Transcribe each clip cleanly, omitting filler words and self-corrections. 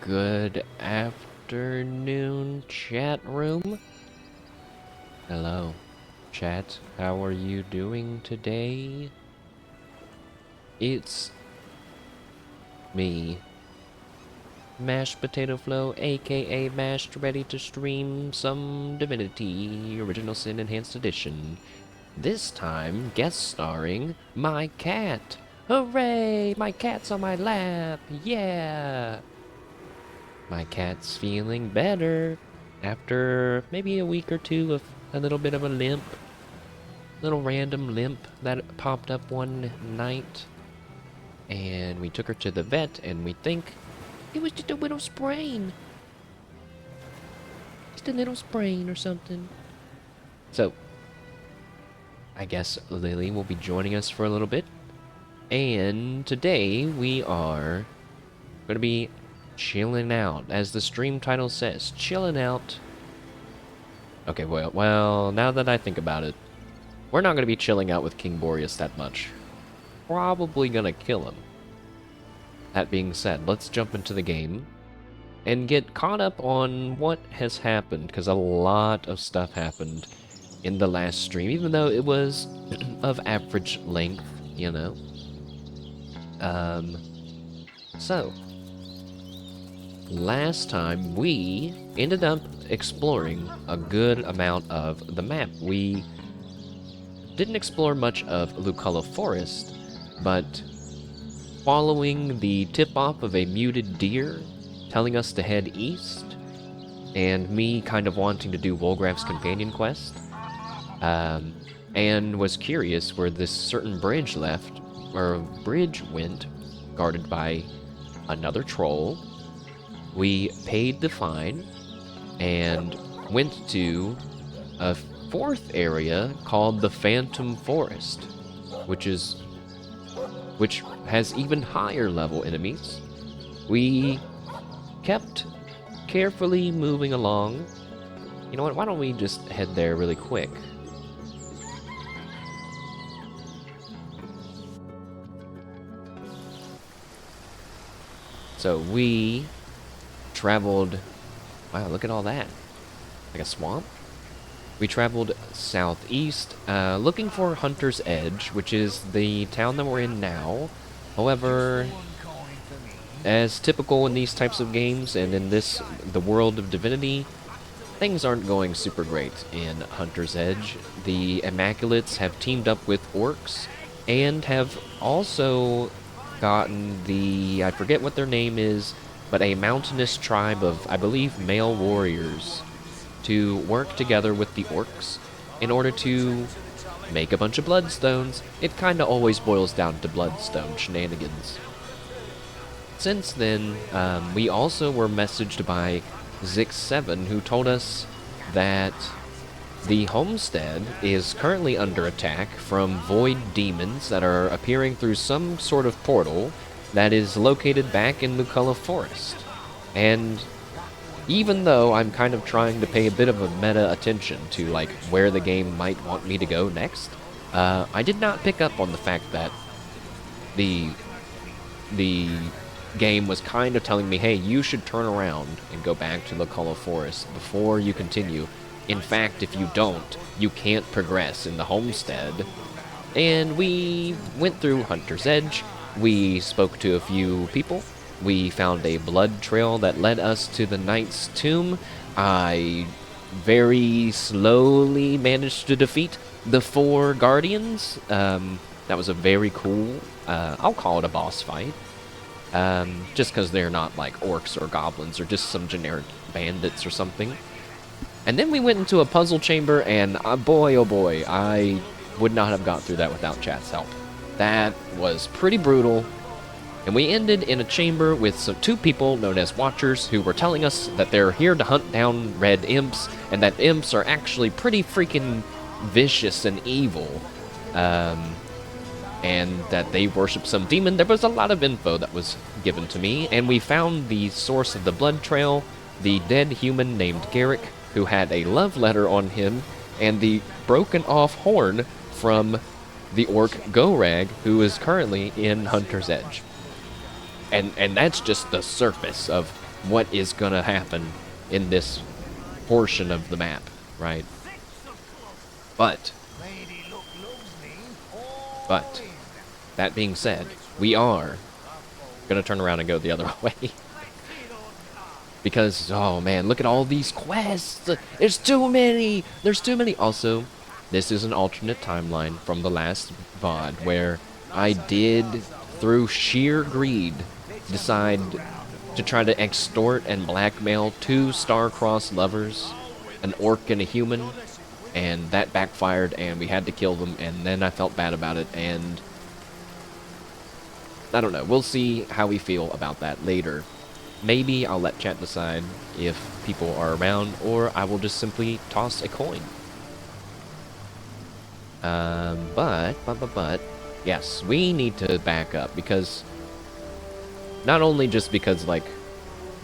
Good afternoon, chat room. Hello, chat. How are you doing today? It's me, Mashed Potato Flow, aka Mashed, ready to stream some Divinity Original Sin Enhanced Edition. This time, guest starring my cat. Hooray! My cat's on my lap! Yeah! My cat's feeling better after maybe a week or two of a little bit of a limp. Little random limp that popped up one night. And we took her to the vet and we think it was just a little sprain. Just a little sprain or something. So, I guess Lily will be joining us for a little bit. And today we are going to be chilling out, as the stream title says, chilling out. Okay, well, now that I think about it, we're not going to be chilling out with King Boreas that much. Probably going to kill him. That being said, let's jump into the game and get caught up on what has happened, because a lot of stuff happened in the last stream, even though it was of average length, you know. So, last time we ended up exploring a good amount of the map. We didn't explore much of Lucala Forest, but following the tip-off of a muted deer telling us to head east, and me kind of wanting to do Wolgraff's companion quest, and was curious where this certain bridge went, guarded by another troll. We paid the fine and went to a fourth area called the Phantom Forest, which has even higher level enemies. We kept carefully moving along. You know what, why don't we just head there really quick? So we traveled, wow, look at all that, like a swamp. We traveled southeast, looking for Hunter's Edge, which is the town that we're in now. However, as typical in these types of games and in the world of Divinity, things aren't going super great in Hunter's Edge. The Immaculates have teamed up with orcs and have also gotten I forget what their name is, but a mountainous tribe of, I believe, male warriors to work together with the orcs in order to make a bunch of bloodstones. It kinda always boils down to bloodstone shenanigans. Since then, we also were messaged by Zix7, who told us that the homestead is currently under attack from void demons that are appearing through some sort of portal that is located back in Lucala Forest. And even though I'm kind of trying to pay a bit of a meta attention to like where the game might want me to go next, I did not pick up on the fact that the game was kind of telling me, hey, you should turn around and go back to Lucala Forest before you continue. In fact, if you don't, you can't progress in the homestead. And we went through Hunter's Edge. We spoke to a few people. We found a blood trail that led us to the Knight's Tomb. I very slowly managed to defeat the 4 Guardians. That was a very cool, I'll call it a boss fight. Just because they're not like orcs or goblins or just some generic bandits or something. And then we went into a puzzle chamber, and boy, oh boy, I would not have got through that without chat's help. That was pretty brutal. And we ended in a chamber with 2 people known as Watchers who were telling us that they're here to hunt down red imps, and that imps are actually pretty freaking vicious and evil. And that they worship some demon. There was a lot of info that was given to me, and we found the source of the blood trail, the dead human named Garrick, who had a love letter on him, and the broken off horn from the orc Gorag, who is currently in Hunter's Edge. And that's just the surface of what is gonna happen in this portion of the map, right? But that being said, we are gonna turn around and go the other way. Because, oh man, look at all these quests! There's too many! There's too many! Also, this is an alternate timeline from the last VOD, where I did, through sheer greed, decide to try to extort and blackmail two star-crossed lovers, an orc and a human, and that backfired, and we had to kill them, and then I felt bad about it, and I don't know, we'll see how we feel about that later. Maybe I'll let chat decide if people are around, or I will just simply toss a coin. But, yes, we need to back up, because, not only just because, like,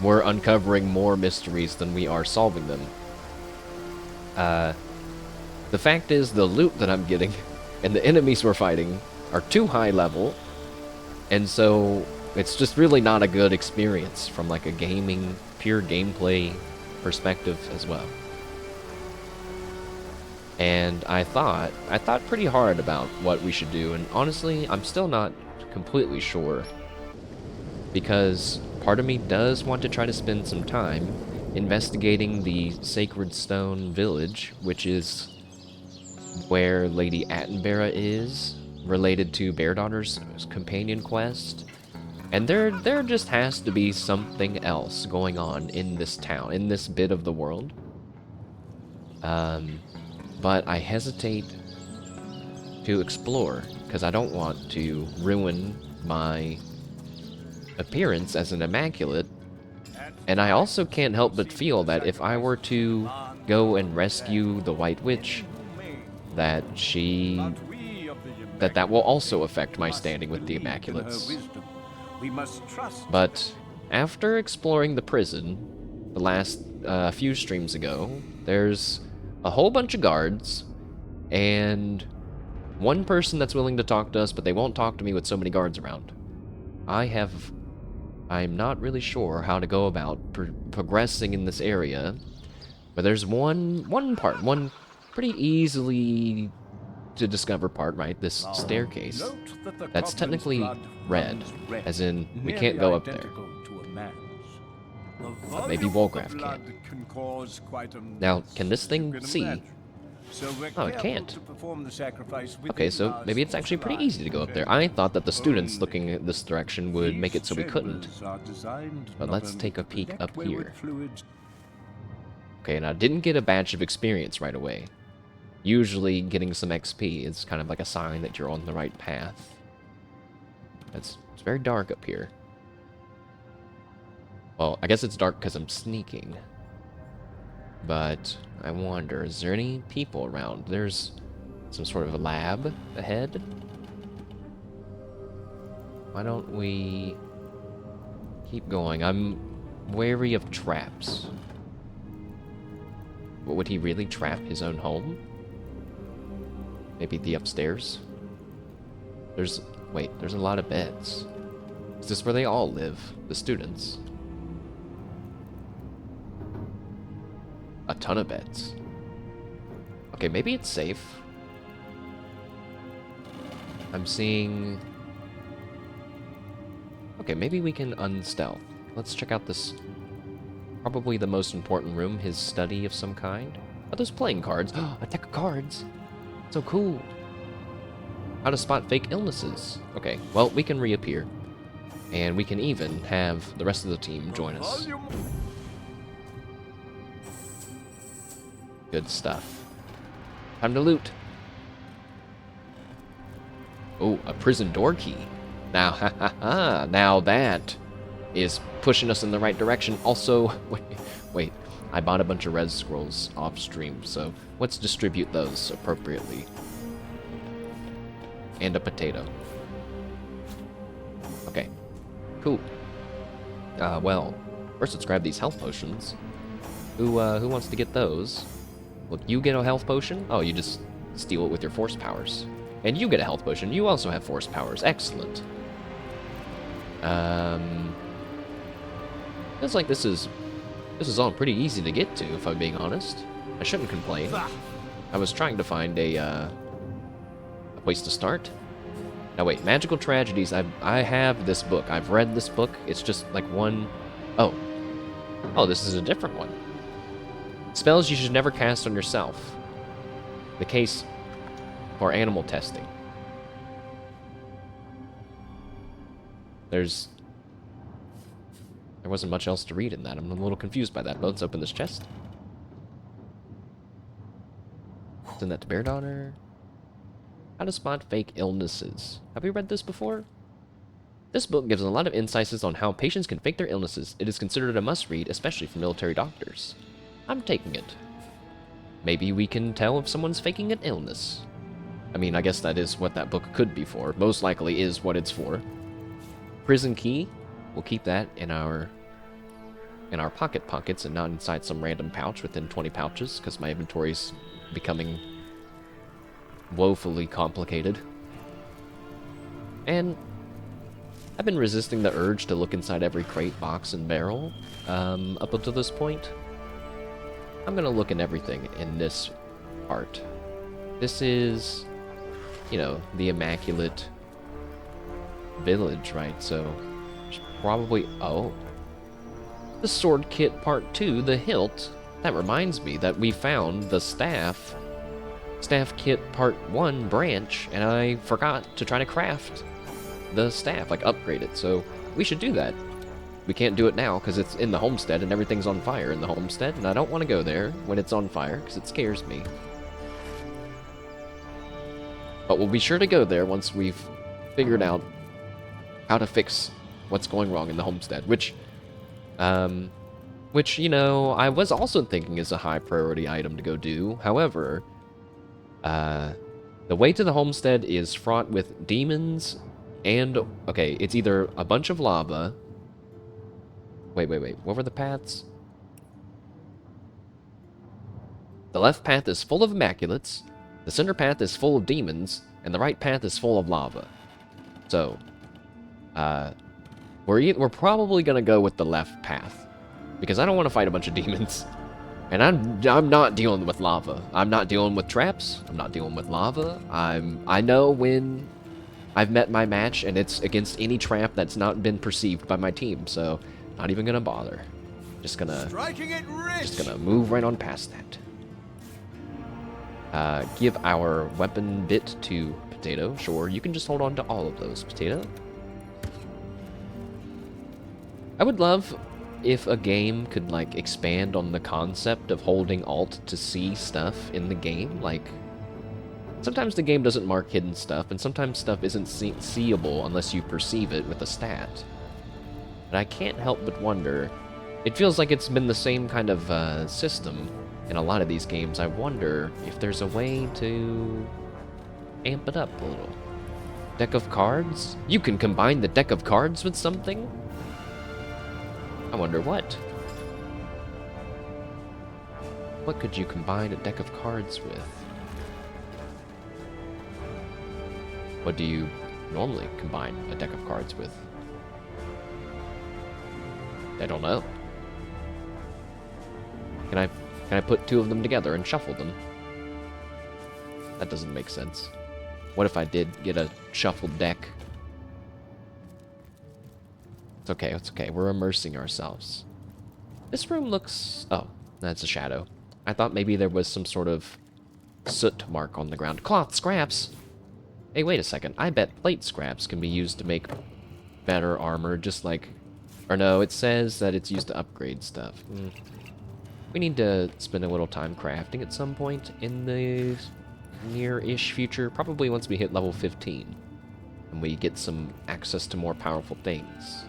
we're uncovering more mysteries than we are solving them. The fact is, the loot that I'm getting, and the enemies we're fighting, are too high level, and so it's just really not a good experience from, like, a pure gameplay perspective as well. And I thought pretty hard about what we should do, and honestly, I'm still not completely sure. Because part of me does want to try to spend some time investigating the Sacred Stone Village, which is where Lady Attenborough is, related to Beardaughter's companion quest. And there just has to be something else going on in this town, in this bit of the world. But I hesitate to explore, because I don't want to ruin my appearance as an Immaculate. And I also can't help but feel that if I were to go and rescue the White Witch, that that will also affect my standing with the Immaculates. But after exploring the prison, the last few streams ago, there's a whole bunch of guards, and one person that's willing to talk to us, but they won't talk to me with so many guards around. I'm not really sure how to go about progressing in this area, but there's one pretty easily to discover part, right? This staircase. That's technically red, as in we can't go up there. But maybe Wolgraf can. Now, can this thing see? Oh, it can't. Okay, so maybe it's actually pretty easy to go up there. I thought that the students looking at this direction would make it so we couldn't. But let's take a peek up here. Okay, and I didn't get a badge of experience right away. Usually getting some XP is kind of like a sign that you're on the right path. It's very dark up here. Well, I guess it's dark because I'm sneaking. But I wonder, is there any people around? There's some sort of a lab ahead. Why don't we keep going? I'm wary of traps. But would he really trap his own home? Maybe the upstairs? There's a lot of beds. Is this where they all live? The students? A ton of beds. Okay, maybe it's safe. I'm seeing... Okay, maybe we can unstealth. Let's check out this... Probably the most important room, his study of some kind. Oh, those playing cards. A deck of cards. So cool. How to spot fake illnesses. Okay, well, we can reappear. And we can even have the rest of the team join us. Good stuff. Time to loot. Oh, a prison door key. Now, ha ha ha. Now that is pushing us in the right direction. Also, wait. I bought a bunch of res scrolls off stream, so let's distribute those appropriately. And a potato. Okay. Cool. Well, first let's grab these health potions. Who wants to get those? Well, you get a health potion? Oh, you just steal it with your force powers. And you get a health potion. You also have force powers. Excellent. Feels like this is all pretty easy to get to, if I'm being honest. I shouldn't complain. I was trying to find a place to start. Now wait, Magical Tragedies, I have this book. I've read this book. It's just like one... Oh. Oh, this is a different one. Spells you should never cast on yourself. The case for animal testing. There wasn't much else to read in that. I'm a little confused by that, but let's open this chest. Send that to Bear Daughter. How to spot fake illnesses. Have we read this before? This book gives a lot of insights on how patients can fake their illnesses. It is considered a must-read, especially for military doctors. I'm taking it. Maybe we can tell if someone's faking an illness. I mean, I guess that is what that book could be for. Most likely is what it's for. Prison key. We'll keep that in our pockets and not inside some random pouch within 20 pouches, because my inventory's becoming woefully complicated. And I've been resisting the urge to look inside every crate, box, and barrel up until this point. I'm gonna look in everything in this part. This is, you know, the Immaculate Village, right? So, probably... Oh. The Sword Kit Part 2, the hilt. That reminds me that we found the Staff Kit Part 1 branch, and I forgot to try to craft the staff, like upgrade it, so we should do that. We can't do it now because it's in the homestead and everything's on fire in the homestead, and I don't want to go there when it's on fire because it scares me. But we'll be sure to go there once we've figured out how to fix what's going wrong in the homestead, which, you know, I was also thinking is a high priority item to go do. However, the way to the homestead is fraught with demons and, okay, it's either a bunch of lava. Wait, what were the paths? The left path is full of immaculates, the center path is full of demons, and the right path is full of lava. So, we're probably gonna go with the left path, because I don't want to fight a bunch of demons. And I'm not dealing with lava. I'm not dealing with traps. I'm not dealing with lava. I know when I've met my match, and it's against any trap that's not been perceived by my team. So, not even gonna bother. Just gonna move right on past that. Give our weapon bit to Potato. Sure, you can just hold on to all of those, Potato. I would love if a game could, like, expand on the concept of holding Alt to see stuff in the game. Like, sometimes the game doesn't mark hidden stuff, and sometimes stuff isn't seeable unless you perceive it with a stat. But I can't help but wonder, it feels like it's been the same kind of system in a lot of these games. I wonder if there's a way to amp it up a little. Deck of cards? You can combine the deck of cards with something? I wonder what. What could you combine a deck of cards with? What do you normally combine a deck of cards with? I don't know. Can I put two of them together and shuffle them? That doesn't make sense. What if I did get a shuffled deck? It's okay, it's okay. We're immersing ourselves. This room looks... Oh, that's a shadow. I thought maybe there was some sort of soot mark on the ground. Cloth scraps! Hey, wait a second. I bet plate scraps can be used to make better armor, just like... Or no, it says that it's used to upgrade stuff. We need to spend a little time crafting at some point in the near-ish future. Probably once we hit level 15. And we get some access to more powerful things.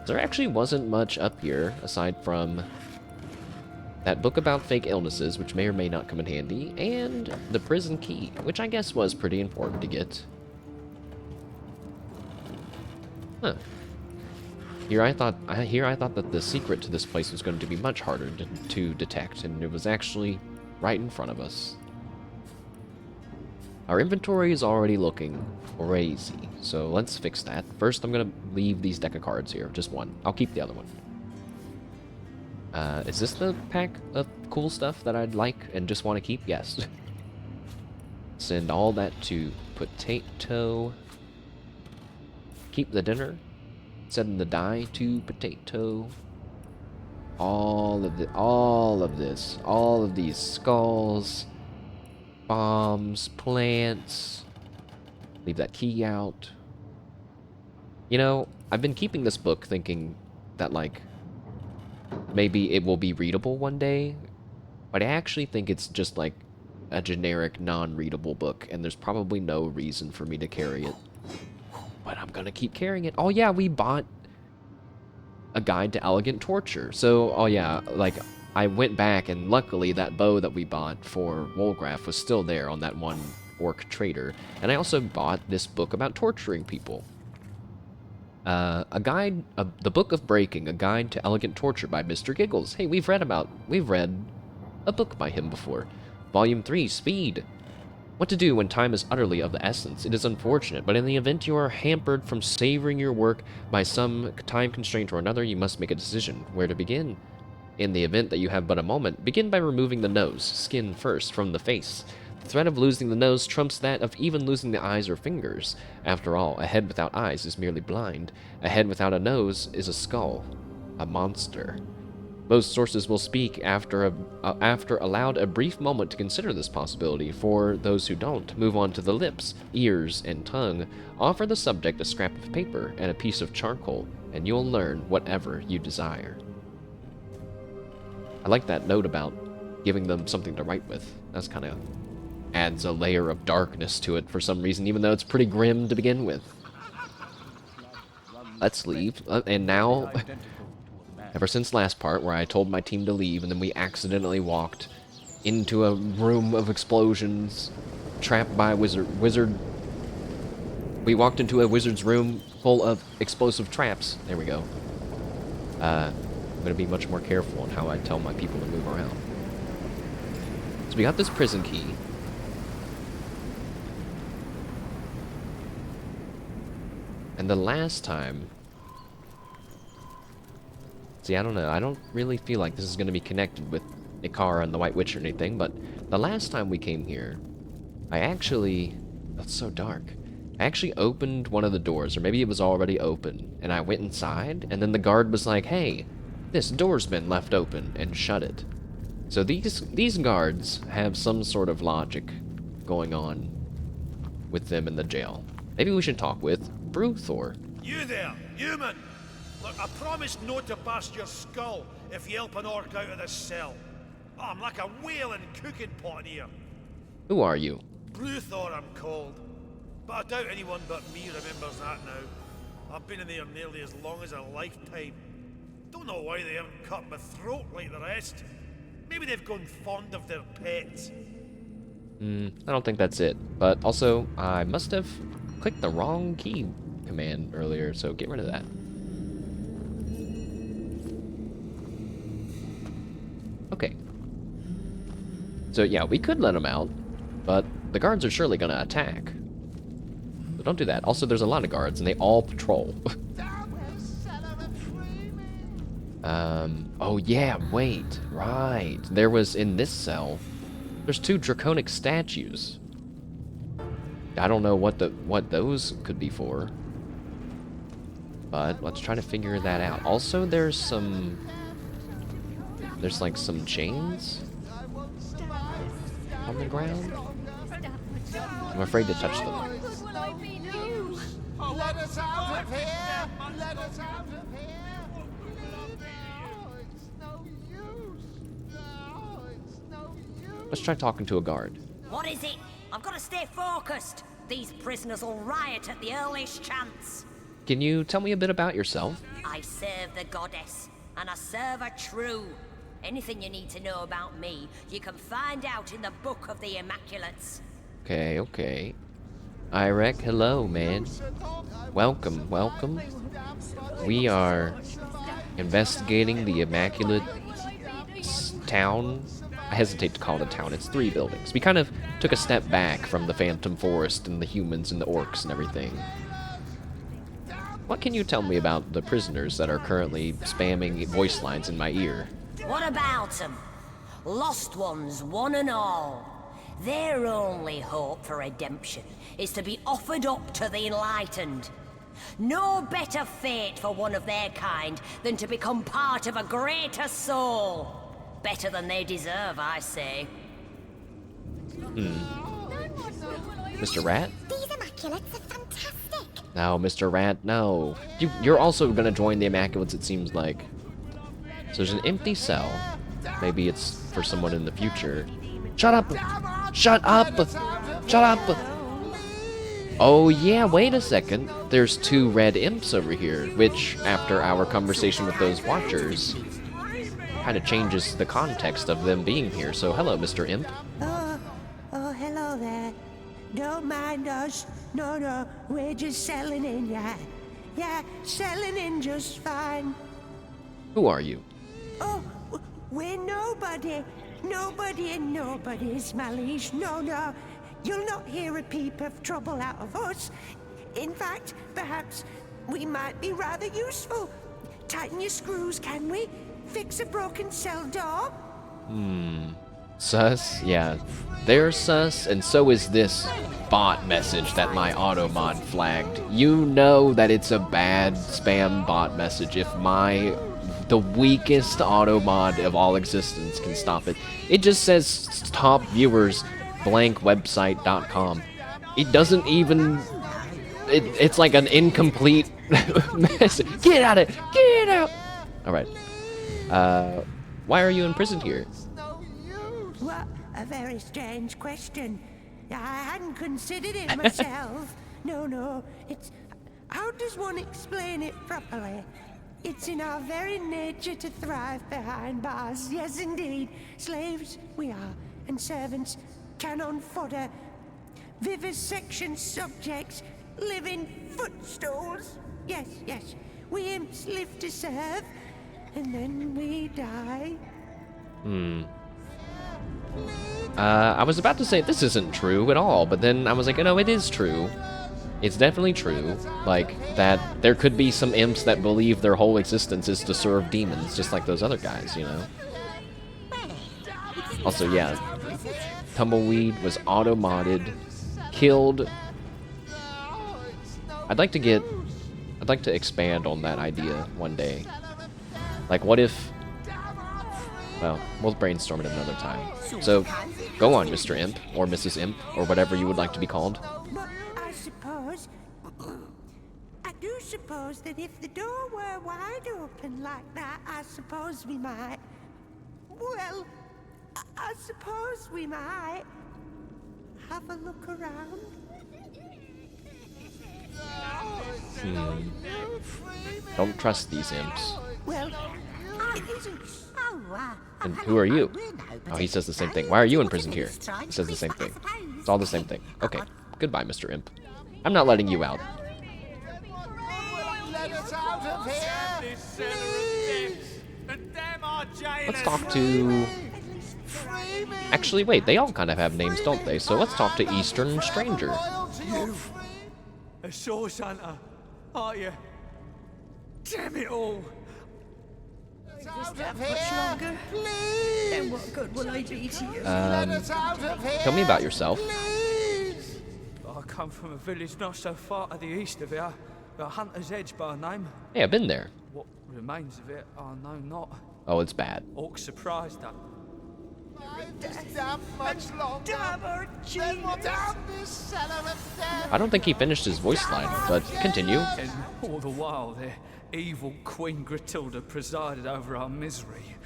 There actually wasn't much up here, aside from that book about fake illnesses, which may or may not come in handy, and the prison key, which I guess was pretty important to get. Huh. Here I thought that the secret to this place was going to be much harder to detect, and it was actually right in front of us. Our inventory is already looking crazy, so let's fix that. First, I'm going to leave these deck of cards here, just one. I'll keep the other one. Is this the pack of cool stuff that I'd like and just want to keep? Yes. Send all that to potato. Keep the dinner. Send the dye to potato. All of this, all of these skulls, bombs, plants. Leave that key out. You know, I've been keeping this book thinking that, like, maybe it will be readable one day, but I actually think it's just, like, a generic, non-readable book, and there's probably no reason for me to carry it. But I'm gonna keep carrying it. Oh yeah, we bought a guide to elegant torture. So, oh yeah, like, I went back, and luckily that bow that we bought for Wolgraf was still there on that one orc trader. And I also bought this book about torturing people. The Book of Breaking, A Guide to Elegant Torture by Mr. Giggles. Hey, we've read a book by him before. Volume 3, Speed. What to do when time is utterly of the essence. It is unfortunate, but in the event you are hampered from savoring your work by some time constraint or another, you must make a decision. Where to begin? In the event that you have but a moment, begin by removing the nose, skin first, from the face. The threat of losing the nose trumps that of even losing the eyes or fingers. After all, a head without eyes is merely blind. A head without a nose is a skull. A monster. Most sources will speak after allowed a brief moment to consider this possibility. For those who don't, move on to the lips, ears, and tongue. Offer the subject a scrap of paper and a piece of charcoal, and you'll learn whatever you desire. I like that note about giving them something to write with. That's kind of adds a layer of darkness to it for some reason, even though it's pretty grim to begin with. Let's leave. And now, ever since last part where I told my team to leave and then we accidentally walked into a room of explosions, trapped by a wizard. We walked into a wizard's room full of explosive traps. There we go. I'm going to be much more careful on how I tell my people to move around. So we got this prison key. And the last time... See, I don't know. I don't really feel like this is going to be connected with Icara and the White Witch or anything, but the last time we came here, I actually... That's so dark. I actually opened one of the doors, or maybe it was already open, and I went inside, and then the guard was like, hey, this door's been left open, and shut it. So these guards have some sort of logic going on with them in the jail. Maybe we should talk with Bruthor. You there, human! Look, I promised not to bust your skull if you help an orc out of this cell. Oh, I'm like a whaling cooking pot here. Who are you? Bruthor, I'm called. But I doubt anyone but me remembers that now. I've been in there nearly as long as a lifetime. Don't know why they haven't cut my throat like the rest. Maybe they've grown fond of their pets. I don't think that's it. But also, I must have clicked the wrong key command earlier, so get rid of that. Okay. So yeah, we could let them out, but the guards are surely gonna attack. So don't do that. Also, there's a lot of guards, and they all patrol. Oh yeah, wait, right. There was, in this cell, there's 2 draconic statues. I don't know what those could be for. But let's try to figure that out. Also, there's like some chains on the ground. I'm afraid to touch them. Let us out of here! Let us out of here! It's no use! No, it's no use! Let's try talking to a guard. What is it? I've got to stay focused. These prisoners will riot at the earliest chance. Can you tell me a bit about yourself? I serve the goddess, and I serve her true. Anything you need to know about me, you can find out in the Book of the Immaculates. Okay. Irek, hello, man. Welcome. We are investigating the Immaculate town. I hesitate to call it a town. It's 3 buildings. We kind of took a step back from the Phantom Forest and the humans and the orcs and everything. What can you tell me about the prisoners that are currently spamming voice lines in my ear? What about them? Lost ones, one and all. Their only hope for redemption is to be offered up to the enlightened. No better fate for one of their kind than to become part of a greater soul. Better than they deserve, I say. Mr. Rat? These Immaculates are fantastic. No, Mr. Rat, no. You're also gonna join the Immaculates, it seems like. So there's an empty cell. Maybe it's for someone in the future. Shut up! Shut up! Shut up! Oh yeah, wait a second. There's 2 red imps over here, which, after our conversation with those watchers, kind of changes the context of them being here. So hello, Mr. Imp. Oh, hello there. Don't mind us. No, we're just selling in, yeah. Yeah, selling in just fine. Who are you? Oh, we're nobody. Nobody and nobody's, my liege. No. You'll not hear a peep of trouble out of us. In fact, perhaps we might be rather useful. Tighten your screws, can we? Fix a broken cell door? Sus? Yeah. They're sus, and so is this bot message that my automod flagged. You know that it's a bad spam bot message if the weakest automod of all existence can stop it. It just says stop viewers website.com. It doesn't even... It's like an incomplete message. Get out of it! Get out! Alright. Why are you imprisoned here? What a very strange question. I hadn't considered it myself. No, it's... How does one explain it properly? It's in our very nature to thrive behind bars. Yes, indeed. Slaves we are, and servants, cannon fodder, vivisection subjects, living footstools. Yes. We imps live to serve, and then we die. I was about to say this isn't true at all, but then I was like, no, it is true. It's definitely true. Like, that there could be some imps that believe their whole existence is to serve demons, just like those other guys, you know? Also, yeah, Tumbleweed was auto-modded, killed. I'd like to expand on that idea one day. Like, what if... Well, we'll brainstorm it another time. So, go on, Mr. Imp, or Mrs. Imp, or whatever you would like to be called. But I do suppose that if the door were wide open like that, I suppose we might... Well, I suppose we might have a look around. Don't trust these imps. Well, it isn't... And who are you? Oh, he says the same thing. Why are you imprisoned here? He says the same thing. It's all the same thing. Okay, goodbye, Mr. Imp. I'm not letting you out. Let's talk to... Actually, wait, they all kind of have names, don't they? So let's talk to Eastern Stranger. You, a source hunter, are you? Damn it all! Much longer? Then what good will I be to you? Tell me about yourself. I come from a village not so far to the east of here, the Hunter's Edge by name. Hey, I've been there. What remains of it, I know not. Oh, it's bad. Orc surprised her. Damn much longer. Then what damn this cellar of death. I don't think he finished his voice line, but continue. And all the while, the evil Queen Gratilda presided over our misery,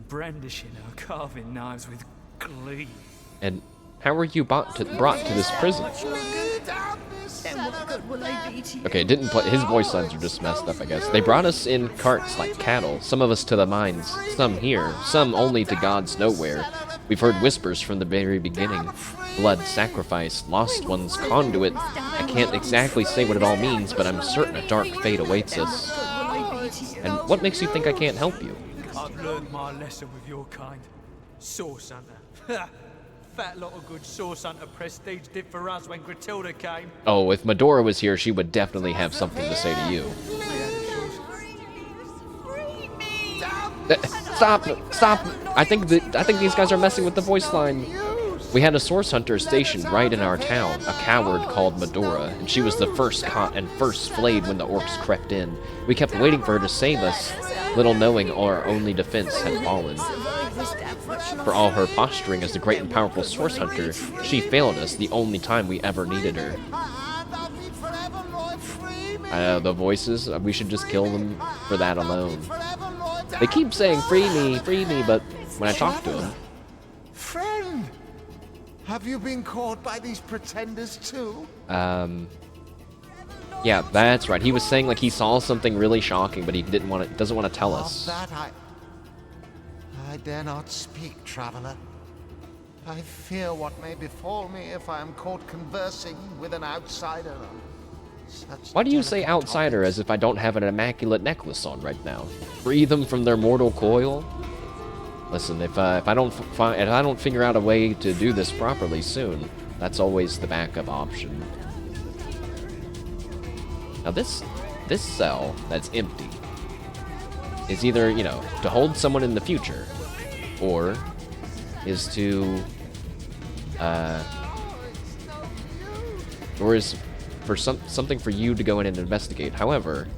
brandishing her carving knives with glee. And how were you brought to this prison? Then what good will I be to you? Okay, didn't play. His voice lines are just messed up, I guess. They brought us in carts like cattle. Some of us to the mines, some here, some only to God's nowhere. We've heard whispers from the very beginning. Blood, sacrifice, lost ones, conduit. I can't exactly say what it all means, but I'm certain a dark fate awaits us. And what makes you think I can't help you? I've learned my lesson with your kind. Source hunter. Fat lot of good source hunter prestige did for us when Gratilda came. Oh, if Medora was here, she would definitely have something to say to you. Stop! Stop! I think these guys are messing with the voice line. We had a source hunter stationed right in our town, a coward called Medora, and she was the first caught and first flayed when the orcs crept in. We kept waiting for her to save us, little knowing our only defense had fallen. For all her posturing as the great and powerful source hunter, she failed us the only time we ever needed her. The voices, we should just kill them for that alone. They keep saying, free me, but when I talk to them... Friend! Have you been caught by these pretenders too? Yeah, that's right. He was saying like he saw something really shocking, but he doesn't want to tell us. Of that I dare not speak, traveler. I fear what may befall me if I am caught conversing with an outsider. Why do you say outsider as if I don't have an immaculate necklace on right now? Free them from their mortal coil? Listen, if I don't figure out a way to do this properly soon, that's always the backup option. Now this cell that's empty is either, you know, to hold someone in the future, or is to or is for something for you to go in and investigate. However,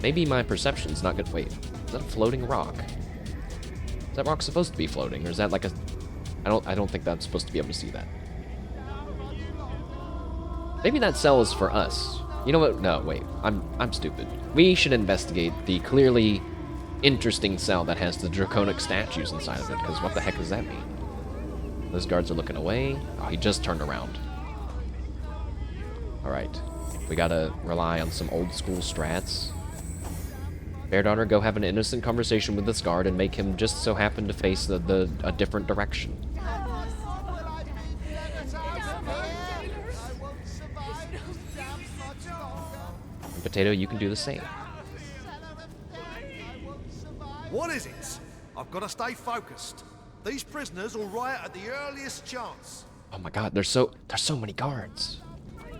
maybe my perception's not good. Wait, is that a floating rock? Is that rock supposed to be floating, or is that like a... I don't think that's supposed to be able to see that. Maybe that cell is for us. You know what? No, wait. I'm stupid. We should investigate the clearly interesting cell that has the draconic statues inside of it, because what the heck does that mean? Those guards are looking away. Oh, he just turned around. Alright. We gotta rely on some old school strats. Fair daughter, go have an innocent conversation with this guard and make him just so happen to face a different direction. And Potato, you can do the same. What is it? I've got to stay focused. These prisoners will riot at the earliest chance. Oh my god, there's so many guards.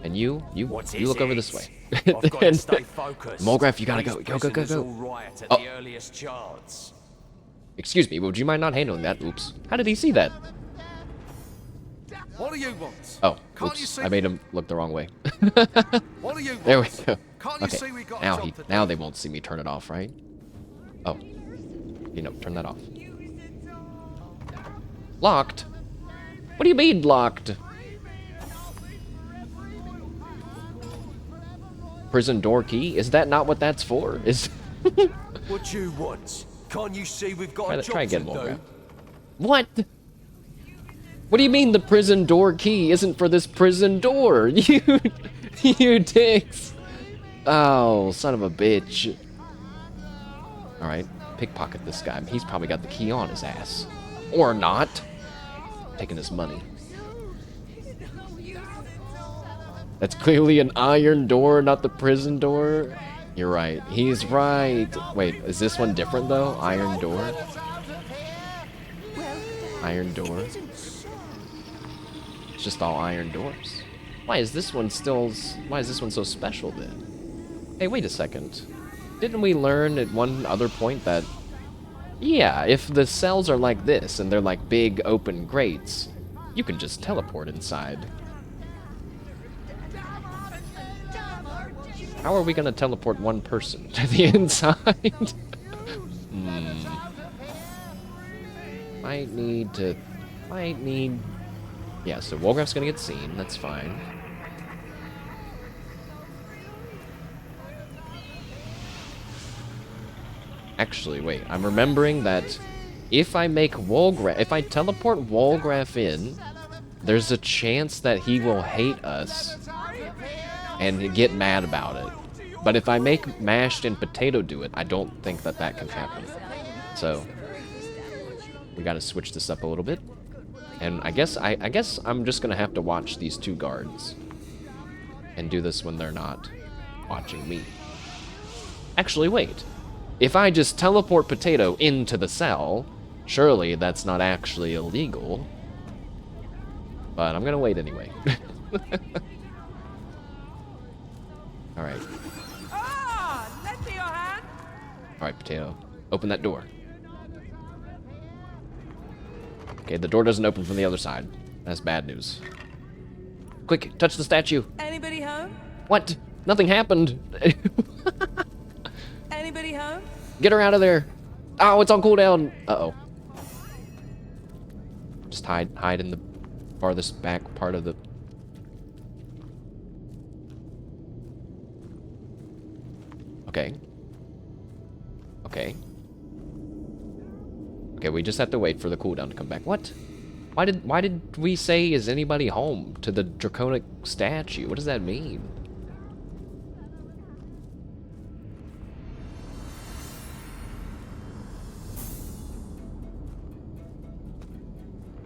And you look over this way. I've got to stay focused. Mulgraf, you gotta go. Go. Riot at the earliest chance. Excuse me, would you mind not handling that? Oops. How did he see that? What do you want? Oh, Can't oops. you see I made him look the wrong way. What do you want? There we go. Can't you Okay, see we got now a job to now do? they won't see me turn it off, right? Oh. You know, turn that off. Locked? What do you mean locked? Prison door key? Is that not what that's for? Is What do you want? Can't you see we've got a job try again, to Mulgraf. do? What? What do you mean the prison door key isn't for this prison door? You dicks. Oh, son of a bitch. Alright, pickpocket this guy. He's probably got the key on his ass. Or not. Taking his money. That's clearly an iron door, not the prison door. You're right. He's right. Wait, is this one different though? Iron door? Iron door. It's just all iron doors. Why is this one so special then? Hey, wait a second. Didn't we learn at one other point that, yeah, if the cells are like this and they're like big open grates, you can just teleport inside. How are we gonna teleport one person to the inside? Might need... Yeah, so Wolgraf's gonna get seen, that's fine. Actually, wait, I'm remembering that if I teleport Wolgraf in, there's a chance that he will hate us and get mad about it. But if I make Mashed and Potato do it, I don't think that can happen. So we gotta switch this up a little bit. And I guess I'm just gonna have to watch these two guards and do this when they're not watching me. Actually, wait. If I just teleport Potato into the cell, surely that's not actually illegal. But I'm gonna wait anyway. Alright. Ah, lend me your hand. Alright, Potato. Open that door. Okay, the door doesn't open from the other side. That's bad news. Quick, touch the statue. Anybody home? What? Nothing happened. Anybody home? Get her out of there. Oh, it's on cooldown. Uh-oh. Just hide in the farthest back part of the... Okay. Okay. Okay, we just have to wait for the cooldown to come back. What? Why did we say, is anybody home to the draconic statue? What does that mean?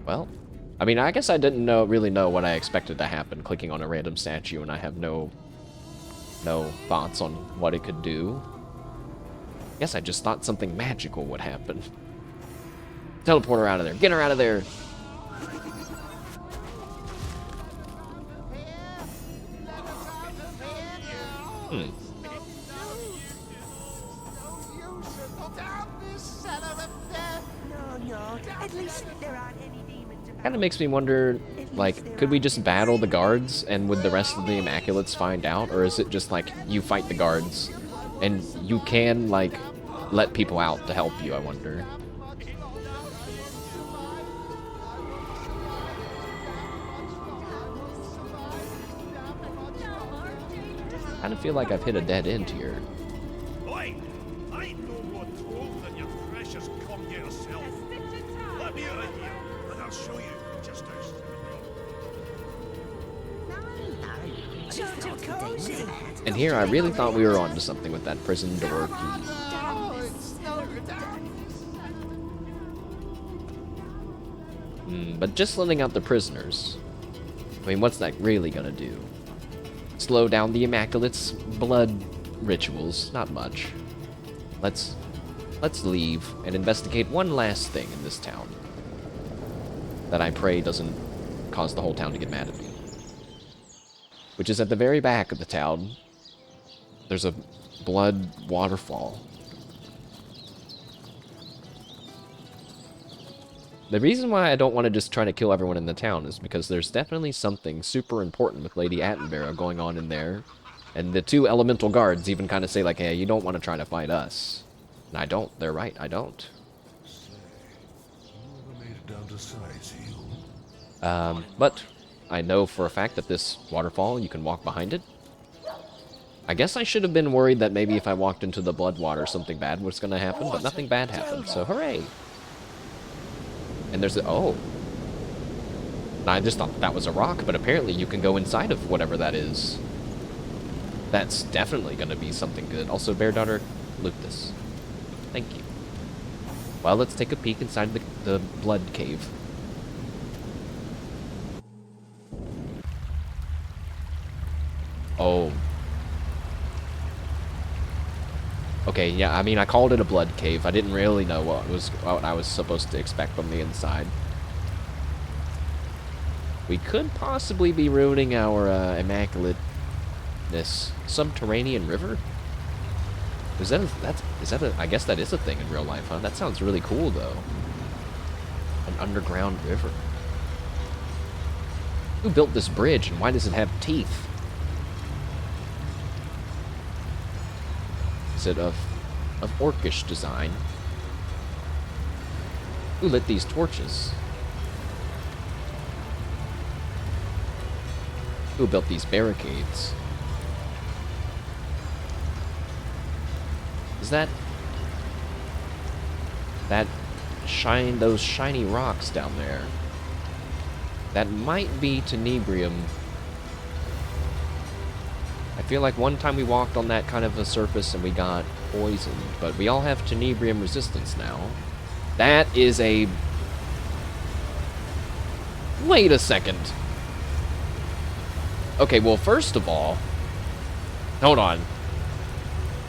Well, I mean, I guess I didn't really know what I expected to happen clicking on a random statue, and I have no thoughts on what it could do. I guess I just thought something magical would happen. Teleport her out of there. Get her out of there. At least there aren't any demons about. Kind of makes me wonder, like, could we just battle the guards and would the rest of the Immaculates find out? Or is it just like you fight the guards and you can, like, let people out to help you, I wonder. I kind of feel like I've hit a dead end here. Oi! I ain't no more told than your precious come get yourself. Let me out of here, and I'll show you just how simple. Sort of cozy. And here I really thought we were onto something with that prison door key. But just letting out the prisoners, I mean, what's that really gonna do? Slow down the Immaculate's blood rituals? Not much. Let's leave and investigate one last thing in this town that I pray doesn't cause the whole town to get mad at me. Which is at the very back of the town. There's a blood waterfall. The reason why I don't want to just try to kill everyone in the town is because there's definitely something super important with Lady Attenborough going on in there. And the two elemental guards even kind of say, like, hey, you don't want to try to fight us. And I don't. They're right. I don't. But I know for a fact that this waterfall, you can walk behind it. I guess I should have been worried that maybe if I walked into the blood water, something bad was going to happen, but nothing bad happened, so hooray! And there's a... oh. I just thought that was a rock, but apparently you can go inside of whatever that is. That's definitely going to be something good. Also, Bear Daughter, loot this. Thank you. Well, let's take a peek inside the blood cave. Oh. Okay, yeah, I mean, I called it a blood cave. I didn't really know what I was supposed to expect from the inside. We could possibly be ruining our Immaculateness subterranean river. Is that a? I guess that is a thing in real life, huh? That sounds really cool, though. An underground river. Who built this bridge, and why does it have teeth? Is it of orcish design? Who lit these torches? Who built these barricades? Is that those shiny rocks down there? That might be tenebrium. I feel like one time we walked on that kind of a surface and we got poisoned, but we all have tenebrium resistance now. That is a... Wait a second. Okay, well, first of all... Hold on.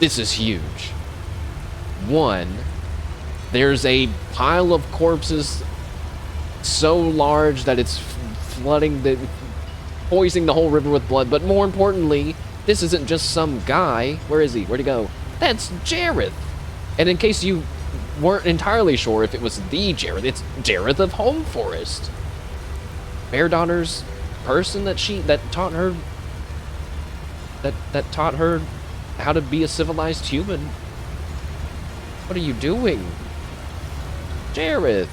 This is huge. One, there's a pile of corpses so large that it's poisoning the whole river with blood, but more importantly... This isn't just some guy. Where is he? Where'd he go? That's Jareth! And in case you weren't entirely sure if it was the Jareth. It's Jareth of Home Forest. Bear Daughter's person that taught her how to be a civilized human. What are you doing? Jareth.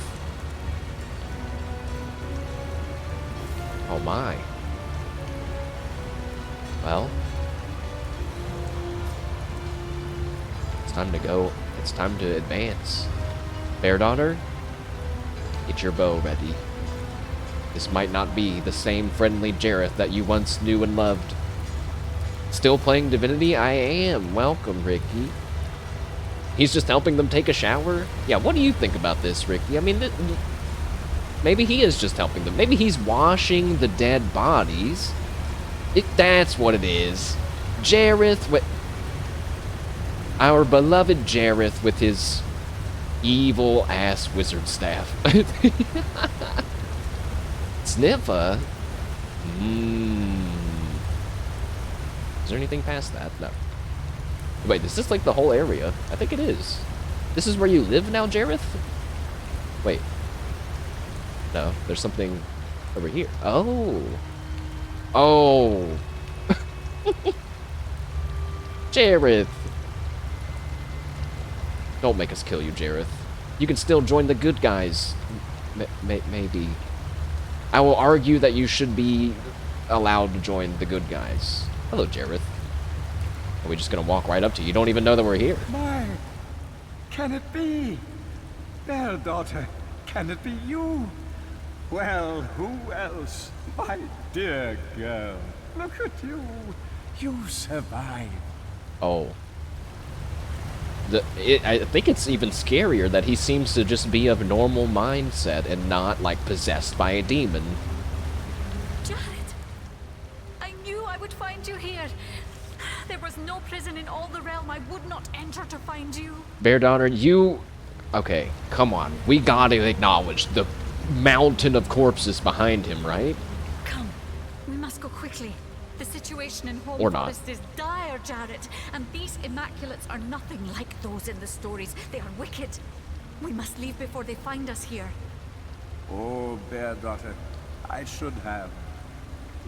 Oh my. Well, it's time to go. It's time to advance. Bear Daughter, get your bow ready. This might not be the same friendly Jareth that you once knew and loved. Still playing Divinity? I am. Welcome, Ricky. He's just helping them take a shower? Yeah, what do you think about this, Ricky? I mean, maybe he is just helping them. Maybe he's washing the dead bodies. That's what it is. Jareth, our beloved Jareth with his evil-ass wizard staff. Sniffa? Is there anything past that? No. Wait, is this like the whole area? I think it is. This is where you live now, Jareth? Wait. No, there's something over here. Oh. Oh. Jareth. Don't make us kill you, Jareth. You can still join the good guys. Maybe. I will argue that you should be allowed to join the good guys. Hello, Jareth. Are we just gonna walk right up to you? You don't even know that we're here. My, can it be? Bear Daughter, can it be you? Well, who else? My dear girl, look at you. You survived. Oh. I think it's even scarier that he seems to just be of normal mindset and not, like, possessed by a demon. Jared, I knew I would find you here. There was no prison in all the realm I would not enter to find you. Bear Daughter, you... Okay, come on. We gotta acknowledge the mountain of corpses behind him, right? Come, we must go quickly. The situation in Home Or not. Forest is dire, Jared, and these Immaculates are nothing like those in the stories. They are wicked. We must leave before they find us here. Oh, Bear Daughter, I should have.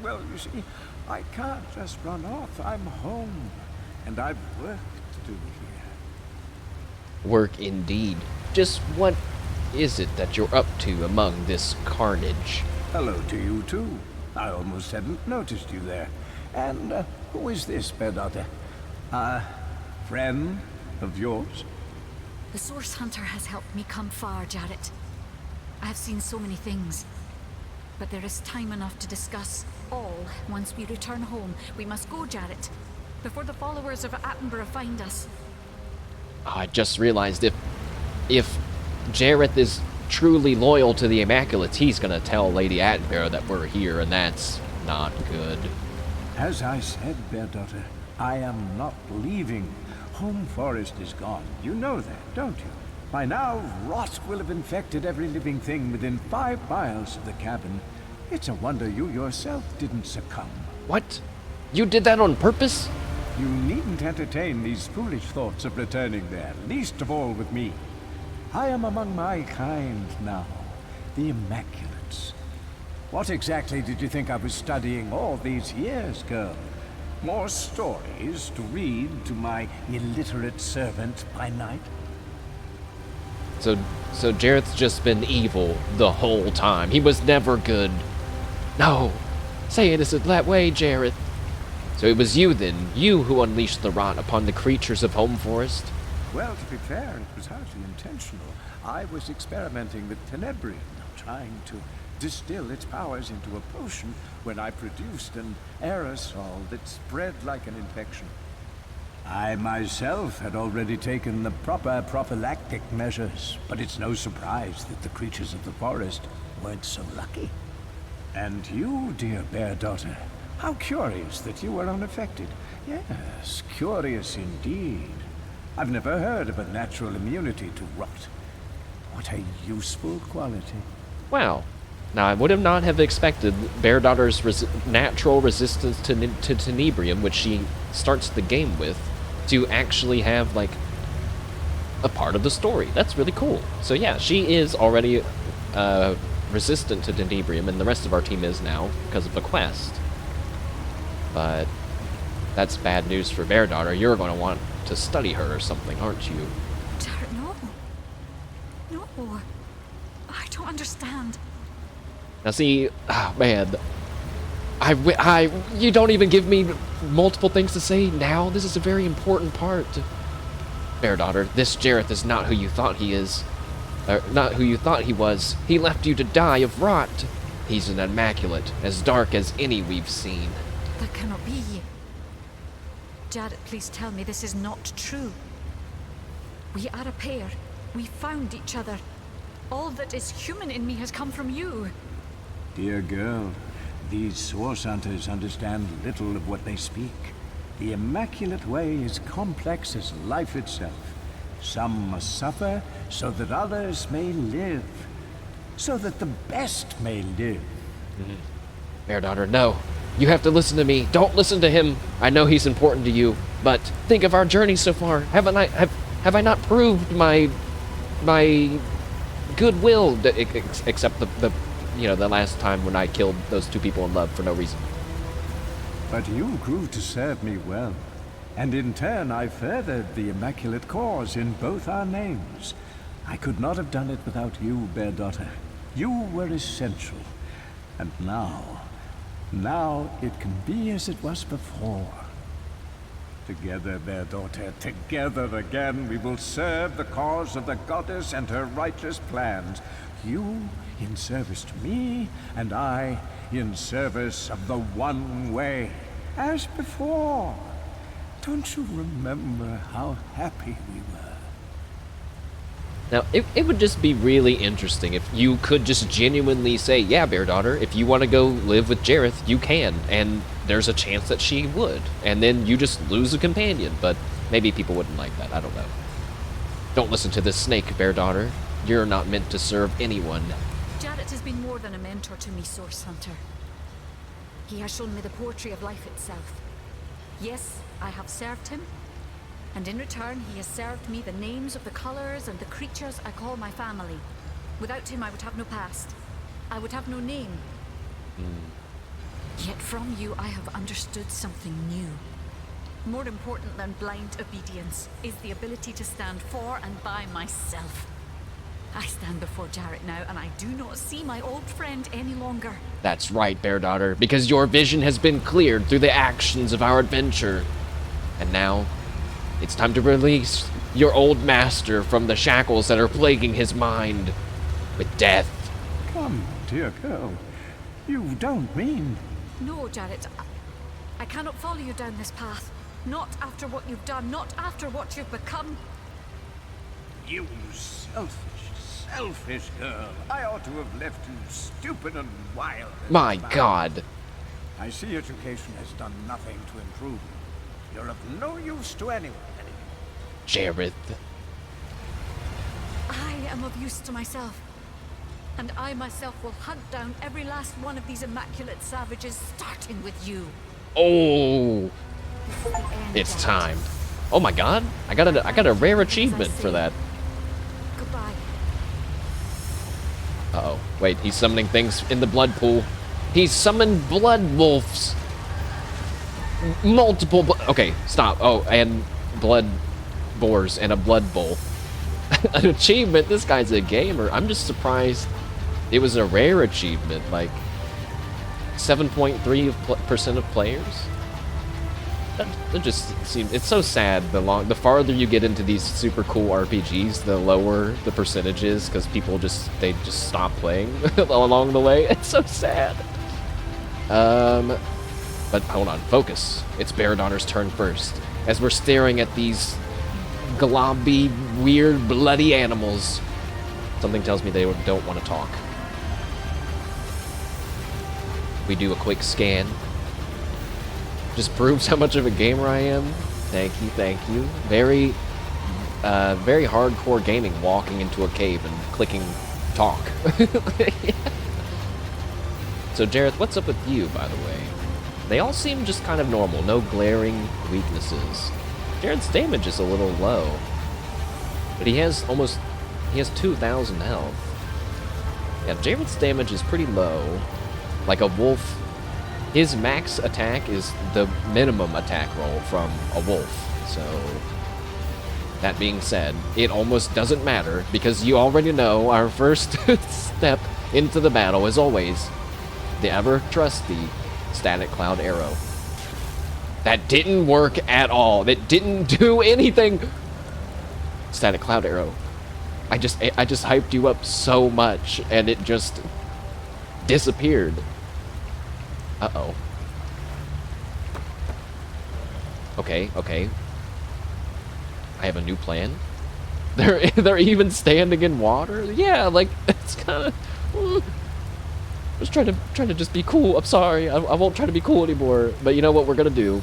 Well, you see, I can't just run off. I'm home, and I've work to do here. Work indeed. Just what is it that you're up to among this carnage? Hello to you, too. I almost hadn't noticed you there. And who is this, Bear Daughter? A friend of yours? The Source Hunter has helped me come far, Jared. I have seen so many things. But there is time enough to discuss all once we return home. We must go, Jared, before the followers of Attenborough find us. I just realized if Jareth is truly loyal to the Immaculates, he's gonna tell Lady Attenborough that we're here, and that's not good. As I said, Bear Daughter, I am not leaving. Home Forest is gone. You know that, don't you? By now, rot will have infected every living thing within 5 miles of the cabin. It's a wonder you yourself didn't succumb. What? You did that on purpose? You needn't entertain these foolish thoughts of returning there, least of all with me. I am among my kind now, the Immaculates. What exactly did you think I was studying all these years, girl? More stories to read to my illiterate servant by night? So Jareth's just been evil the whole time. He was never good. No, say it isn't that way, Jareth. So it was you then, you who unleashed the rot upon the creatures of Home Forest? Well, to be fair, it was hardly intentional. I was experimenting with Tenebrium, trying to distill its powers into a potion when I produced an aerosol that spread like an infection. I myself had already taken the proper prophylactic measures, but it's no surprise that the creatures of the forest weren't so lucky. And you, dear Bear Daughter, how curious that you were unaffected. Yes, curious indeed. I've never heard of a natural immunity to rot. What a useful quality. Wow. Now, I would have not have expected Bear Daughter's natural resistance to tenebrium, which she starts the game with, to actually have, like, a part of the story. That's really cool. So yeah, she is already resistant to Denebrium, and the rest of our team is now because of the quest. But that's bad news for Bear Daughter. You're going to want to study her or something, aren't you? Jared, no. No. I don't understand. Now see, oh man, you don't even give me multiple things to say now. This is a very important part. Bear Daughter, this Jareth is not who you thought he is. Not who you thought he was. He left you to die of rot. He's an immaculate, as dark as any we've seen. That cannot be. Jared, please tell me this is not true. We are a pair. We found each other. All that is human in me has come from you. Dear girl, these source hunters understand little of what they speak. The Immaculate Way is complex as life itself. Some must suffer so that others may live. So that the best may live. Bear Daughter, no. You have to listen to me. Don't listen to him. I know he's important to you, but think of our journey so far. Have I not proved my goodwill, except the last time when I killed those two people in love for no reason. But you grew to serve me well, and in turn I furthered the Immaculate Cause in both our names. I could not have done it without you, Bear Daughter. You were essential. And now it can be as it was before. Together, Bear Daughter, together again, we will serve the cause of the goddess and her righteous plans. You in service to me, and I in service of the One Way, as before. Don't you remember how happy we were? Now, it would just be really interesting if you could just genuinely say, yeah, Bear Daughter, if you want to go live with Jareth, you can, and there's a chance that she would, and then you just lose a companion, but maybe people wouldn't like that, I don't know. Don't listen to this snake, Bear Daughter. You're not meant to serve anyone. Jareth has been more than a mentor to me, Source Hunter. He has shown me the poetry of life itself. Yes, I have served him, and in return he has served me the names of the colors and the creatures I call my family. Without him I would have no past. I would have no name. Yet from you I have understood something new. More important than blind obedience is the ability to stand for and by myself. I stand before Jareth now, and I do not see my old friend any longer. That's right, Bear Daughter, because your vision has been cleared through the actions of our adventure. And now, it's time to release your old master from the shackles that are plaguing his mind with death. Come, dear girl. You don't mean... No, Jareth. I cannot follow you down this path. Not after what you've done, not after what you've become. You selfish girl. I ought to have left you stupid and wild. My God. I see education has done nothing to improve you. You're of no use to anyone anymore. Jareth. I am of use to myself. And I myself will hunt down every last one of these immaculate savages, starting with you. Oh. It's time. Oh my God. I got a rare achievement for that. Goodbye. Uh-oh. Wait, he's summoning things in the blood pool. He's summoned blood wolves. Multiple okay, stop. Oh, and blood boars and a blood bowl. An achievement? This guy's a gamer. I'm just surprised it was a rare achievement. Like 7.3% of players. That just seems, it's so sad. The farther you get into these super cool RPGs, the lower the percentage is, because people just stop playing along the way. It's so sad. But hold on, focus. It's Bear Daughter's turn first, as we're staring at these globby, weird, bloody animals. Something tells me they don't want to talk. We do a quick scan. Just proves how much of a gamer I am. Thank you, thank you. Very hardcore gaming, walking into a cave and clicking talk. Yeah. So Jareth, what's up with you, by the way? They all seem just kind of normal, no glaring weaknesses. Jareth's damage is a little low. But he has 2,000 health. Yeah, Jared's damage is pretty low. Like a wolf, his max attack is the minimum attack roll from a wolf. So, that being said, it almost doesn't matter because you already know our first step into the battle is always the ever trusty static cloud arrow. That didn't work at all. That didn't do anything. Static cloud arrow. I just hyped you up so much and it just disappeared. Uh-oh. Okay. I have a new plan. They're even standing in water? Yeah, like it's kinda I was trying to just be cool. I'm sorry. I won't try to be cool anymore. But you know what we're gonna do?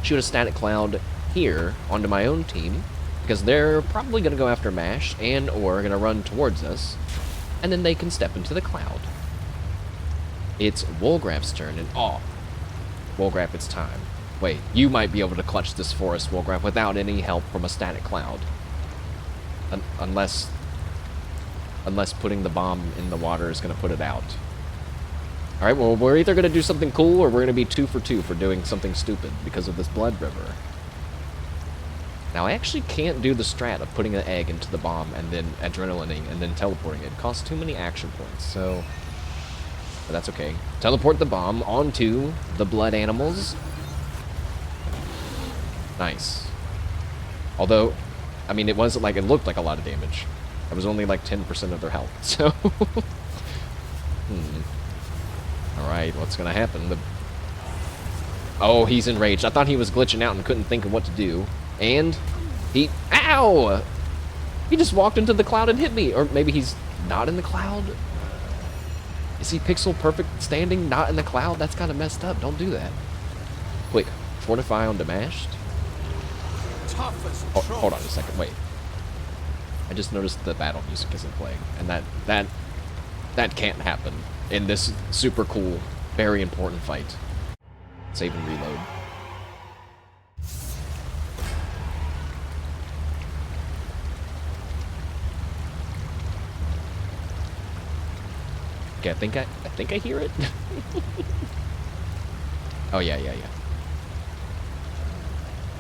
Shoot a static cloud here onto my own team. Because they're probably gonna go after Mash and or gonna run towards us. And then they can step into the cloud. It's Wolgraf's turn and Wolgraf, it's time. Wait, you might be able to clutch this for us, Wolgraf, without any help from a static cloud. Unless putting the bomb in the water is gonna put it out. Alright, well, we're either gonna do something cool or we're gonna be 2 for 2 for doing something stupid because of this blood river. Now, I actually can't do the strat of putting an egg into the bomb and then adrenalining and then teleporting it. It costs too many action points, so... But that's okay. Teleport the bomb onto the blood animals. Nice. Although, I mean, it wasn't like, it looked like a lot of damage. It was only like 10% of their health, so... Alright, what's gonna happen? Oh, he's enraged. I thought he was glitching out and couldn't think of what to do. And he... Ow! He just walked into the cloud and hit me. Or maybe he's not in the cloud? Is he pixel perfect standing not in the cloud? That's kind of messed up. Don't do that. Wait, fortify on Damashed? Oh, hold on a second. Wait. I just noticed the battle music isn't playing. And that can't happen in this super cool, very important fight. Save and reload. Okay, I think I hear it. Oh yeah.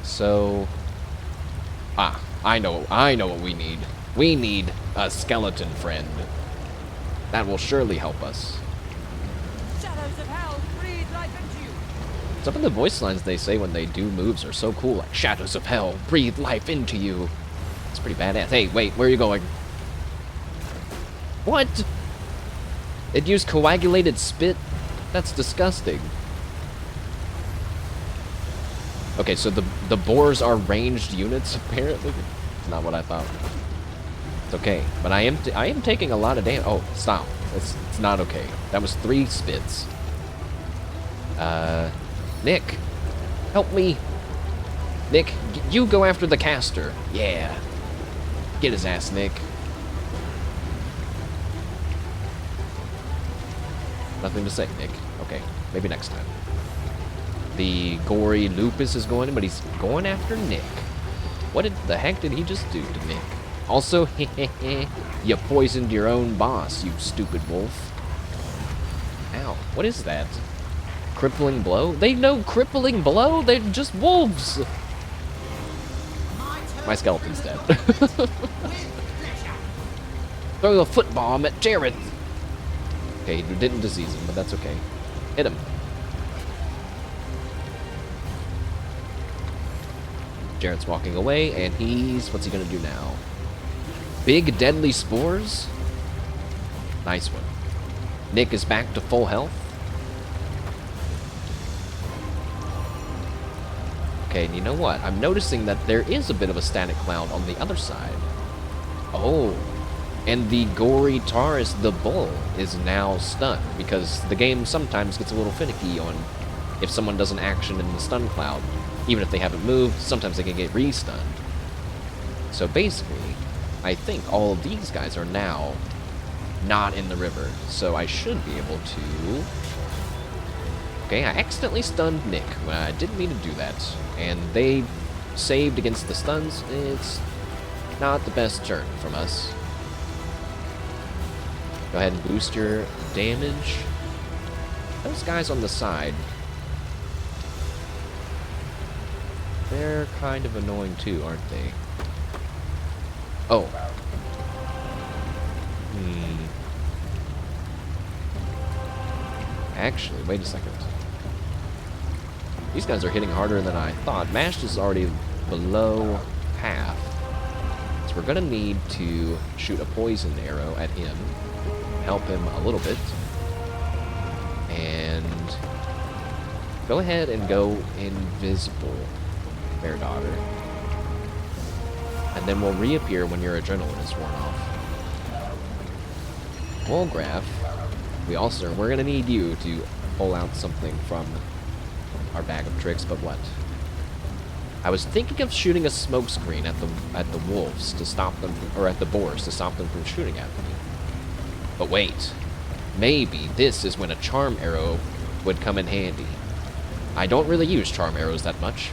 So, I know what we need. We need a skeleton friend. That will surely help us. Shadows of hell, breathe life into you. Some of the voice lines they say when they do moves are so cool, like shadows of hell, breathe life into you. It's pretty badass. Hey, wait, where are you going? What? It used coagulated spit? That's disgusting. Okay, so the boars are ranged units, apparently. It's not what I thought. It's okay, but I am taking a lot of damage. Oh, stop. It's not okay. That was 3 spits. Nick, help me. Nick, you go after the caster. Yeah. Get his ass, Nick. Nothing to say, Nick. Okay, maybe next time. The gory lupus is going in, but he's going after Nick. What the heck did he just do to Nick? Also, you poisoned your own boss, you stupid wolf. Ow, what is that? Crippling blow? They know crippling blow? They're just wolves! My skeleton's dead. Throw a foot bomb at Jared! Okay, he didn't disease him, but that's okay. Hit him. Jared's walking away, and what's he gonna do now? Big deadly spores? Nice one. Nick is back to full health. Okay, and you know what? I'm noticing that there is a bit of a static cloud on the other side. Oh. And the gory Taurus, the bull, is now stunned, because the game sometimes gets a little finicky on if someone does an action in the stun cloud. Even if they haven't moved, sometimes they can get re-stunned. So basically, I think all of these guys are now not in the river, so I should be able to... Okay, I accidentally stunned Nick when I didn't mean to do that, and they saved against the stuns. Not the best turn from us. Go ahead and boost your damage. Those guys on the side, they're kind of annoying too, aren't they? Oh. Actually, wait a second. These guys are hitting harder than I thought. Mashed is already below half. So we're gonna need to shoot a poison arrow at him. Help him a little bit. And go ahead and go invisible, Fair Daughter. And then we'll reappear when your adrenaline is worn off. Wolgraf, we're gonna need you to pull out something from our bag of tricks, but what? I was thinking of shooting a smoke screen at the wolves to stop them from, or at the boars to stop them from shooting at me. But wait, maybe this is when a charm arrow would come in handy. I don't really use charm arrows that much,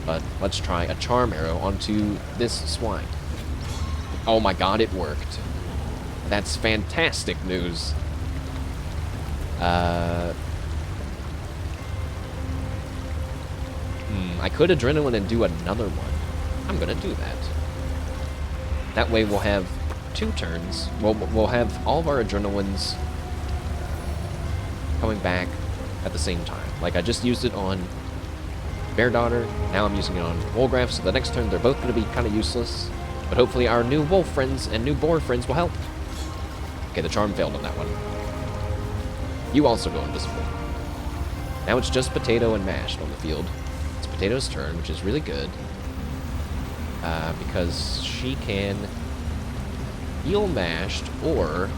but let's try a charm arrow onto this swine. Oh my god, it worked. That's fantastic news. I could adrenaline and do another one. I'm gonna do that. That way we'll have 2 turns. We'll have all of our adrenalines coming back at the same time. Like, I just used it on Bear Daughter, now I'm using it on Wolgraf, so the next turn they're both gonna be kind of useless. But hopefully our new wolf friends and new boar friends will help. Okay, the charm failed on that one. You also go invisible. Now it's just Potato and Mashed on the field. It's Potato's turn, which is really good. Because she can heal Mashed or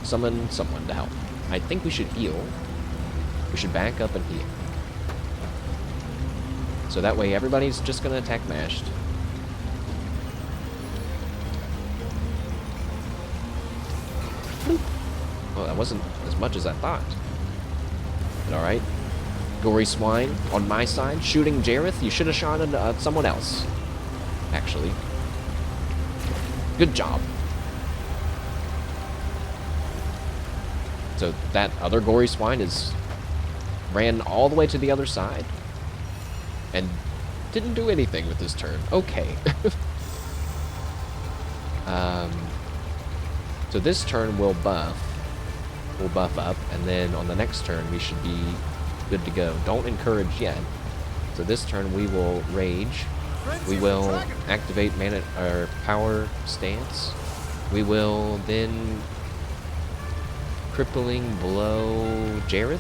summon someone to help. I think we should heal. We should back up and heal. So that way everybody's just going to attack Mashed. Well, that wasn't as much as I thought. But alright. Gory Swine on my side. Shooting Jareth. You should have shot at someone else. Actually. Good job. So that other Gory Swine ran all the way to the other side. And didn't do anything with his turn. Okay. So this turn we'll buff up, and then on the next turn we should be good to go. Don't encourage yet. So this turn we will rage. We will activate mana or power stance. We will then crippling blow Jareth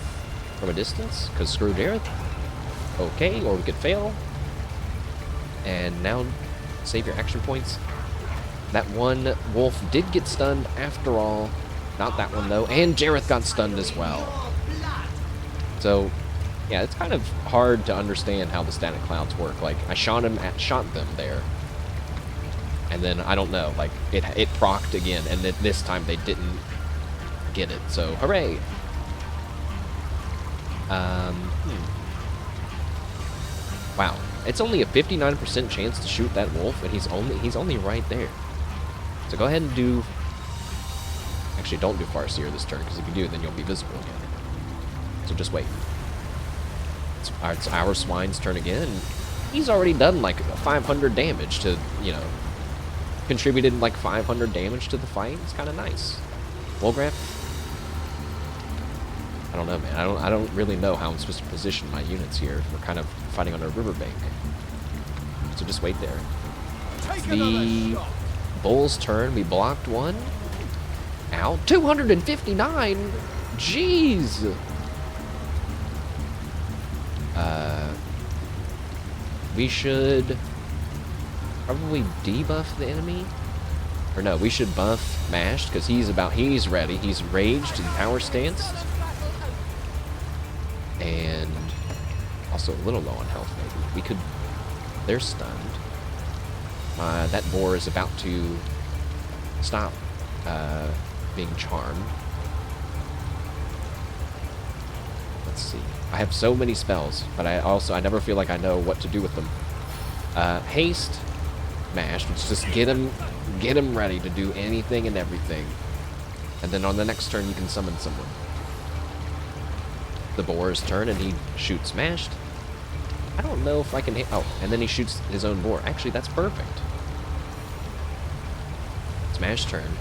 from a distance, because screw Jareth. Okay, or we could fail. And now save your action points. That one wolf did get stunned after all. Not that one though. And Jareth got stunned as well. So yeah, it's kind of hard to understand how the static clouds work. Like, I shot them there. And then I don't know, like it procced again, and then this time they didn't get it. So hooray. Wow, it's only a 59% chance to shoot that wolf, and he's only right there. So go ahead and do. Actually, don't do Farseer this turn, because if you do, then you'll be visible again. So just wait. It's our swine's turn again. He's already done like 500 damage to, contributed like 500 damage to the fight. It's kind of nice. Wolgraf. I don't know, man. I don't really know how I'm supposed to position my units here. We're kind of fighting on a riverbank. So just wait there. It's the bull's turn. We blocked one. Ow. 259? Jeez! We should probably debuff the enemy. Or no, we should buff Mashed, because he's ready. He's raged and power stanced. And also a little low on health, maybe. They're stunned. That boar is about to stop being charmed. Let's see. I have so many spells, but I never feel like I know what to do with them. Haste. mashed. Let's just get him ready to do anything and everything. And then on the next turn, you can summon someone. The boar's turn, and he shoots mashed. I don't know if I can hit... Oh, and then he shoots his own boar. Actually, that's perfect. It's Mash's turn.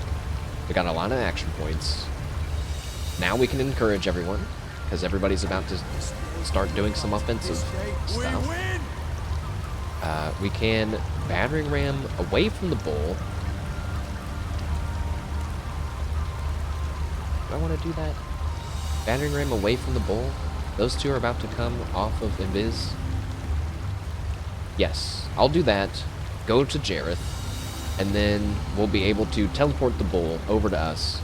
We got a lot of action points. Now we can encourage everyone, because everybody's about to start doing some offensive stuff. We can battering ram away from the bull. Do I want to do that? Battering ram away from the bull. Those two are about to come off of Invis. Yes, I'll do that. Go to Jareth, and then we'll be able to teleport the bull over to us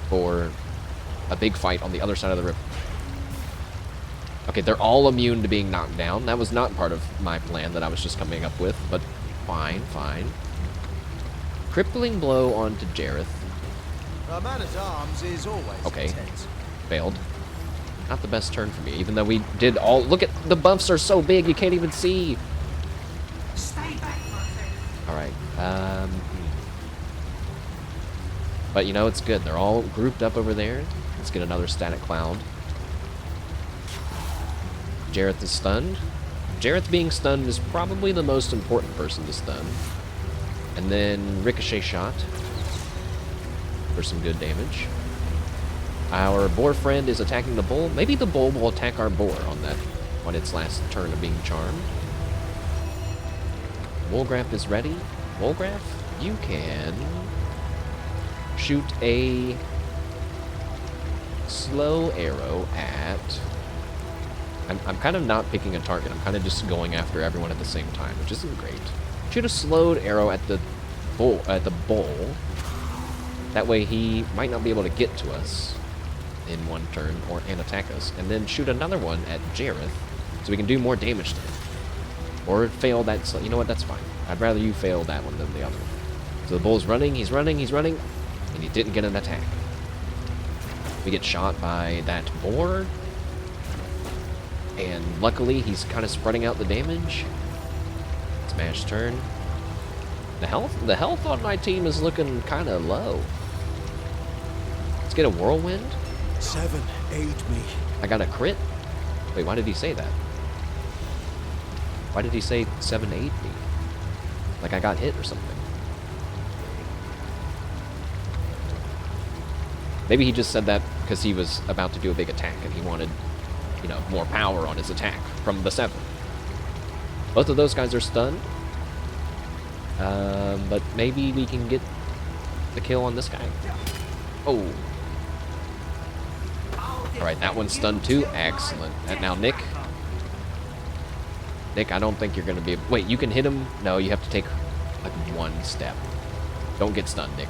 for a big fight on the other side of the river. Okay, they're all immune to being knocked down. That was not part of my plan that I was just coming up with, but fine, fine. Crippling blow onto Jareth. A man-at-arms is always intense. Failed. Not the best turn for me, even though we did all... Look at... The buffs are so big, you can't even see. Stay back for a second. Alright, But, you know, it's good. They're all grouped up over there. Let's get another static cloud. Jareth is stunned. Jareth being stunned is probably the most important person to stun. And then Ricochet shot for some good damage. Our boar friend is attacking the bull. Maybe the bull will attack our boar on its last turn of being charmed. Wolgraf is ready. Wolgraf, you can shoot a slow arrow at... I'm kind of not picking a target. I'm kind of just going after everyone at the same time, which isn't great. Shoot a slowed arrow at the bull. That way he might not be able to get to us in one turn and attack us. And then shoot another one at Jareth so we can do more damage to him. Or fail that. You know what? That's fine. I'd rather you fail that one than the other one. So the bull's running. He's running. He's running. And he didn't get an attack. We get shot by that boar. And luckily, he's kind of spreading out the damage. It's Mash's turn. The health on my team is looking kind of low. Let's get a whirlwind. 7, aid me. I got a crit. Wait, why did he say that? Why did he say 7 aid me? Like I got hit or something. Maybe he just said that because he was about to do a big attack and he wanted, you know, more power on his attack from the 7. Both of those guys are stunned. But maybe we can get the kill on this guy. Oh. Alright, that one's stunned too. Excellent. And now Nick. Nick, I don't think you're going to be... Wait, you can hit him? No, you have to take like one step. Don't get stunned, Nick.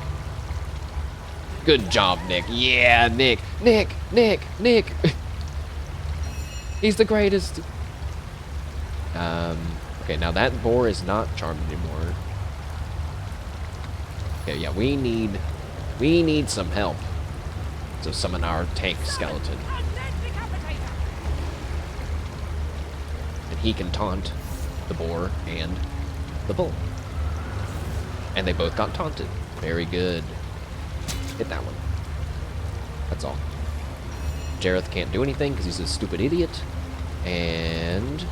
Good job, Nick. Yeah, Nick. Nick. He's the greatest. Okay, now that boar is not charmed anymore. Okay, yeah, we need some help to summon our tank skeleton. And he can taunt the boar and the bull. And they both got taunted. Very good. Hit that one. That's all. Jareth can't do anything because he's a stupid idiot. And...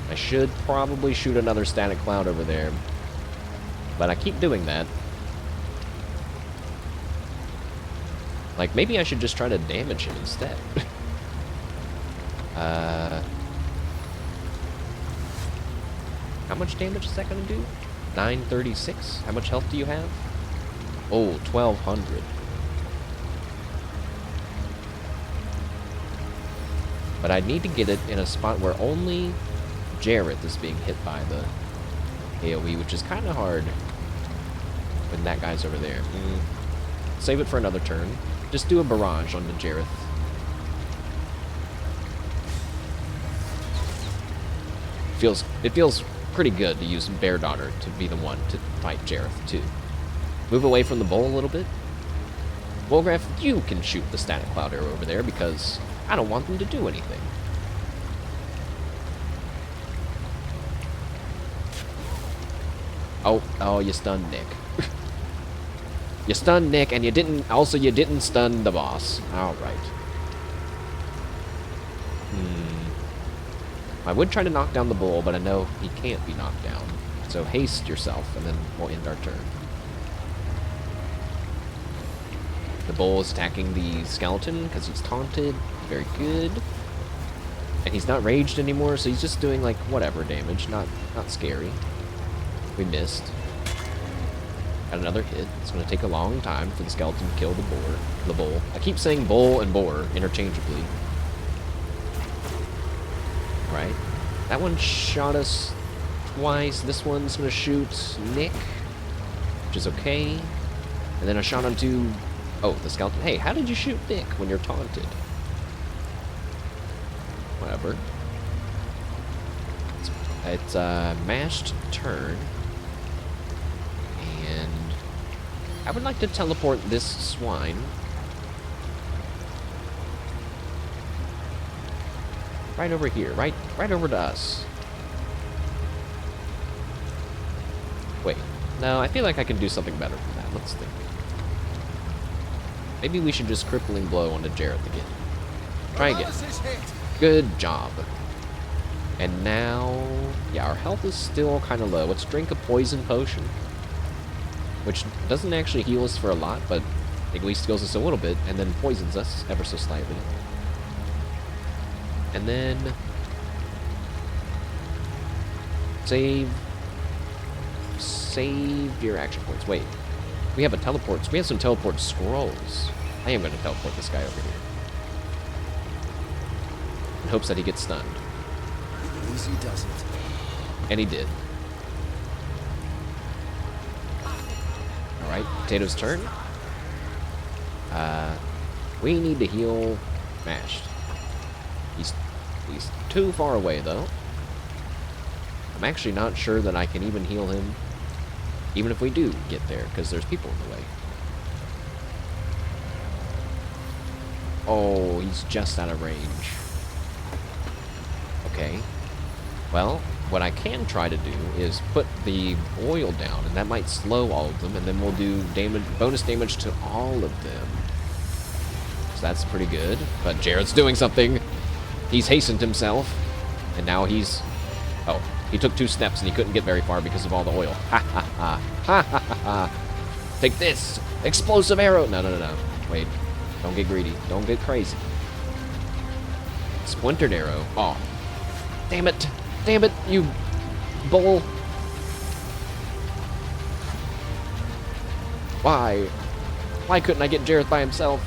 I should probably shoot another static cloud over there. But I keep doing that. Like, maybe I should just try to damage him instead. How much damage is that going to do? 936? How much health do you have? Oh, 1200. But I need to get it in a spot where only Jareth is being hit by the AoE, which is kind of hard when that guy's over there. Save it for another turn. Just do a barrage on the Jareth. It feels pretty good to use Bear Daughter to be the one to fight Jareth too. Move away from the bull a little bit. Wolgraf, you can shoot the static cloud arrow over there because I don't want them to do anything. Oh, you stunned Nick. You stunned Nick, and you didn't stun the boss. Alright. I would try to knock down the bull, but I know he can't be knocked down. So haste yourself, and then we'll end our turn. The bull is attacking the skeleton because he's taunted. Very good. And he's not raged anymore, so he's just doing, like, whatever damage. Not scary. We missed. Got another hit. It's going to take a long time for the skeleton to kill the bull. I keep saying bull and boar interchangeably. Right. That one shot us twice. This one's going to shoot Nick, which is okay. And then I shot onto... Oh, the skeleton. Hey, how did you shoot Nick when you're taunted? Whatever. It's a mashed turn. And I would like to teleport this swine right over here, right over to us. Wait, no, I feel like I can do something better than that. Let's think. Maybe we should just crippling blow onto Jareth again. Try again. Good job. And now, yeah, our health is still kind of low. Let's drink a poison potion, which doesn't actually heal us for a lot, but at least heals us a little bit, and then poisons us ever so slightly. And then save your action points. Wait, we have some teleport scrolls. I am going to teleport this guy over here in hopes that he gets stunned. Easy does it. And he did. Alright, Potato's turn. We need to heal Mashed. He's too far away, though. I'm actually not sure that I can even heal him, even if we do get there, because there's people in the way. Oh, he's just out of range. Okay. Well, what I can try to do is put the oil down, and that might slow all of them, and then we'll do bonus damage to all of them. So that's pretty good. But Jareth's doing something. He's hastened himself, and now he's... Oh, he took 2 steps, and he couldn't get very far because of all the oil. Ha ha ha. Ha ha ha. Take this! Explosive arrow! No. Wait. Don't get greedy. Don't get crazy. Splintered arrow. Oh. Damn it! Damn it, you bull! Why? Why couldn't I get Jareth by himself?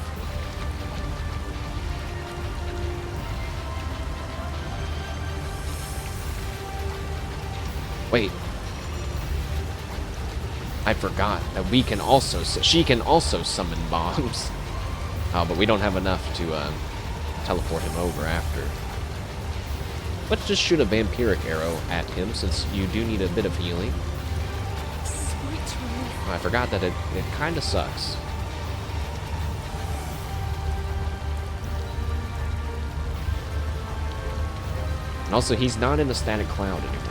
Wait. I forgot that we can also... She can also summon bombs. Oh, but we don't have enough to teleport him over after. Let's just shoot a vampiric arrow at him, since you do need a bit of healing. Oh, I forgot that it kind of sucks. And also, he's not in the static cloud anymore.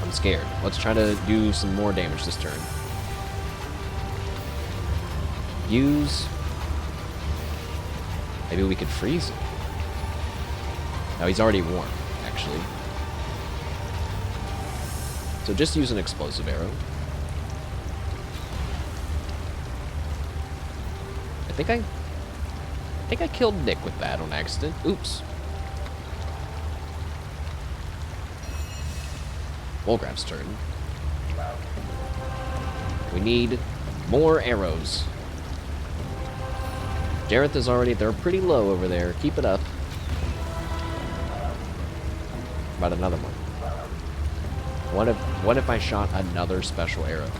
I'm scared. Let's try to do some more damage this turn. Use... Maybe we could freeze him. No, he's already warm, actually. So just use an explosive arrow. I think I killed Nick with that on accident. Oops. Wolgraf's turn. We need more arrows. Jareth is already... They're pretty low over there. Keep it up. About another one. What if I shot another special arrow?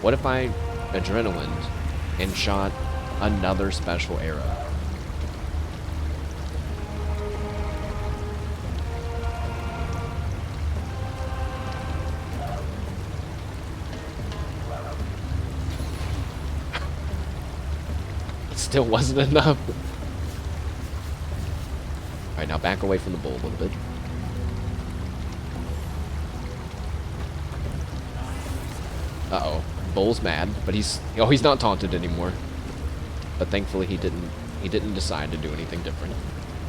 What if I adrenalined and shot another special arrow? It still wasn't enough. Alright, now back away from the bull a little bit. Uh-oh. Bull's mad, but he's not taunted anymore. But thankfully he didn't decide to do anything different.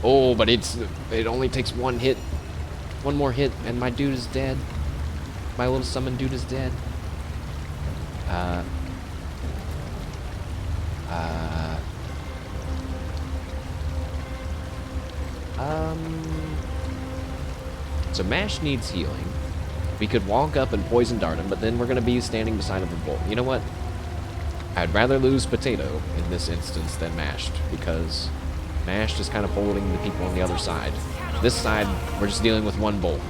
Oh, but it only takes one hit. One more hit and my dude is dead. My little summon dude is dead. So Mash needs healing. We could walk up and poison dart him, but then we're gonna be standing beside him with Bull. You know what? I'd rather lose Potato in this instance than Mashed, because Mashed is kind of holding the people on the other side. This side, we're just dealing with one Bull.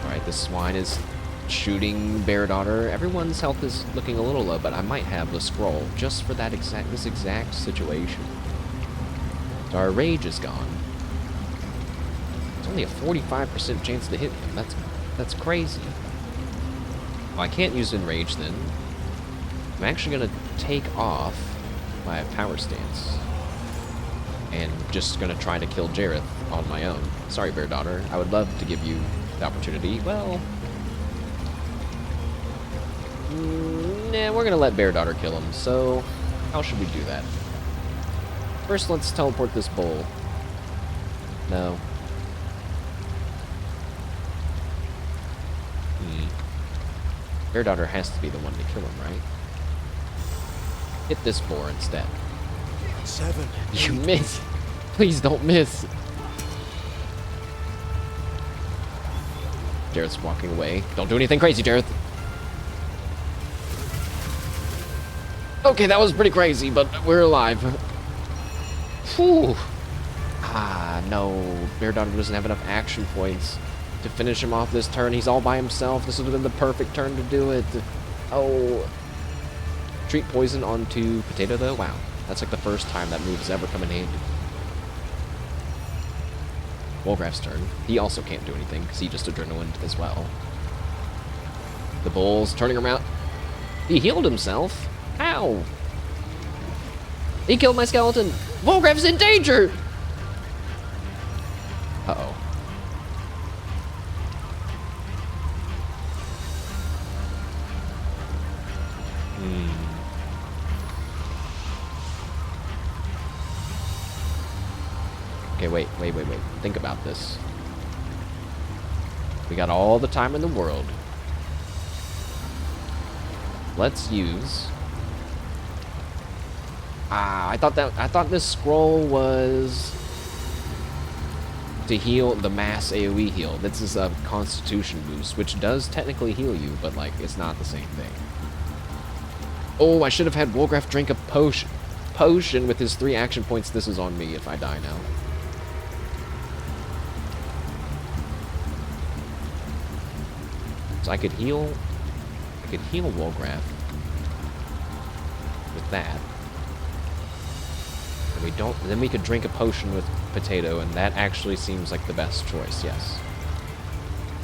Alright, this swine is shooting Bear Daughter. Everyone's health is looking a little low, but I might have the scroll just for this exact situation. So our rage is gone. It's only a 45% chance to hit him. That's crazy. Well, I can't use Enrage then. I'm actually gonna take off my power stance and just gonna try to kill Jareth on my own. Sorry, Bear Daughter. I would love to give you the opportunity. Well, nah, we're gonna let Bear Daughter kill him, so how should we do that? First, let's teleport this bull. No. Bear Daughter has to be the one to kill him, right? Hit this boar instead. 7. You miss! Please don't miss! Jareth's walking away. Don't do anything crazy, Jareth! Okay, that was pretty crazy, but we're alive. Whew. Ah, no. Bear Daughter doesn't have enough action points to finish him off this turn. He's all by himself. This would have been the perfect turn to do it. Oh. Treat poison onto Potato, though? Wow. That's like the first time that move has ever come in handy. Wolgraff's turn. He also can't do anything, because he just adrenalined as well. The bull's turning around. He healed himself. Ow! He killed my skeleton! Wolgraff's in danger! Uh-oh. Okay, wait. Think about this. We got all the time in the world. Let's use... I thought this scroll was to heal the mass AoE heal. This is a Constitution boost, which does technically heal you, but like it's not the same thing. Oh, I should have had Wolgraff drink a potion with his 3 action points. This is on me if I die now. So I could heal Wolgraff with that. And then we could drink a potion with Potato, and that actually seems like the best choice, yes.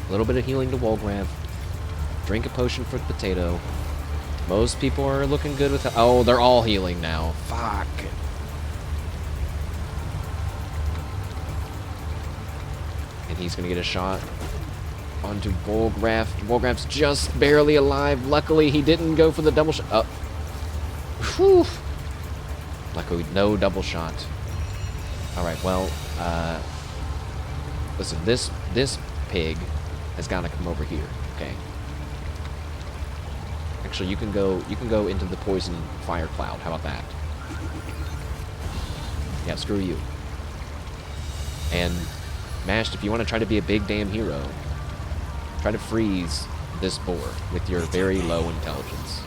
A little bit of healing to Wolgraff. Drink a potion for Potato. Most people are looking good with... Oh, they're all healing now. Fuck. And he's gonna get a shot onto Wolgraff. Wolgraff's just barely alive. Luckily, he didn't go for the double shot. Oh. Whew. Luckily, no double shot. Alright, well, listen, this pig has got to come over here, okay? Actually, you can go into the poison fire cloud. How about that? Yeah, screw you. And Mashed, if you want to try to be a big damn hero, try to freeze this boar with your very low intelligence.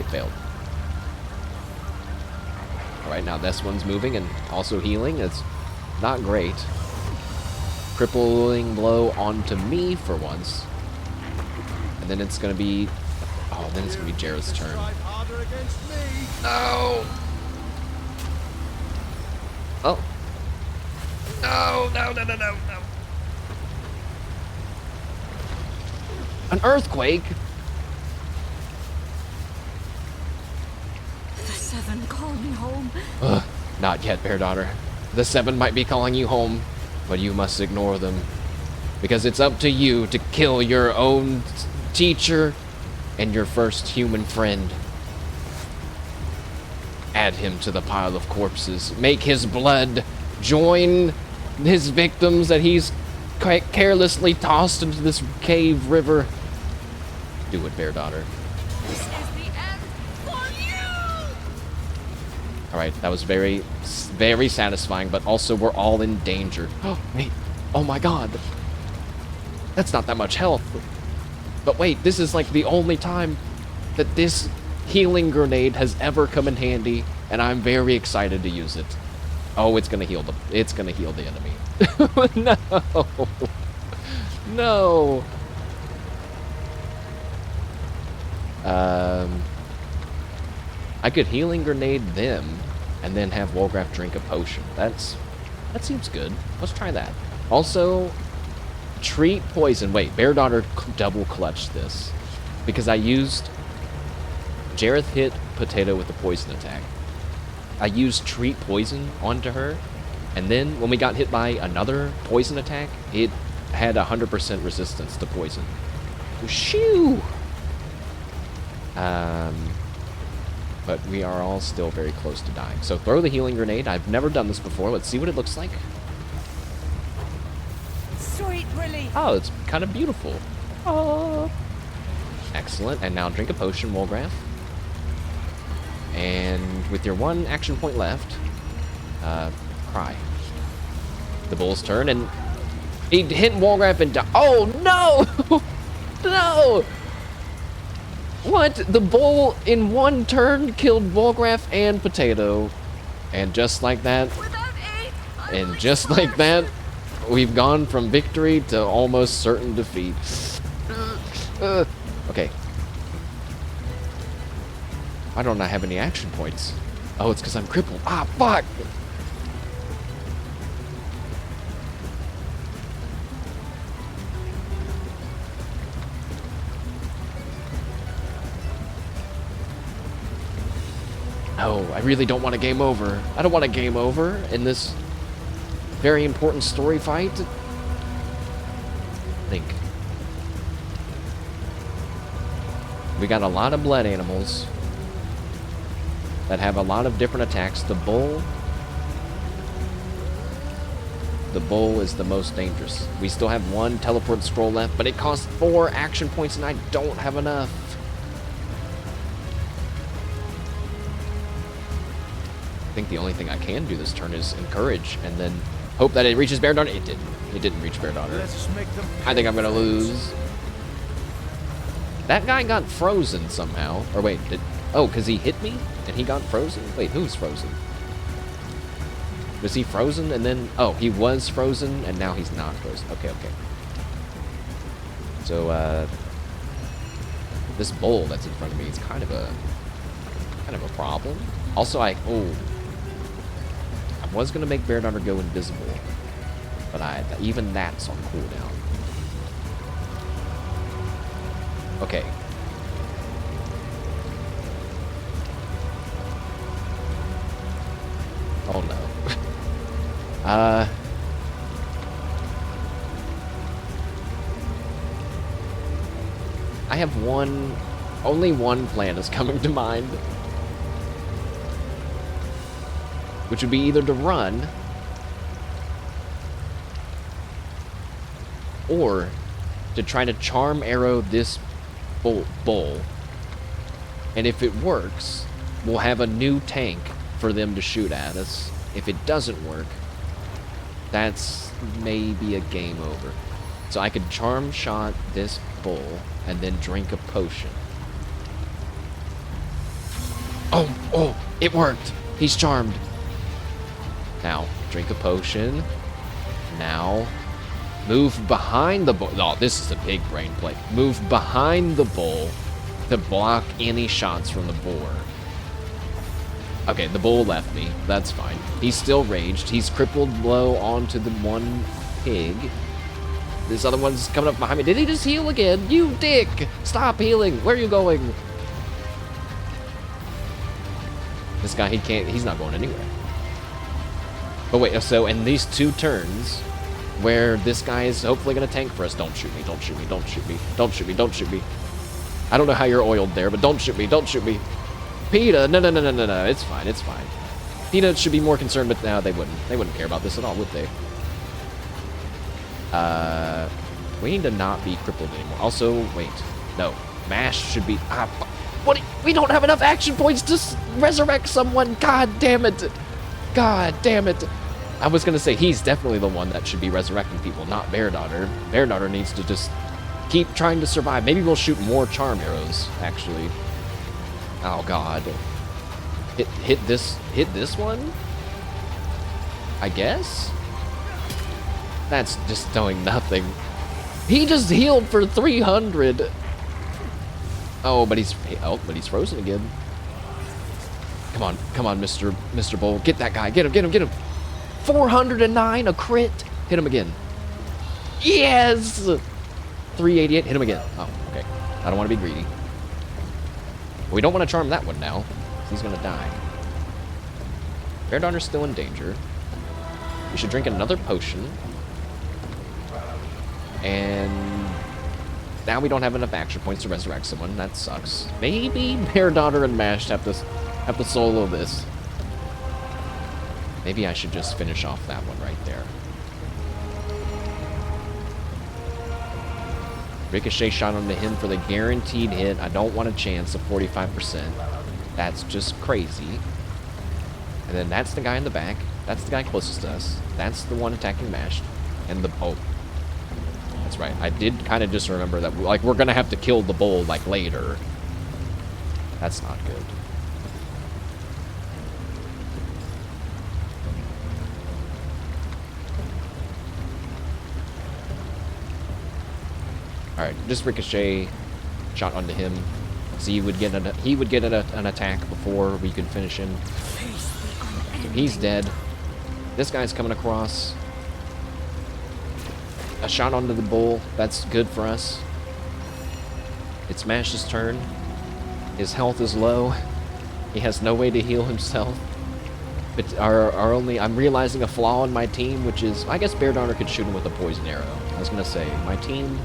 It failed. Alright, now this one's moving and also healing. It's not great. Crippling blow onto me for once. And then it's gonna be... Oh, then it's gonna be Jareth's turn. No! Oh. No. An earthquake? The 7 called me home. Ugh, not yet, Bear Daughter. The Seven might be calling you home, but you must ignore them. Because it's up to you to kill your own teacher and your first human friend. Add him to the pile of corpses. Make his blood join his victims that he's carelessly tossed into this cave river. Do it, Bear Daughter. This is the end for you! Alright, that was very, very satisfying, but also we're all in danger. Oh, wait. Oh my god. That's not that much health. But wait, this is like the only time that this healing grenade has ever come in handy, and I'm very excited to use it. Oh, it's gonna heal it's gonna heal the enemy. No. No. I could healing grenade them and then have Wolgraff drink a potion. That seems good. Let's try that. Also, treat poison. Wait, Bear Daughter double clutched this because I used Jareth hit Potato with the poison attack. I used treat poison onto her, and then when we got hit by another poison attack, it had 100% resistance to poison. Shoo! But we are all still very close to dying. So throw the healing grenade. I've never done this before. Let's see what it looks like. Sweet relief. Oh, it's kind of beautiful. Oh. Excellent. And now drink a potion, Wolgraff. And with your one action point left, cry. The bull's turn, and he hit Wolgraff and died. Oh, no! No! What? The bull in one turn killed Wolgraff and Potato. And just like that, and just like that, we've gone from victory to almost certain defeat. Okay. Why don't I have any action points? Oh, it's because I'm crippled. Ah, fuck! No, I really don't want a game over. I don't want a game over in this very important story fight. Think. We got a lot of blood animals that have a lot of different attacks. The bull is the most dangerous. We still have one teleport scroll left, but it costs 4 action points and I don't have enough. I think the only thing I can do this turn is encourage and then hope that it reaches Bear Daughter. It didn't. It didn't reach Bear Daughter. I think I'm gonna lose. That guy got frozen somehow. Or wait, oh, because he hit me and he got frozen? Wait, who's frozen? Was he frozen and then... Oh, he was frozen and now he's not frozen. Okay, okay. So, this bull that's in front of me is kind of a problem. Also, I was going to make Bear Daughter go invisible, but even that's on cooldown. Okay. Oh no. I have only one plan is coming to mind. Which would be either to run or to try to charm arrow this bull. And if it works, we'll have a new tank for them to shoot at us. If it doesn't work, that's maybe a game over. So I could charm shot this bull and then drink a potion. Oh, it worked. He's charmed. Now, drink a potion. Now, move behind the bull. Oh, this is a big brain play. Move behind the bull to block any shots from the boar. Okay, the bull left me. That's fine. He's still raged. He's crippled low onto the one pig. This other one's coming up behind me. Did he just heal again? You dick! Stop healing. Where are you going? This guy, he's not going anywhere. But wait, so in these 2 turns, where this guy is hopefully going to tank for us, don't shoot me, don't shoot me, don't shoot me, don't shoot me, don't shoot me. I don't know how you're oiled there, but don't shoot me, don't shoot me. PETA, no, it's fine, it's fine. PETA should be more concerned, but no, they wouldn't care about this at all, would they? We need to not be crippled anymore. Also, wait, no, MASH should be, what, we don't have enough action points to resurrect someone, god damn it. God damn it. I was gonna say, he's definitely the one that should be resurrecting people, not Bear Daughter. Bear Daughter needs to just keep trying to survive. Maybe we'll shoot more charm arrows, actually. Oh god. Hit this one? I guess? That's just doing nothing. He just healed for 300. Oh, but he's frozen again. Come on, Mr. Bull. Get that guy. Get him. 409, a crit. Hit him again. Yes! 388, hit him again. Oh, okay. I don't want to be greedy. We don't want to charm that one now. He's going to die. Bear Daughter's still in danger. We should drink another potion. And now we don't have enough action points to resurrect someone. That sucks. Maybe Bear Daughter and Mashed have to solo this. Maybe I should just finish off that one right there. Ricochet shot onto him for the guaranteed hit. I don't want a chance of 45%. That's just crazy. And then that's the guy in the back. That's the guy closest to us. That's the one attacking Mashed. And the... oh. That's right. I did kind of just remember that, like, we're going to have to kill the bull, like, later. That's not good. Alright, just Ricochet shot onto him. So he would get an attack before we could finish him. So he's dead. This guy's coming across. A shot onto the bull. That's good for us. It's Mash's turn. His health is low. He has no way to heal himself. But I'm realizing a flaw in my team, which is, I guess Bear Daughter could shoot him with a poison arrow. I was gonna say, my team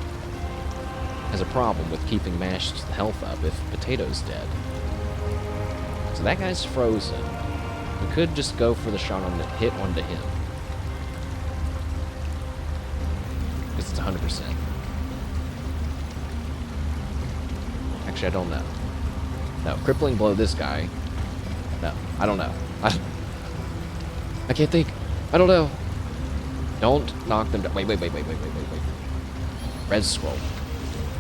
has a problem with keeping Mash's health up if Potato's dead. So that guy's frozen. We could just go for the shot on the hit onto him. Because it's 100%. Actually, I don't know. No, crippling blow this guy. No, I don't know. I can't think. I don't know. Don't knock them down. Wait. Res scroll.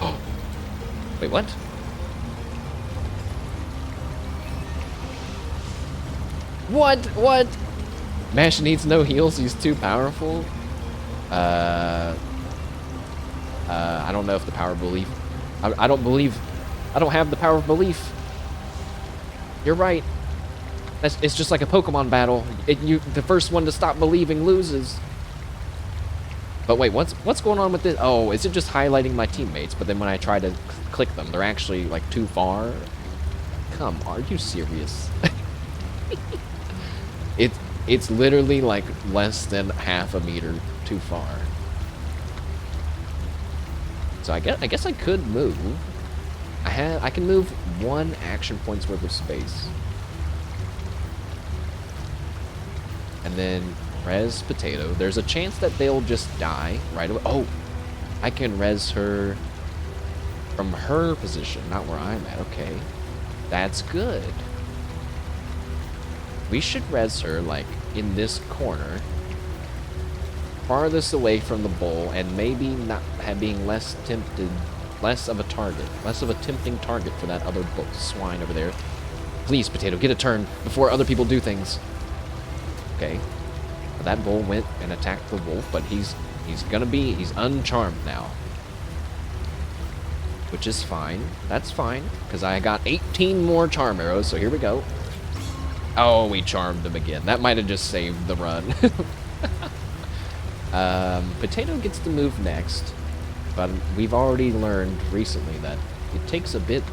Oh. Wait, what? What? Mash needs no heals. He's too powerful. I don't know if the power of belief. I don't believe. I don't have the power of belief. You're right. It's just like a Pokemon battle. The first one to stop believing loses. But wait, what's going on with this? Oh, is it just highlighting my teammates? But then when I try to click them, they're actually like too far. Come, are you serious? It's literally like less than half a meter too far. So I guess I could move. I can move 1 action point's worth of space. And then res Potato. There's a chance that they'll just die right away. Oh, I can res her from her position, not where I'm at. Okay, that's good. We should res her like in this corner, farthest away from the bull, and maybe not being less tempted, less of a tempting target for that other swine over there. Please, Potato, get a turn before other people do things. Okay, that bull went and attacked the wolf, but he's uncharmed now, which is fine. That's fine, because I got 18 more charm arrows, so here we go. Oh, we charmed him again. That might have just saved the run. Potato gets to move next, but we've already learned recently that it takes a bit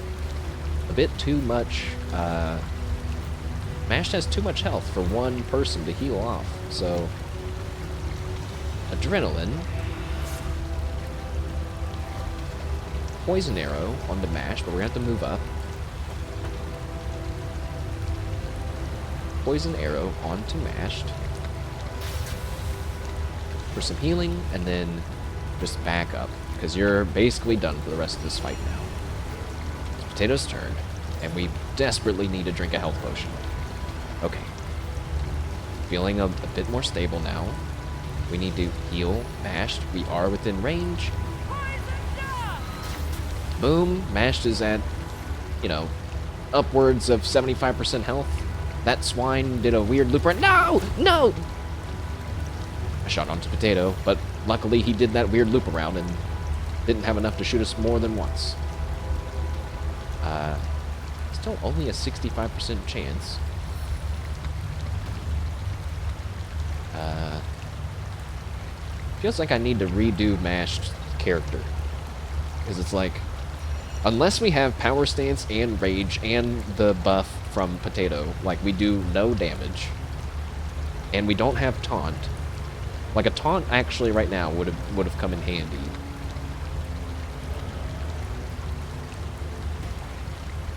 too much Mashed has too much health for one person to heal off, so... Adrenaline. Poison arrow onto Mashed, but we're gonna have to move up. Poison arrow onto Mashed. For some healing, and then just back up, because you're basically done for the rest of this fight now. It's Potato's turn, and we desperately need to drink a health potion. Okay. Feeling a bit more stable now. We need to heal Mashed. We are within range. Boom. Mashed is at, you know, upwards of 75% health. That swine did a weird loop around. No! No! I shot onto Potato, but luckily he did that weird loop around and didn't have enough to shoot us more than once. Still only a 65% chance. Feels like I need to redo Mashed character. Because it's like, unless we have Power Stance and Rage and the buff from Potato, like we do no damage, and we don't have Taunt. Like a Taunt actually right now would have come in handy.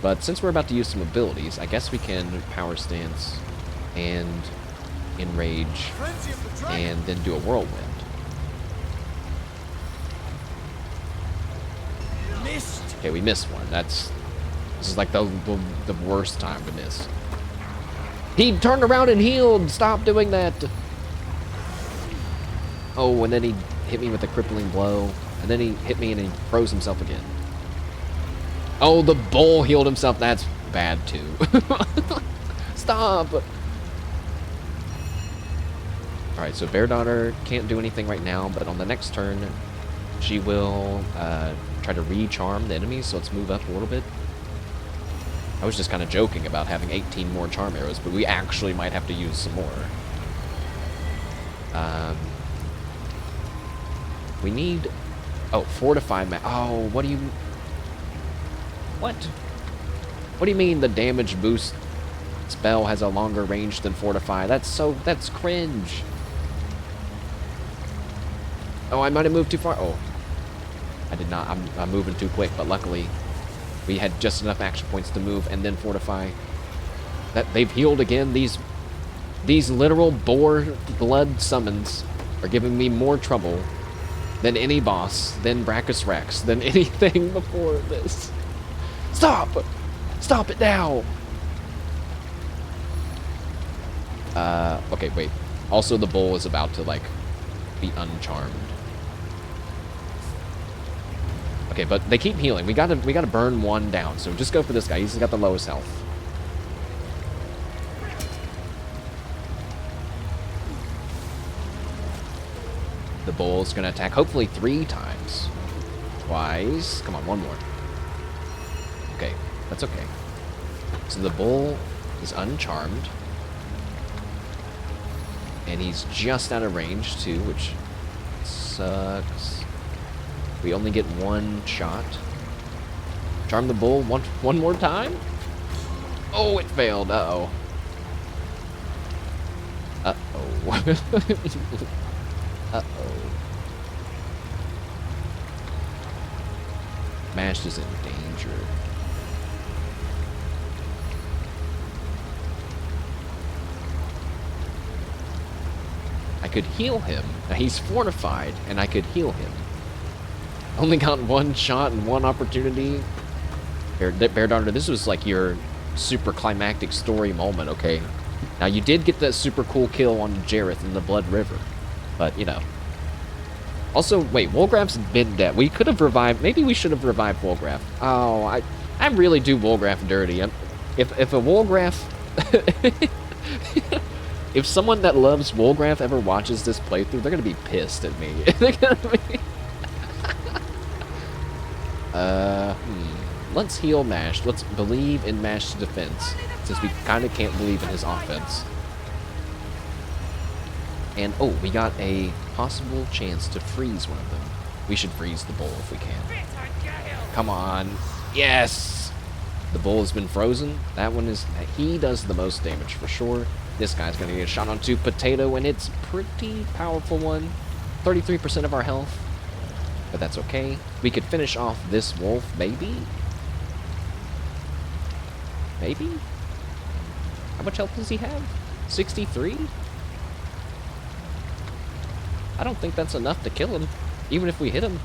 But since we're about to use some abilities, I guess we can Power Stance and Enrage and then do a Whirlwind. Okay, we missed one. This is like the worst time to miss. He turned around and healed! Stop doing that! Oh, and then he hit me with a crippling blow. And then he hit me and he froze himself again. Oh, the bull healed himself. That's bad, too. Stop! Alright, so Bear Daughter can't do anything right now, but on the next turn, she will try to re-charm the enemies, so let's move up a little bit. I was just kind of joking about having 18 more charm arrows, but we actually might have to use some more. We need... Oh, Fortify... Oh, what do you... What? What do you mean the damage boost spell has a longer range than Fortify? That's cringe. Oh, I might have moved too far. Oh. I did not. I'm moving too quick, but luckily we had just enough action points to move and then Fortify. That they've healed again. These literal boar blood summons are giving me more trouble than any boss, than Brachus Rex, than anything before this. Stop! Stop it now! Okay, wait. Also, the bull is about to, like, be uncharmed. Okay, but they keep healing. We gotta burn one down, so just go for this guy. He's got the lowest health. The bull's gonna attack hopefully 3 times. Twice. Come on, one more. Okay, that's okay. So the bull is uncharmed. And he's just out of range, too, which sucks. We only get one shot. Charm the bull one more time? Oh, it failed. Uh-oh. Uh-oh. Uh-oh. Mashed is in danger. I could heal him. Now, he's fortified, and I could heal him. Only got one shot and one opportunity. Bear Daughter, this was like your super climactic story moment, okay? Now, you did get that super cool kill on Jareth in the Blood River. But, you know. Also, wait, Wolgraff's been dead. We could have revived... Maybe we should have revived Wolgraff. Oh, I really do Wolgraff dirty. If a Wolgraff... If someone that loves Wolgraff ever watches this playthrough, they're gonna be pissed at me. They're gonna be... Let's heal Mashed. Let's believe in Mashed's defense, since we kind of can't believe in his offense. And, oh, we got a possible chance to freeze one of them. We should freeze the bull if we can. Come on. Yes! The bull has been frozen. That one is... He does the most damage for sure. This guy's going to get shot onto Potato, and it's pretty powerful one. 33% of our health. But that's okay. We could finish off this wolf, maybe? Maybe? How much health does he have? 63? I don't think that's enough to kill him, even if we hit him.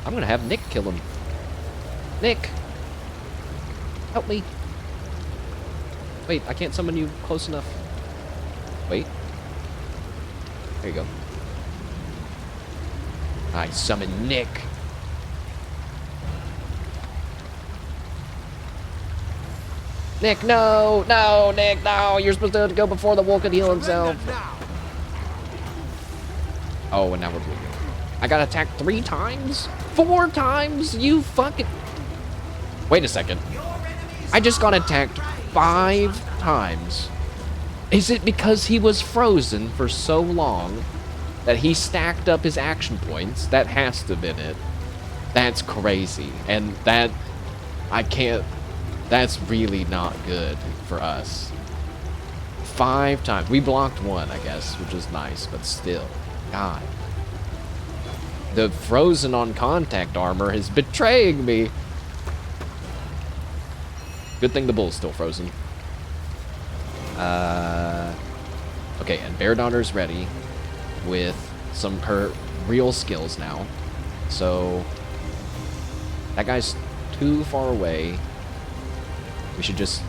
I'm gonna have Nick kill him. Nick! Help me! Wait, I can't summon you close enough. Wait. There you go. I summon Nick. Nick, no! No, Nick, no! You're supposed to go before the wolf can heal himself. Oh, and now we're bleeding. I got attacked 3 times? 4 times? You fucking... Wait a second. I just got attacked 5 times. Is it because he was frozen for so long that he stacked up his action points? That has to have been it. That's crazy. And that... I can't... That's really not good for us. 5 times. We blocked 1, I guess, which is nice, but still. God. The frozen on contact armor is betraying me. Good thing the bull's still frozen. Okay, and Bear Daughter's ready with some her real skills now. So that guy's too far away. We should just...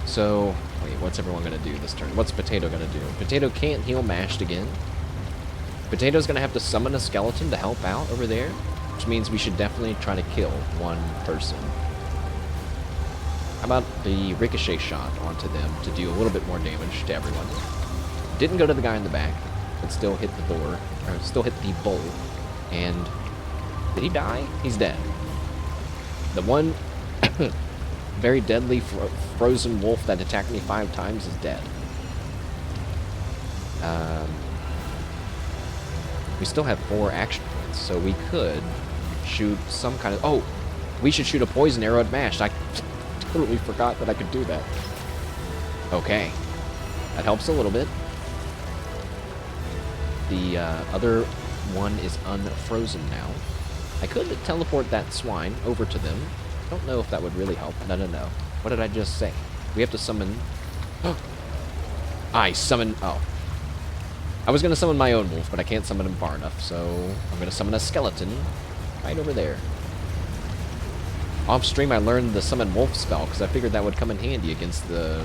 So, wait, what's everyone gonna do this turn? What's Potato gonna do? Potato can't heal mashed again. Potato's gonna have to summon a skeleton to help out over there, which means we should definitely try to kill 1 person. How about the ricochet shot onto them to do a little bit more damage to everyone? Didn't go to the guy in the back, but still hit the boar, or still hit the bull. And did he die? He's dead. The one very deadly frozen wolf that attacked me 5 times is dead. We still have 4 action points, so we could shoot some kind of... Oh, we should shoot a poison arrow at Mashed. I totally forgot that I could do that. Okay. That helps a little bit. The other one is unfrozen now. I could teleport that swine over to them. Don't know if that would really help. No. What did I just say? We have to summon... I summon... Oh. I was going to summon my own wolf, but I can't summon him far enough, so I'm going to summon a skeleton right over there. Off stream, I learned the summon wolf spell, because I figured that would come in handy against the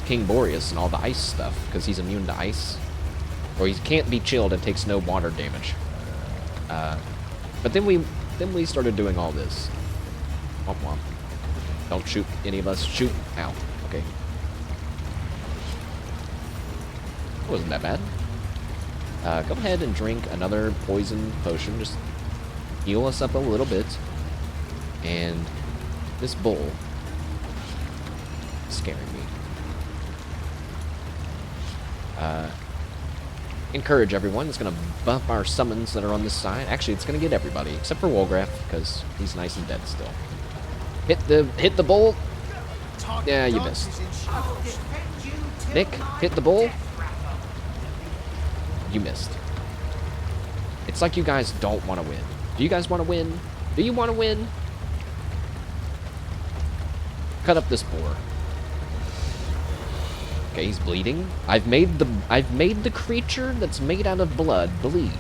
King Boreas and all the ice stuff, because he's immune to ice. Or he can't be chilled and takes no water damage. But then we started doing all this. Womp womp. Don't shoot any of us. Shoot. Ow. Okay. It wasn't that bad. Go ahead and drink another poison potion. Just heal us up a little bit. And this bull is scaring me. Encourage everyone. It's going to buff our summons that are on this side. Actually, it's going to get everybody, except for Wolgraf, because he's nice and dead still. Hit the bull. Yeah, you missed. Nick, hit the bull. You missed. It's like you guys don't want to win. Do you guys want to win? Do you want to win? Cut up this boar. Okay, he's bleeding. I've made the creature that's made out of blood bleed,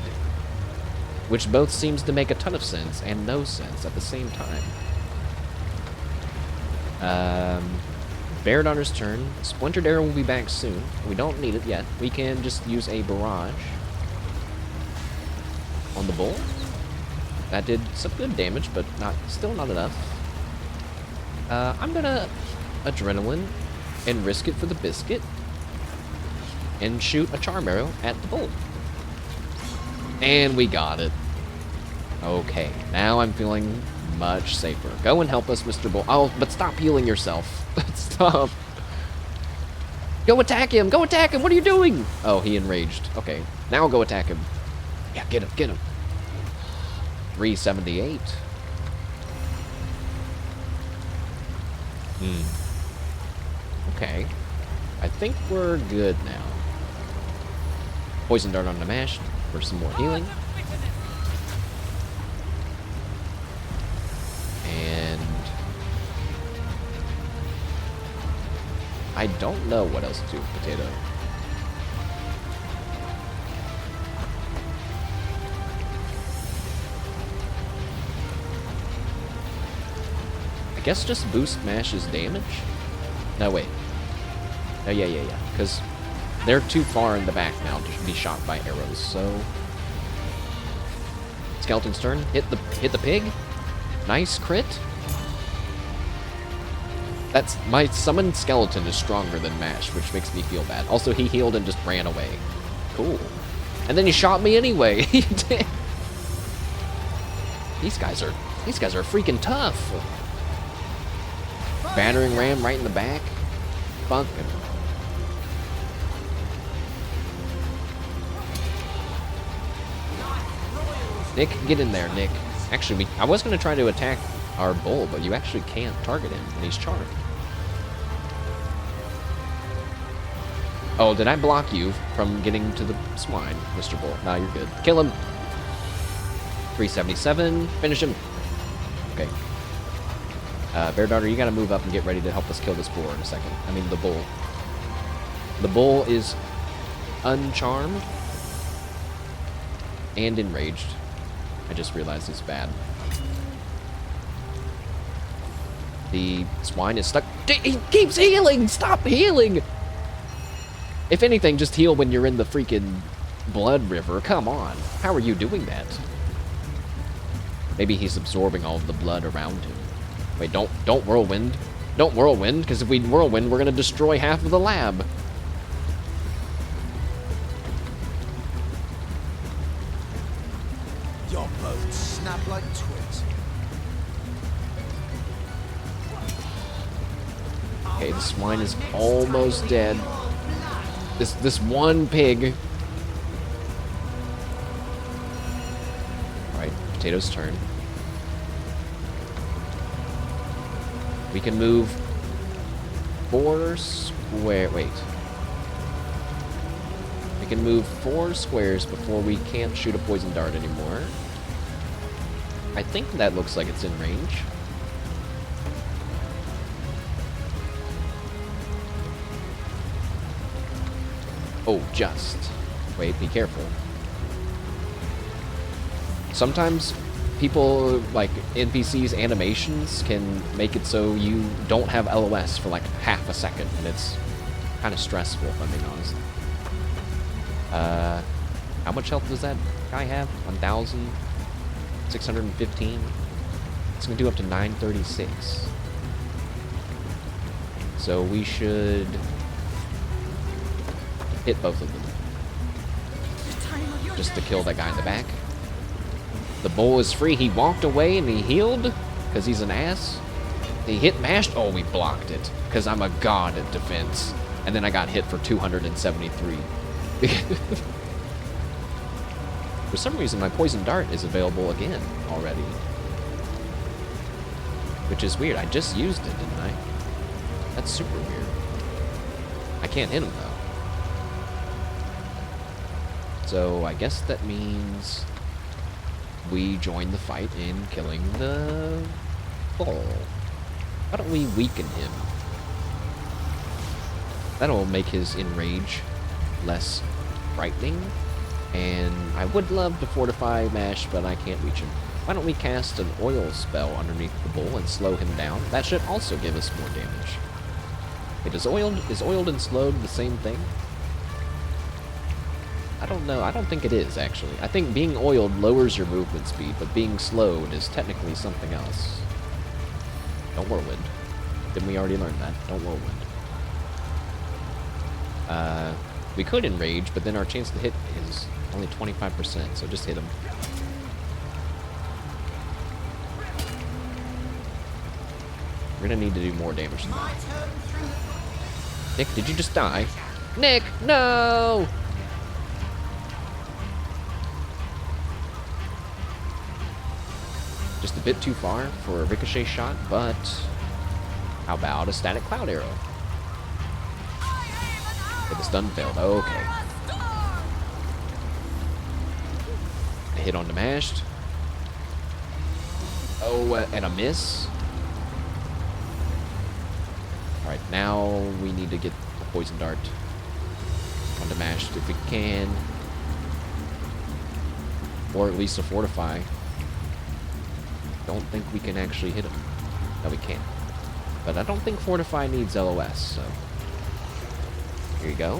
which both seems to make a ton of sense and no sense at the same time. Bear Daughter's turn. Splintered Arrow will be back soon. We don't need it yet. We can just use a barrage on the bull. That did some good damage, but still not enough. I'm gonna adrenaline and risk it for the biscuit and shoot a charm arrow at the bull. And we got it. Okay, now I'm feeling much safer. Go and help us, Mr. Bull. Oh, but stop healing yourself. Stop. Go attack him. Go attack him. What are you doing? Oh, he enraged. Okay, now go attack him. Yeah, get him. Get him. 378. Okay. I think we're good now. Poison dart on the mash for some more healing. And I don't know what else to do with potato. I guess just boost mash's damage? No, wait. Oh, yeah. Because they're too far in the back now to be shot by arrows, so... Skeleton's turn. Hit the pig. Nice crit. That's... My summoned skeleton is stronger than Mash, which makes me feel bad. Also, he healed and just ran away. Cool. And then he shot me anyway. He did. These guys are freaking tough. Battering ram right in the back. Bunkin'. Nick, get in there, Nick. Actually, I was going to try to attack our bull, but you actually can't target him, and he's charmed. Oh, did I block you from getting to the swine, Mr. Bull? No, you're good. Kill him. 377. Finish him. Okay. Bear Daughter, you gotta move up and get ready to help us kill this boar in a second. I mean, the bull. The bull is uncharmed and enraged. I just realized it's bad. The swine is stuck. He keeps healing! Stop healing! If anything, just heal when you're in the freaking blood river. Come on. How are you doing that? Maybe he's absorbing all of the blood around him. Wait, don't whirlwind. Don't whirlwind, because if we whirlwind, we're going to destroy half of the lab. Your bones snap like twigs. Okay, the swine is almost dead. This one pig. Alright, Potato's turn. We can move 4 square... Wait. We can move 4 squares before we can't shoot a poison dart anymore. I think that looks like it's in range. Oh, just. Wait, be careful. Sometimes people, like NPCs' animations can make it so you don't have LOS for like half a second, and it's kind of stressful, if I'm being honest. How much health does that guy have? 1,615? It's gonna do up to 936. So we should hit both of them. Just to kill that guy in the back. The bull is free. He walked away and he healed because he's an ass. He hit mashed. Oh, we blocked it because I'm a god at defense. And then I got hit for 273. For some reason, my poison dart is available again already. Which is weird. I just used it, didn't I? That's super weird. I can't hit him, though. So I guess that means we join the fight in killing the bull. Why don't we weaken him? That'll make his enrage less frightening. And I would love to fortify Mash, but I can't reach him. Why don't we cast an oil spell underneath the bull and slow him down? That should also give us more damage. Wait, is oiled and slowed the same thing? I don't know. I don't think it is, actually. I think being oiled lowers your movement speed, but being slowed is technically something else. Don't whirlwind. Didn't we already learn that? Don't whirlwind. We could enrage, but then our chance to hit is only 25%, so just hit him. We're gonna need to do more damage than that. Nick, did you just die? Nick, no! Just a bit too far for a ricochet shot, but how about a static cloud arrow? But the stun failed. Okay. A hit on the mashed. Oh, and a miss. Alright, now we need to get the poison dart on the mashed if we can. Or at least a fortify. Don't think we can actually hit him. No, we can't. But I don't think fortify needs LOS, so... Here you go.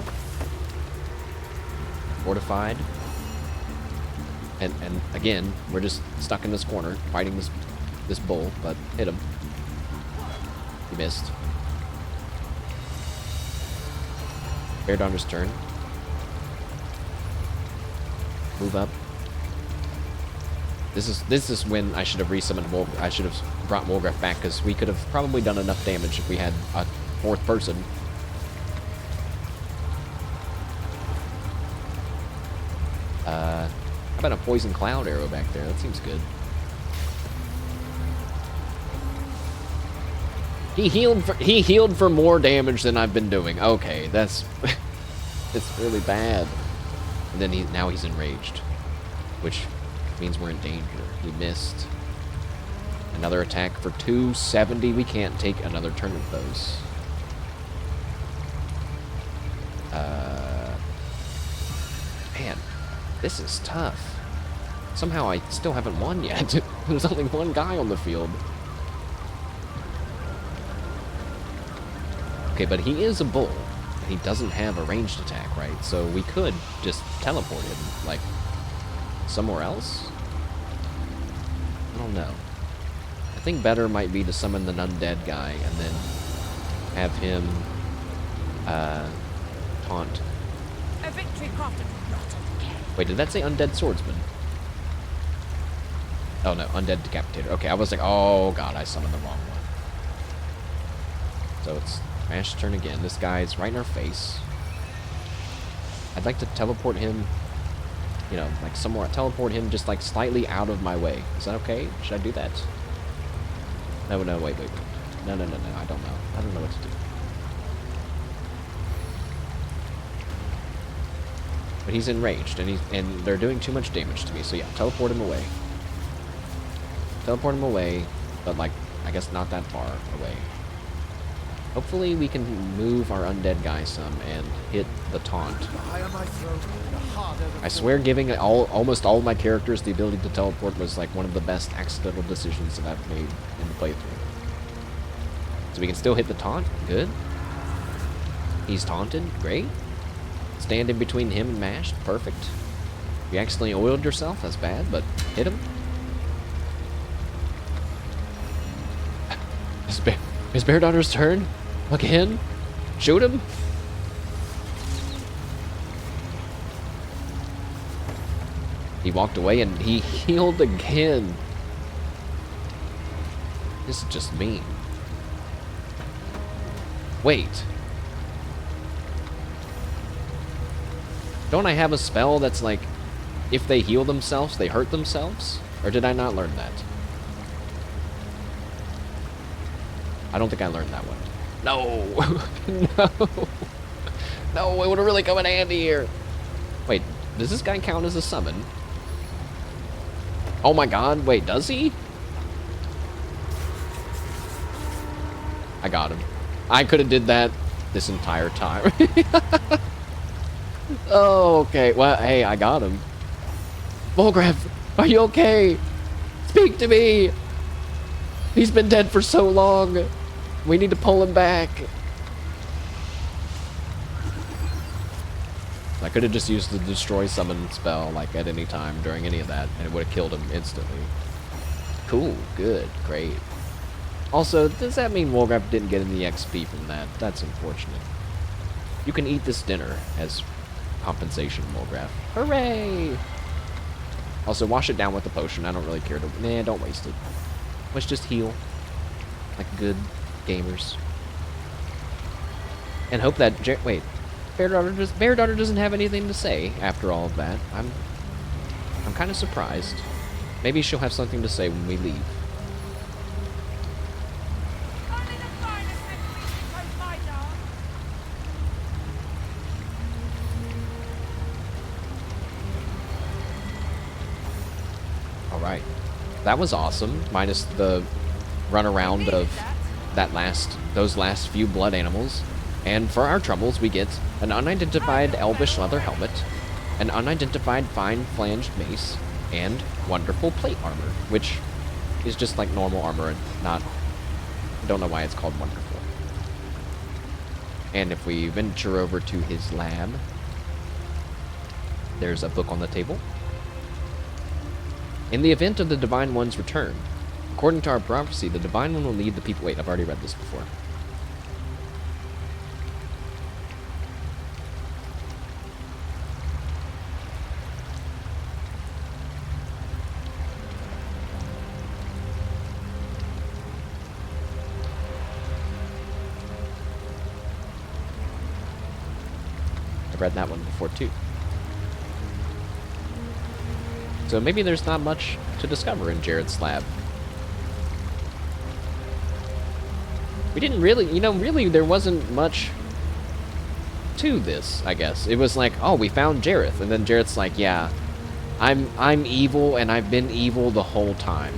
Fortified. And again, we're just stuck in this corner, fighting this bull, but hit him. He missed. Bear Donner's turn. Move up. This is when I should have resummoned Wolgraf. I should have brought Wolgraf back, because we could have probably done enough damage if we had a fourth person. How about a poison cloud arrow back there? That seems good. He healed for more damage than I've been doing. Okay, that's it's really bad. And then now he's enraged, which means we're in danger. He missed. Another attack for 270. We can't take another turn of those. Man, this is tough. Somehow I still haven't won yet. There's only one guy on the field. Okay, but he is a bull. He doesn't have a ranged attack, right? So we could just teleport him, like, somewhere else? I don't know. I think better might be to summon the undead guy and then have him, taunt. A victory crafted not again. Wait, did that say undead swordsman? Oh no, undead decapitator. Okay, I was like, oh god, I summoned the wrong one. So it's Ash's turn again. This guy's right in our face. I'd like to teleport him, you know, like somewhere. Teleport him just like slightly out of my way. Is that okay? Should I do that? No, wait. No, I don't know. I don't know what to do. But he's enraged, and they're doing too much damage to me. So yeah, teleport him away. Teleport him away, but like, I guess not that far away. Hopefully we can move our undead guy some and hit the taunt. I swear giving almost all of my characters the ability to teleport was like one of the best accidental decisions that I've made in the playthrough. So we can still hit the taunt. Good. He's taunted. Great. Stand in between him and mashed. Perfect. You accidentally oiled yourself. That's bad, but hit him. Is Bear Daughter's turn? Again? Shoot him? He walked away and he healed again. This is just mean. Wait. Don't I have a spell that's like, if they heal themselves, they hurt themselves? Or did I not learn that? I don't think I learned that one. No! No! No, it would have really come in handy here. Wait, does this guy count as a summon? Oh my god, wait, does he? I got him. I could have did that this entire time. Oh, okay. Well, hey, I got him. Wolgraf, are you okay? Speak to me! He's been dead for so long. We need to pull him back. I could have just used the destroy summon spell like at any time during any of that, and it would have killed him instantly. Cool, good, great. Also, does that mean Wolgraf didn't get any XP from that? That's unfortunate. You can eat this dinner as compensation, Wolgraf. Hooray! Also, wash it down with the potion. I don't really care to... Nah, don't waste it. Let's just heal. Like good gamers. And hope that... Wait. Bear Daughter doesn't have anything to say after all of that. I'm kind of surprised. Maybe she'll have something to say when we leave. Only the finest victories can toast my dog. Alright. That was awesome, minus the runaround of those last few blood animals. And for our troubles, we get an unidentified elvish leather helmet, an unidentified fine flanged mace, and wonderful plate armor, which is just like normal armor and not... I don't know why it's called wonderful. And if we venture over to his lab, there's a book on the table. In the event of the Divine One's return, according to our prophecy, the Divine One will lead the people... Wait, I've already read this before. I've read that one before, too. So maybe there's not much to discover in Jared's lab. We didn't really, really there wasn't much to this, I guess. It was like, oh, we found Jareth, and then Jareth's like, yeah, I'm evil, and I've been evil the whole time.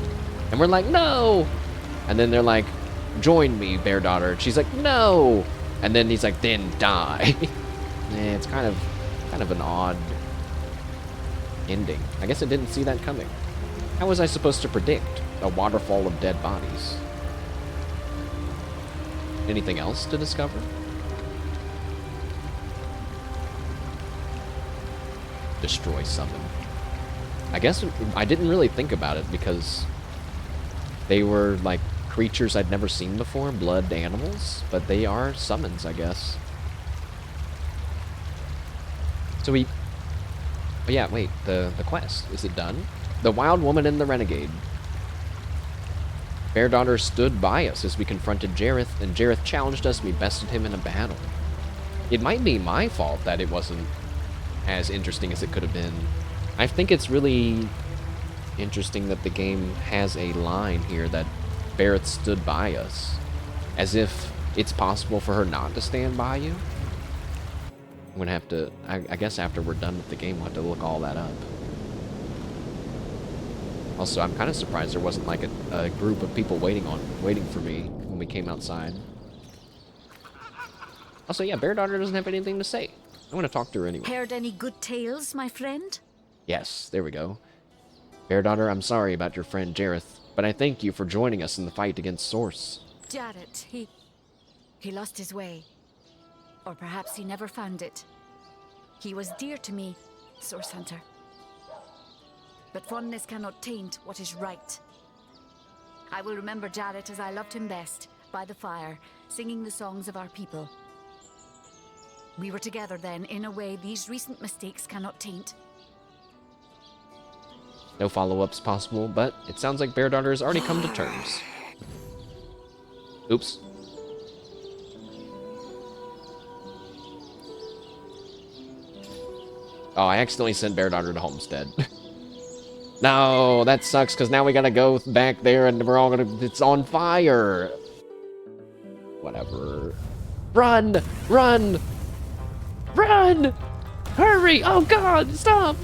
And we're like, no! And then they're like, join me, Bear Daughter. And she's like, no! And then he's like, then die. It's kind of an odd ending. I guess I didn't see that coming. How was I supposed to predict a waterfall of dead bodies? Anything else to discover? Destroy summon. I guess I didn't really think about it because they were like creatures I'd never seen before, blood animals, but they are summons, I guess. So we... Oh yeah, wait, the quest, is it done? The Wild Woman and the Renegade. Bear Daughter stood by us as we confronted Jareth, and Jareth challenged us and we bested him in a battle. It might be my fault that it wasn't as interesting as it could have been. I think it's really interesting that the game has a line here that Barrett stood by us, as if it's possible for her not to stand by you. I'm gonna have to, I guess after we're done with the game, we'll have to look all that up. Also, I'm kind of surprised there wasn't like a group of people waiting for me when we came outside. Also, yeah, Bear Daughter doesn't have anything to say. I'm gonna talk to her anyway. Heard any good tales, my friend? Yes, there we go. Bear Daughter, I'm sorry about your friend Jareth, but I thank you for joining us in the fight against Source. Jareth, he lost his way. Or perhaps he never found it. He was dear to me, Source Hunter. But fondness cannot taint what is right. I will remember Jareth as I loved him best, by the fire, singing the songs of our people. We were together then, in a way these recent mistakes cannot taint. No follow-ups possible, but it sounds like Bear Daughter has already come to terms. Oops. Oh, I accidentally sent Bear Daughter to Homestead. No, that sucks, because now we gotta go back there and we're all gonna... It's on fire! Whatever. Run! Run! Run! Hurry! Oh god, stop!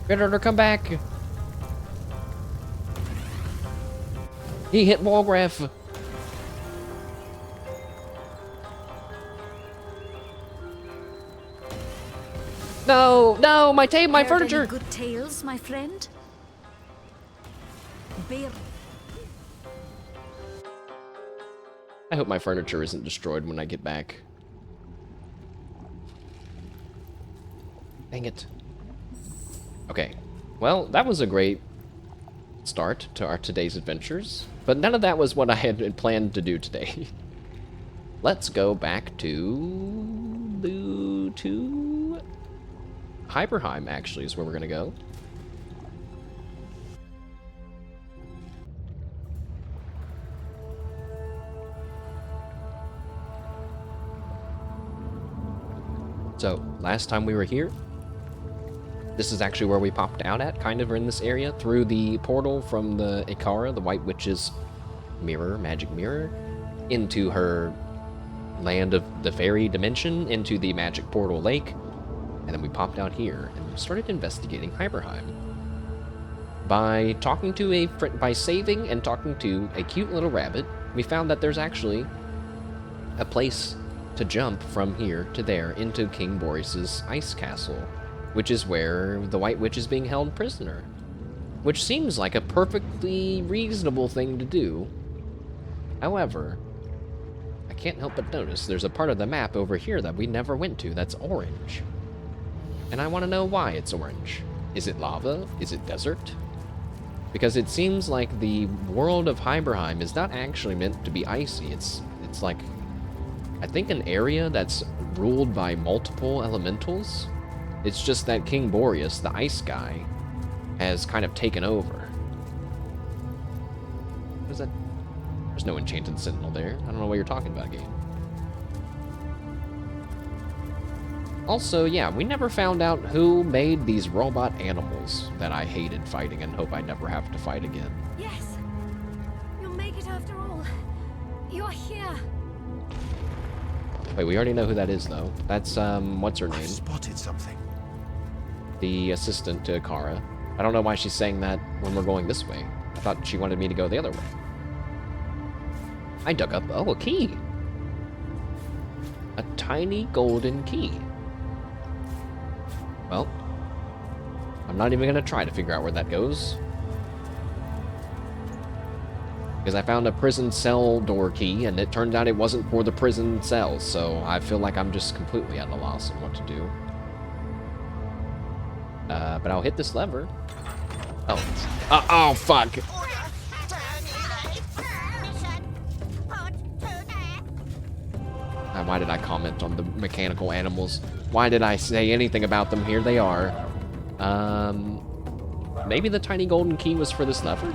Bear Daughter, come back! He hit Walgraf! No, no, my tape, my furniture. Any good tales, my friend? Bear. I hope my furniture isn't destroyed when I get back. Dang it. Okay. Well, that was a great start to our today's adventures, but none of that was what I had planned to do today. Let's go back to Hiberheim, actually, is where we're gonna go. So, last time we were here, This is actually where we popped out at, kind of in this area, through the portal from the Icara, the White Witch's mirror, magic mirror, into her land of the fairy dimension, into the magic portal lake, and then we popped out here and started investigating Hiberheim. By saving and talking to a cute little rabbit, we found that there's actually a place to jump from here to there into King Boreas' ice castle, which is where the White Witch is being held prisoner. Which seems like a perfectly reasonable thing to do. However, I can't help but notice there's a part of the map over here that we never went to that's orange. And I want to know why it's orange. Is it lava? Is it desert? Because it seems like the world of Hiberheim is not actually meant to be icy. It's like, I think, an area that's ruled by multiple elementals. It's just that King Boreas, the ice guy, has kind of taken over. What is that? There's no enchanted sentinel there. I don't know what you're talking about, game. Also, yeah, we never found out who made these robot animals that I hated fighting and hope I never have to fight again. Yes, you'll make it after all. You're here. Wait, we already know who that is, though. That's, what's her name? I've spotted something. The assistant to Icara. I don't know why she's saying that when we're going this way. I thought she wanted me to go the other way. I dug up, a key. A tiny golden key. Well, I'm not even going to try to figure out where that goes. Because I found a prison cell door key, and it turned out it wasn't for the prison cells, so I feel like I'm just completely at a loss on what to do. But I'll hit this lever. Oh. Oh, fuck. Why did I comment on the mechanical animals? Why did I say anything about them? Here they are. Maybe the tiny golden key was for this lever?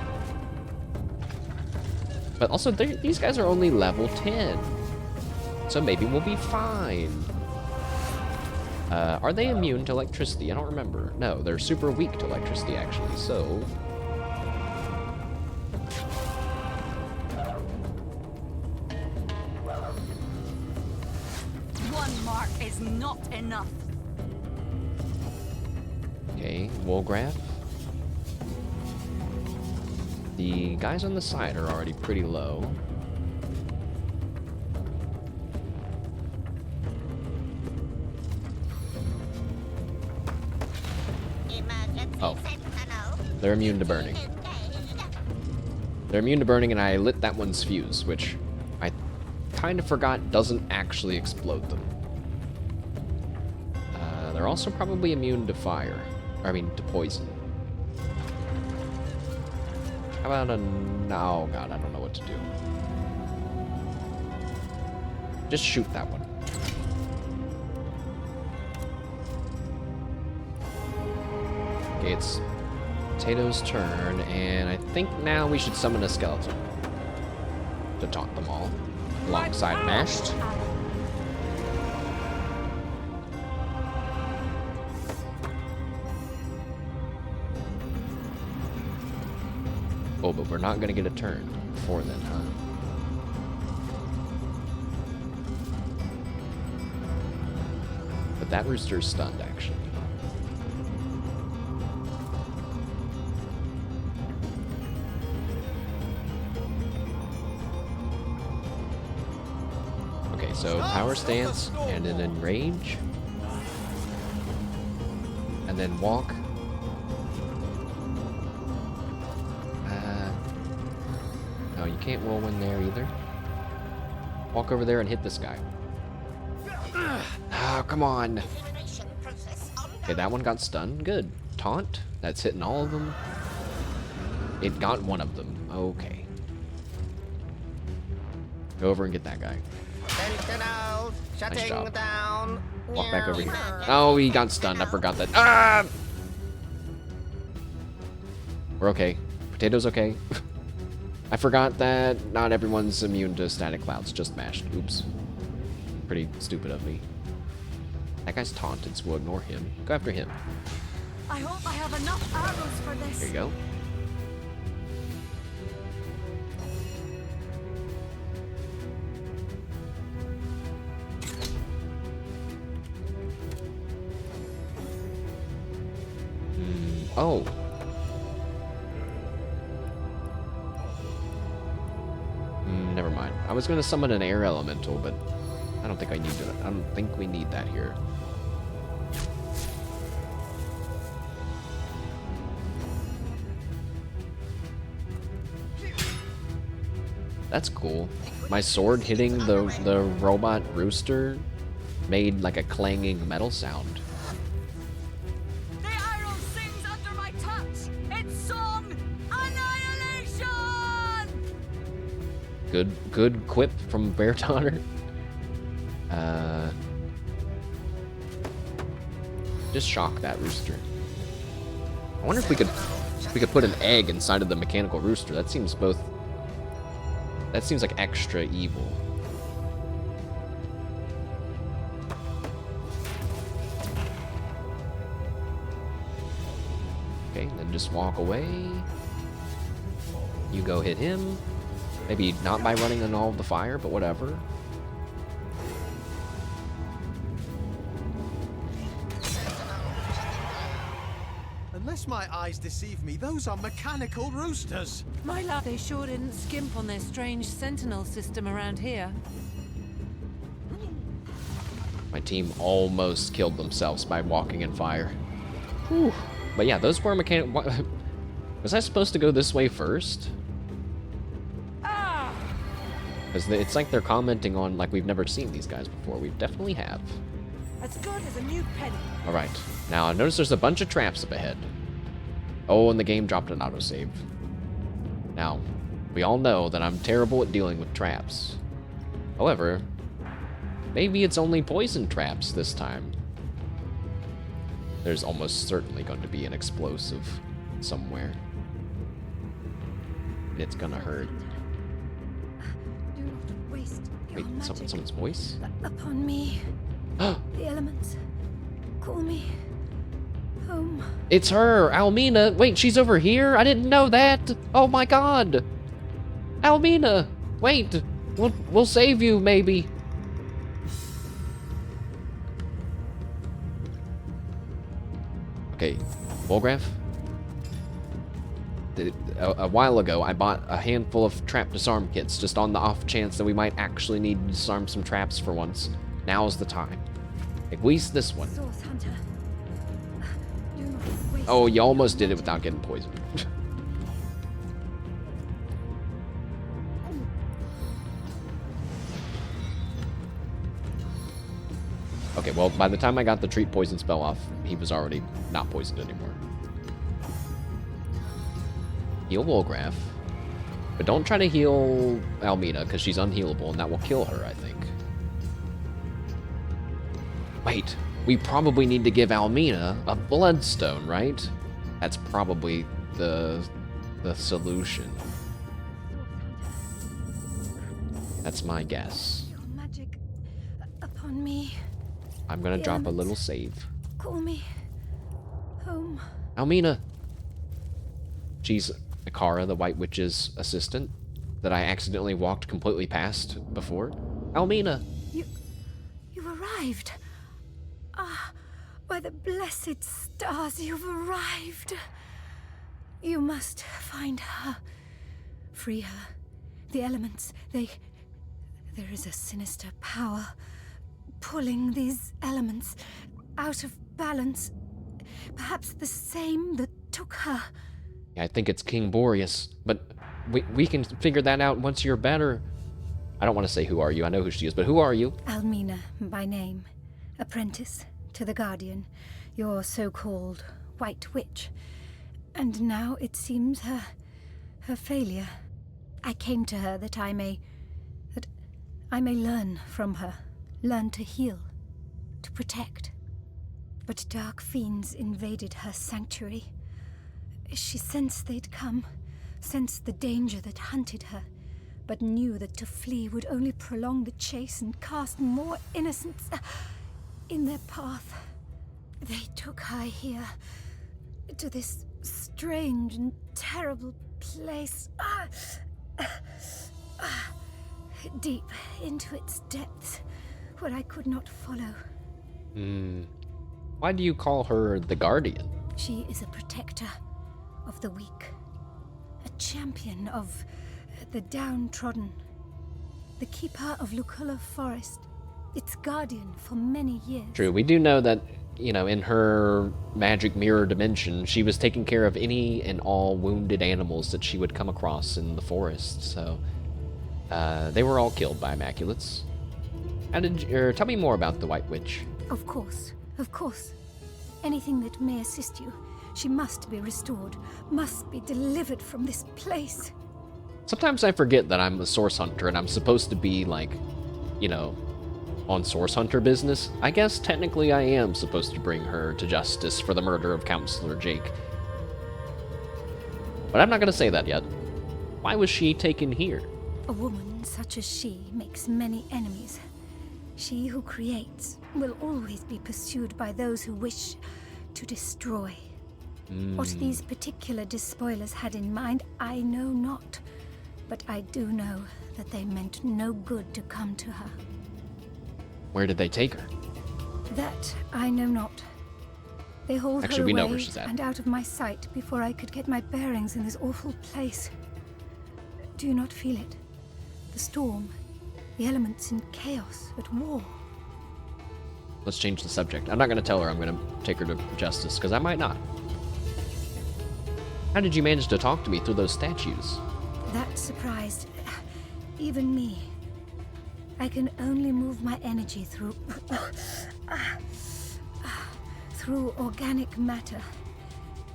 But also, these guys are only level 10. So maybe we'll be fine. Are they immune to electricity? I don't remember. No, they're super weak to electricity, actually, so... One mark is not enough. Okay, Woolgraph. The guys on the side are already pretty low. Oh. They're immune to burning. They're immune to burning, and I lit that one's fuse, which I kind of forgot doesn't actually explode them. They're also probably immune to fire. I mean, to poison. How about a... Oh, God, I don't know what to do. Just shoot that one. Okay, it's Potato's turn, and I think now we should summon a skeleton to taunt them all, alongside Mashed. Oh, but we're not going to get a turn before then, huh? But that rooster's stunned, actually. Okay, so power stance, and then enrage. And then walk. No, you can't roll in there either. Walk over there and hit this guy. Oh, come on. Okay, that one got stunned. Good. Taunt. That's hitting all of them. It got one of them. Okay. Go over and get that guy. Nice job. Walk back over here. Oh, he got stunned. I forgot that. Ah! We're okay. Potato's okay. I forgot that not everyone's immune to static clouds, just Mashed. Oops. Pretty stupid of me. That guy's taunted, so we'll ignore him. Go after him. I hope I have enough arrows for this. There you go. Oh. Never mind. I was going to summon an air elemental, but I don't think I need to. I don't think we need that here. That's cool. My sword hitting the robot rooster made like a clanging metal sound. The arrow sings under my touch. Its song, annihilation. Good quip from Bear Daughter. Just shock that rooster. I wonder if we could put an egg inside of the mechanical rooster. That seems like extra evil. Okay, then just walk away. You go hit him. Maybe not by running in all of the fire, but whatever. Unless my eyes deceive me, those are mechanical roosters. My love, they sure didn't skimp on their strange sentinel system around here. My team almost killed themselves by walking in fire. Whew. But yeah, those were mechanic. Was I supposed to go this way first? Because it's like they're commenting on like we've never seen these guys before. We definitely have. As good as a new penny. All right. Now I notice there's a bunch of traps up ahead. Oh, and the game dropped an autosave. Now, we all know that I'm terrible at dealing with traps. However, maybe it's only poison traps this time. There's almost certainly going to be an explosive somewhere. And it's gonna hurt. Do not waste your Wait, magic someone's voice? upon me. The elements call me home. It's her, Almina. Wait, she's over here? I didn't know that. Oh my god. Almina, wait. We'll save you, maybe. Okay, Volgraf. A while ago, I bought a handful of trap disarm kits just on the off chance that we might actually need to disarm some traps for once. Now's the time. At least this one. Source Hunter. Do not waste Oh, you almost did it without getting poisoned. Okay, well, by the time I got the treat poison spell off, he was already not poisoned anymore. Heal Volgraf. But don't try to heal Almina, because she's unhealable, and that will kill her, I think. Wait, we probably need to give Almina a bloodstone, right? That's probably the solution. That's my guess. your magic upon me. I'm gonna The drop a elements little save. Call me home. Almina! She's Icara, the White Witch's assistant, that I accidentally walked completely past before. Almina! You arrived. Ah, by the blessed stars, you've arrived. You must find her. Free her. The elements, there is a sinister power pulling these elements out of balance. Perhaps the same that took her. I think it's King Boreas, but we can figure that out once you're better. I don't want to say who are you, I know who she is, but who are you? Almina, by name. Apprentice to the Guardian, your so-called White Witch. And now it seems her failure. I came to her that I may learn from her. Learn to heal, to protect. But dark fiends invaded her sanctuary. She sensed they'd come, sensed the danger that hunted her, but knew that to flee would only prolong the chase and cast more innocents in their path. They took her here to this strange and terrible place. Deep into its depths, where I could not follow. Why do you call her the Guardian? She is a protector of the weak, a champion of the downtrodden, the keeper of Luculla Forest, its guardian for many years. True, we do know that, you know, in her magic mirror dimension, she was taking care of any and all wounded animals that she would come across in the forest, so they were all killed by Immaculates. Tell me more about the White Witch. Of course, of course. Anything that may assist you. She must be restored, must be delivered from this place. Sometimes I forget that I'm a source hunter and I'm supposed to be, like, you know, on source hunter business. I guess technically I am supposed to bring her to justice for the murder of Counselor Jake. But I'm not going to say that yet. Why was she taken here? A woman such as she makes many enemies. She who creates will always be pursued by those who wish to destroy. What these particular despoilers had in mind, I know not. But I do know that they meant no good to come to her. Where did they take her? That I know not. They hauled Actually, her we away know where she's at. and out of my sight before I could get my bearings in this awful place. Do you not feel it? The storm, the elements in chaos, at war. Let's change the subject. I'm not going to tell her I'm going to take her to justice, because I might not. How did you manage to talk to me through those statues? That surprised even me. I can only move my energy through through organic matter,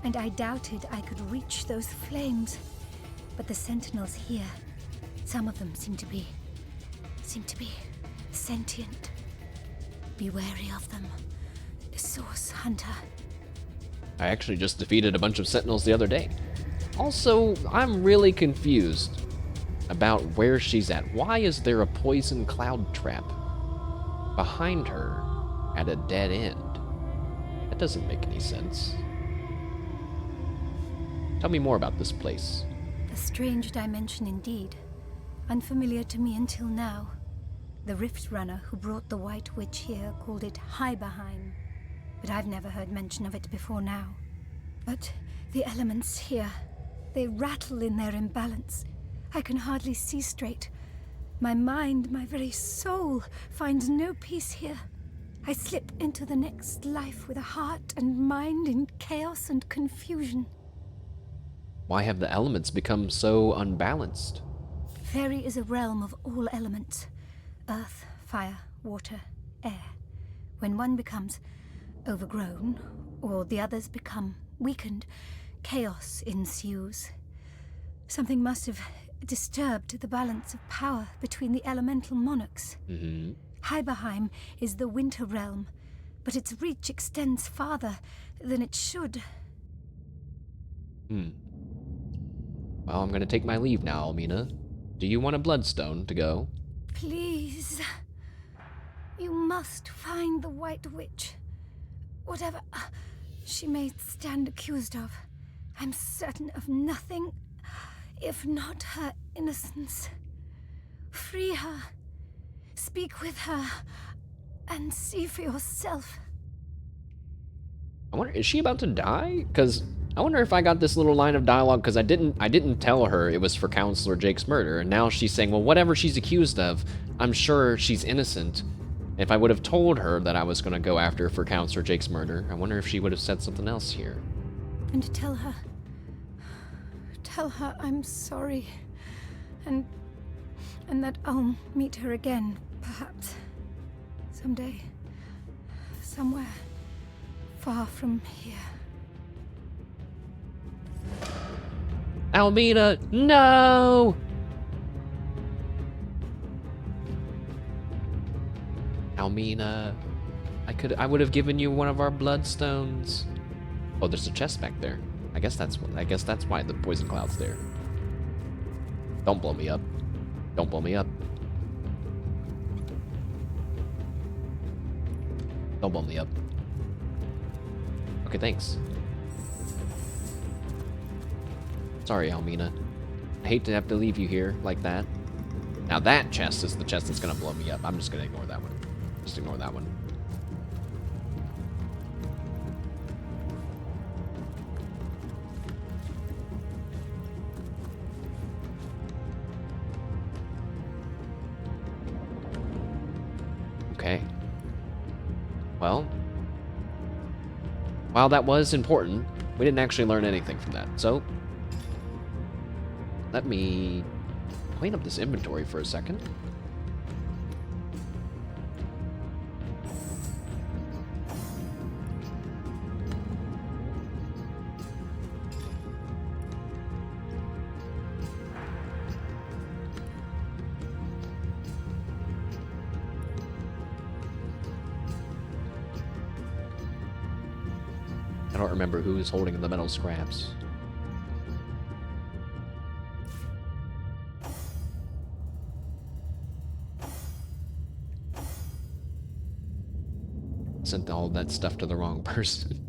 and I doubted I could reach those flames. But the sentinels here, some of them seem to be sentient. Be wary of them, Source Hunter. I actually just defeated a bunch of sentinels the other day. Also, I'm really confused about where she's at. Why is there a poison cloud trap behind her at a dead end? That doesn't make any sense. Tell me more about this place. A strange dimension indeed. Unfamiliar to me until now. The Rift Runner who brought the White Witch here called it Hiberheim, but I've never heard mention of it before now. But the elements here, they rattle in their imbalance. I can hardly see straight. My mind, my very soul, finds no peace here. I slip into the next life with a heart and mind in chaos and confusion. Why have the elements become so unbalanced? Fairy is a realm of all elements. Earth, fire, water, air. When one becomes overgrown, or the others become weakened, chaos ensues. Something must have disturbed the balance of power between the elemental monarchs. Hiberheim is the winter realm, but its reach extends farther than it should. Well, I'm gonna take my leave now, Almina. Do you want a bloodstone to go? Please. You must find the White Witch. Whatever she may stand accused of, I'm certain of nothing if not her innocence. Free her. Speak with her. And see for yourself. I wonder, is she about to die? Because I wonder if I got this little line of dialogue because I didn't tell her it was for Counselor Jake's murder, and now she's saying, well, whatever she's accused of, I'm sure she's innocent. If I would have told her that I was going to go after her for Counselor Jake's murder, I wonder if she would have said something else here. And tell her I'm sorry, and that I'll meet her again, perhaps, someday, somewhere far from here. Almina, no! Almina, I would have given you one of our bloodstones. Oh, there's a chest back there. I guess that's why the poison cloud's there. Don't blow me up. Don't blow me up. Don't blow me up. Okay, thanks. Sorry, Almina. I hate to have to leave you here like that. Now that chest is the chest that's gonna blow me up. I'm just gonna ignore that one. Just ignore that one. Okay. Well, while that was important, we didn't actually learn anything from that. So, let me clean up this inventory for a second. I don't remember who is holding the metal scraps. Sent all that stuff to the wrong person.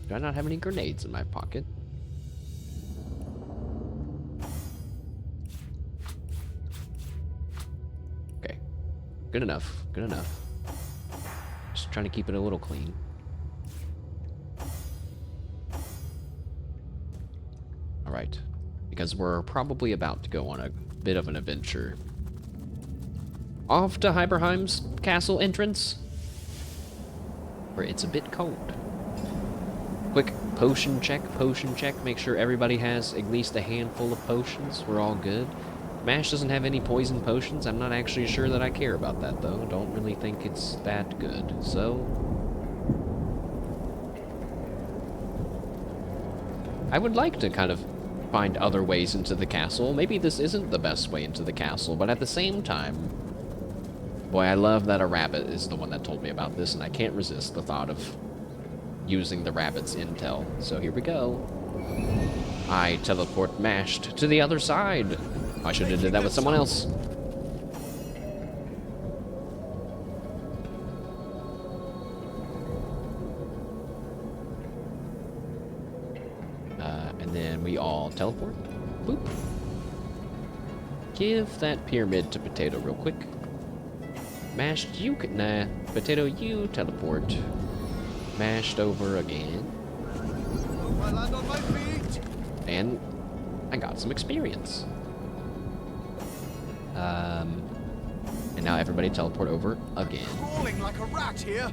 Do I not have any grenades in my pocket? Okay. Good enough. Good enough. Just trying to keep it a little clean. Alright. Because we're probably about to go on a bit of an adventure. Off to Hiberheim's castle entrance, where it's a bit cold. Quick potion check, make sure everybody has at least a handful of potions. We're all good. MASH doesn't have any poison potions. I'm not actually sure that I care about that, though. Don't really think it's that good. So, I would like to kind of find other ways into the castle. Maybe this isn't the best way into the castle, but at the same time, boy, I love that a rabbit is the one that told me about this, and I can't resist the thought of using the rabbit's intel. So here we go. I teleport mashed to the other side. I should have did that with someone else. And then we all teleport. Boop. Give that pyramid to Potato real quick. Mashed, you could, nah. Potato, you teleport. Mashed over again. I land on my feet. And I got some experience. And now everybody teleport over again. Crawling like a rat here.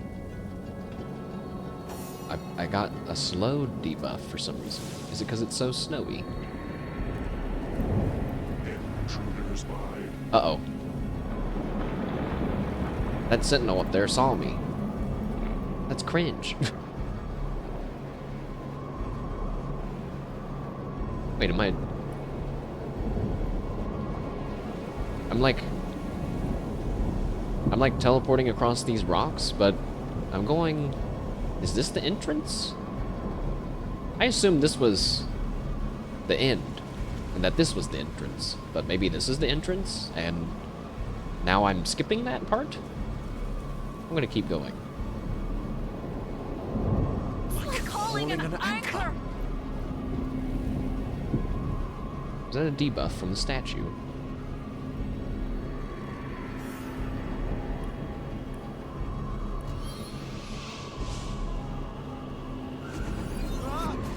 I got a slow debuff for some reason. Is it because it's so snowy? Uh-oh. That sentinel up there saw me. That's cringe. Wait, am I... I'm like teleporting across these rocks, but I'm going... Is this the entrance? I assumed this was the end, and that this was the entrance, but maybe this is the entrance, and now I'm skipping that part? I'm gonna keep going. Like calling an anchor! Is that a debuff from the statue?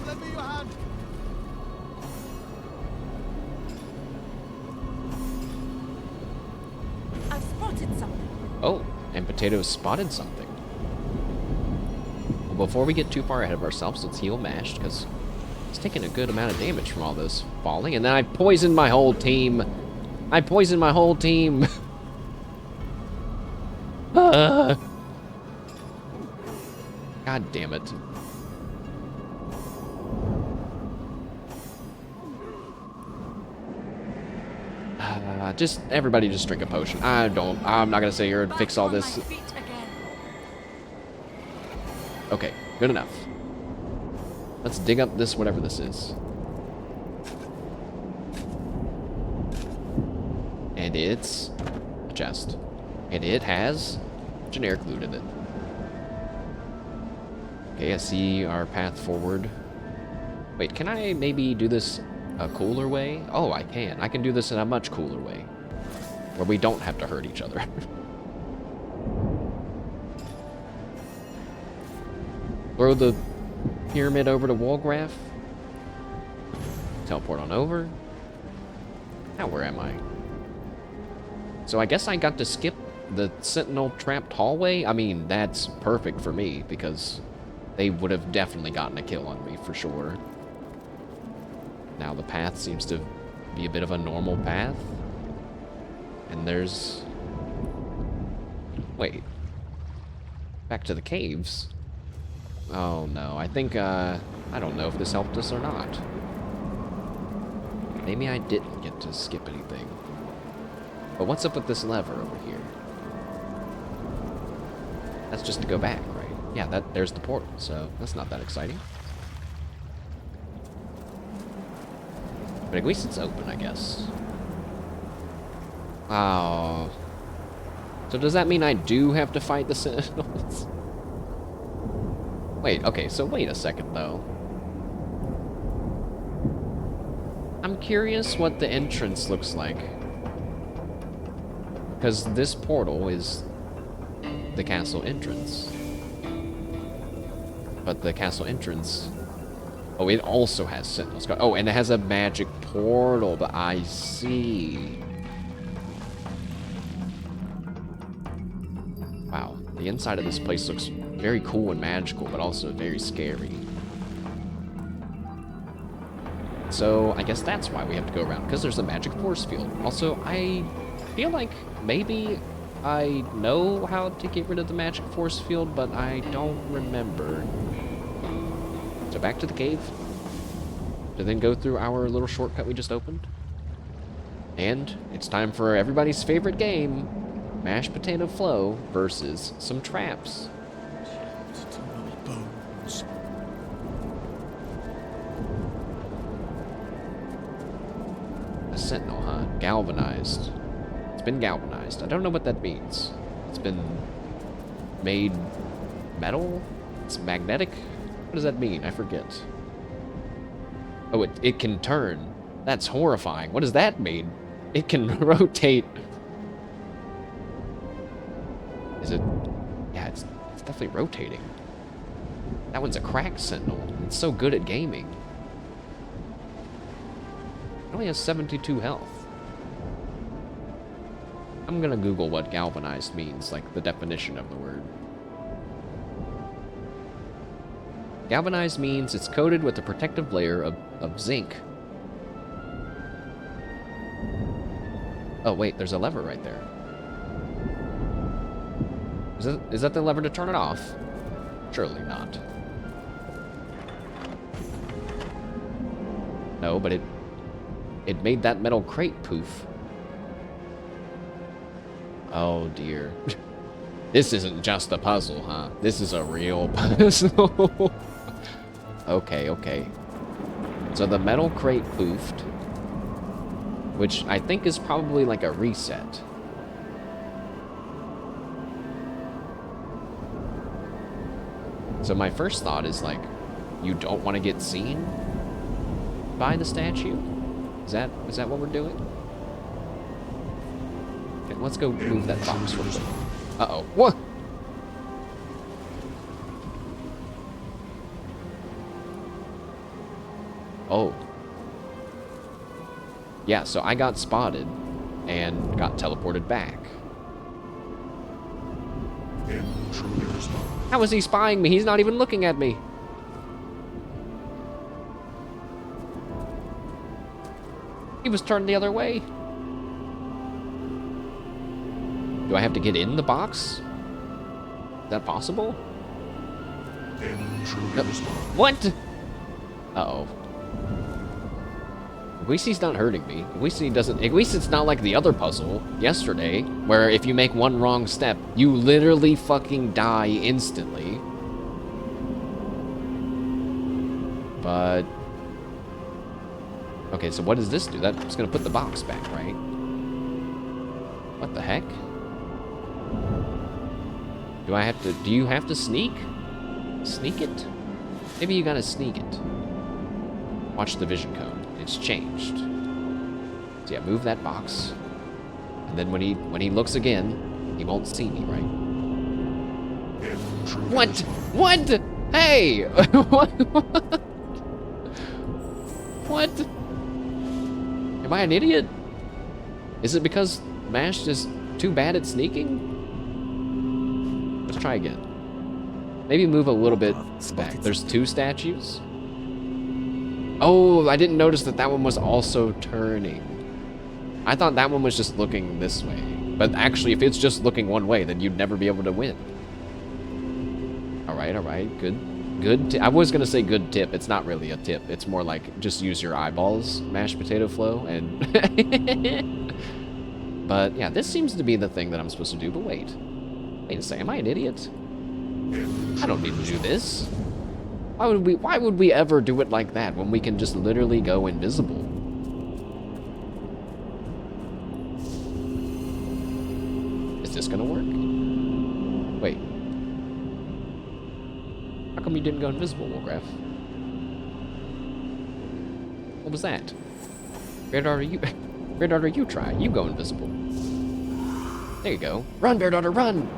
Lend me your hand. I've spotted something. Oh, and Potato spotted something. Well, before we get too far ahead of ourselves, let's heal Mashed, because it's taking a good amount of damage from all this falling, and then I poisoned my whole team. I poisoned my whole team. God damn it. Just, everybody just drink a potion. I'm not gonna sit here and fix all this. Okay, good enough. Let's dig up this, whatever this is. And it's a chest. And it has generic loot in it. Okay, I see our path forward. Wait, can I maybe do this a cooler way? Oh, I can. I can do this in a much cooler way. Where we don't have to hurt each other. Throw the pyramid over to Walgraf. Teleport on over. Now where am I? So I guess I got to skip the Sentinel trapped hallway. I mean, that's perfect for me because they would have definitely gotten a kill on me for sure. Now the path seems to be a bit of a normal path. And there's... Wait. Back to the caves. Oh no, I think, I don't know if this helped us or not. Maybe I didn't get to skip anything. But what's up with this lever over here? That's just to go back, right? Yeah, there's the portal, so that's not that exciting. But at least it's open, I guess. Oh. So does that mean I do have to fight the Sentinels? Wait, okay, so wait a second, though. I'm curious what the entrance looks like. Because this portal is the castle entrance. But the castle entrance... Oh, it also has Sentinels. Oh, and it has a magic portal, but I see. Wow, the inside of this place looks very cool and magical, but also very scary. So, I guess that's why we have to go around, because there's a magic force field. Also, I feel like maybe I know how to get rid of the magic force field, but I don't remember. So back to the cave. To then go through our little shortcut we just opened. And it's time for everybody's favorite game. Mashed potato flow versus some traps. A sentinel, huh? Galvanized. It's been galvanized. I don't know what that means. It's been made metal? It's magnetic? What does that mean? I forget. Oh, it can turn. That's horrifying. What does that mean? It can rotate. Is it? Yeah, it's definitely rotating. That one's a cracked sentinel. It's so good at gaming. It only has 72 health. I'm gonna Google what galvanized means, like the definition of the word. Galvanized means it's coated with a protective layer of zinc. Oh wait, there's a lever right there. Is that the lever to turn it off? Surely not. No, but it made that metal crate poof. Oh dear. This isn't just a puzzle, huh? This is a real puzzle. Okay. So the metal crate poofed, which I think is probably like a reset. So my first thought is like, you don't want to get seen by the statue? Is that what we're doing? Okay, let's go move that box real quick. Uh-oh. What? Oh. Yeah, so I got spotted and got teleported back. How is he spying me? He's not even looking at me. He was turned the other way. Do I have to get in the box? Is that possible? No. What? Uh-oh. At least he's not hurting me. At least he doesn't. At least it's not like the other puzzle yesterday, where if you make one wrong step, you literally fucking die instantly. But okay, so what does this do? That's gonna put the box back, right? What the heck? Do you have to sneak? Sneak it? Maybe you gotta sneak it. Watch the vision code. It's changed. So yeah, move that box. And then when he looks again, he won't see me, right? What? What? Hey! What? What? Am I an idiot? Is it because Mash is too bad at sneaking? Let's try again. Maybe move a little bit back. There's 2 statues. Oh, I didn't notice that that one was also turning. I thought that one was just looking this way. But actually, if it's just looking one way, then you'd never be able to win. Alright, good. I was gonna say good tip. It's not really a tip. It's more like just use your eyeballs, mashed potato flow, and... But yeah, this seems to be the thing that I'm supposed to do, but wait. Wait a second, am I an idiot? I don't need to do this. Why would we ever do it like that when we can just literally go invisible? Is this gonna work? Wait. How come you didn't go invisible, Wolgraf? What was that? Bear Daughter, you try. You go invisible. There you go. Run, Bear Daughter, run!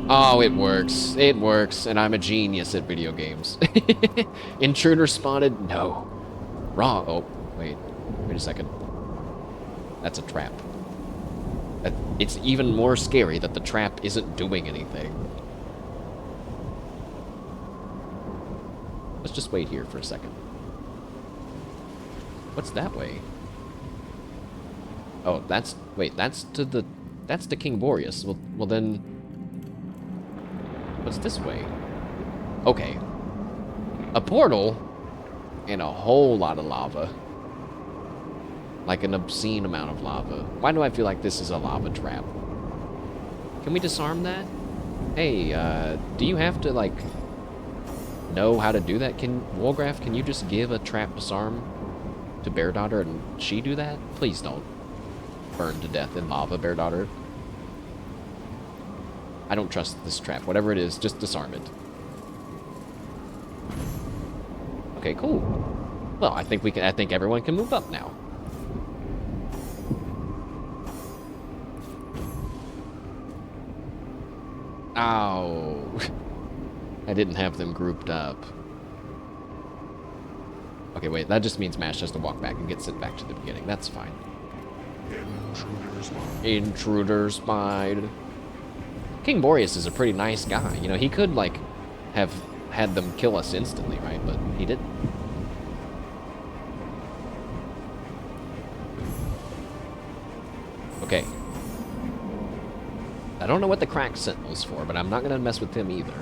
Oh, it works. It works, and I'm a genius at video games. Intruder spotted? No. Wrong. Oh, wait a second. That's a trap. It's even more scary that the trap isn't doing anything. Let's just wait here for a second. What's that way? Oh, that's to King Boreas. Well then, what's this way? Okay. A portal and a whole lot of lava. Like an obscene amount of lava. Why do I feel like this is a lava trap? Can we disarm that? Hey, do you have to, like, know how to do that? Wolgraf, can you just give a trap disarm to Bear Daughter and she do that? Please don't burn to death in lava, Bear Daughter. I don't trust this trap. Whatever it is, just disarm it. Okay, cool. Well, I think everyone can move up now. Ow. I didn't have them grouped up. Okay, wait, that just means Mash has to walk back and get sent back to the beginning. That's fine. Intruder spied. King Boreas is a pretty nice guy. You know, he could, like, have had them kill us instantly, right? But he didn't. Okay. I don't know what the cracked sentinel's for, but I'm not gonna mess with him either.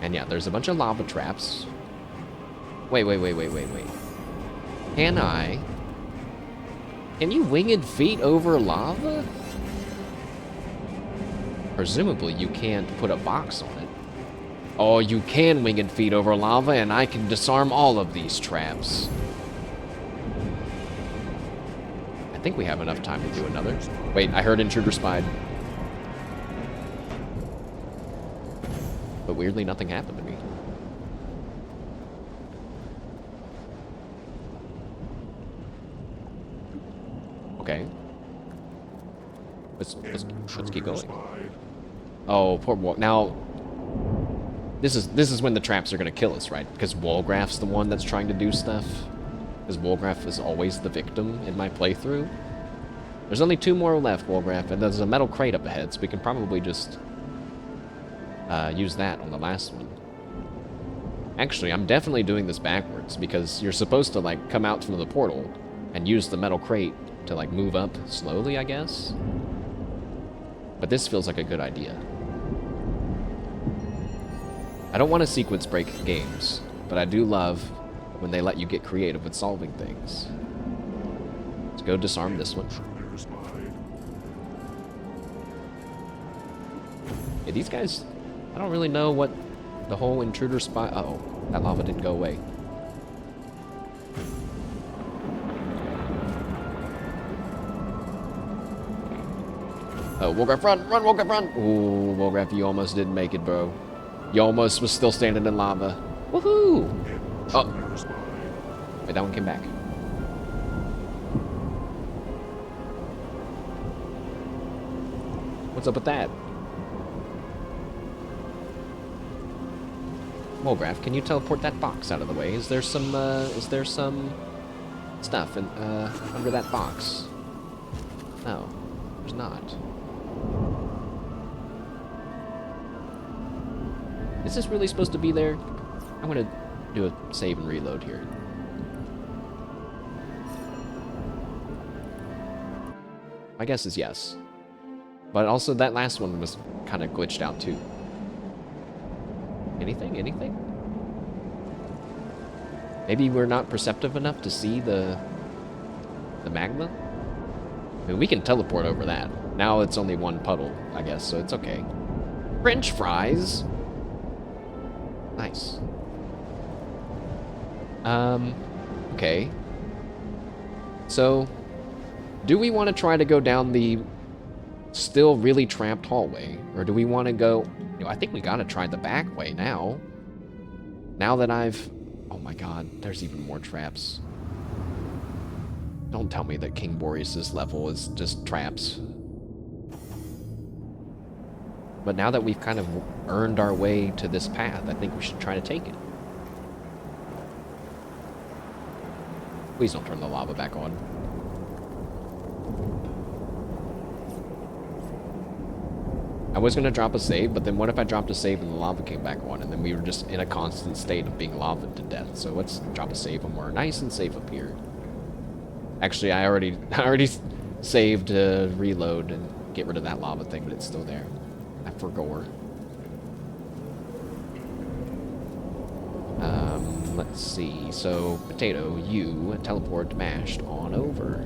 And yeah, there's a bunch of lava traps. Wait. Can you winged feet over lava? Presumably you can't put a box on it. Oh, you can winged feet over lava, and I can disarm all of these traps. I think we have enough time to do another. Wait, I heard intruder spied. But weirdly, nothing happened to me. Okay. Let's keep going. Oh, poor Wolf. Now, this is when the traps are gonna kill us, right? Because Wolgraf's the one that's trying to do stuff. Because Wolgraf is always the victim in my playthrough. There's only 2 more left, Wolgraf, and there's a metal crate up ahead, so we can probably just use that on the last one. Actually, I'm definitely doing this backwards, because you're supposed to, like, come out from the portal and use the metal crate to, like, move up slowly, I guess. But this feels like a good idea. I don't want to sequence break games, but I do love when they let you get creative with solving things. Let's go disarm this one. Yeah, these guys, I don't really know what the whole intruder spy... Uh-oh, that lava didn't go away. Oh, Wolgraf, run! Run, Wolgraf, run! Ooh, Wolgraf, you almost didn't make it, bro. You almost was still standing in lava. Woohoo! Oh. Wait, that one came back. What's up with that? Wolgraf, can you teleport that box out of the way? Is there some stuff in, under that box? No, there's not. Is this really supposed to be there? I'm gonna do a save and reload here. My guess is yes. But also that last one was kind of glitched out too. Anything? Anything? Maybe we're not perceptive enough to see the magma? I mean, we can teleport over that. Now it's only one puddle, I guess, so it's okay. French fries! Nice. Okay. So, do we want to try to go down the still really trapped hallway? Or do we want to go... You know, I think we gotta try the back way now. Now that I've... Oh my god, there's even more traps. Don't tell me that King Boreas' level is just traps. But now that we've kind of earned our way to this path, I think we should try to take it. Please don't turn the lava back on. I was going to drop a save, but then what if I dropped a save and the lava came back on, and then we were just in a constant state of being lavaed to death. So let's drop a save when we're nice and safe up here. Actually, I already saved to reload and get rid of that lava thing, but it's still there. I forgot. Let's see. So, Potato, you teleport mashed on over.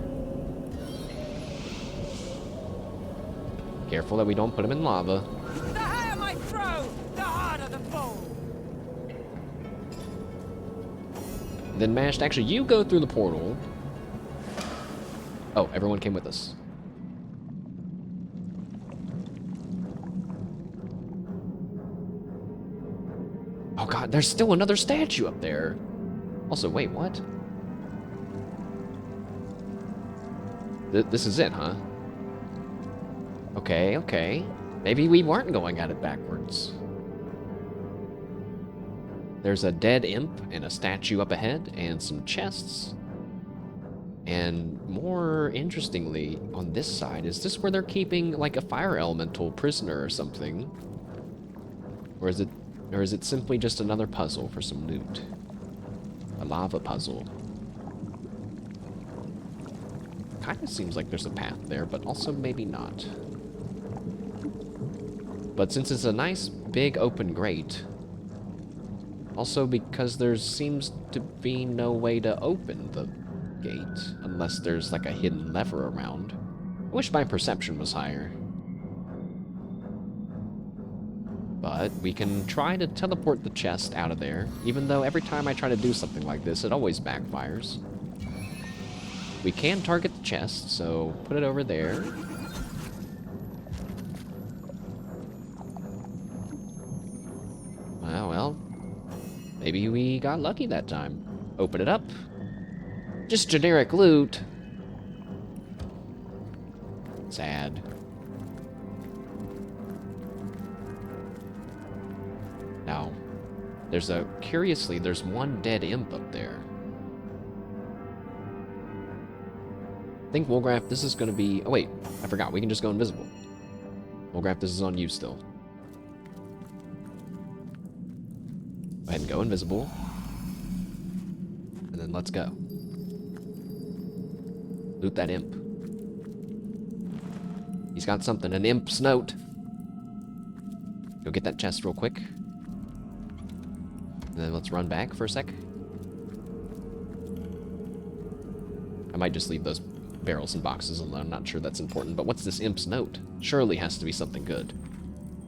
Careful that we don't put him in lava. The higher my throw, the harder the fall. Then Mashed, actually, you go through the portal. Oh, everyone came with us. Oh god, there's still another statue up there. Also, wait, what? This is it, huh? Okay, okay. Maybe we weren't going at it backwards. There's a dead imp and a statue up ahead and some chests. And more interestingly, on this side, is this where they're keeping like a fire elemental prisoner or something? Or is it simply just another puzzle for some loot? A lava puzzle. Kind of seems like there's a path there, but also maybe not. But since it's a nice big open grate, also because there seems to be no way to open the gate unless there's like a hidden lever around. I wish my perception was higher. But we can try to teleport the chest out of there, even though every time I try to do something like this, it always backfires. We can target the chest, so put it over there. Well, maybe we got lucky that time. Open it up. Just generic loot. Sad. Now, curiously, there's one dead imp up there. I think Wolgraf, this is gonna be... Oh wait, I forgot, we can just go invisible. Wolgraf, this is on you still. Go ahead and go invisible. And then let's go. Loot that imp. He's got something, an imp's note. Go get that chest real quick. And then let's run back for a sec. I might just leave those barrels and boxes alone. I'm not sure that's important, but what's this imp's note? Surely has to be something good.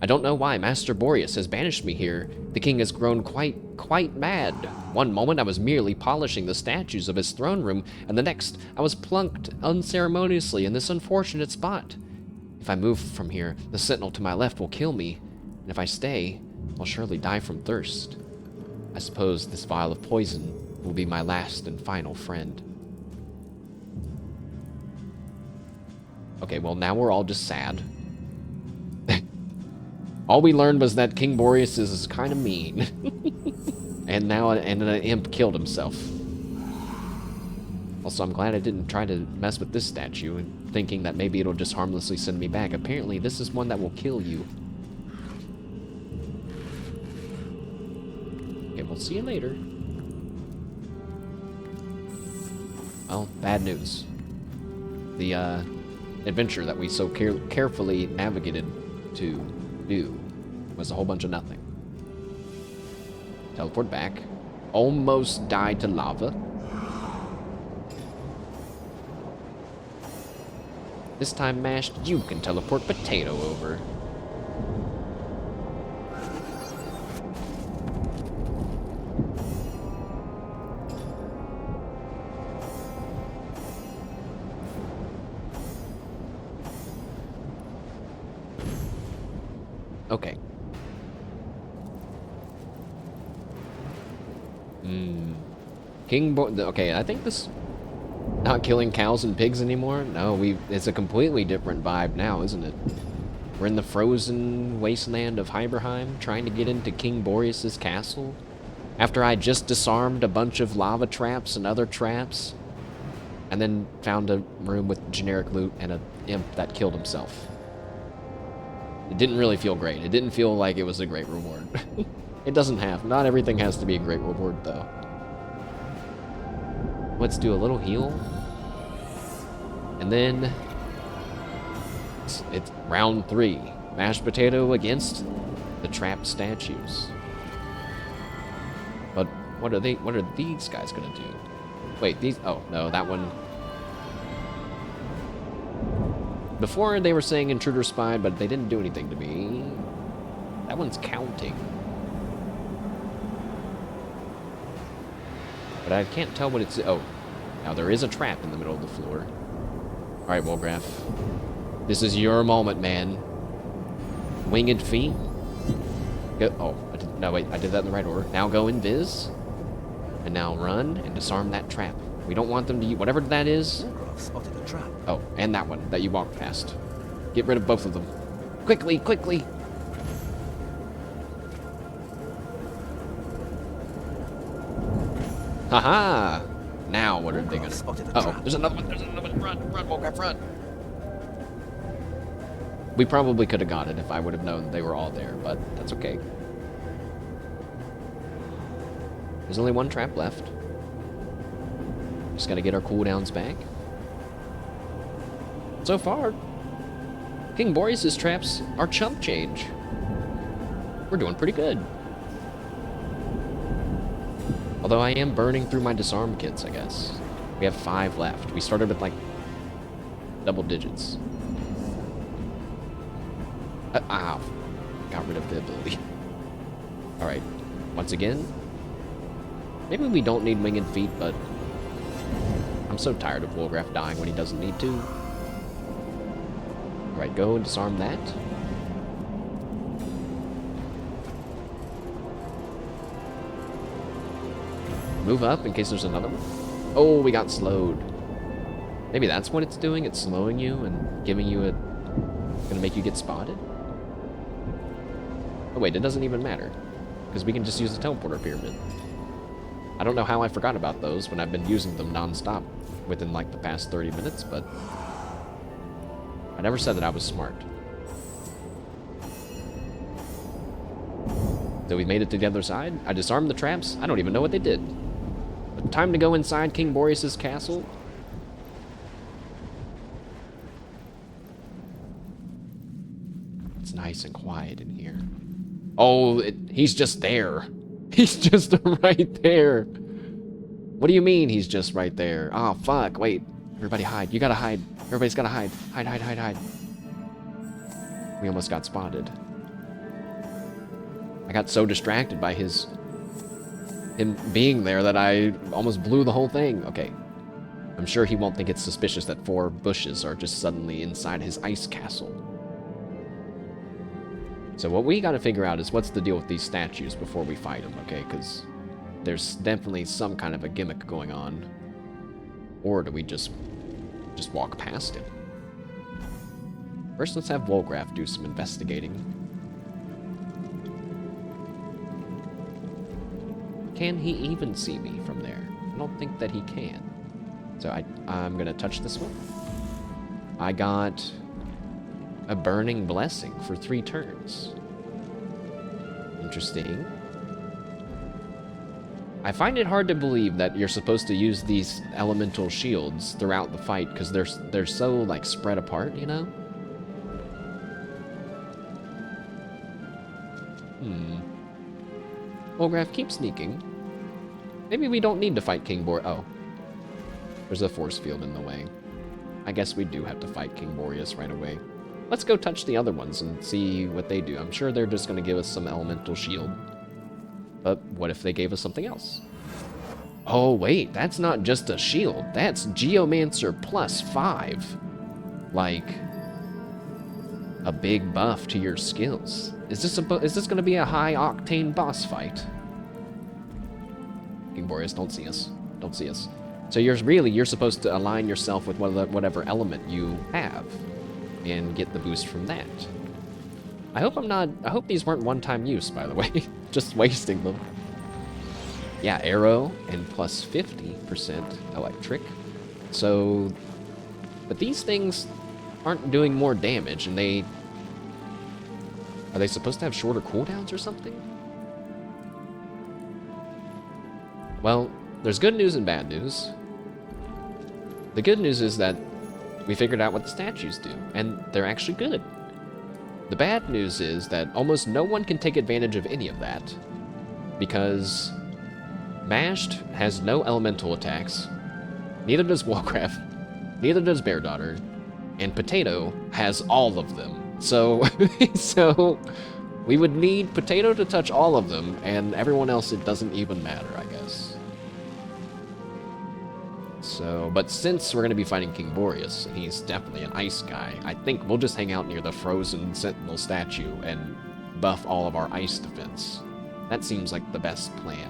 I don't know why Master Boreas has banished me here. The king has grown quite mad. One moment I was merely polishing the statues of his throne room, and the next I was plunked unceremoniously in this unfortunate spot. If I move from here, the sentinel to my left will kill me, and if I stay, I'll surely die from thirst. I suppose this vial of poison will be my last and final friend. Okay, well now we're all just sad. All we learned was that King Boreas is kind of mean. and now an imp killed himself. Also, I'm glad I didn't try to mess with this statue and thinking that maybe it'll just harmlessly send me back. Apparently, this is one that will kill you. Okay, we'll see you later. Well, bad news. The adventure that we so carefully navigated to do was a whole bunch of nothing. Teleport back. Almost died to lava. This time, Mashed, you can teleport Potato over. Okay. Okay, I think this... Not killing cows and pigs anymore? No, it's a completely different vibe now, isn't it? We're in the frozen wasteland of Hiberheim, trying to get into King Boreas' castle. After I just disarmed a bunch of lava traps and other traps, and then found a room with generic loot and an imp that killed himself. It didn't really feel great. It didn't feel like it was a great reward. It doesn't have. Not everything has to be a great reward, though. Let's do a little heal. And then... It's round 3. Mashed potato against the trapped statues. But what are these guys gonna do? Wait, these... Oh, no, that one... Before they were saying intruder spied, but they didn't do anything to me. That one's counting. But I can't tell what it's... Oh, now there is a trap in the middle of the floor. Alright, Wolgraf. This is your moment, man. Winged feet. Go... Oh, no, wait, I did that in the right order. Now go invis. And now run and disarm that trap. We don't want them to use... Whatever that is... Spotted a trap. Oh, and that one that you walked past. Get rid of both of them. Quickly, quickly! Haha! Now what are they gonna... Uh-oh, there's another one, Run, Wolgraf, run! We probably could have got it if I would have known they were all there, but that's okay. There's only one trap left. Just gotta get our cooldowns back. So far, King Boreas' traps are chump change. We're doing pretty good. Although I am burning through my disarm kits, I guess. We have 5 left. We started with, like, double digits. Got rid of the ability. Alright, once again. Maybe we don't need winged feet, but... I'm so tired of Wolgraf dying when he doesn't need to. Alright, go and disarm that. Move up in case there's another one. Oh, we got slowed. Maybe that's what it's doing. It's slowing you and giving you a... Gonna make you get spotted? Oh wait, it doesn't even matter. Because we can just use the teleporter pyramid. I don't know how I forgot about those when I've been using them non-stop within like the past 30 minutes, but... I never said that I was smart. So we made it to the other side. I disarmed the traps. I don't even know what they did. But time to go inside King Boreas' castle. It's nice and quiet in here. Oh, he's just there. He's just right there. What do you mean he's just right there? Oh, fuck. Wait. Everybody hide. You gotta hide. Everybody's gotta hide. Hide, hide, hide, hide. We almost got spotted. I got so distracted by him being there that I almost blew the whole thing. Okay. I'm sure he won't think it's suspicious that 4 bushes are just suddenly inside his ice castle. So what we gotta figure out is what's the deal with these statues before we fight them, okay? Because there's definitely some kind of a gimmick going on. Or do we just walk past it? First, let's have Wolgraf do some investigating. Can he even see me from there? I don't think that he can. So I'm gonna touch this one. I got a burning blessing for 3 turns. Interesting. I find it hard to believe that you're supposed to use these elemental shields throughout the fight because they're so like spread apart, you know? Wolgraf, keep sneaking. Maybe we don't need to fight King Boreas. Oh. There's a force field in the way. I guess we do have to fight King Boreas right away. Let's go touch the other ones and see what they do. I'm sure they're just going to give us some elemental shield. But what if they gave us something else? Oh, wait. That's not just a shield. That's Geomancer +5. Like, a big buff to your skills. Is this going to be a high-octane boss fight? King Boreas, don't see us. Don't see us. So you're supposed to align yourself with whatever element you have and get the boost from that. I hope these weren't one-time use, by the way. Just wasting them. Yeah, arrow and +50% electric. So, but these things aren't doing more damage, and are they supposed to have shorter cooldowns or something? Well, there's good news and bad news. The good news is that we figured out what the statues do, and they're actually good. The bad news is that almost no one can take advantage of any of that, because Mashed has no elemental attacks, neither does Wolgraf, neither does Bear Daughter, and Potato has all of them. So, so we would need Potato to touch all of them, and everyone else it doesn't even matter, I guess. So, but since we're going to be fighting King Boreas, and he's definitely an ice guy, I think we'll just hang out near the frozen sentinel statue and buff all of our ice defense. That seems like the best plan.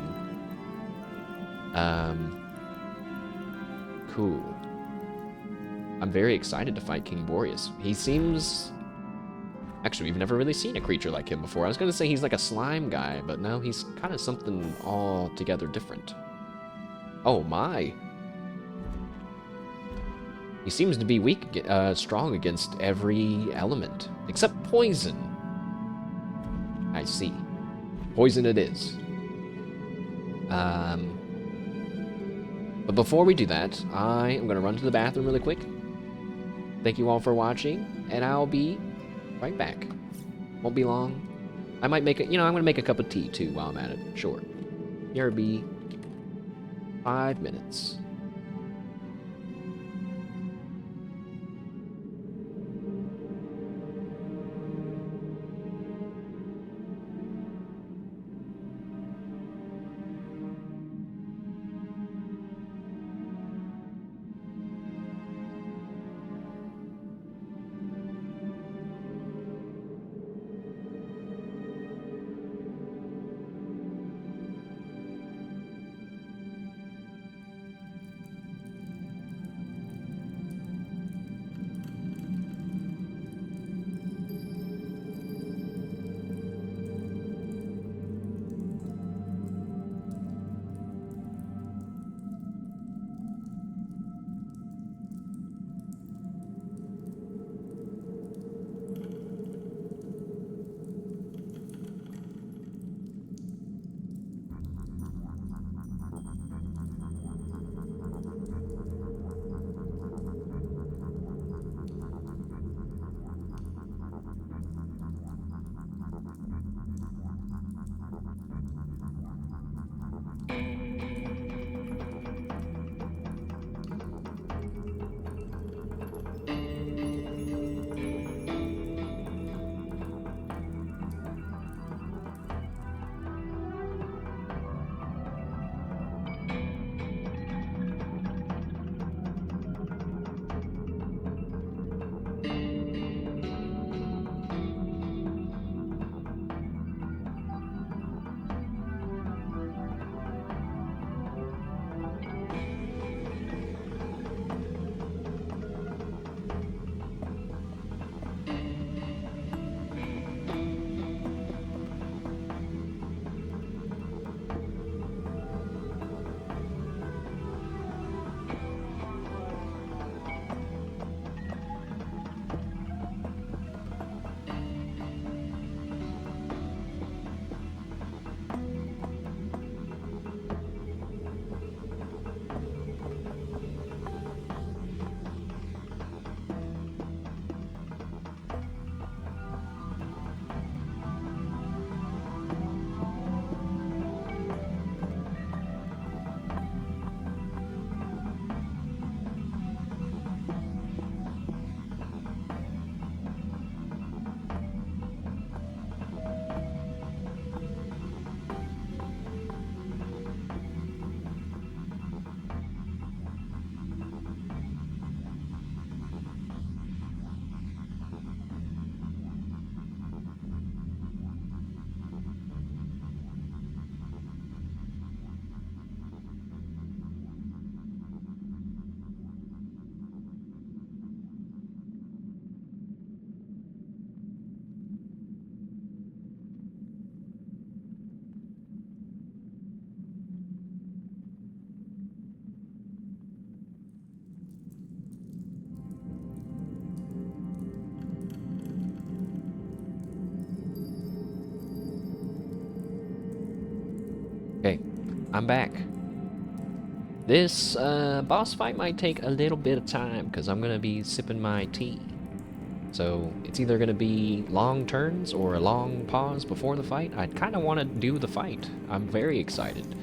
Cool. I'm very excited to fight King Boreas. He seems... Actually, we've never really seen a creature like him before. I was going to say he's like a slime guy, but no, he's kind of something altogether different. Oh my. He seems to be strong against every element, except poison. I see. Poison it is. But before we do that, I am going to run to the bathroom really quick. Thank you all for watching, and I'll be right back. Won't be long. I might make it, I'm going to make a cup of tea too while I'm at it. Sure. Here be 5 minutes. I'm back. This boss fight might take a little bit of time because I'm gonna be sipping my tea. So it's either gonna be long turns or a long pause before the fight. I kind of want to do the fight. I'm very excited.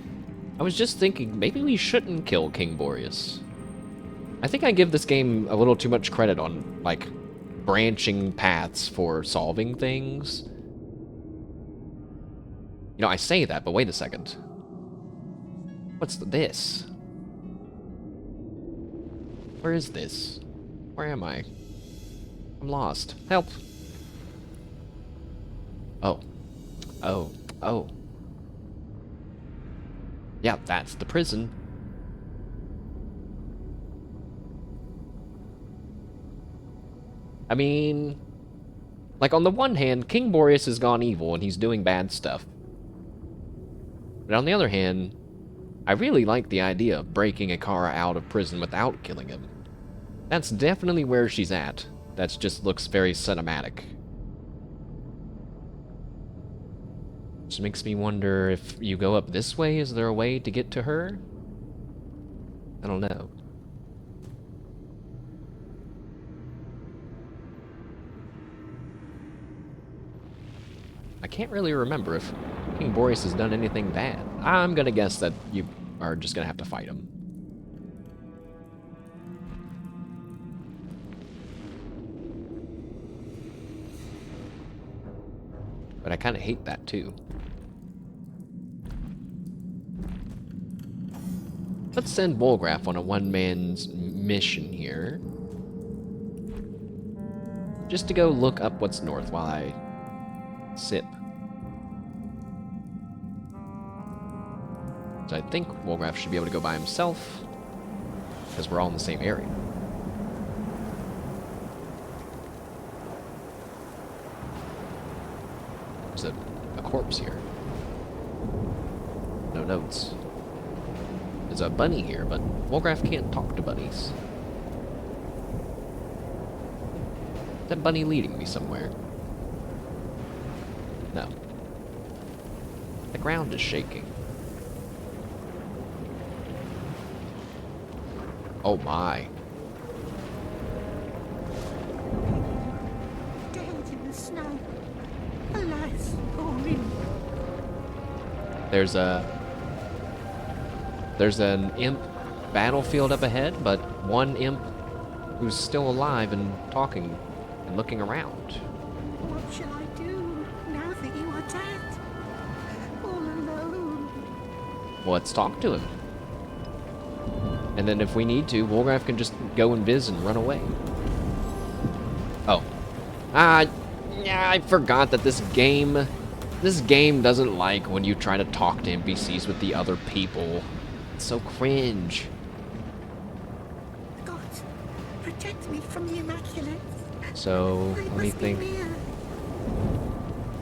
I was just thinking maybe we shouldn't kill King Boreas. I think I give this game a little too much credit on like branching paths for solving things. You know, I say that, but wait a second. What's this? Where is this? Where am I? I'm lost. Help! Oh. Oh. Oh. Yeah, that's the prison. I mean, like on the one hand, King Boreas has gone evil and he's doing bad stuff. But on the other hand, I really like the idea of breaking Icara out of prison without killing him. That's definitely where she's at. That just looks very cinematic. Which makes me wonder if you go up this way, is there a way to get to her? I don't know. I can't really remember if King Boreas has done anything bad. I'm gonna guess that you are just gonna have to fight him. But I kind of hate that too. Let's send Wolgraf on a one-man's mission here. Just to go look up what's north while I sip. So I think Wolgraf should be able to go by himself, because we're all in the same area. There's a corpse here. No notes. There's a bunny here, but Wolgraf can't talk to bunnies. Is that bunny leading me somewhere? No. The ground is shaking. Oh my. Dead in the snow. Alas, poor me. There's an imp battlefield up ahead, but one imp who's still alive and talking and looking around. What shall I do now that you are dead? All alone. Well, let's talk to him. And then if we need to, Wolgraf can just go invis and run away. Oh. Yeah, I forgot that this game doesn't like when you try to talk to NPCs with the other people. It's so cringe. God, protect me from the Immaculate. So, I let me must be think. near.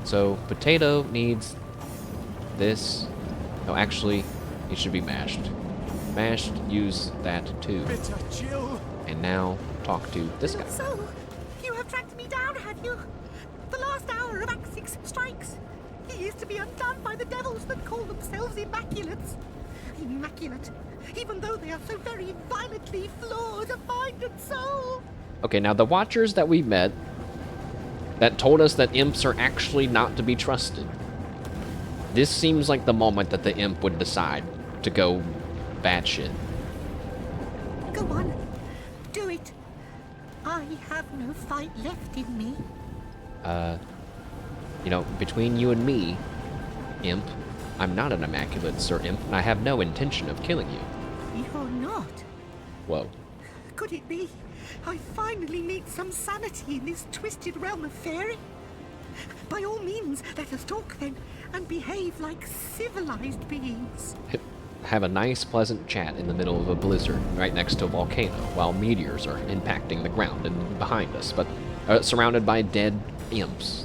So, potato needs this. No, actually, it should be mashed. Mashed, use that too. Bitter chill. And now, talk to this guy. So, you have tracked me down, have you? The last hour of Act 6 strikes. He is to be undone by the devils that call themselves Immaculates. Immaculate, even though they are so very violently flawed of mind and soul. Okay, now the Watchers that we met that told us that imps are actually not to be trusted. This seems like the moment that the imp would decide to go batshit. Go on, do it. I have no fight left in me. You know, between you and me, imp, I'm not an Immaculate, Sir Imp, and I have no intention of killing you. You're not. Whoa. Could it be I finally meet some sanity in this twisted realm of fairy? By all means, let us talk then, and behave like civilized beings. Have a nice, pleasant chat in the middle of a blizzard, right next to a volcano, while meteors are impacting the ground and behind us, but surrounded by dead imps.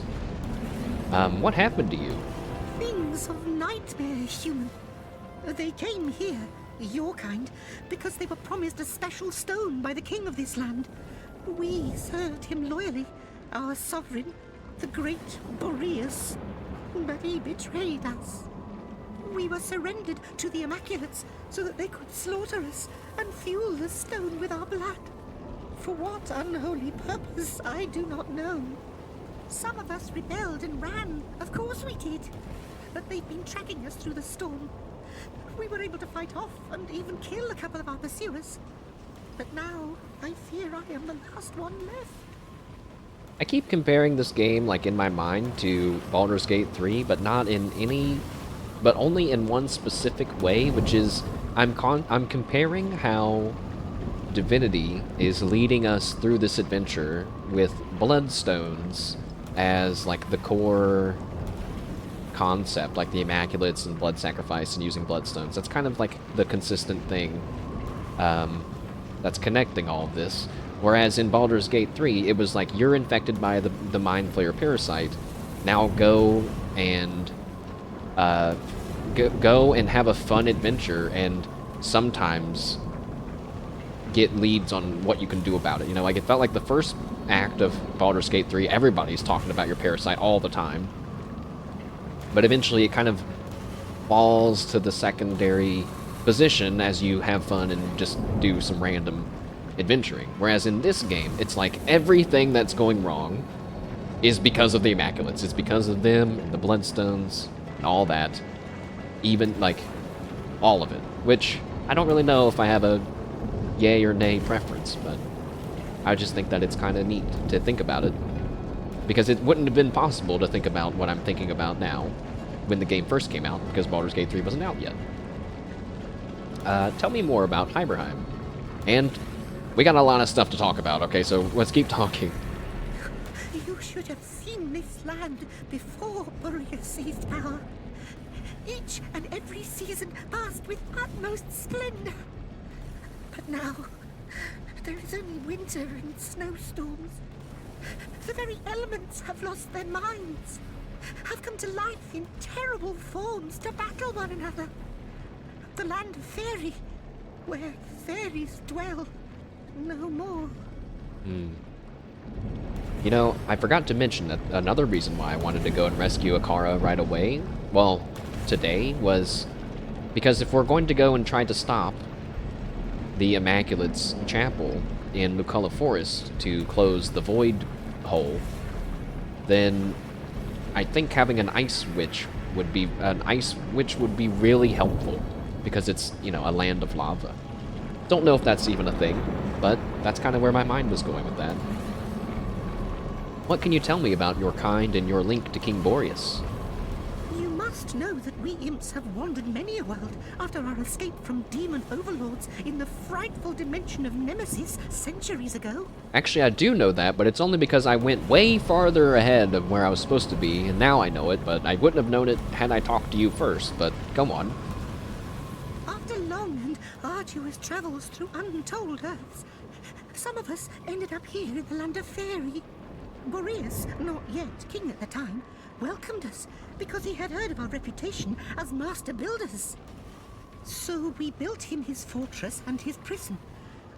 What happened to you? Things of nightmare, human. They came here, your kind, because they were promised a special stone by the king of this land. We served him loyally, our sovereign, the great Boreas, but he betrayed us. We were surrendered to the Immaculates so that they could slaughter us and fuel the stone with our blood. For what unholy purpose, I do not know. Some of us rebelled and ran. Of course we did. But they've been tracking us through the storm. We were able to fight off and even kill a couple of our pursuers. But now, I fear I am the last one left. I keep comparing this game, like, in my mind to Baldur's Gate 3, but not in any... but only in one specific way, which is I'm comparing how Divinity is leading us through this adventure with bloodstones as, like, the core concept, like the Immaculates and blood sacrifice and using bloodstones. That's kind of like the consistent thing that's connecting all of this. Whereas in Baldur's Gate 3, it was like, you're infected by the Mind Flayer parasite, now go and go and have a fun adventure, and sometimes get leads on what you can do about it. You know, like, it felt like the first act of Baldur's Gate 3, everybody's talking about your parasite all the time. But eventually it kind of falls to the secondary position as you have fun and just do some random adventuring. Whereas in this game, it's like everything that's going wrong is because of the Immaculates. It's because of them, and the Bloodstones, and all that. Even, like, all of it. Which, I don't really know if I have a yay or nay preference, but I just think that it's kind of neat to think about it. Because it wouldn't have been possible to think about what I'm thinking about now when the game first came out, because Baldur's Gate 3 wasn't out yet. Tell me more about Hiberheim. And we got a lot of stuff to talk about, okay, so let's keep talking. You should have seen this land before Boreas seized power. Each and every season passed with utmost splendor. But now, there is only winter and snowstorms. The very elements have lost their minds, have come to life in terrible forms to battle one another. The land of Fairy, where fairies dwell, no more. You know, I forgot to mention that another reason why I wanted to go and rescue Icara right away, well, today, was because if we're going to go and try to stop the Immaculate's chapel in Luculla Forest to close the void hole, then I think having an ice witch would be really helpful, because it's, you know, a land of lava. Don't know if that's even a thing, but that's kind of where my mind was going with that. What can you tell me about your kind and your link to King Boreas? You must know that we imps have wandered many a world after our escape from demon overlords in the frightful dimension of Nemesis centuries ago. Actually, I do know that, but it's only because I went way farther ahead of where I was supposed to be, and now I know it, but I wouldn't have known it had I talked to you first, but go on. After long and arduous travels through untold Earths, some of us ended up here in the land of Fairy. Boreas, not yet king at the time, welcomed us because he had heard of our reputation as master builders. So we built him his fortress and his prison,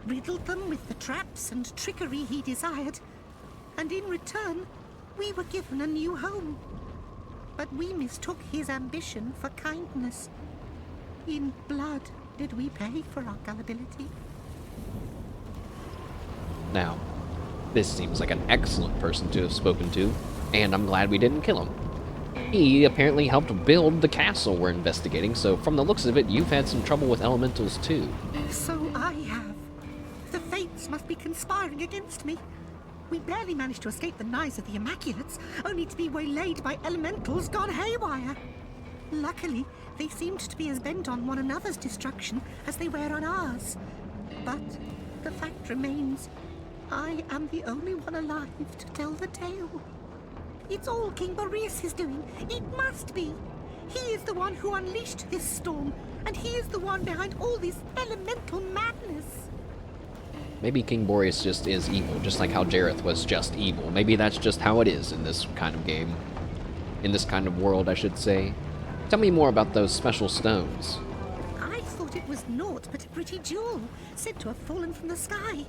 riddled them with the traps and trickery he desired, and in return, we were given a new home. But we mistook his ambition for kindness. In blood did we pay for our gullibility. Now, this seems like an excellent person to have spoken to, and I'm glad we didn't kill him. He apparently helped build the castle we're investigating, so from the looks of it, you've had some trouble with elementals too. So I have. The fates must be conspiring against me. We barely managed to escape the knives of the Immaculates, only to be waylaid by elementals gone haywire. Luckily, they seemed to be as bent on one another's destruction as they were on ours. But the fact remains, I am the only one alive to tell the tale. It's all King Boreas is doing. It must be. He is the one who unleashed this storm, and he is the one behind all this elemental madness. Maybe King Boreas just is evil, just like how Jareth was just evil. Maybe that's just how it is in this kind of game. In this kind of world, I should say. Tell me more about those special stones. I thought it was naught but a pretty jewel, said to have fallen from the sky.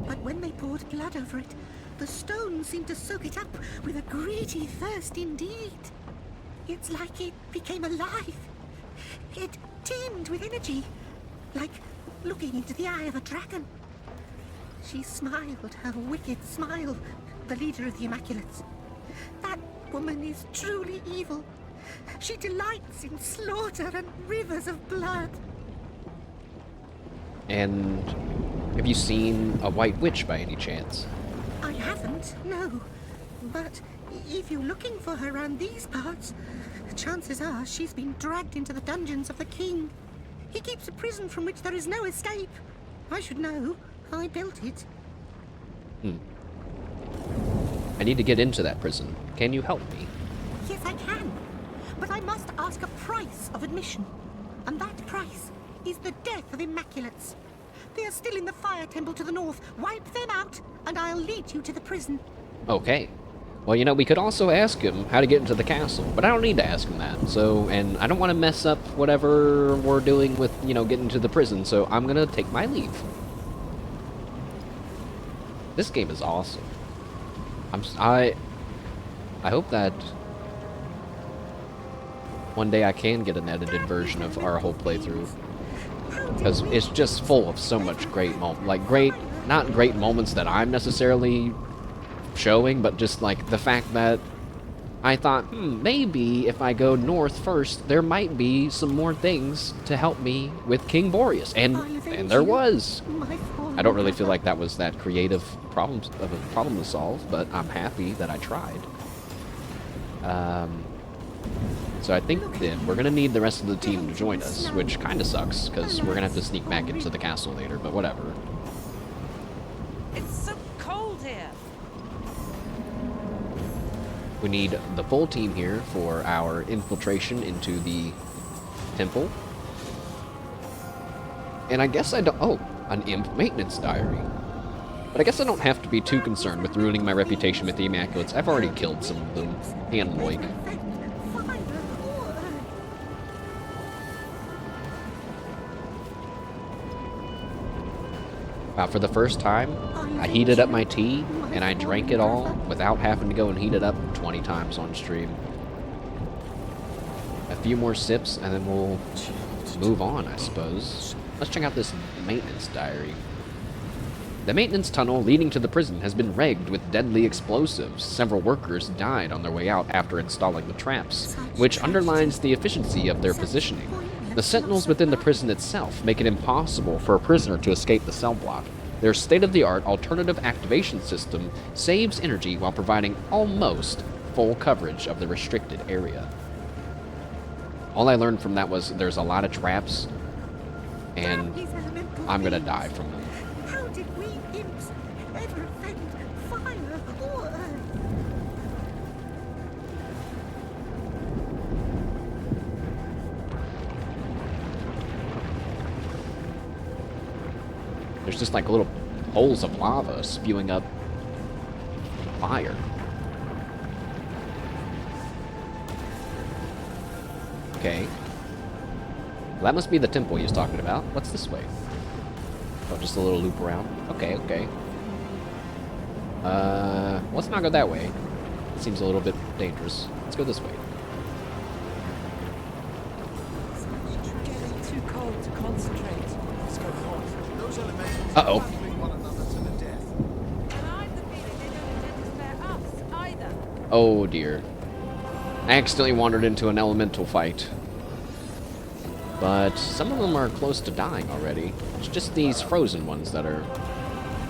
But when they poured blood over it, the stone seemed to soak it up with a greedy thirst indeed. It's like it became alive. It teemed with energy, like looking into the eye of a dragon. She smiled her wicked smile, the leader of the Immaculates. That woman is truly evil. She delights in slaughter and rivers of blood. And have you seen a white witch by any chance? I haven't, no. But if you're looking for her around these parts, chances are she's been dragged into the dungeons of the king. He keeps a prison from which there is no escape. I should know. I built it. I need to get into that prison. Can you help me? Yes, I can. But I must ask a price of admission. And that price is the death of Immaculates. They are still in the fire temple to the north. Wipe them out, and I'll lead you to the prison. Okay. Well, you know, we could also ask him how to get into the castle, but I don't need to ask him that. So, and I don't want to mess up whatever we're doing with, you know, getting to the prison, so I'm gonna take my leave. This game is awesome. I hope that one day I can get an edited version of our whole playthrough, because it's just full of so much great moments, like not great moments that I'm necessarily showing, but just like the fact that I thought, maybe if I go north first, there might be some more things to help me with King Boreas, and there was. I don't really feel like that was that creative problem to solve, but I'm happy that I tried. So I think then we're gonna need the rest of the team to join us, which kind of sucks because we're gonna have to sneak back into the castle later, but whatever. It's so cold here. We need the full team here for our infiltration into the temple. And I guess I don't... Oh, an imp maintenance diary. But I guess I don't have to be too concerned with ruining my reputation with the Immaculates. I've already killed some of them. And Loik. Wow, for the first time, I heated up my tea, and I drank it all without having to go and heat it up 20 times on stream. A few more sips, and then we'll move on, I suppose. Let's check out this maintenance diary. The maintenance tunnel leading to the prison has been rigged with deadly explosives. Several workers died on their way out after installing the traps, which underlines the efficiency of their positioning. The sentinels within the prison itself make it impossible for a prisoner to escape the cell block. Their state-of-the-art alternative activation system saves energy while providing almost full coverage of the restricted area. All I learned from that was there's a lot of traps, and I'm gonna die from them. How did we imps ever offend fire or earth? There's just like little holes of lava spewing up fire. Okay. Well, that must be the temple he was talking about. What's this way? Oh, just a little loop around. Okay, okay. Let's not go that way. It seems a little bit dangerous. Let's go this way. It's getting too cold to concentrate. Let's go north. Those elementals Uh-oh. battling one another to the death. And I've the feeling they don't intend to spare us either. Oh dear. I accidentally wandered into an elemental fight. But some of them are close to dying already. It's just these frozen ones that are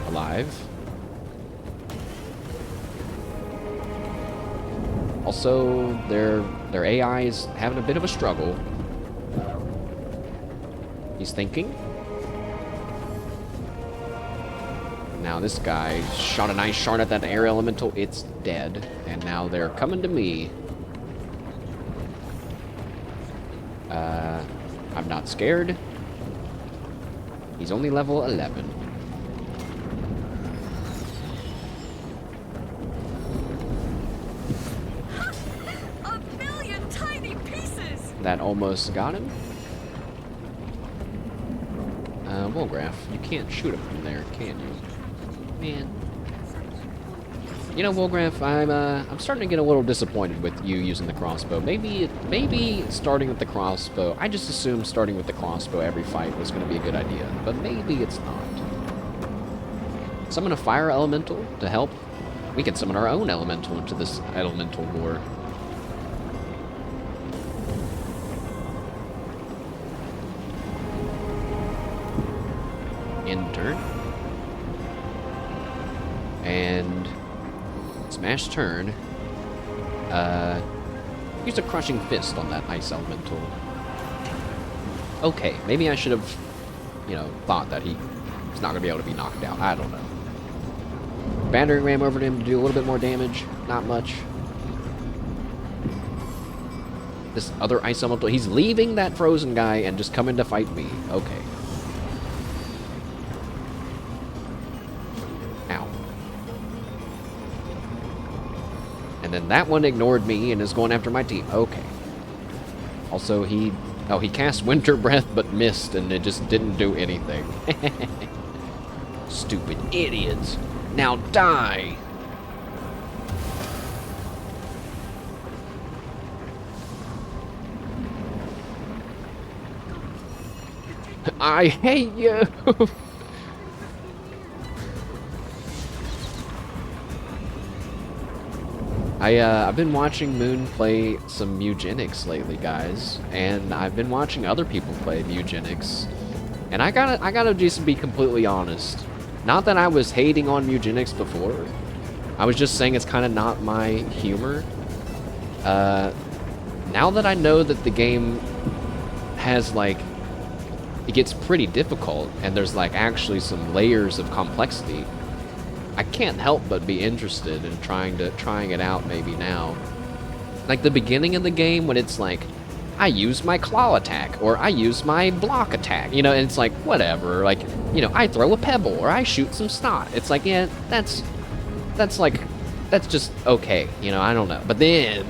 alive. Also, their AI is having a bit of a struggle. He's thinking. Now this guy shot a nice shot at that air elemental. It's dead. And now they're coming to me. I'm not scared. He's only level 11. A billion tiny pieces! That almost got him. Wolgraf, you can't shoot him from there, can you? Man. You know, Wolgraf, I'm starting to get a little disappointed with you using the crossbow. Maybe starting with the crossbow. I just assumed starting with the crossbow every fight was going to be a good idea, but maybe it's not. Summon a fire elemental to help. We can summon our own elemental into this elemental war. End turn. And smash turn. Use a crushing fist on that ice elemental. Okay, maybe I should have, you know, thought that he's not going to be able to be knocked out. I don't know. Battering ram over to him to do a little bit more damage. Not much. This other ice elemental, he's leaving that frozen guy and just coming to fight me. Okay. Ow. And then that one ignored me and is going after my team. Okay. Also, he cast Winter Breath but missed and it just didn't do anything. Stupid idiots. Now die! I hate you! I've been watching Moon play some Eugenics lately, guys, and I've been watching other people play Eugenics, and I gotta just be completely honest. Not that I was hating on Eugenics before. I was just saying it's kind of not my humor. Now that I know that the game has, like, it gets pretty difficult, and there's, like, actually some layers of complexity, I can't help but be interested in trying it out maybe now. Like the beginning of the game when it's like, I use my claw attack, or I use my block attack, you know, and it's like, whatever, like, you know, I throw a pebble, or I shoot some snot. It's like, yeah, that's just okay, you know, I don't know. But then,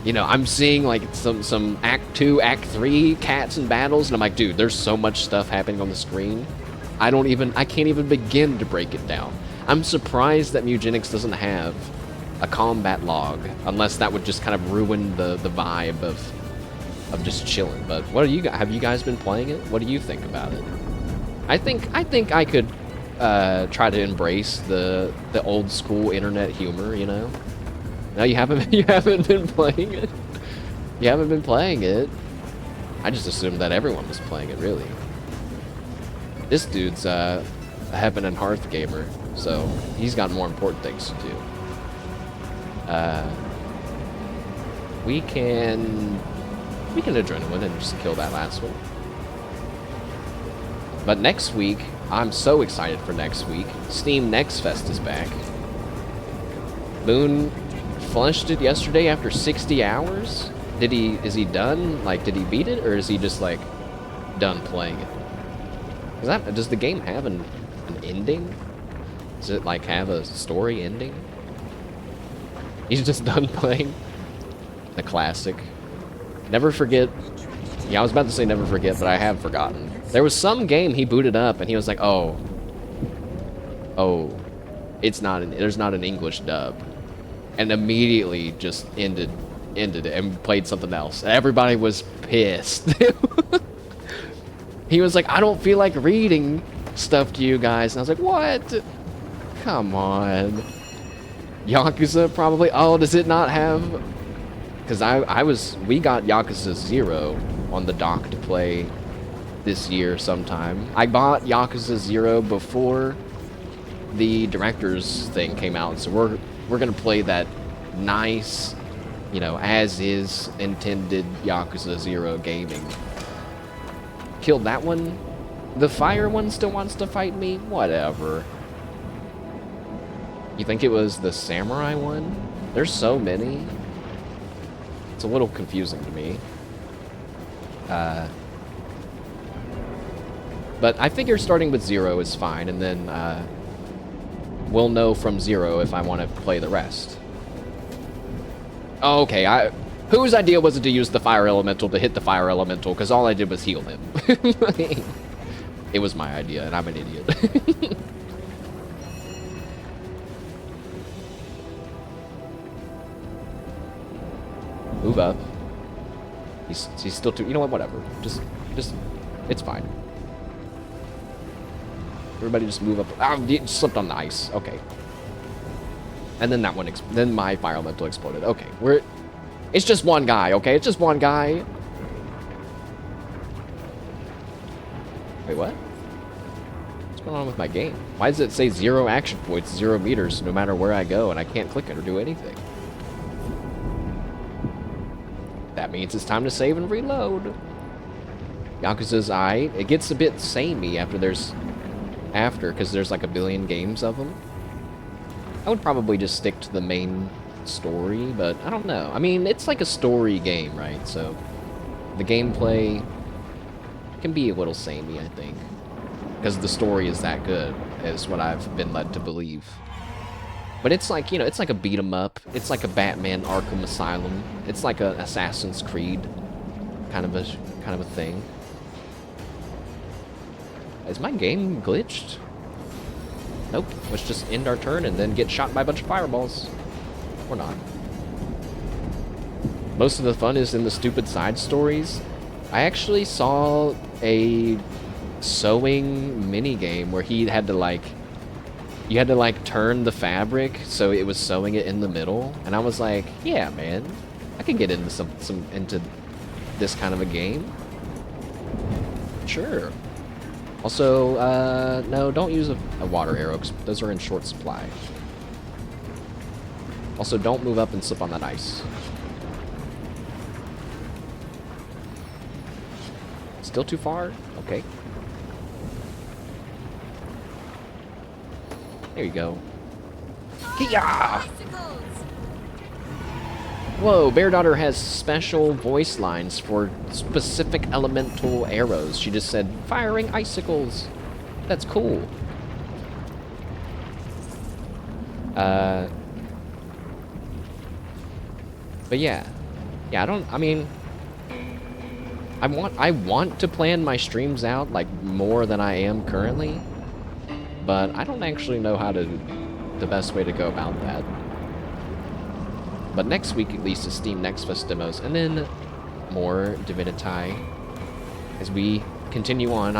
you know, I'm seeing, like, some Act 2, Act 3 cats and battles, and I'm like, dude, there's so much stuff happening on the screen. I can't even begin to break it down. I'm surprised that Eugenics doesn't have a combat log, unless that would just kind of ruin the vibe of just chilling. But what are you guys? Have you guys been playing it? What do you think about it? I think I could try to embrace the old school internet humor. You know? No, you haven't been playing it. You haven't been playing it. I just assumed that everyone was playing it. Really. This dude's a Heaven and Hearth gamer, so he's got more important things to do. We can adrenaline and just kill that last one. But next week, I'm so excited for next week. Steam Next Fest is back. Moon flushed it yesterday after 60 hours. Is he done? Like, did he beat it, or is he just like done playing it? Does the game have an ending? Does it like have a story ending? He's just done playing the classic. Never forget. Yeah, I was about to say never forget, but I have forgotten. There was some game he booted up and he was like, oh, there's not an English dub, and immediately just ended it and played something else. Everybody was pissed. He was like, I don't feel like reading stuff to you guys, and I was like, what? Come on. Yakuza probably. Oh, does it not have? Because we got Yakuza 0 on the dock to play this year sometime. I bought Yakuza 0 before the director's thing came out, so we're gonna play that nice, you know, as is intended Yakuza 0 gaming. Killed that one. The fire one still wants to fight me? Whatever. You think it was the samurai one? There's so many. It's a little confusing to me. But I figure starting with 0 is fine, and then we'll know from 0 if I want to play the rest. Okay, whose idea was it to use the fire elemental to hit the fire elemental? Because all I did was heal him. It was my idea, and I'm an idiot. Move up. He's still too... You know what? Whatever. Just... It's fine. Everybody just move up. Ah, you slipped on the ice. Okay. And then that one... Then my fire elemental exploded. Okay. It's just one guy, okay? It's just one guy. Wait, what? What's going on with my game? Why does it say 0 action points, 0 meters, no matter where I go, and I can't click it or do anything? That means it's time to save and reload. Yakuza's Eye. It gets a bit samey after because there's like a billion games of them. I would probably just stick to the main story, but I don't know. I mean, it's like a story game, right? So the gameplay can be a little samey, I think, because the story is that good, is what I've been led to believe. But it's like, you know, it's like a beat 'em up. It's like a Batman Arkham Asylum. It's like a Assassin's Creed kind of a thing. Is my game glitched? Nope. Let's just end our turn and then get shot by a bunch of fireballs. Or not. Most of the fun is in the stupid side stories. I actually saw a sewing mini game where he had to like... You had to like turn the fabric so it was sewing it in the middle, and I was like, yeah, man, I can get into into this kind of a game. Sure. Also, no, don't use a water arrow, 'cause those are in short supply. Also, don't move up and slip on that ice. Still too far? Okay. There you go. Kia! Whoa, Bear Daughter has special voice lines for specific elemental arrows. She just said, firing icicles. That's cool. But yeah. Yeah, I want to plan my streams out, like, more than I am currently. But I don't actually know the best way to go about that. But next week, at least, is Steam Next Fest demos, and then more Divinity as we continue on.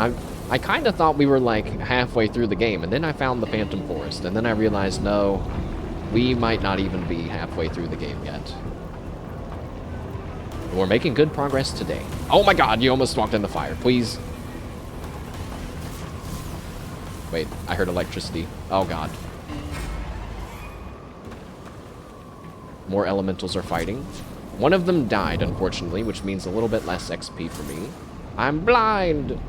I kind of thought we were, like, halfway through the game, and then I found the Phantom Forest, and then I realized, no, we might not even be halfway through the game yet. We're making good progress today. Oh my god, you almost walked in the fire. Please. Wait, I heard electricity. Oh god. More elementals are fighting. One of them died, unfortunately, which means a little bit less XP for me. I'm blind!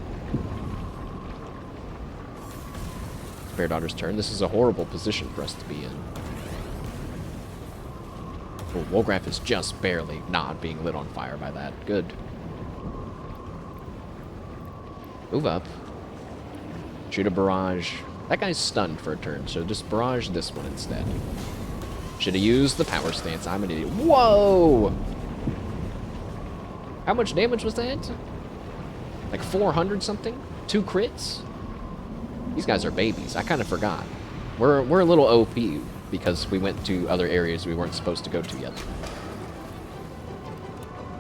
Bear Daughter's turn. This is a horrible position for us to be in. Oh, Wolgraf is just barely not being lit on fire by that. Good. Move up. Shoot a barrage. That guy's stunned for a turn, so just barrage this one instead. Should have used the power stance. I'm an idiot. Whoa! How much damage was that? Like 400 something? 2 crits? These guys are babies. I kind of forgot. We're a little OP because we went to other areas we weren't supposed to go to yet.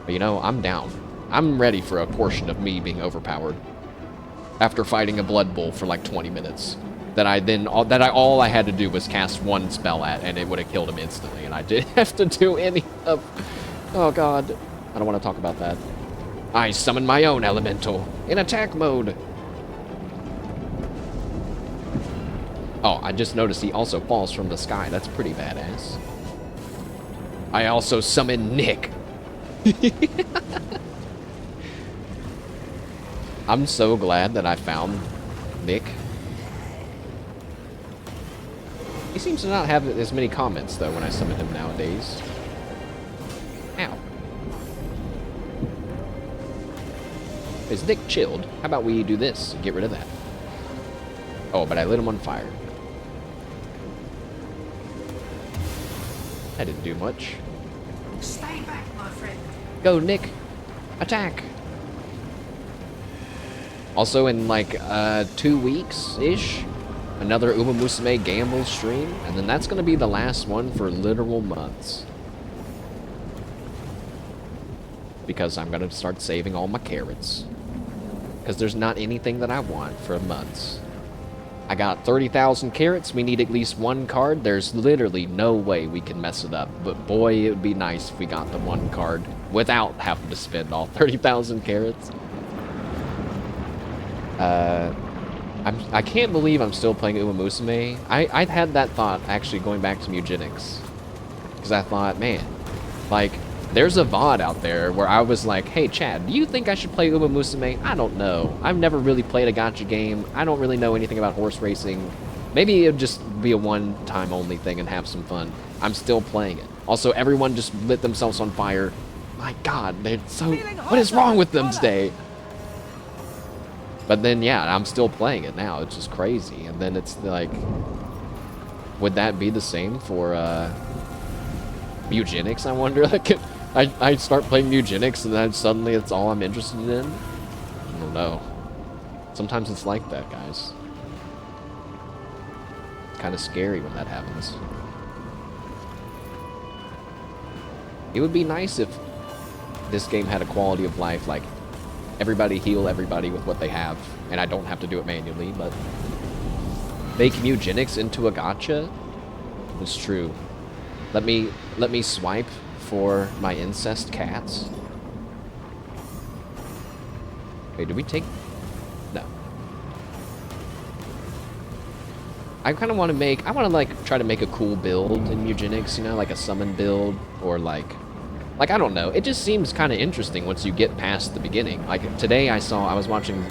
But you know, I'm down. I'm ready for a portion of me being overpowered. After fighting a Blood Bowl for like 20 minutes. All I had to do was cast one spell at, and it would have killed him instantly, and I didn't have to do any of... Oh god. I don't want to talk about that. I summon my own elemental in attack mode. Oh, I just noticed he also falls from the sky. That's pretty badass. I also summon Nick. I'm so glad that I found Nick. He seems to not have as many comments, though, when I summon him nowadays. Ow. Is Nick chilled? How about we do this and get rid of that? Oh, but I lit him on fire. That didn't do much. Stay back, my friend. Go, Nick. Attack. Also, in like 2 weeks-ish, another Uma Musume Gamble stream, and then that's going to be the last one for literal months. because I'm gonna start saving all my carrots. Because there's not anything that I want for months. I got 30,000 carrots. We need at least one card. There's literally no way we can mess it up. But boy, it would be nice if we got the one card without having to spend all 30,000 carrots. I can't believe I'm still playing Uma Musume. I'd had that thought actually going back to Mugenics. Because I thought, man, like, there's a VOD out there where I was like, hey, Chad, do you think I should play Uma Musume? I don't know. I've never really played a gacha game. I don't really know anything about horse racing. Maybe it would just be a one-time only thing and have some fun. I'm still playing it. Also, everyone just lit themselves on fire. My God, they're so... What is wrong with them today? But then, yeah, I'm still playing it now. It's just crazy. And then it's like... Would that be the same for, Mugenics, I wonder? Like, I start playing Mugenics and then suddenly it's all I'm interested in? I don't know. Sometimes it's like that, guys. It's kind of scary when that happens. It would be nice if this game had a quality of life, like, everybody heal everybody with what they have, and I don't have to do it manually, but make Mugenics into a gacha? It's true. Let me swipe for my incest cats. Wait, did we take... No. I kind of want to make... I want to, like, try to make a cool build in Mugenics, you know? Like a summon build, or, like... Like, I don't know. It just seems kind of interesting once you get past the beginning. Like, today I was watching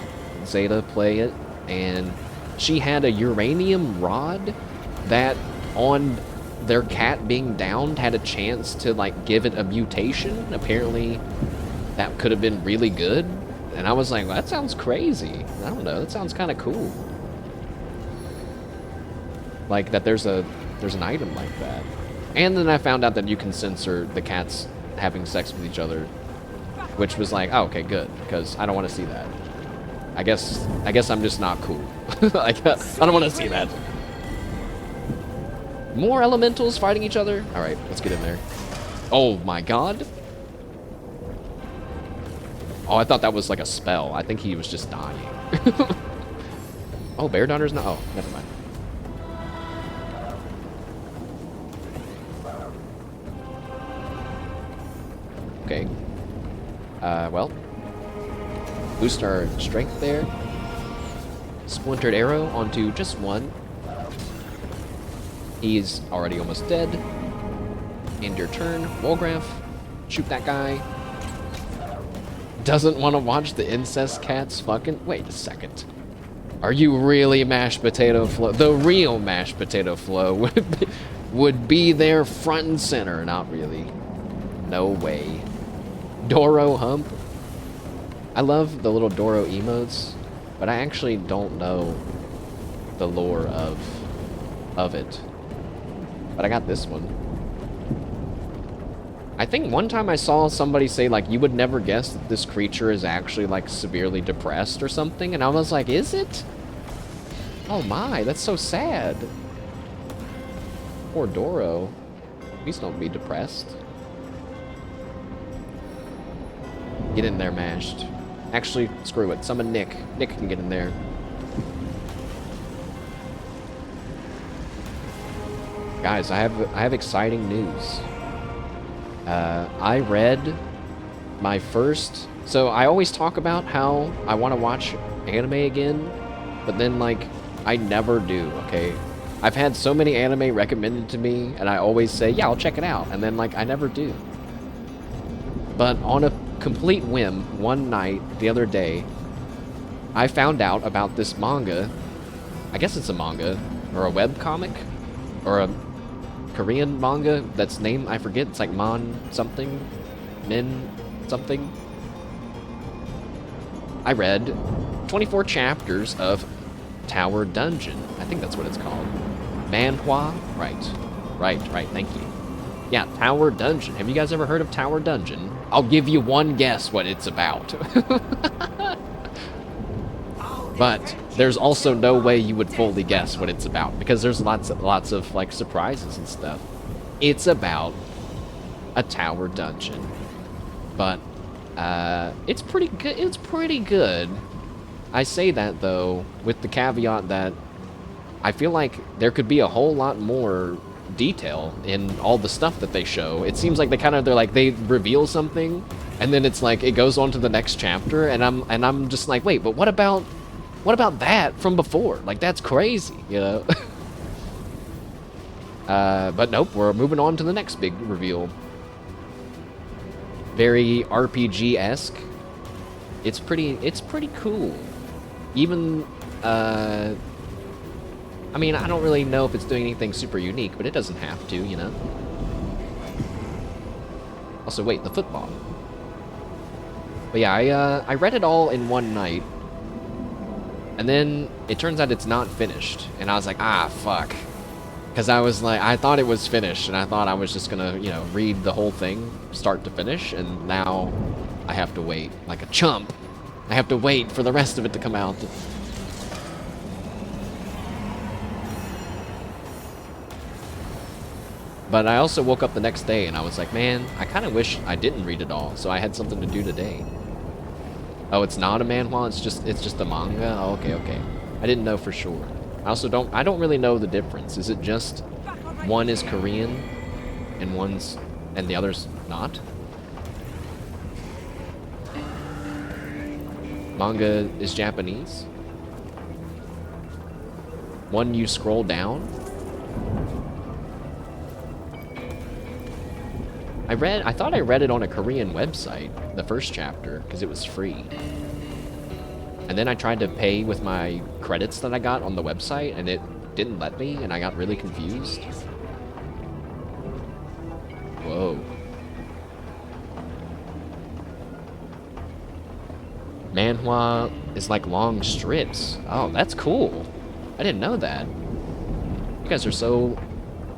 Zeta play it, and she had a uranium rod that, on their cat being downed, had a chance to, like, give it a mutation. Apparently, that could have been really good. And I was like, well, that sounds crazy. I don't know. That sounds kind of cool. Like, that there's an item like that. And then I found out that you can censor the cats having sex with each other, which was like, oh, okay, good, because I don't want to see that. I guess I'm just not cool. Like, I don't want to see that. More elementals fighting each other? Alright, let's get in there. Oh my God. Oh, I thought that was like a spell. I think he was just dying. Oh, Bear Daughter's not... Oh, never mind. Okay. Well. Boost our strength there. Splintered arrow onto just one. He's already almost dead. End your turn. Wolgraf. Shoot that guy. Doesn't want to watch the incest cats fucking... Wait a second. Are you really Mashed Potato Flo? The real Mashed Potato Flo would be there front and center. Not really. No way. Doro Hump. I love the little Doro emotes, but I actually don't know the lore of it. But I got this one. I think one time I saw somebody say, like, you would never guess that this creature is actually, like, severely depressed or something, and I was like, is it? Oh my, that's so sad. Poor Doro. Please don't be depressed. Get in there, Mashed. Actually, screw it. Summon Nick. Nick can get in there. Guys, I have exciting news. I read my first... So, I always talk about how I want to watch anime again, but then, like, I never do, okay? I've had so many anime recommended to me, and I always say, yeah, I'll check it out, and then, like, I never do. But on a complete whim, one night, the other day, I found out about this manga. I guess it's a manga, or a webcomic, or a Korean manga that's named, I forget, it's like Mon something, Min something. I read 24 chapters of Tower Dungeon. I think that's what it's called. Manhwa? Right, thank you. Yeah, Tower Dungeon. Have you guys ever heard of Tower Dungeon? I'll give you one guess what it's about. But there's also no way you would fully guess what it's about, because there's lots of like surprises and stuff. It's about a tower dungeon. But It's pretty good. It's pretty good. I say that, though, with the caveat that I feel like there could be a whole lot more detail in all the stuff that they show. It seems like they reveal something, and then it's like it goes on to the next chapter, and I'm just like, wait, but what about that from before? Like, that's crazy, you know? But nope, we're moving on to the next big reveal. Very RPG-esque. It's pretty cool. Even, I mean, I don't really know if it's doing anything super unique, but it doesn't have to, you know? Also, wait, the football. But yeah, I read it all in one night. And then it turns out it's not finished. And I was like, ah, fuck. Because I was like, I thought it was finished, and I thought I was just gonna, you know, read the whole thing, start to finish, and now I have to wait like a chump. I have to wait for the rest of it to come out. But I also woke up the next day and I was like, man, I kind of wish I didn't read it all, so I had something to do today. Oh, it's not a manhwa, it's just a manga? Oh, okay. I didn't know for sure. I don't really know the difference. Is it just one is Korean and the other's not? Manga is Japanese? One you scroll down? I thought I read it on a Korean website, the first chapter, because it was free. And then I tried to pay with my credits that I got on the website, and it didn't let me, and I got really confused. Whoa. Manhwa is like long strips. Oh, that's cool. I didn't know that. You guys are so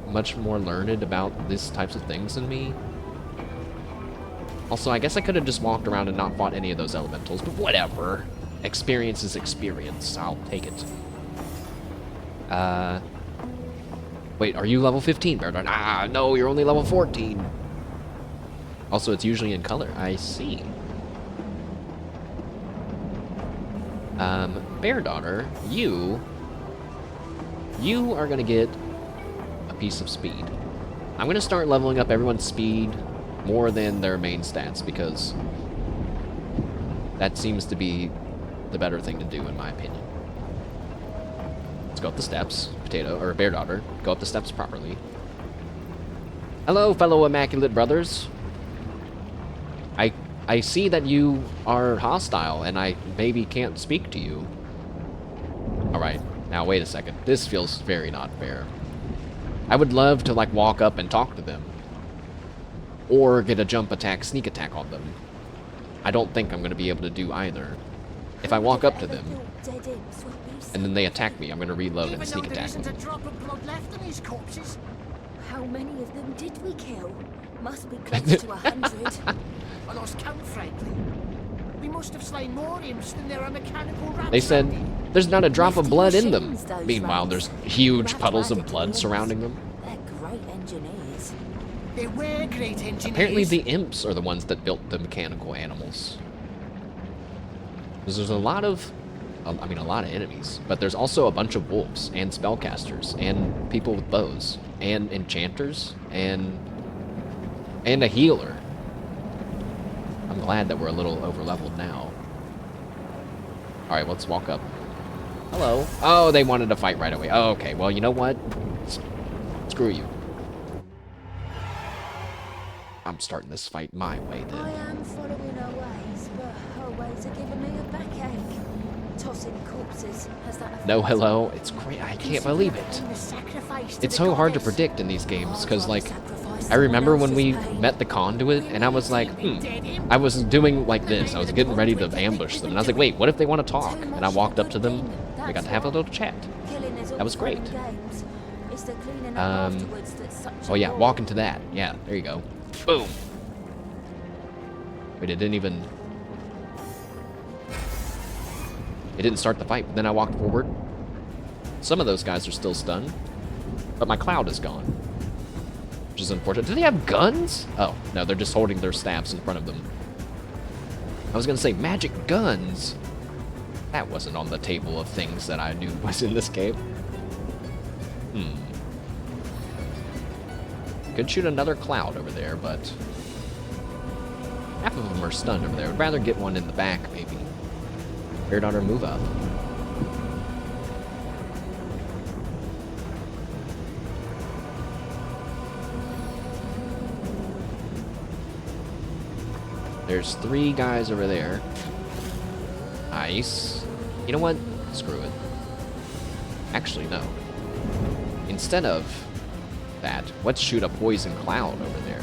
much more learned about these types of things than me. Also, I guess I could have just walked around and not fought any of those elementals, but whatever. Experience is experience. I'll take it. Wait, are you level 15, Bear Dog? Ah, no, you're only level 14. Also, it's usually in color. I see. Bear Daughter, you are gonna get a piece of speed. I'm gonna start leveling up everyone's speed more than their main stats, because that seems to be the better thing to do, in my opinion. Let's go up the steps, Potato, or Bear Daughter. Go up the steps properly. Hello, fellow Immaculate Brothers. I see that you are hostile, and I maybe can't speak to you. Alright, now wait a second. This feels very not fair. I would love to, like, walk up and talk to them. Or get a jump attack, sneak attack on them. I don't think I'm going to be able to do either. If I walk up to them, and then they attack me, I'm going to reload and sneak attack them. How many of them did we kill? Must be close to 100. I lost count, frankly. We must have slain more imps than there are mechanical rats. They said there's not a drop of blood in them. Meanwhile, there's huge puddles of blood surrounding them. They're great engineers. They were great engineers. Apparently the imps are the ones that built the mechanical animals. Because there's a lot of enemies, but there's also a bunch of wolves and spellcasters and people with bows and enchanters and a healer. I'm glad that we're a little overleveled now. Alright, let's walk up. Hello. Oh, they wanted to fight right away. Oh, okay, well, you know what? Screw you. I'm starting this fight my way, then. I am following her ways, but her ways are giving me a backache. Tossing corpses, has that No, hello. It's great. I can't believe it. It's so hard to predict in these games, because, like, I remember when we met the conduit, and I was like, I was doing like this. I was getting ready to ambush them, and I was like, wait, what if they want to talk? And I walked up to them. We got to have a little chat. That was great. Oh yeah, walk into that. Yeah, there you go. Boom. Wait, it didn't start the fight, but then I walked forward. Some of those guys are still stunned, but my cloud is gone, which is unfortunate. Do they have guns? Oh, no, they're just holding their staffs in front of them. I was gonna say magic guns. That wasn't on the table of things that I knew was in this game. Could shoot another cloud over there, but half of them are stunned over there. I'd rather get one in the back, maybe. Bear Daughter, move up. There's 3 guys over there. Nice. You know what? Screw it. Actually, no. Instead of that, let's shoot a poison cloud over there.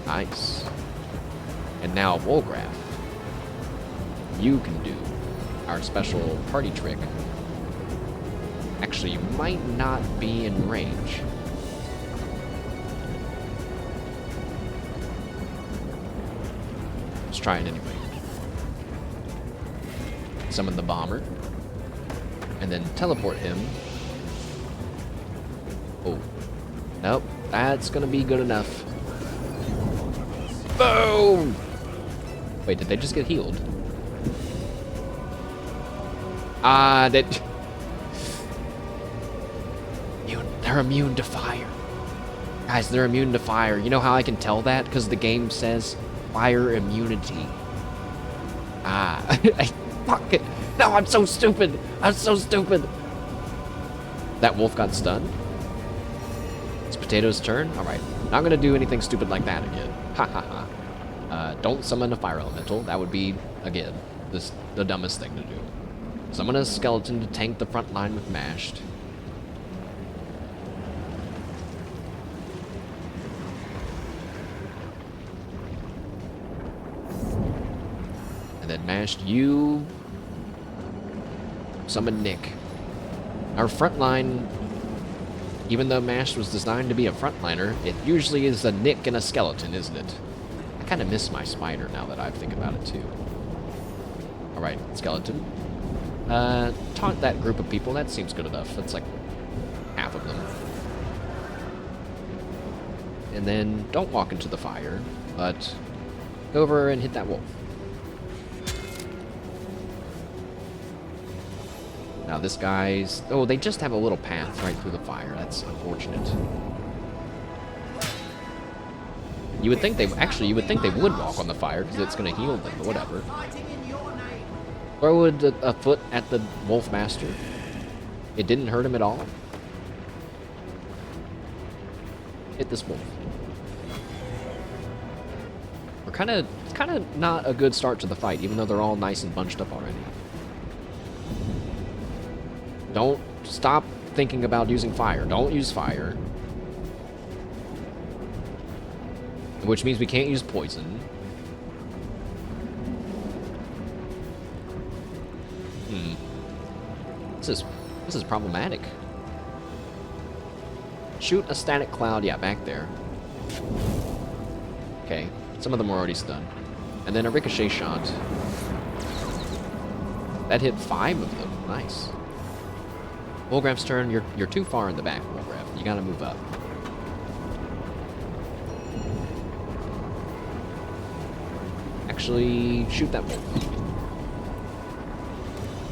Nice. And now, Wolgraf, you can do our special party trick. Actually, you might not be in range. Let's try it anyway. Summon the bomber. And then teleport him. Oh. Nope. That's gonna be good enough. Boom! Wait, did they just get healed? They're immune to fire. Guys, they're immune to fire. You know how I can tell that? Because the game says fire immunity. Fuck it. No, I'm so stupid. I'm so stupid. That wolf got stunned. It's Potato's turn. All right. Not gonna do anything stupid like that again. Ha ha ha. Don't summon a fire elemental. That would be, again, the dumbest thing to do. Summon a skeleton to tank the front line with mashed. And then mashed, you summon Nick. Our front line, even though mashed was designed to be a frontliner, it usually is a Nick and a skeleton, isn't it? I kind of miss my spider now that I think about it too. Alright, skeleton. Taunt that group of people. That seems good enough. That's like half of them. And then don't walk into the fire, but go over and hit that wolf. Now this guy's... Oh, they just have a little path right through the fire. That's unfortunate. You would think they... Actually, you would think they would walk on the fire because it's going to heal them, but whatever. Throw a foot at the Wolf Master. It didn't hurt him at all. Hit this wolf. We're kind of not a good start to the fight, even though they're all nice and bunched up already. Don't stop thinking about using fire. Don't use fire. Which means we can't use poison. This is problematic. Shoot a static cloud, yeah, back there. Okay, some of them are already stunned. And then a ricochet shot. That hit 5 of them. Nice. Wolgraf's turn. You're too far in the back, Wolgraf. You gotta move up. Actually, shoot that wolf.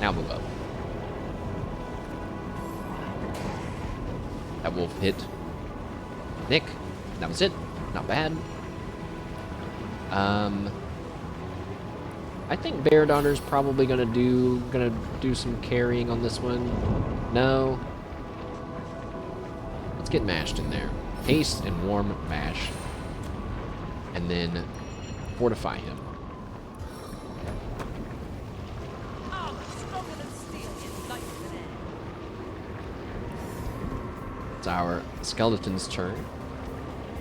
Now move up. That wolf hit Nick. That was it. Not bad. I think Bear Daughter's probably gonna do some carrying on this one. No. Let's get mashed in there. Haste and warm mash. And then fortify him. It's our skeleton's turn.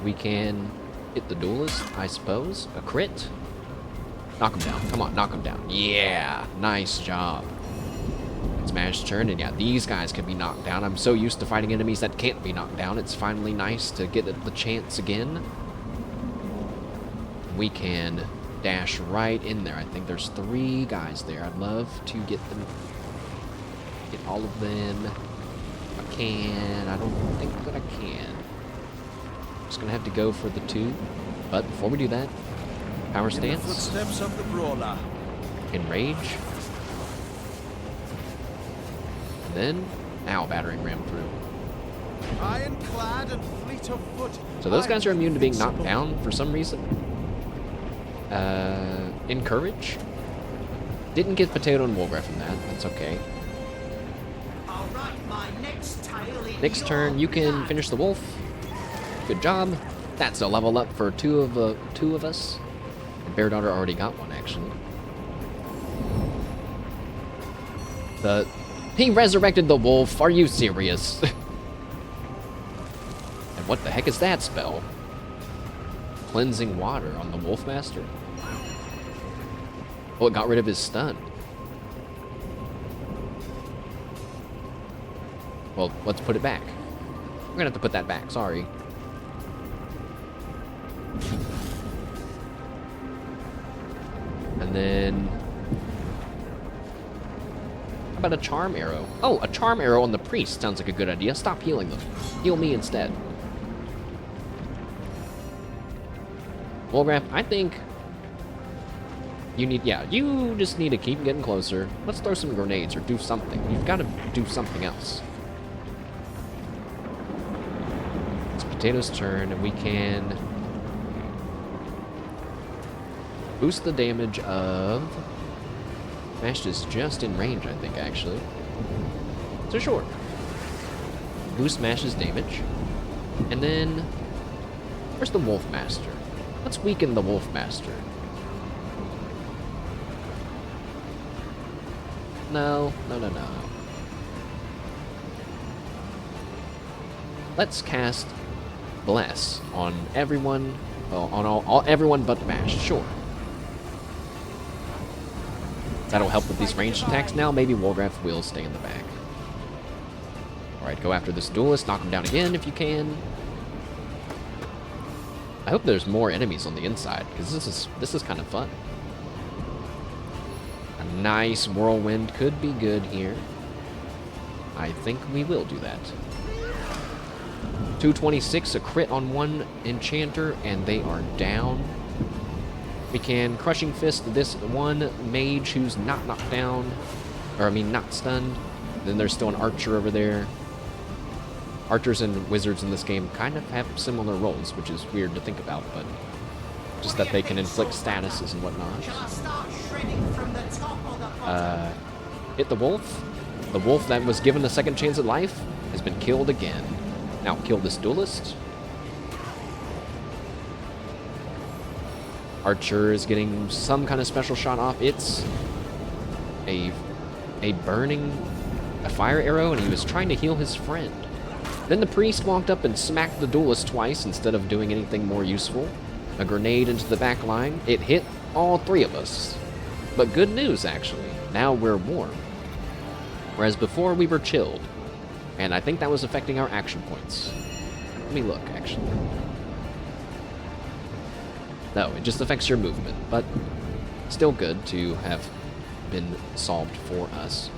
We can hit the duelist, I suppose. A crit. Knock him down. Come on, knock him down. Yeah, nice job. It's Mash's turn, and yeah, these guys can be knocked down. I'm so used to fighting enemies that can't be knocked down. It's finally nice to get the chance again. We can dash right in there. I think there's 3 guys there. I'd love to get them, get all of them. I don't think that I can. Just gonna have to go for the 2. But before we do that, power In the stance, footsteps of the brawler. enrage, and then, ow, battering ram through. Ironclad and fleet of foot. So those guys are I'm immune to being knocked invincible. down for some reason. Encourage. Didn't get Potato and Wolgraf from that. That's okay. I'll write my next tale in Next your turn, you can blood. finish the wolf. Good job. That's a level up for two of us. And Bear Daughter already got one, actually. He resurrected the wolf. Are you serious? And what the heck is that spell? Cleansing water on the Wolf Master. Oh, it got rid of his stun. Well, let's put it back. We're gonna have to put that back, sorry. And then... how about a charm arrow? Oh, a charm arrow on the priest sounds like a good idea. Stop healing them. Heal me instead. Wolgraf, I think... you need... yeah, you just need to keep getting closer. Let's throw some grenades or do something. You've got to do something else. It's Potato's turn, and we can... boost the damage of... Smashed is just in range, I think, actually. So sure. Boost Smash's damage. And then... where's the Wolf Master? Let's weaken the Wolf Master. No. Let's cast Bless on everyone, well, on everyone but Mash, sure. That'll help with these ranged attacks. Now maybe Wolgraf will stay in the back. Alright, go after this duelist, knock him down again if you can. I hope there's more enemies on the inside, because this is kind of fun. A nice whirlwind could be good here. I think we will do that. 226, a crit on one enchanter, and they are down. We can Crushing Fist this one mage who's not knocked down, or I mean not stunned. Then there's still an archer over there. Archers and wizards in this game kind of have similar roles, which is weird to think about, but just that they can inflict statuses and whatnot. Shall I start shredding from the top or the bottom? Hit the wolf. The wolf that was given a second chance at life has been killed again. Now kill this duelist. Archer is getting some kind of special shot off. It's a fire arrow, and he was trying to heal his friend. Then the priest walked up and smacked the duelist twice instead of doing anything more useful. A grenade into the back line. It hit all three of us. But good news, actually. Now we're warm. Whereas before we were chilled. And I think that was affecting our action points. Let me look, actually. No, it just affects your movement, but still good to have been solved for us.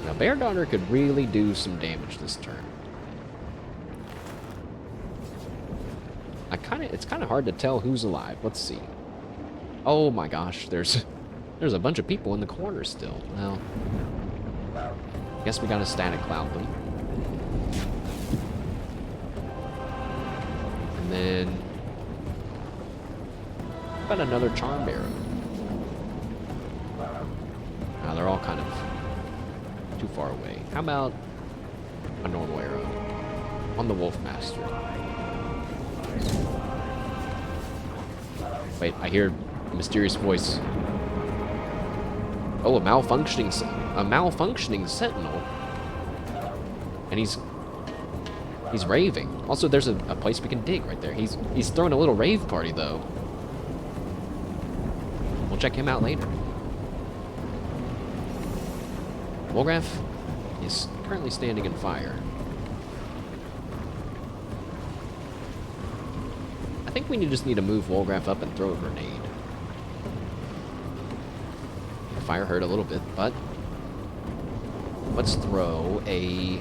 Now, Bear Daughter could really do some damage this turn. It's kind of hard to tell who's alive. Let's see. Oh my gosh, there's a bunch of people in the corner still. Well, guess we gotta static cloud them. And then, how about another charm arrow? Now they're all kind of too far away. How about a normal arrow on the Wolf Master? Wait, I hear a mysterious voice. Oh, a malfunctioning sentinel, and he's raving. Also, there's a place we can dig right there. He's throwing a little rave party though. We'll check him out later. Wolgraf is currently standing in fire. I think we just need to move Wolgraf up and throw a grenade. The fire hurt a little bit, but let's throw a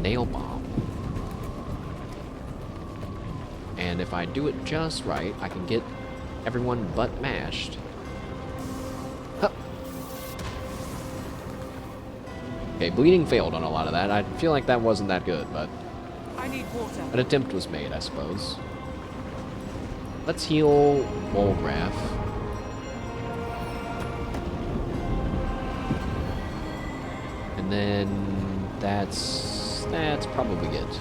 nail bomb. And if I do it just right, I can get everyone but mashed. Huh. Okay, bleeding failed on a lot of that. I feel like that wasn't that good, but I need water. an attempt was made, I suppose. Let's heal Wolgraf. And then that's probably it.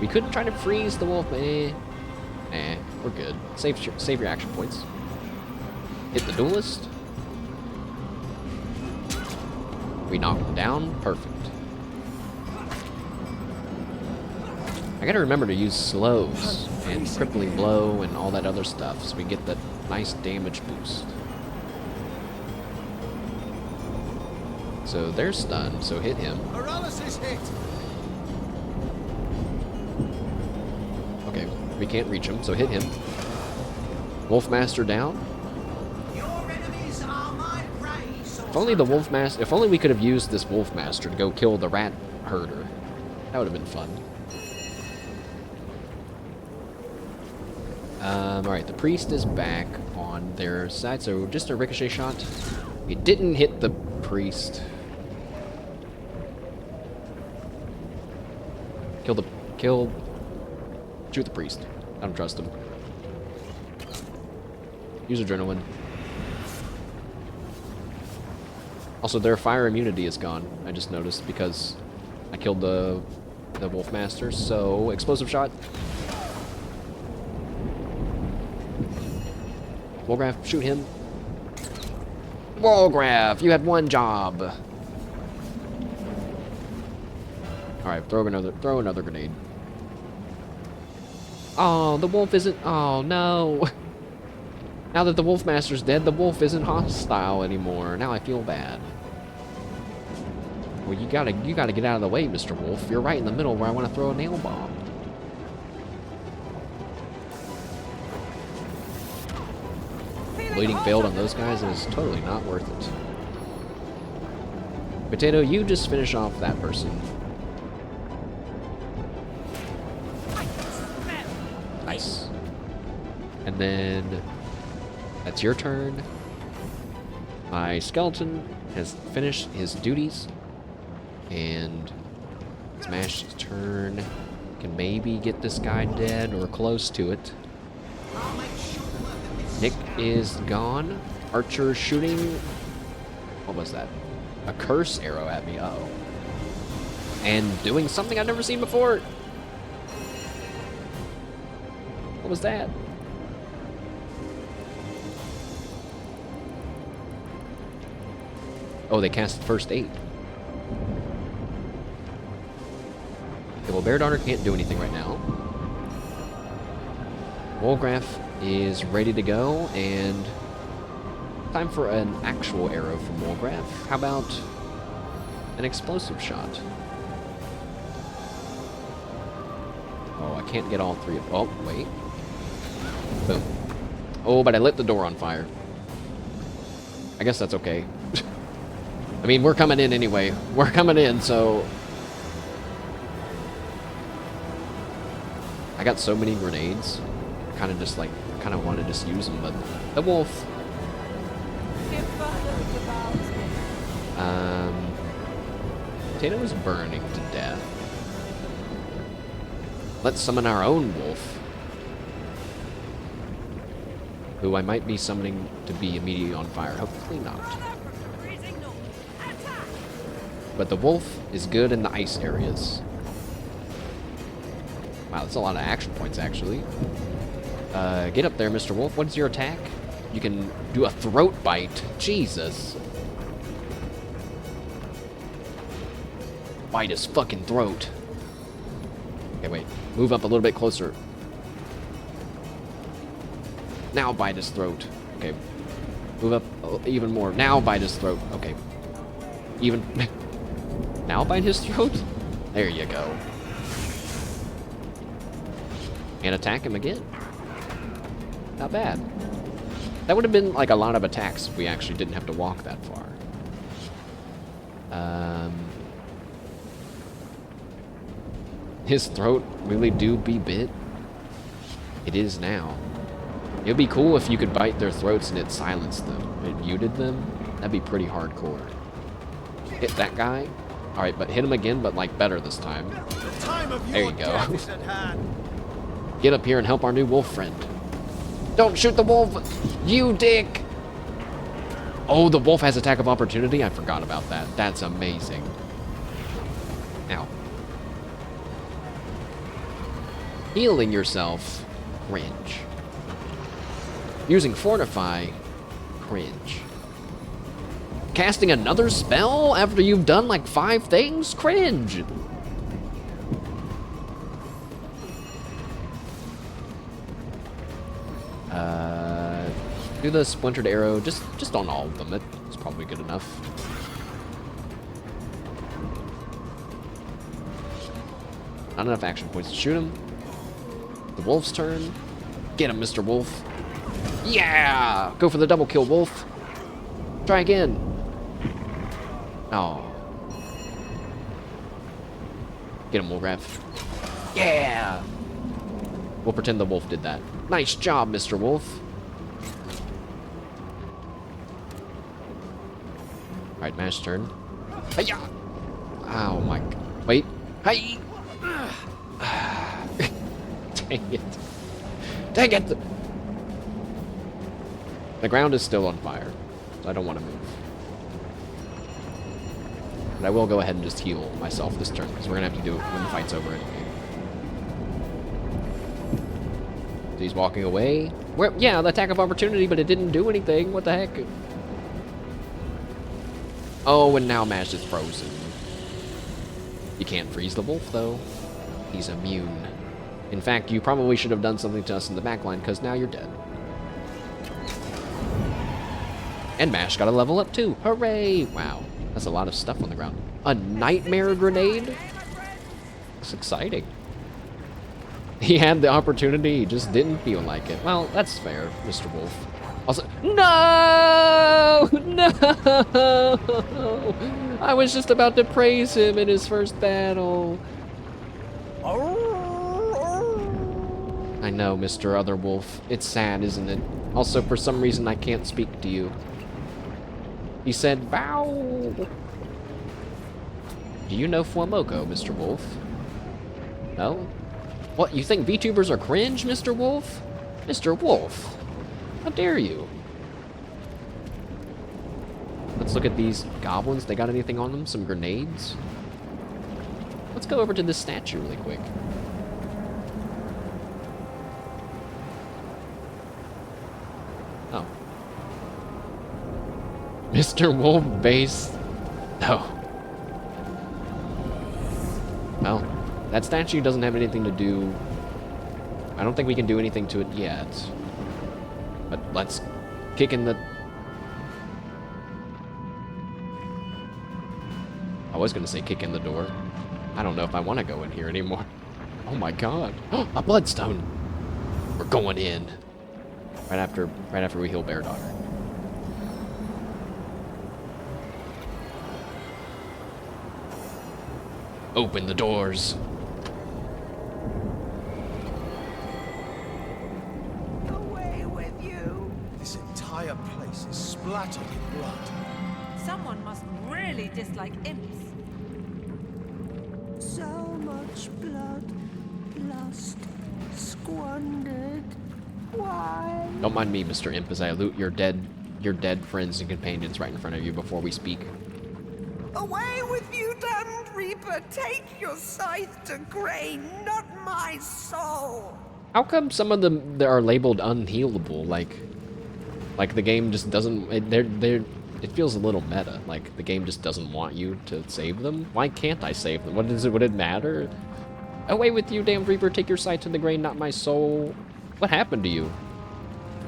We could try to freeze the wolf, but we're good. Save your action points. Hit the duelist. We knock him down. Perfect. I gotta remember to use slows and crippling blow and all that other stuff so we get that nice damage boost. So they're stunned, so hit him. Paralysis hit. Okay, we can't reach him, so hit him. Wolfmaster down. If only the Wolfmaster, if only we could have used this Wolfmaster to go kill the rat herder. That would have been fun. Alright, the priest is back on their side, so just a ricochet shot. It didn't hit the priest. Shoot the priest. I don't trust him. Use adrenaline. Also, their fire immunity is gone. I just noticed because I killed the Wolfmaster. So, explosive shot. Wolgraf, shoot him. Wolgraf, you had one job. All right, throw another grenade. Oh, the wolf isn't. Oh no. Now that the Wolfmaster's dead, the wolf isn't hostile anymore. Now I feel bad. Well, you gotta get out of the way, Mr. Wolf. You're right in the middle where I want to throw a nail bomb. Bleeding failed on those guys, and it's totally not worth it. Potato, you just finish off that person. Nice. And then that's your turn. My skeleton has finished his duties. And Smash's turn. Can maybe get this guy dead or close to it. Nick is gone. Archer shooting. What was that? A curse arrow at me. Uh-oh. And doing something I've never seen before. What was that? Oh, they cast first aid. Okay, well, Bear Daughter can't do anything right now. Wolgraf is ready to go, and time for an actual arrow from Wolgraf. How about an explosive shot? Oh, I can't get all three of them. Oh, wait. Boom. Oh, but I lit the door on fire. I guess that's okay. I mean, we're coming in anyway. We're coming in, so... I got so many grenades. I kind of want to just use them, but... The wolf! Potato is burning to death. Let's summon our own wolf. Who I might be summoning to be immediately on fire. Hopefully not. But the wolf is good in the ice areas. Wow, that's a lot of action points, actually. Get up there, Mr. Wolf. What is your attack? You can do a throat bite. Jesus. Bite his fucking throat. Okay, wait. Move up a little bit closer. Now bite his throat. Okay. Move up even more. Now bite his throat. Okay. Even... Now bite his throat? There you go. And attack him again. Not bad. That would have been like a lot of attacks if we actually didn't have to walk that far. his throat really do be bit? It is now. It would be cool if you could bite their throats and it silenced them. It muted them. That'd be pretty hardcore. Hit that guy. Alright, but hit him again, but like better this time. There you go. Get up here and help our new wolf friend. Don't shoot the wolf! You dick! Oh, the wolf has attack of opportunity? I forgot about that. That's amazing. Ow. Healing yourself. Cringe. Using Fortify. Cringe. Casting another spell after you've done like 5 things? Cringe. Do the splintered arrow just on all of them. It's probably good enough. Not enough action points to shoot him. The wolf's turn. Get him, Mr. Wolf. Yeah! Go for the double kill, wolf. Try again. Oh. Get him, Wolf. Yeah! We'll pretend the wolf did that. Nice job, Mr. Wolf. Alright, Mash's turn. Hiya! Oh my... Wait. Hi! Dang it. Dang it! The ground is still on fire, so I don't want to move. But I will go ahead and just heal myself this turn, because we're going to have to do it when the fight's over anyway. So he's walking away. Yeah, the attack of opportunity, but it didn't do anything. What the heck? Oh, and now Mash is frozen. You can't freeze the wolf, though. He's immune. In fact, you probably should have done something to us in the backline, because now you're dead. And Mash got a level up, too. Hooray! Wow, that's a lot of stuff on the ground. A nightmare grenade? That's exciting. He had the opportunity, he just didn't feel like it. Well, that's fair, Mr. Wolf. Also, no! No! I was just about to praise him in his first battle. I know, Mr. Other Wolf. It's sad, isn't it? Also, for some reason, I can't speak to you. He said, bow! Do you know Fuamoko, Mr. Wolf? No? What, you think VTubers are cringe, Mr. Wolf? Mr. Wolf, how dare you? Let's look at these goblins. They got anything on them? Some grenades? Let's go over to this statue really quick. Oh. Mr. Wolf base. Oh. Well, that statue doesn't have anything to do... I don't think we can do anything to it yet. But let's kick in the... I was gonna say kick in the door. I don't know if I want to go in here anymore. Oh my god. A bloodstone! We're going in. Right after we heal Bear Daughter. Open the doors. Away with you! This entire place is splattered in blood. Someone must really dislike imps. So much blood lost, squandered. Why? Don't mind me, Mr. Imp, as I loot your dead friends and companions right in front of you before we speak. Away with you, damned Reaper! Take your scythe to grain, not my soul! How come some of them are labeled unhealable? Like the game just doesn't. It feels a little meta. Like the game just doesn't want you to save them. Why can't I save them? What is it? Would it matter? Away with you, damned Reaper! Take your scythe to the grain, not my soul. What happened to you?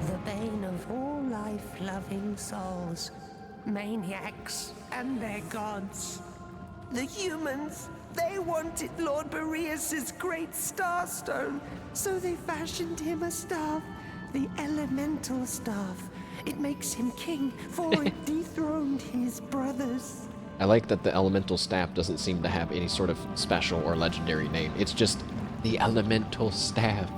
The bane of all life-loving souls. Maniacs and their gods. The humans, they wanted Lord Boreas' great starstone, so they fashioned him a staff, the elemental staff. It makes him king, for it dethroned his brothers. I like that the elemental staff doesn't seem to have any sort of special or legendary name. It's just the elemental staff.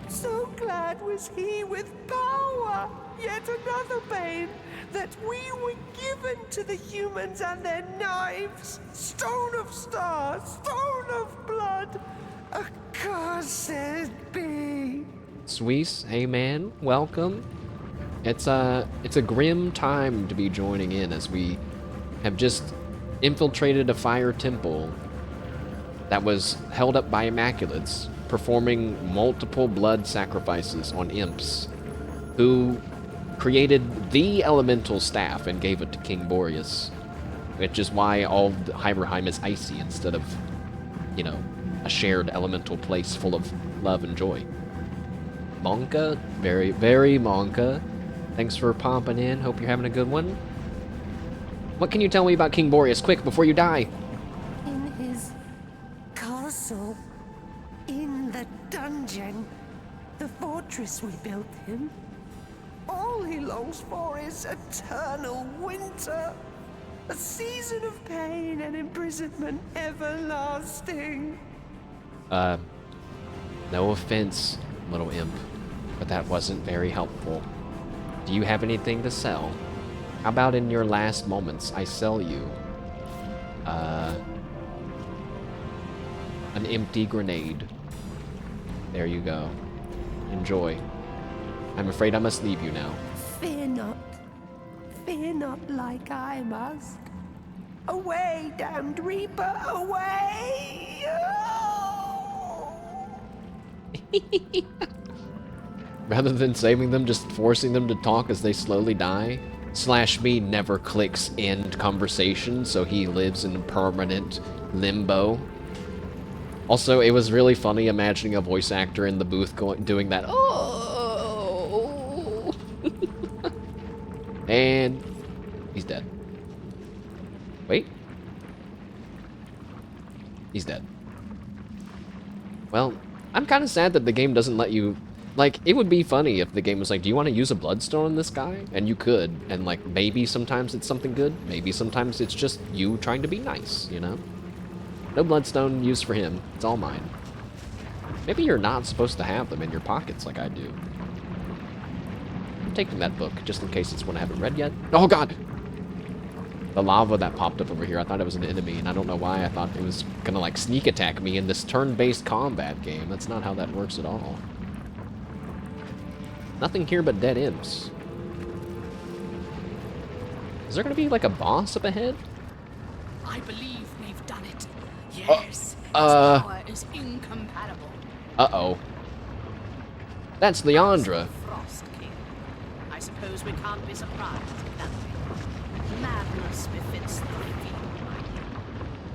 So glad was he with power. Yet another bane that we were given to the humans and their knives. Stone of stars, stone of blood, accursed be. Suisse, hey man, welcome. It's a grim time to be joining in as we have just infiltrated a fire temple that was held up by Immaculates, performing multiple blood sacrifices on imps, who created the elemental staff and gave it to King Boreas, which is why all of Hiberheim is icy instead of, you know, a shared elemental place full of love and joy. Monka, very, very Monka. Thanks for popping in. Hope you're having a good one. What can you tell me about King Boreas, quick, before you die? In his castle, in the dungeon, the fortress we built him, all he longs for is eternal winter, a season of pain and imprisonment everlasting. No offense, little imp, but that wasn't very helpful. Do you have anything to sell? How about in your last moments, I sell you, an empty grenade. There you go. Enjoy. I'm afraid I must leave you now. Fear not like I must. Away, damned reaper, away! Rather than saving them, just forcing them to talk as they slowly die. /me never clicks end conversation, so he lives in permanent limbo. Also, it was really funny imagining a voice actor in the booth doing that. Oh! And he's dead. Wait. He's dead. Well, I'm kind of sad that the game doesn't let you... Like, it would be funny if the game was like, do you want to use a bloodstone on this guy? And you could. And, like, maybe sometimes it's something good. Maybe sometimes it's just you trying to be nice, you know? No bloodstone used for him. It's all mine. Maybe you're not supposed to have them in your pockets like I do. I'm taking that book, just in case it's one I haven't read yet. Oh, God! The lava that popped up over here, I thought it was an enemy, and I don't know why I thought it was gonna, like, sneak attack me in this turn-based combat game. That's not how that works at all. Nothing here but dead imps. Is there gonna be, like, a boss up ahead? I believe we've done it. Yes, its power is incompatible. Uh-oh. That's Leandra. Frost King. I suppose we can't be surprised, can we? Madness befits the revealed mind.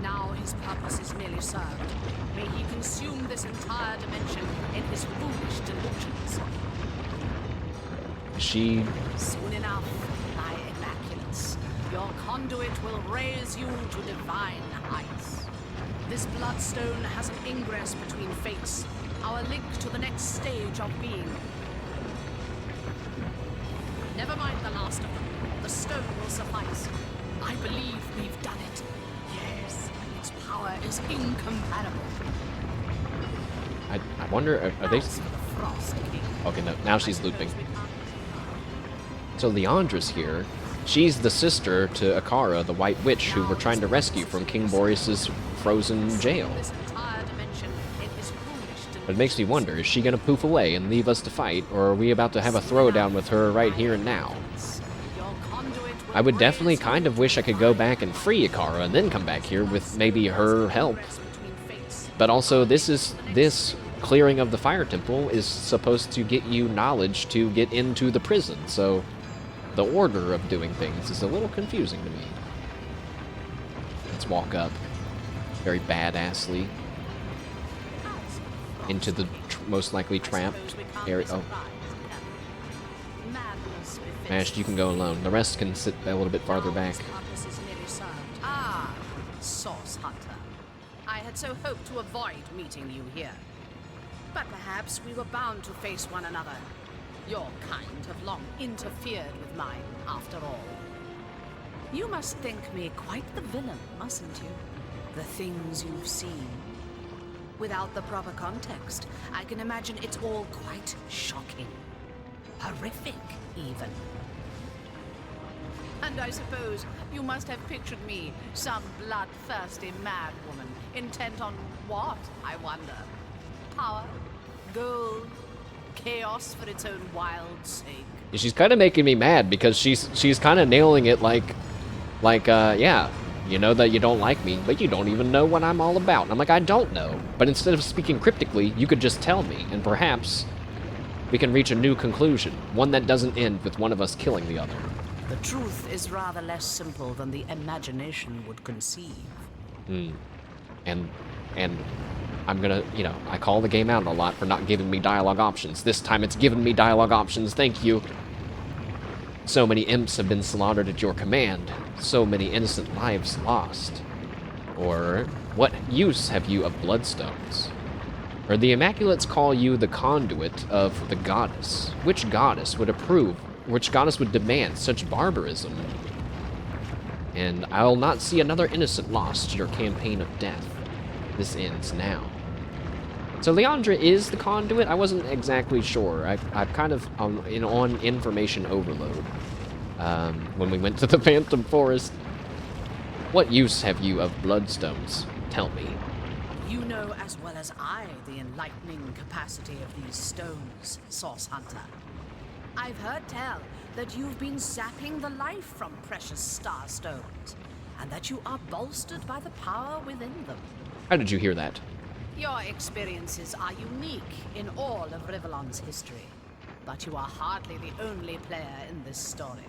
Now his purpose is merely served. May he consume this entire dimension in his foolish delusions. She... Soon enough, my Immaculates, your conduit will raise you to divine heights. This bloodstone has an ingress between fates, our link to the next stage of being. Never mind the last of them. The stone will suffice. I believe we've done it. Yes, its power is incompatible. I wonder, are they... Frost King. Okay, no, now she's looping. So Leandra's here. She's the sister to Icara, the White Witch, who we're trying to rescue from King Boreas' frozen jail. But it makes me wonder, is she gonna poof away and leave us to fight, or are we about to have a throwdown with her right here and now? I would definitely kind of wish I could go back and free Icara and then come back here with maybe her help. But also, this clearing of the fire temple is supposed to get you knowledge to get into the prison, so the order of doing things is a little confusing to me. Let's walk up very badassly into the most likely trapped area. Oh. Mashed, you can go alone. The rest can sit a little bit farther back. Ah, Source Hunter. I had so hoped to avoid meeting you here. But perhaps we were bound to face one another. Your kind have long interfered with mine, after all. You must think me quite the villain, mustn't you? The things you've seen. Without the proper context, I can imagine it's all quite shocking. Horrific, even. And I suppose you must have pictured me, some bloodthirsty madwoman, intent on what, I wonder? Power? Gold? Chaos for its own wild sake? She's kind of making me mad because she's kind of nailing it like, yeah, you know that you don't like me, but you don't even know what I'm all about. And I'm like, I don't know. But instead of speaking cryptically, you could just tell me, and perhaps we can reach a new conclusion, one that doesn't end with one of us killing the other. The truth is rather less simple than the imagination would conceive. And I'm gonna, you know, I call the game out a lot for not giving me dialogue options. This time it's given me dialogue options, thank you. So many imps have been slaughtered at your command. So many innocent lives lost. Or, what use have you of bloodstones? Or the Immaculates call you the conduit of the goddess. Which goddess would approve? Which goddess would demand such barbarism? And I'll not see another innocent lost to your campaign of death. This ends now. So Leandra is the conduit? I wasn't exactly sure. I've kind of on information overload. When we went to the Phantom Forest. What use have you of bloodstones? Tell me. You know as well as I the enlightening capacity of these stones, Source Hunter. I've heard tell that you've been sapping the life from precious star stones, and that you are bolstered by the power within them. How did you hear that? Your experiences are unique in all of Rivellon's history, but you are hardly the only player in this story.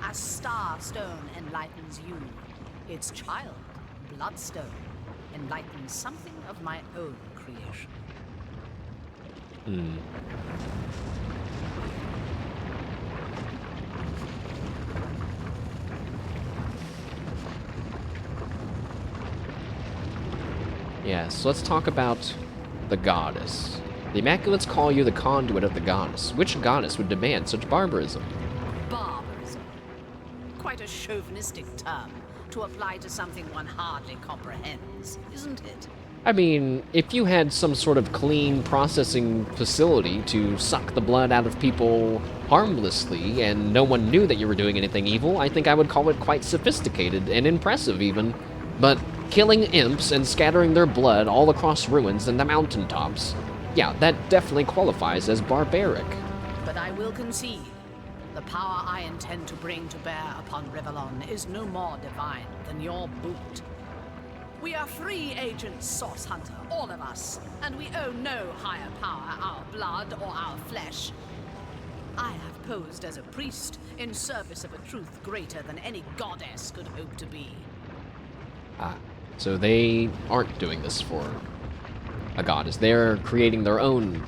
As Star Stone enlightens you, its child, Bloodstone, enlightens something of my own creation. Yes, let's talk about the goddess. The Immaculates call you the conduit of the goddess. Which goddess would demand such barbarism? Barbarism. Quite a chauvinistic term to apply to something one hardly comprehends, isn't it? I mean, if you had some sort of clean processing facility to suck the blood out of people harmlessly and no one knew that you were doing anything evil, I think I would call it quite sophisticated and impressive even. But killing imps and scattering their blood all across ruins and the mountaintops, yeah, that definitely qualifies as barbaric. But I will concede, the power I intend to bring to bear upon Rivellon is no more divine than your boot. We are free agents, Source Hunter, all of us, and we owe no higher power our blood or our flesh. I have posed as a priest in service of a truth greater than any goddess could hope to be. Ah, so they aren't doing this for a goddess. They're creating their own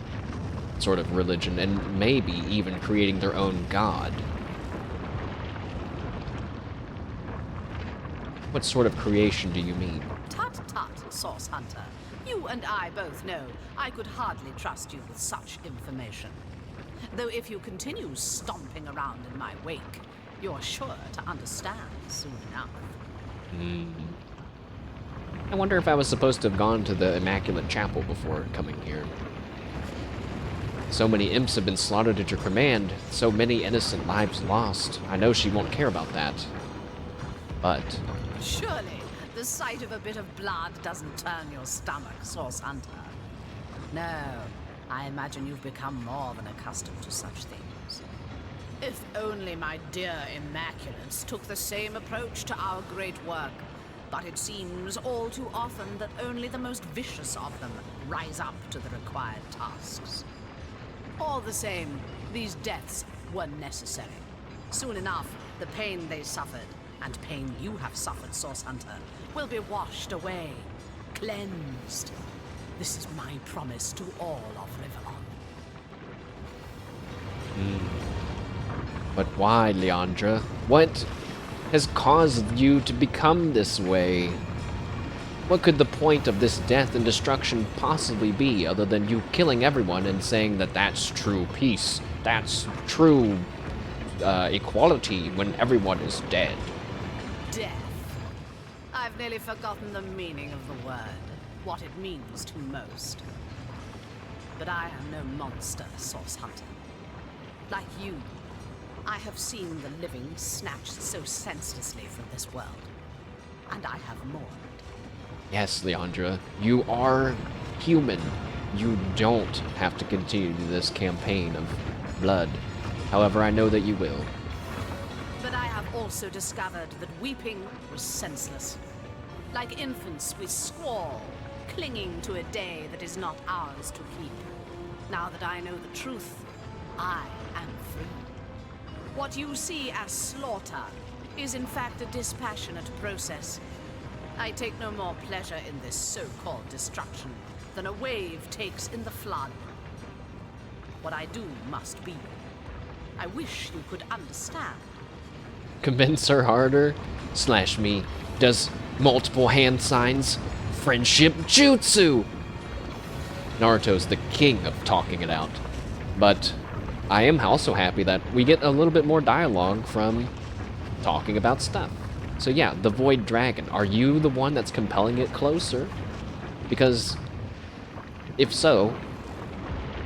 sort of religion and maybe even creating their own god. What sort of creation do you mean? Tut, Source Hunter. You and I both know I could hardly trust you with such information. Though if you continue stomping around in my wake, you're sure to understand soon enough. I wonder if I was supposed to have gone to the Immaculate Chapel before coming here. So many imps have been slaughtered at your command, so many innocent lives lost. I know she won't care about that. But Surely, the sight of a bit of blood doesn't turn your stomach, Source Hunter. No, I imagine you've become more than accustomed to such things. If only my dear Immaculates took the same approach to our great work. But it seems all too often that only the most vicious of them rise up to the required tasks. All the same, these deaths were necessary. Soon enough, the pain they suffered, and pain you have suffered, Source Hunter, will be washed away, cleansed. This is my promise to all of Rivellon. But why, Leandra? What has caused you to become this way? What could the point of this death and destruction possibly be other than you killing everyone and saying that that's true peace, that's true equality when everyone is dead? Death. I've nearly forgotten the meaning of the word, what it means to most. But I am no monster, Source Hunter. Like you, I have seen the living snatched so senselessly from this world. And I have mourned. Yes, Leandra, you are human. You don't have to continue this campaign of blood. However, I know that you will. But I have also discovered that weeping was senseless. Like infants, we squall, clinging to a day that is not ours to keep. Now that I know the truth, I am free. What you see as slaughter is in fact a dispassionate process. I take no more pleasure in this so-called destruction than a wave takes in the flood. What I do must be. I wish you could understand. Convince her harder. Slash me. Does multiple hand signs. Friendship jutsu. Naruto's the king of talking it out. But I am also happy that we get a little bit more dialogue from talking about stuff. So yeah, the Void Dragon. Are you the one that's compelling it closer? Because if so,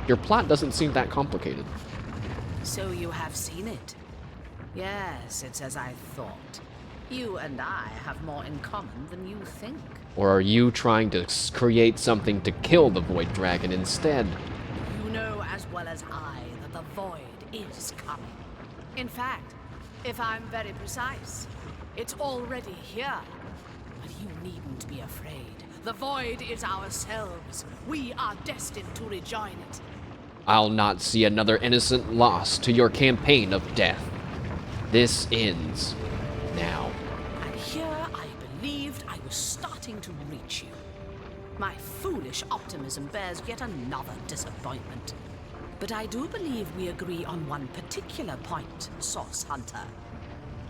your plot doesn't seem that complicated. So you have seen it? Yes, it's as I thought. You and I have more in common than you think. Or are you trying to create something to kill the Void Dragon instead? You know as well as I that the Void is coming. In fact, if I'm very precise, it's already here. But you needn't be afraid. The Void is ourselves. We are destined to rejoin it. I'll not see another innocent loss to your campaign of death. This ends now. And here I believed I was starting to reach you. My foolish optimism bears yet another disappointment. But I do believe we agree on one particular point, Source Hunter.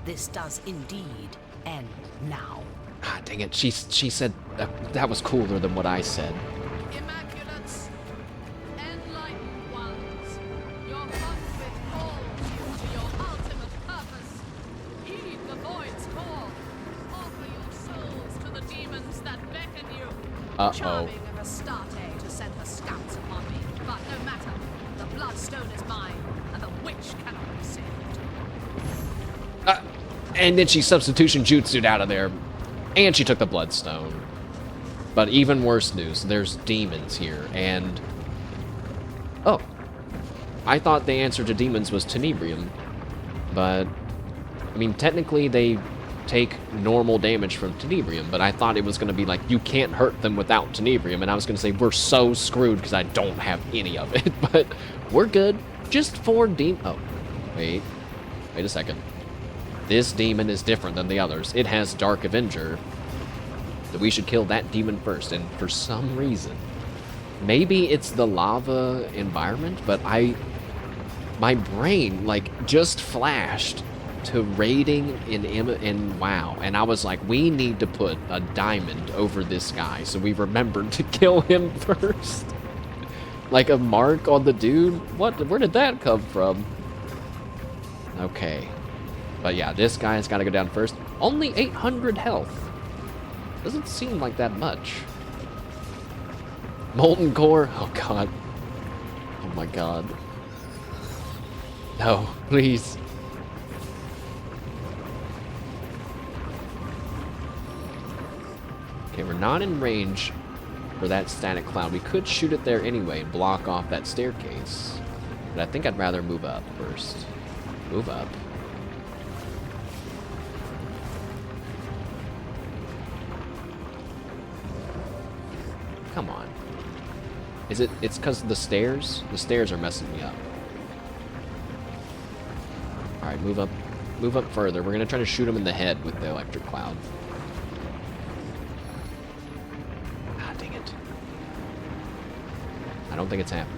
This does indeed end now. Ah, dang it. She said that was cooler than what I said. Immaculates, enlightened ones, your conflict calls you to your ultimate purpose. Heed the Void's call. Offer your souls to the demons that beckon you. Charming of Astarte to send her scouts upon me, but no matter. The Bloodstone is mine, and the witch cannot be saved. And then she substitution jutsu'd out of there. And she took the Bloodstone. But even worse news, there's demons here, and... Oh. I thought the answer to demons was Tenebrium. But, I mean, technically they take normal damage from Tenebrium, but I thought it was going to be like, you can't hurt them without Tenebrium, and I was going to say, we're so screwed because I don't have any of it, but we're good. Just 4 Oh, wait a second. This demon is different than the others. It has Dark Avenger. That we should kill that demon first, and for some reason, maybe it's the lava environment, but my brain, like, just flashed to raiding in WoW, and I was like, we need to put a diamond over this guy, so we remembered to kill him first. Like a mark on the dude? What? Where did that come from? Okay. But yeah, this guy's got to go down first. Only 800 health. Doesn't seem like that much. Molten core. Oh god. Oh my god. No, please. Okay, we're not in range for that static cloud. We could shoot it there anyway and block off that staircase. But I think I'd rather move up first. Move up. Come on. It's because of the stairs? The stairs are messing me up. Alright, move up. Move up further. We're going to try to shoot him in the head with the electric cloud. Ah, dang it. I don't think it's happening.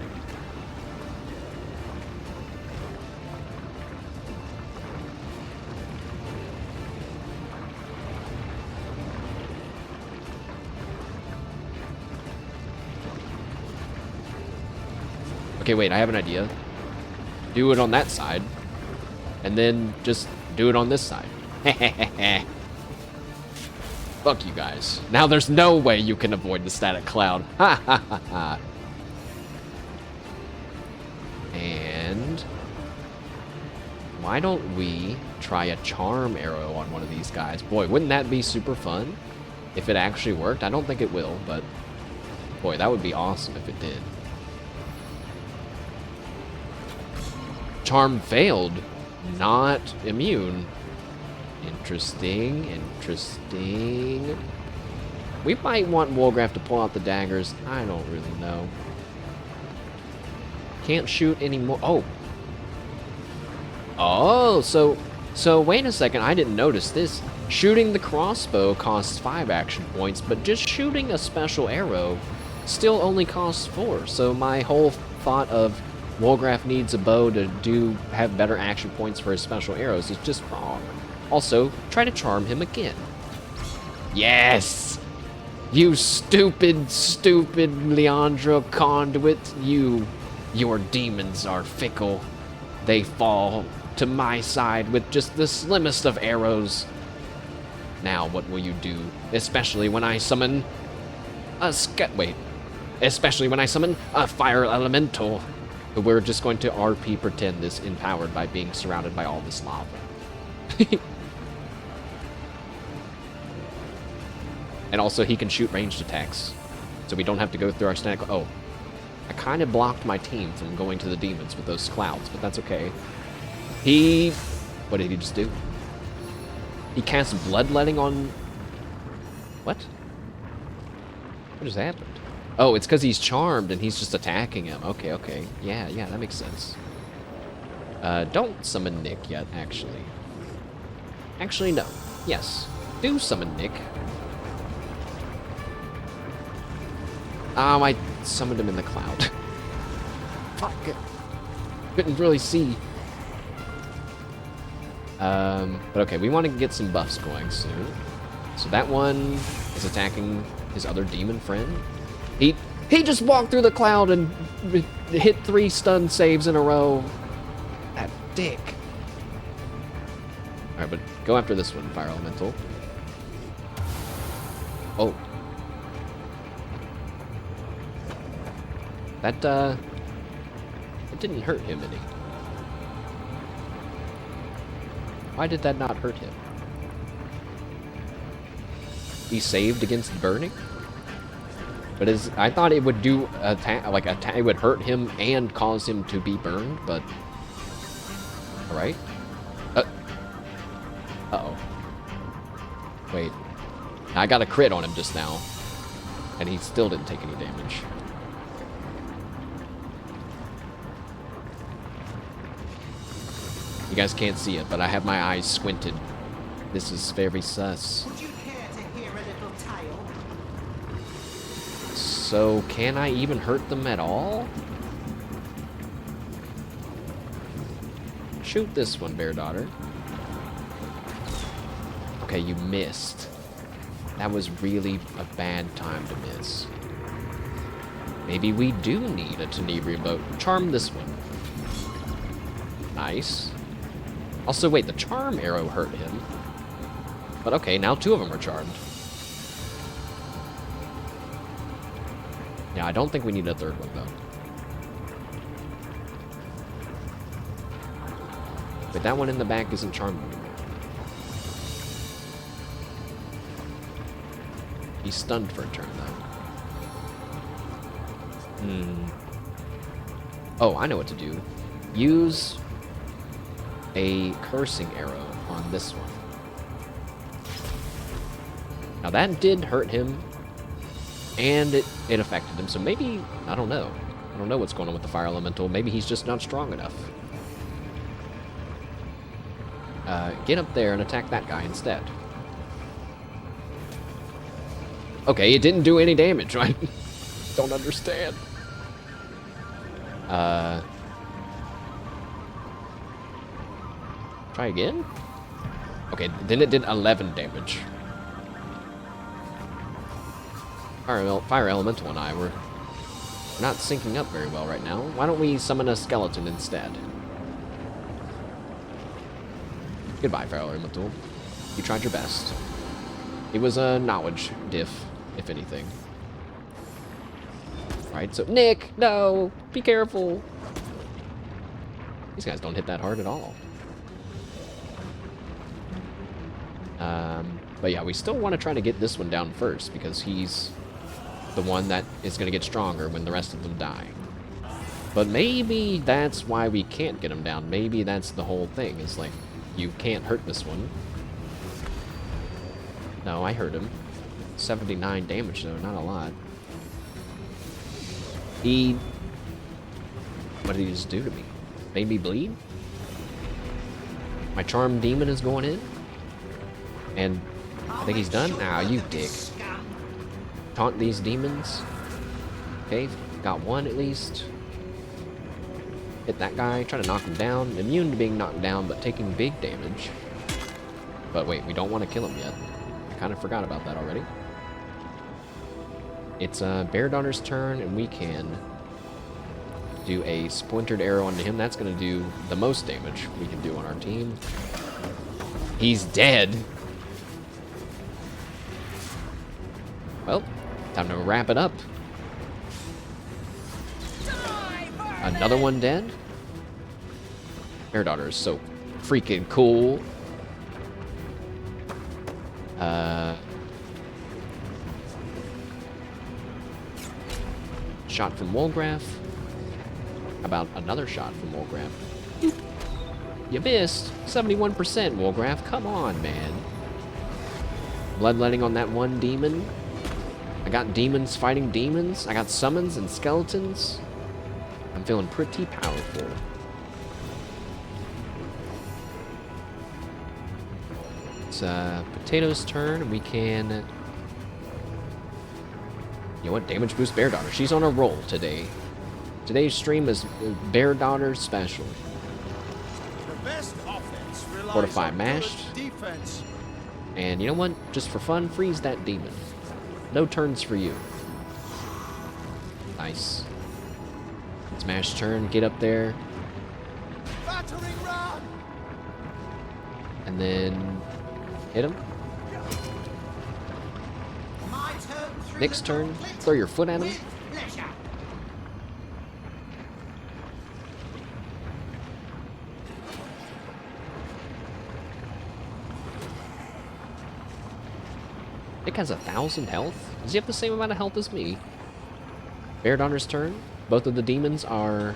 Okay, wait, I have an idea. Do it on that side. And then just do it on this side. Fuck you guys. Now there's no way you can avoid the static cloud. Ha ha ha ha. And why don't we try a charm arrow on one of these guys? Boy, wouldn't that be super fun if it actually worked? I don't think it will, but boy, that would be awesome if it did. Charm failed. Not immune. Interesting, interesting. We might want Wolgraf to pull out the daggers. I don't really know. Can't shoot anymore. Oh. Oh, so wait a second. I didn't notice this. Shooting the crossbow costs 5 action points, but just shooting a special arrow still only costs 4. So my whole thought of Wolgraf needs a bow to have better action points for his special arrows is just wrong. Also, try to charm him again. Yes! You stupid, stupid Leandro conduit. Your demons are fickle. They fall to my side with just the slimmest of arrows. Now, what will you do? Especially when I summon especially when I summon a fire elemental. We're just going to RP pretend this empowered by being surrounded by all this lava. And also, he can shoot ranged attacks, so we don't have to go through our static. Oh, I kind of blocked my team from going to the demons with those clouds, but that's okay. What did he just do? He cast bloodletting on... What? What just happened? Oh, it's because he's charmed and he's just attacking him. Okay, okay. Yeah, that makes sense. Don't summon Nick yet, actually. Actually, no. Yes. Do summon Nick. I summoned him in the cloud. Fuck it. Couldn't really see. But okay, we want to get some buffs going soon. So that one is attacking his other demon friend. He just walked through the cloud and hit 3 stun saves in a row. That dick. Alright, but go after this one, Fire Elemental. Oh. That, it didn't hurt him any. Why did that not hurt him? He saved against burning? But I thought it would do it would hurt him and cause him to be burned, but alright. Uh-oh. Wait. I got a crit on him just now. And he still didn't take any damage. You guys can't see it, but I have my eyes squinted. This is very sus. Would you care to hear a little tale? So, can I even hurt them at all? Shoot this one, Bear Daughter. Okay, you missed. That was really a bad time to miss. Maybe we do need a Tenebria boat. Charm this one. Nice. Also, wait, the charm arrow hurt him. But okay, now 2 of them are charmed. Yeah, I don't think we need a 3rd one, though. But that one in the back isn't charmed anymore. He's stunned for a turn, though. Oh, I know what to do. Use a cursing arrow on this one. Now that did hurt him, and it affected him, so maybe, I don't know. I don't know what's going on with the fire elemental. Maybe he's just not strong enough. Get up there and attack that guy instead. Okay, it didn't do any damage, right? Don't understand. Try again? Okay, then it did 11 damage. Fire Elemental and I were not syncing up very well right now. Why don't we summon a skeleton instead? Goodbye, Fire Elemental. You tried your best. It was a knowledge diff, if anything. Right, so Nick, no, be careful. These guys don't hit that hard at all. But yeah, we still want to try to get this one down first because he's the one that is going to get stronger when the rest of them die. But maybe that's why we can't get him down. Maybe that's the whole thing. Is like, you can't hurt this one. No, I hurt him. 79 damage though, not a lot. What did he just do to me? Made me bleed? My charm demon is going in? And I think he's done? Ah, you dick. Taunt these demons. Okay, got one at least. Hit that guy, try to knock him down. Immune to being knocked down, but taking big damage. But wait, we don't want to kill him yet. I kind of forgot about that already. It's Bear Daughter's turn, and we can do a splintered arrow onto him. That's going to do the most damage we can do on our team. He's dead. Well, time to wrap it up. Another one dead? Bear Daughter is so freaking cool. Shot from Wolgraf. How about another shot from Wolgraf? You missed. 71% Wolgraf. Come on, man. Bloodletting on that one demon. I got demons fighting demons. I got summons and skeletons. I'm feeling pretty powerful. It's Potato's turn. We can... You know what? Damage boost Bear Daughter. She's on a roll today. Today's stream is Bear Daughter special. The best offense relies Fortify on mashed. good defense. And you know what? Just for fun, freeze that demon. No turns for you. Nice. Smash turn, get up there. Battering ram. And then hit him. Nick's turn, throw your foot at him. Nick has 1,000 health. Does he have the same amount of health as me? Bear Daughter's turn. Both of the demons are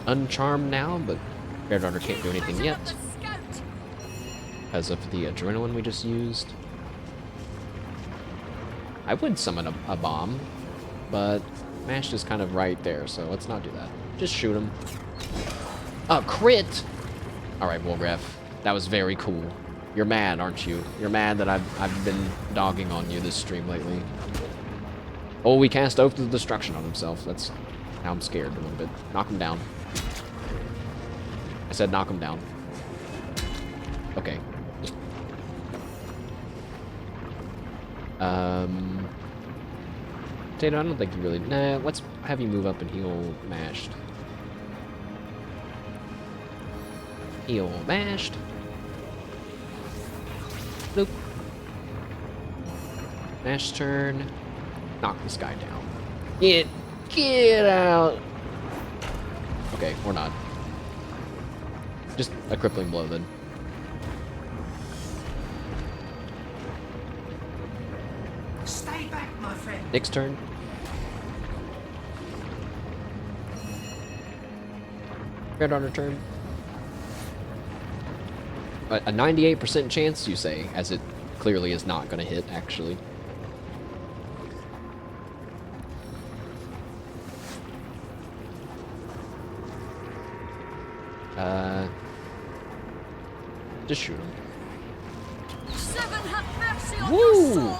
uncharmed now, but Bear Daughter can't do anything yet because of the adrenaline we just used. I would summon a bomb, but Mash is kind of right there, so let's not do that. Just shoot him. A crit! Alright, Wolgraf. That was very cool. You're mad, aren't you? You're mad that I've been dogging on you this stream lately. Oh, we cast Oath of Destruction on himself. That's... Now I'm scared a little bit. Knock him down. I said knock him down. Okay. Potato, I don't think you really... Nah, let's have you move up and heal Mashed. Heal Mashed. Nope. Mash turn. Knock this guy down. Get out. Okay, we're not. Just a crippling blow then. Stay back, my friend. Nick's turn. Bear Daughter turn. A 98% chance, you say, as it clearly is not going to hit, actually. Just shoot him. Woo!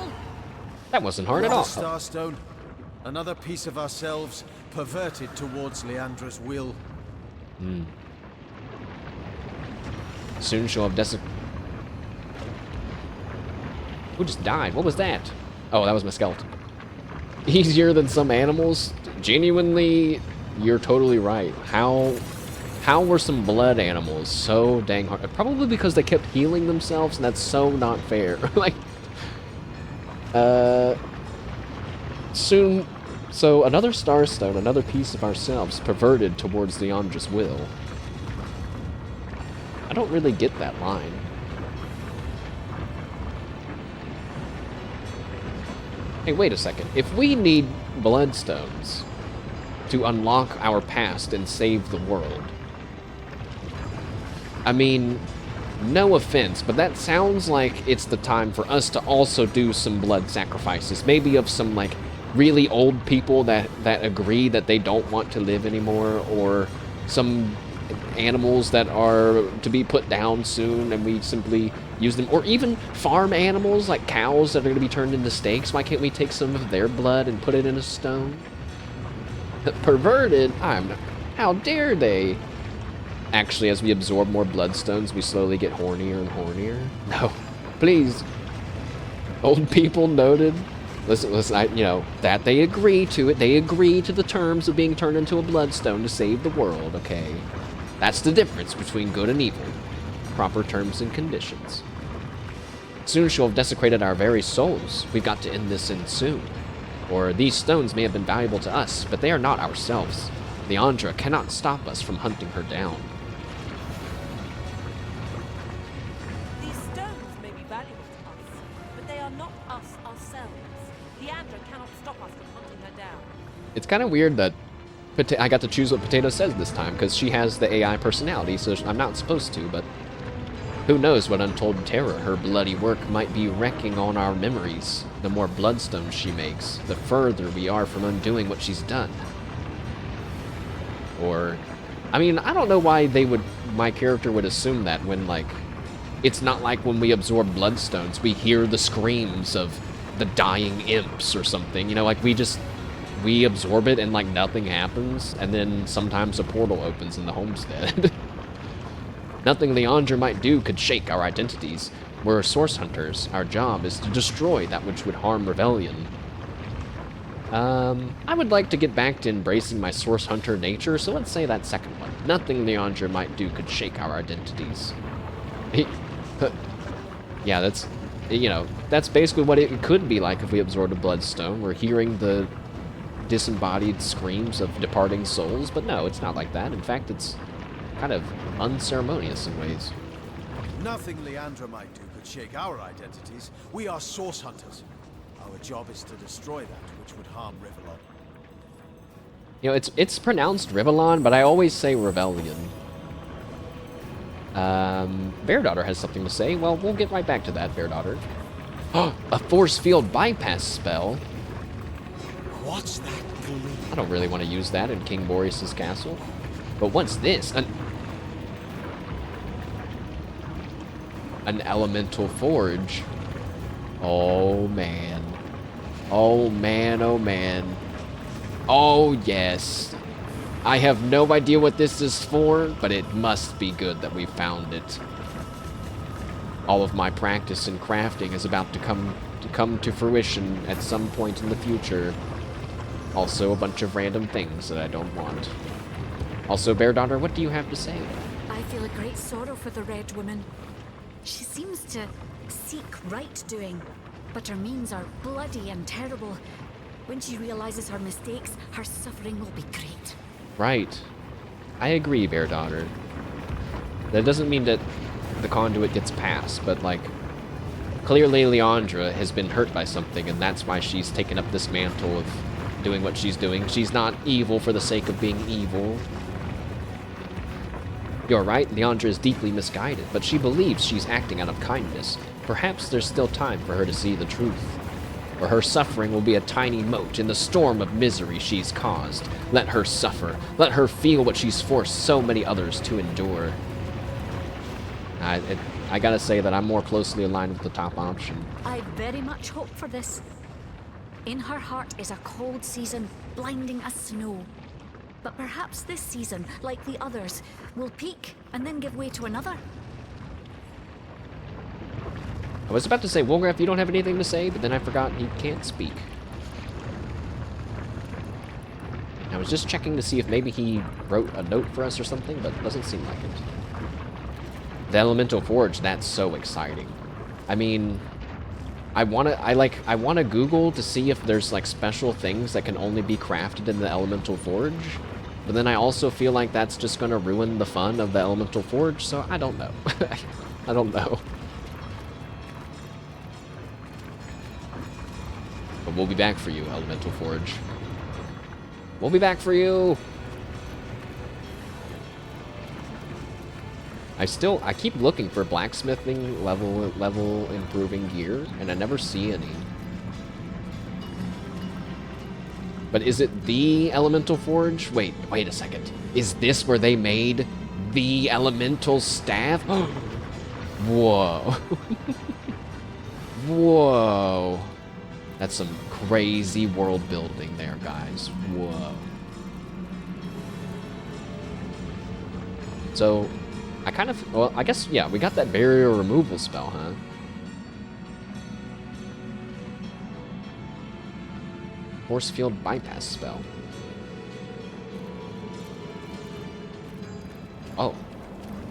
That wasn't hard at all. Starstone, another piece of ourselves perverted towards Leandra's will. Hmm. Soon she'll have Who just died? What was that? Oh, that was my skeleton. Easier than some animals? Genuinely, you're totally right. How How were some blood animals so dang hard? Probably because they kept healing themselves, and that's so not fair. Like, soon... So, another Starstone, another piece of ourselves, perverted towards Leandra's will. I don't really get that line. Hey, wait a second. If we need bloodstones to unlock our past and save the world, I mean, no offense, but that sounds like it's the time for us to also do some blood sacrifices. Maybe of some, like, really old people that agree that they don't want to live anymore, or some animals that are to be put down soon and we simply use them, or even farm animals like cows that are going to be turned into steaks. Why can't we take some of their blood and put it in a stone? Perverted? How dare they? Actually, as we absorb more bloodstones, we slowly get hornier and hornier. No, please. Old people noted. Listen, you know, that they agree to it. They agree to the terms of being turned into a bloodstone to save the world, okay? That's the difference between good and evil. Proper terms and conditions. Soon she'll have desecrated our very souls. We've got to end this in soon. Or these stones may have been valuable to us, but they are not ourselves. Leandra cannot stop us from hunting her down. These stones may be valuable to us, but they are not us ourselves. Leandra cannot stop us from hunting her down. It's kind of weird that I got to choose what Potato says this time, because she has the AI personality, so I'm not supposed to, but who knows what untold terror her bloody work might be wrecking on our memories. The more bloodstones she makes, the further we are from undoing what she's done. Or, I mean, I don't know why my character would assume that when, like, it's not like when we absorb bloodstones, we hear the screams of the dying imps or something, you know, like we absorb it and, like, nothing happens, and then sometimes a portal opens in the homestead. Nothing Leandra might do could shake our identities. We're source hunters. Our job is to destroy that which would harm rebellion. I would like to get back to embracing my source hunter nature, so let's say that second one. Nothing Leandra might do could shake our identities. Yeah, that's, you know, that's basically what it could be like if we absorbed a bloodstone. We're hearing the disembodied screams of departing souls, but no, it's not like that. In fact, it's kind of unceremonious in ways. Nothing Leandra might do could shake our identities. We are source hunters. Our job is to destroy that which would harm Rivellon. You know, it's pronounced Rivellon, but I always say Rebellion. Bear Daughter has something to say. Well, we'll get right back to that, Bear Daughter. A force field bypass spell. What's that? I don't really want to use that in King Boreas' castle. But what's this? An elemental forge. Oh, man. Oh, man, oh, man. Oh, yes. I have no idea what this is for, but it must be good that we found it. All of my practice in crafting is about to come to fruition at some point in the future. Also, a bunch of random things that I don't want. Also, Bear Daughter, what do you have to say? I feel a great sorrow for the Red Woman. She seems to seek right doing, but her means are bloody and terrible. When she realizes her mistakes, her suffering will be great. Right. I agree, Bear Daughter. That doesn't mean that the conduit gets passed, but, like, clearly Leandra has been hurt by something, and that's why she's taken up this mantle of doing what she's doing. She's not evil for the sake of being evil. You're right, Leandra is deeply misguided, but she believes she's acting out of kindness. Perhaps there's still time for her to see the truth. Or her suffering will be a tiny mote in the storm of misery she's caused. Let her suffer. Let her feel what she's forced so many others to endure. I gotta say that I'm more closely aligned with the top option. I very much hope for this. In her heart is a cold season, blinding as snow. But perhaps this season, like the others, will peak and then give way to another. I was about to say, Wolgraf, you don't have anything to say, but then I forgot he can't speak. I was just checking to see if maybe he wrote a note for us or something, but it doesn't seem like it. The Elemental Forge, that's so exciting. I mean, I wanna Google to see if there's like special things that can only be crafted in the Elemental Forge, but then I also feel like that's just gonna ruin the fun of the Elemental Forge, so I don't know. I don't know. But we'll be back for you, Elemental Forge. We'll be back for you! I keep looking for blacksmithing level improving gear, and I never see any. But is it the Elemental Forge? Wait a second. Is this where they made the Elemental Staff? Whoa. Whoa. That's some crazy world building there, guys. Whoa. So, I kind of, well, I guess, yeah, we got that barrier removal spell, huh? Force field bypass spell. Oh.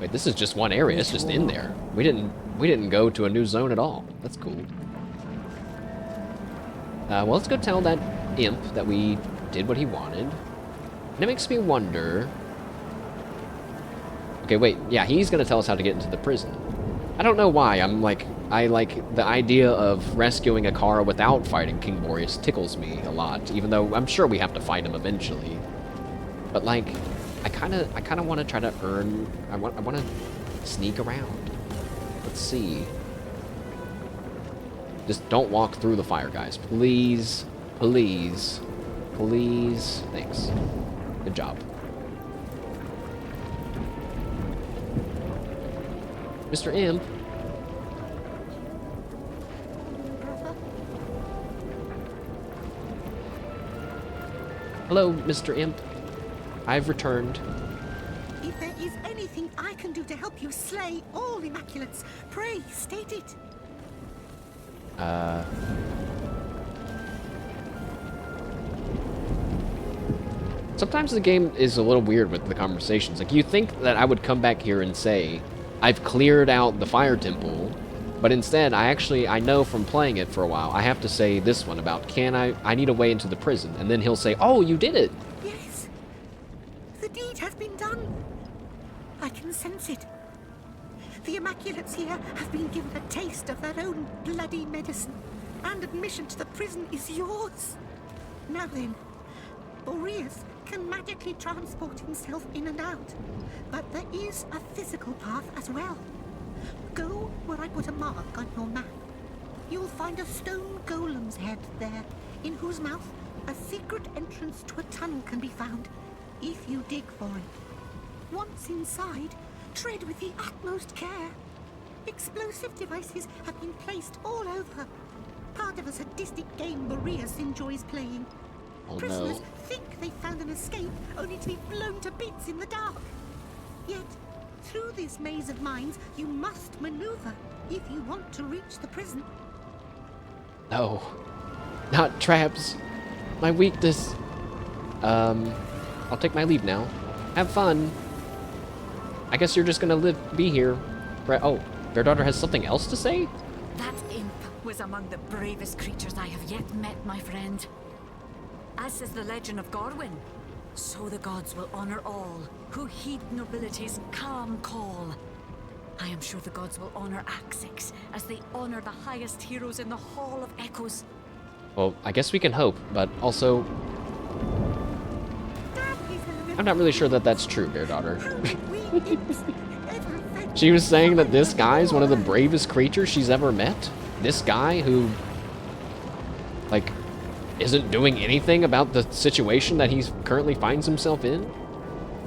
Wait, this is just one area. It's just in there. We didn't go to a new zone at all. That's cool. Well, let's go tell that imp that we did what he wanted. And it makes me wonder... Okay, wait. Yeah, he's gonna tell us how to get into the prison. I don't know why. I like the idea of rescuing Icara without fighting King Boreas tickles me a lot, even though I'm sure we have to fight him eventually. But like, I kind of want to try to earn. I want to sneak around. Let's see. Just don't walk through the fire, guys. Please, please, please. Thanks. Good job. Mr. Imp. Hello, Mr. Imp. I've returned. If there is anything I can do to help you slay all Immaculates, pray state it. Sometimes the game is a little weird with the conversations. Like, you think that I would come back here and say, I've cleared out the fire temple, but instead, I know from playing it for a while, I have to say this one about, I need a way into the prison, and then he'll say, oh, you did it! Yes, the deed has been done. I can sense it. The Immaculates here have been given a taste of their own bloody medicine, and admission to the prison is yours. Now then, Boreas can magically transport himself in and out, but there is a physical path as well. Go where I put a mark on your map. You'll find a stone golem's head there, in whose mouth a secret entrance to a tunnel can be found, if you dig for it. Once inside, tread with the utmost care. Explosive devices have been placed all over. Part of a sadistic game Boreas enjoys playing. Oh, Prisoners no. think they found an escape, only to be blown to bits in the dark. Yet, through this maze of mines, you must maneuver if you want to reach the prison. No. Not traps. My weakness. I'll take my leave now. Have fun. I guess you're just gonna be here. Oh, Bear Daughter has something else to say? That imp was among the bravest creatures I have yet met, my friend. As says the legend of Gorwyn, so the gods will honor all who heed nobility's calm call. I am sure the gods will honor Axix as they honor the highest heroes in the Hall of Echoes. Well, I guess we can hope, but also... I'm not really sure that that's true, Bear Daughter. She was saying that this guy is one of the bravest creatures she's ever met? This guy who, like, isn't doing anything about the situation that he currently finds himself in?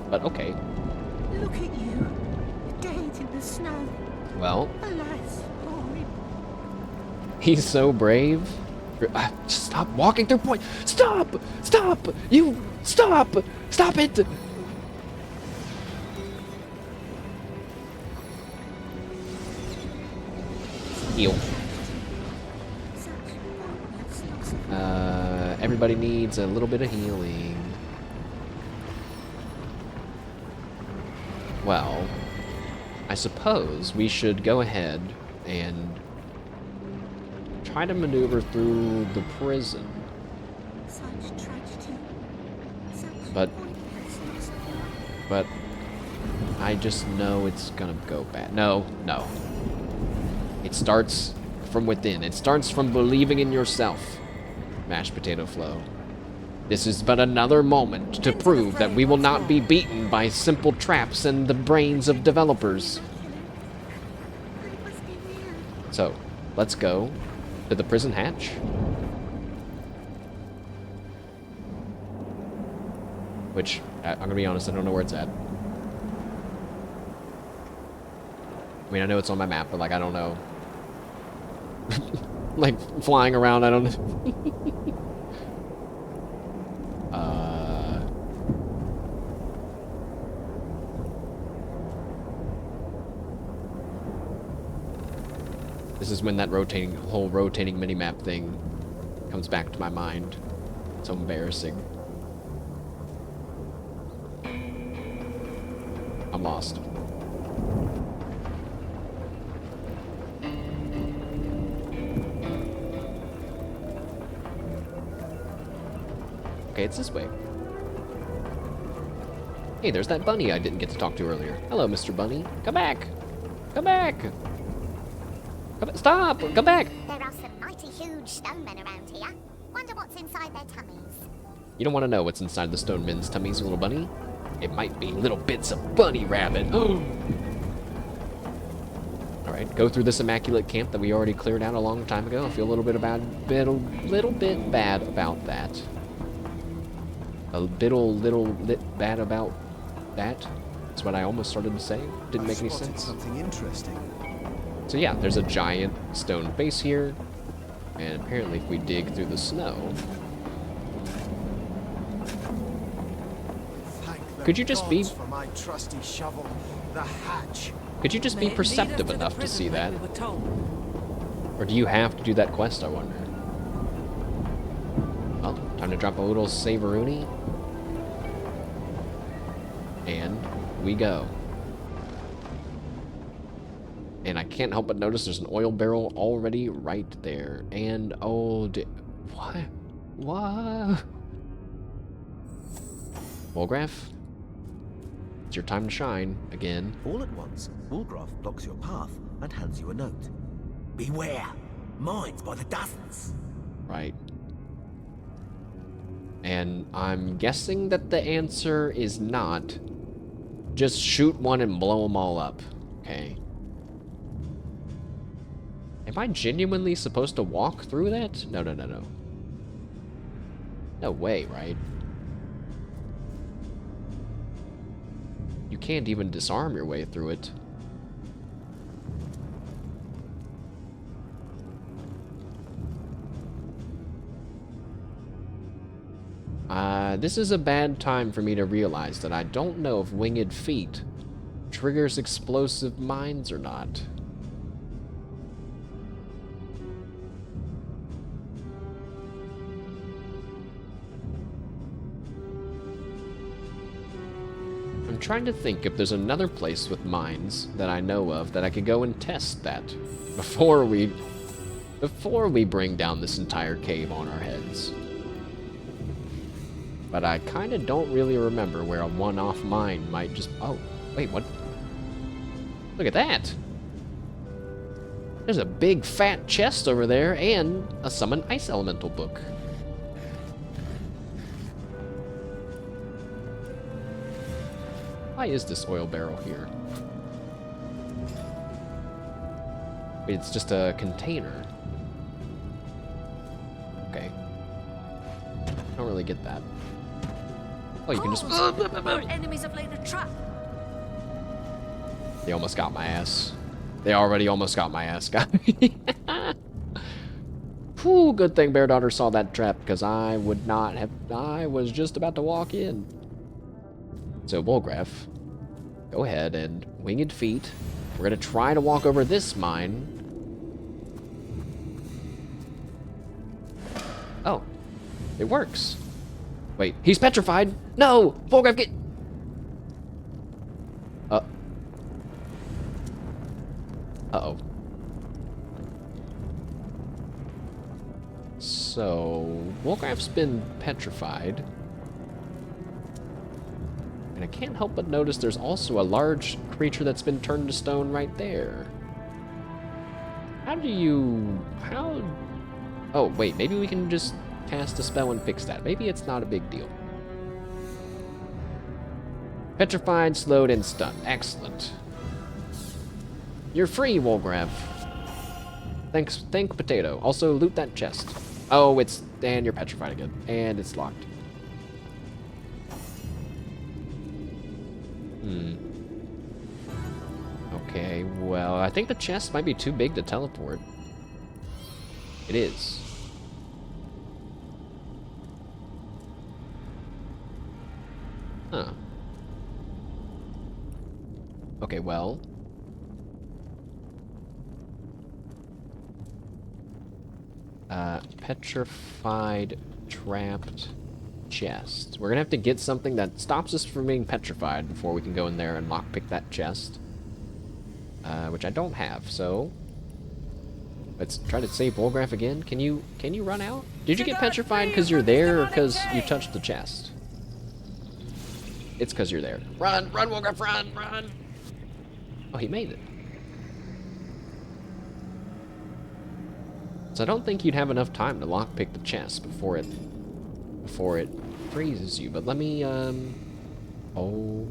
But okay. Look at you, dead in the snow. Well, Alas, poor him. he's so brave. Just stop walking through point. Stop! Stop! You stop! Stop it! Heal. Everybody needs a little bit of healing. Well, I suppose we should go ahead and try to maneuver through the prison. Such tragedy. Such But pointlessness. I just know it's gonna go bad. No. It starts from within. It starts from believing in yourself. Mashed potato flow. This is but another moment to prove that we will not be beaten by simple traps and the brains of developers. So, let's go to the prison hatch. Which, I'm gonna be honest, I don't know where it's at. I mean, I know it's on my map, but, like, I don't know. Like, flying around, I don't know. This is when that whole rotating minimap thing comes back to my mind. So embarrassing. I'm lost. Okay, it's this way. Hey, there's that bunny I didn't get to talk to earlier. Hello, Mr. Bunny. Come back! Come back! Stop! Come back! There are some mighty huge stone men around here. Wonder what's inside their tummies. You don't want to know what's inside the stone men's tummies, little bunny. It might be little bits of bunny rabbit. Alright, go through this immaculate camp that we already cleared out a long time ago. I feel a little bit bad about that. A little bit bad about that. That's what I almost started to say. Didn't make any sense. Something interesting. So yeah, there's a giant stone base here, and apparently if we dig through the snow... Could you just be... For my trusty shovel, the hatch. Could you just be perceptive enough to see that? Or do you have to do that quest, I wonder? Well, time to drop a little Saveroony. And we go. And I can't help but notice there's an oil barrel already right there. And, oh, what? What? Wolgraf? It's your time to shine, again. All at once, Wolgraf blocks your path and hands you a note. Beware! Mines by the dozens! Right. And I'm guessing that the answer is not just shoot one and blow them all up. Okay. Am I genuinely supposed to walk through that? No. No way, right? You can't even disarm your way through it. This is a bad time for me to realize that I don't know if winged feet triggers explosive mines or not. I'm trying to think if there's another place with mines that I know of that I could go and test that before we bring down this entire cave on our heads. But I kind of don't really remember where a one-off mine might just... Oh, wait, what? Look at that! There's a big fat chest over there and a Summon Ice Elemental book. Why is this oil barrel here? Wait, it's just a container. Okay. I don't really get that. Oh, you can just... Our enemies have laid a trap. They almost got my ass. They already almost got my ass, guys. Whew, good thing Bear Daughter saw that trap, because I would not have... I was just about to walk in. So, Wolgraf, go ahead and winged feet. We're going to try to walk over this mine. Oh, it works. Wait, he's petrified. No, Wolgraf, get... So, Wolgraff's been petrified. And I can't help but notice there's also a large creature that's been turned to stone right there. How... Oh, wait, maybe we can just cast a spell and fix that. Maybe it's not a big deal. Petrified, slowed, and stunned. Excellent. You're free, Wolgraff. Thank Potato. Also, loot that chest. Oh, and you're petrified again. And it's locked. Okay, well, I think the chest might be too big to teleport. It is. Huh. Okay, well. Petrified, trapped chest. We're gonna have to get something that stops us from being petrified before we can go in there and lockpick that chest. Which I don't have, so let's try to save Wolgraff again. Can you run out? Did you get petrified because you're there or because you touched the chest? It's because you're there. Run, Wolgraff, run! Oh, he made it. So I don't think you'd have enough time to lockpick the chest before it freezes you. But let me oh.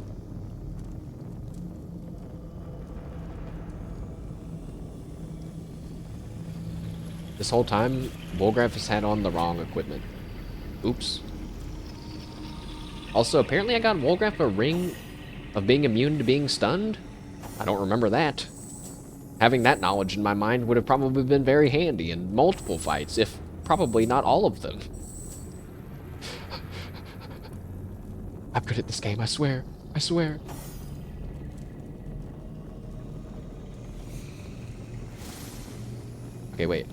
This whole time, Wolgraff has had on the wrong equipment. Oops. Also, apparently I got Wolgraff a ring of being immune to being stunned. I don't remember that. Having that knowledge in my mind would have probably been very handy in multiple fights, if probably not all of them. I'm good at this game, I swear. I swear. Okay, wait.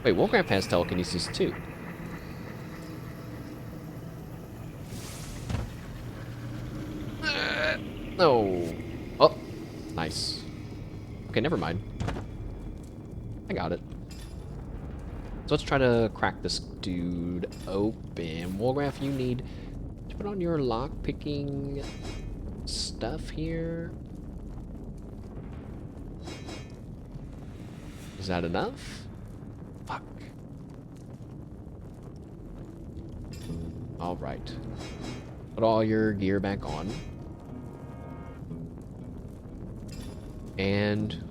Wait, Wolgraff has telekinesis too. No. Oh, nice. Okay, never mind. I got it. So let's try to crack this dude open. Wolgraff, you need to put on your lock-picking stuff here. Is that enough? Fuck. Alright. Put all your gear back on. And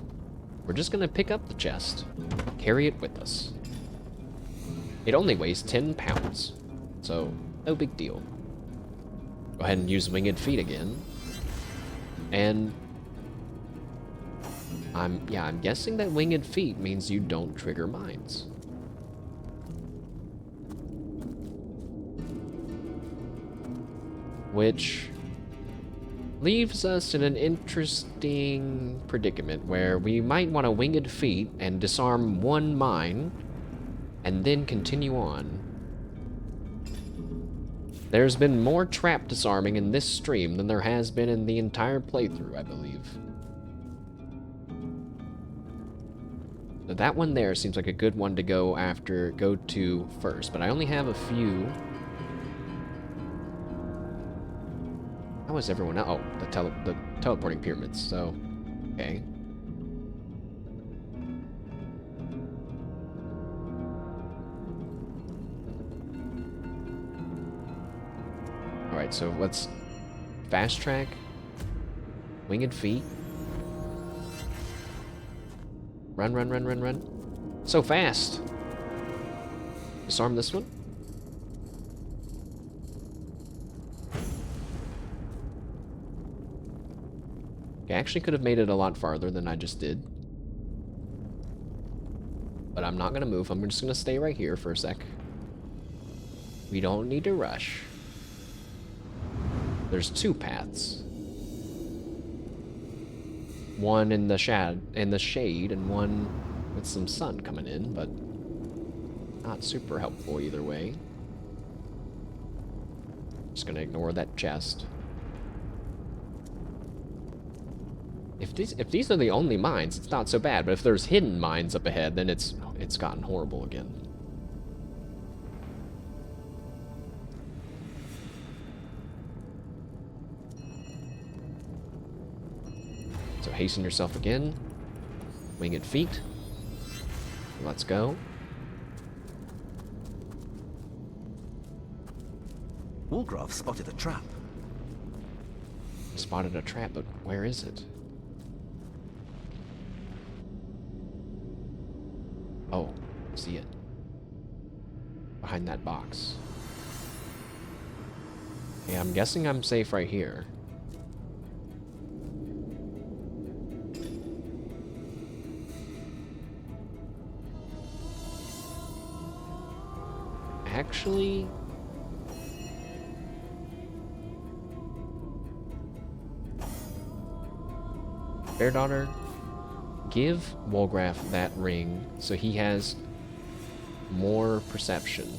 we're just gonna pick up the chest, carry it with us. It only weighs 10 pounds, so no big deal. Go ahead and use winged feet again. And I'm guessing that winged feet means you don't trigger mines. Which leaves us in an interesting predicament where we might want to winged feet and disarm one mine and then continue on. There's been more trap disarming in this stream than there has been in the entire playthrough, I believe. So that one there seems like a good one to go to first, but I only have a few. How is everyone else? Oh, the teleporting pyramids, so, okay. Alright, so let's fast track, winged feet. Run. So fast. Disarm this one. I actually could have made it a lot farther than I just did. But I'm not gonna move. I'm just gonna stay right here for a sec. We don't need to rush. There's two paths. One in the shade and one with some sun coming in, but not super helpful either way. Just gonna ignore that chest. If these are the only mines, it's not so bad. But if there's hidden mines up ahead, then it's gotten horrible again. So hasten yourself again. Winged feet. Let's go. Wolgraf spotted a trap. Spotted a trap, but where is it? Oh, see it. Behind that box. Yeah, I'm guessing I'm safe right here. Actually... Fair daughter, give Wolgraf that ring so he has more perception.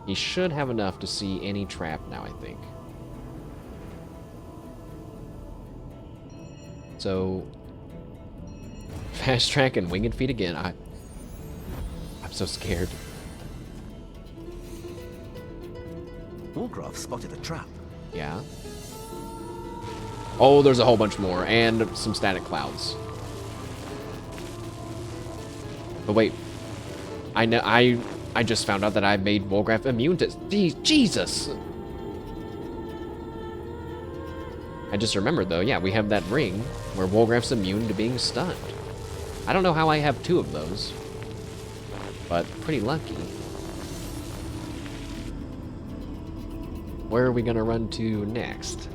He should have enough to see any trap now, I think. So, fast track and winged feet again. I'm so scared. Wolgraf spotted a trap. Yeah. Oh, there's a whole bunch more, and some static clouds. But wait, I know I just found out that I made Wolgraf immune to Jesus. I just remembered though, yeah, we have that ring where Wolgraf's immune to being stunned. I don't know how I have 2 of those, but pretty lucky. Where are we gonna run to next?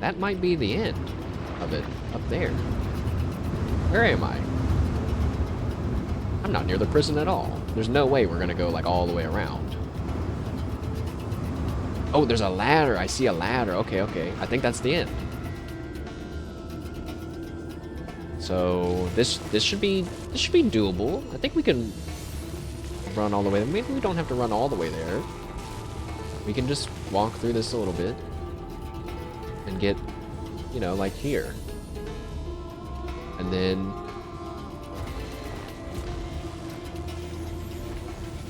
That might be the end of it, up there. Where am I? I'm not near the prison at all. There's no way we're gonna go like all the way around. Oh, there's a ladder. I see a ladder. Okay, okay. I think that's the end. So this should be doable. I think we can run all the way. Maybe we don't have to run all the way there. We can just walk through this a little bit. And get, you know, like here. And then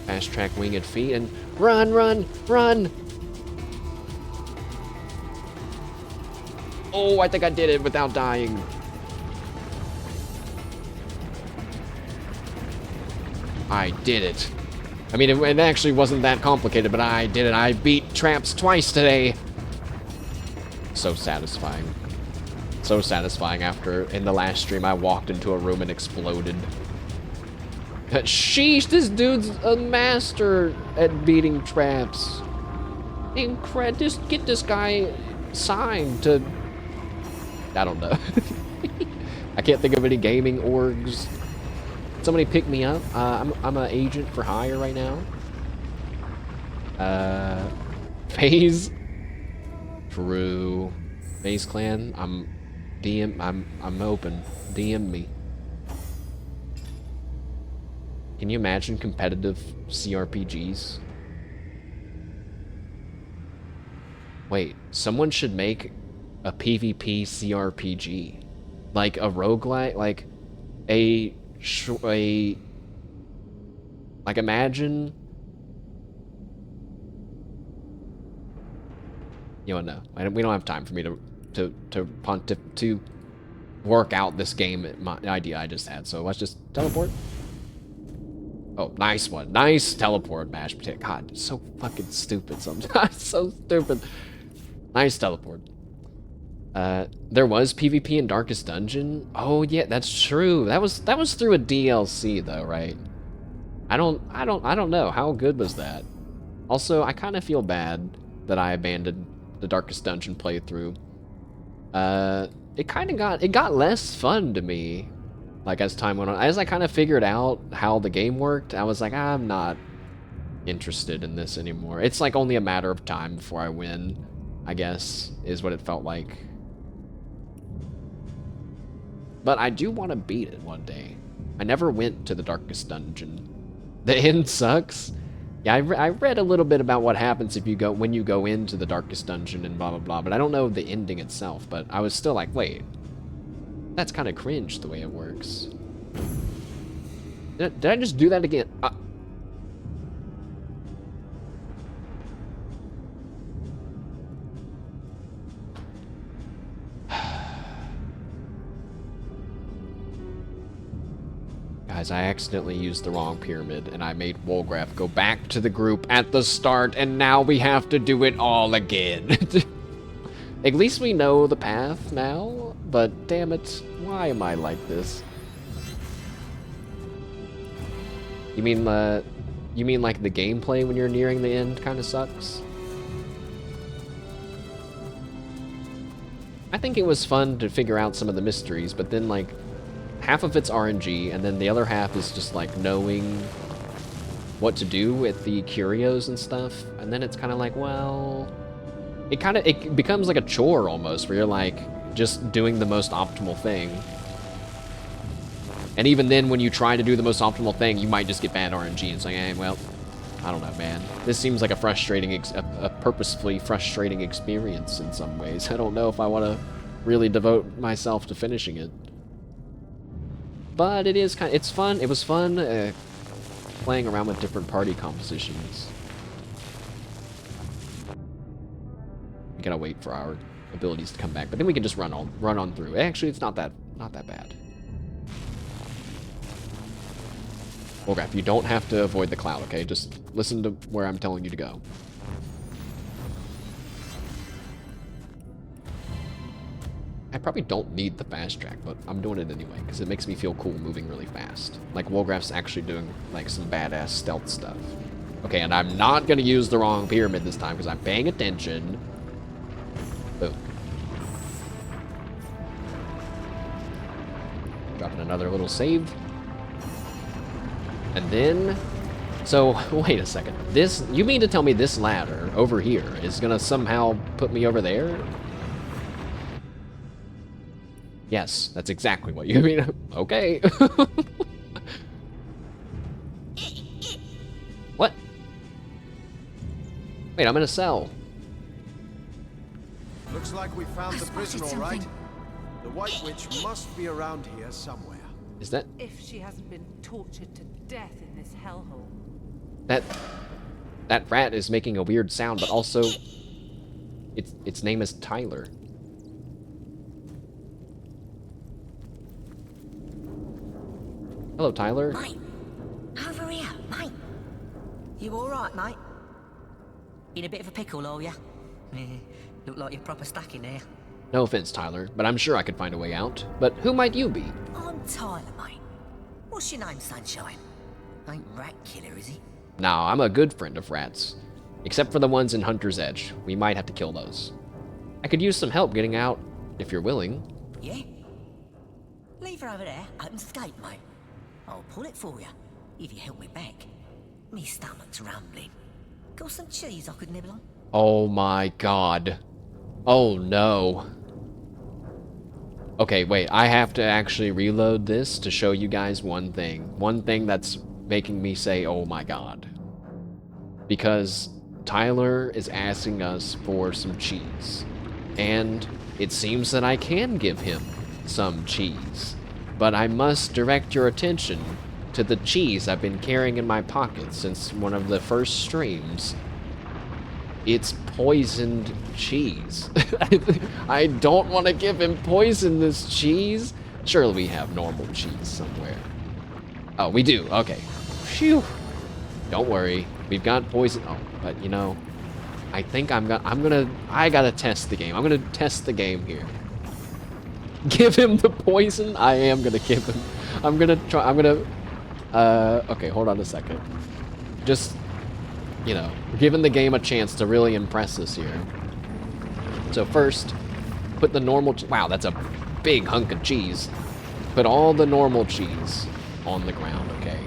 fast track winged feet and run, run, run! Oh, I think I did it without dying. I did it. I mean, it actually wasn't that complicated, but I did it. I beat traps twice today. So satisfying. So satisfying after, in the last stream, I walked into a room and exploded. Sheesh, this dude's a master at beating traps. Just get this guy signed to... I don't know. I can't think of any gaming orgs. Somebody pick me up. I'm an agent for hire right now. FaZe. True. FaZe Clan. I'm open. DM me. Can you imagine competitive CRPGs? Wait, someone should make a PvP CRPG. Like a roguelike, like like imagine... You don't know. We don't have time for me to work out this game idea I just had. So let's just teleport. Oh, nice one. Nice teleport, mashed potato. God, it's so fucking stupid sometimes. So stupid. Nice teleport. There was PvP in Darkest Dungeon. Oh yeah, that's true. That was through a DLC though, right? I don't know. How good was that? Also, I kind of feel bad that I abandoned the Darkest Dungeon playthrough. It got less fun to me, like as time went on. As I kind of figured out how the game worked, I was like, I'm not interested in this anymore. It's like only a matter of time before I win, I guess, is what it felt like. But I do want to beat it one day. I never went to the Darkest Dungeon. The end sucks. Yeah, I read a little bit about what happens if when you go into the Darkest Dungeon and blah blah blah, but I don't know the ending itself. But I was still like, wait, That's kind of cringe the way it works. Did I just do that again? Guys, I accidentally used the wrong pyramid, and I made Wolgraf go back to the group at the start, and now we have to do it all again. At least we know the path now, but damn it, why am I like this? You mean like the gameplay when you're nearing the end kind of sucks? I think it was fun to figure out some of the mysteries, but then like half of it's RNG, and then the other half is just like knowing what to do with the curios and stuff, and then it's kind of like, well, it becomes like a chore almost, where you're like just doing the most optimal thing. And even then, when you try to do the most optimal thing, you might just get bad RNG, and it's like, hey, well, I don't know, man. This seems like a frustrating, a purposefully frustrating experience in some ways. I don't know if I want to really devote myself to finishing it. But it's fun. It was fun playing around with different party compositions. We gotta wait for our abilities to come back, but then we can just run on through. Actually, it's not that bad. Okay, you don't have to avoid the cloud, okay? Just listen to where I'm telling you to go. I probably don't need the fast track, but I'm doing it anyway, because it makes me feel cool moving really fast. Like, Wolgraf's actually doing, like, some badass stealth stuff. Okay, and I'm not gonna use the wrong pyramid this time, because I'm paying attention. Boom. Dropping another little save. And then... So, wait a second. You mean to tell me this ladder over here is gonna somehow put me over there? Yes, that's exactly what you mean. Okay. What? Wait, I'm in a cell. Looks like we found the prison, all right. The White Witch must be around here somewhere. Is that... If she hasn't been tortured to death in this hellhole. That rat is making a weird sound, but also... Its name is Tyler. Hello, Tyler. Mate, over here, mate. You all right, mate? In a bit of a pickle, are ya? Look like you're proper stuck in there. No offense, Tyler, but I'm sure I could find a way out. But who might you be? I'm Tyler, mate. What's your name, Sunshine? Ain't Rat Killer, is he? No, I'm a good friend of rats. Except for the ones in Hunter's Edge. We might have to kill those. I could use some help getting out, if you're willing. Yeah? Leave her over there, open skate, mate. I'll pull it for you, if you help me back. Me stomach's rumbling. Got some cheese I could nibble on? Oh my god. Oh no. Okay, wait, I have to actually reload this to show you guys one thing. One thing that's making me say, oh my god. Because Tyler is asking us for some cheese. And it seems that I can give him some cheese. But I must direct your attention to the cheese I've been carrying in my pocket since one of the first streams. It's poisoned cheese. I don't want to give him poisonous cheese. Surely we have normal cheese somewhere. Oh, we do. Okay. Phew. Don't worry. We've got poison. Oh, but you know, I think I gotta test the game. I'm gonna test the game here. Give him the poison? I am gonna give him. Okay, hold on a second. Just, you know, giving the game a chance to really impress us here. So first, put the normal, wow, that's a big hunk of cheese. Put all the normal cheese on the ground, okay?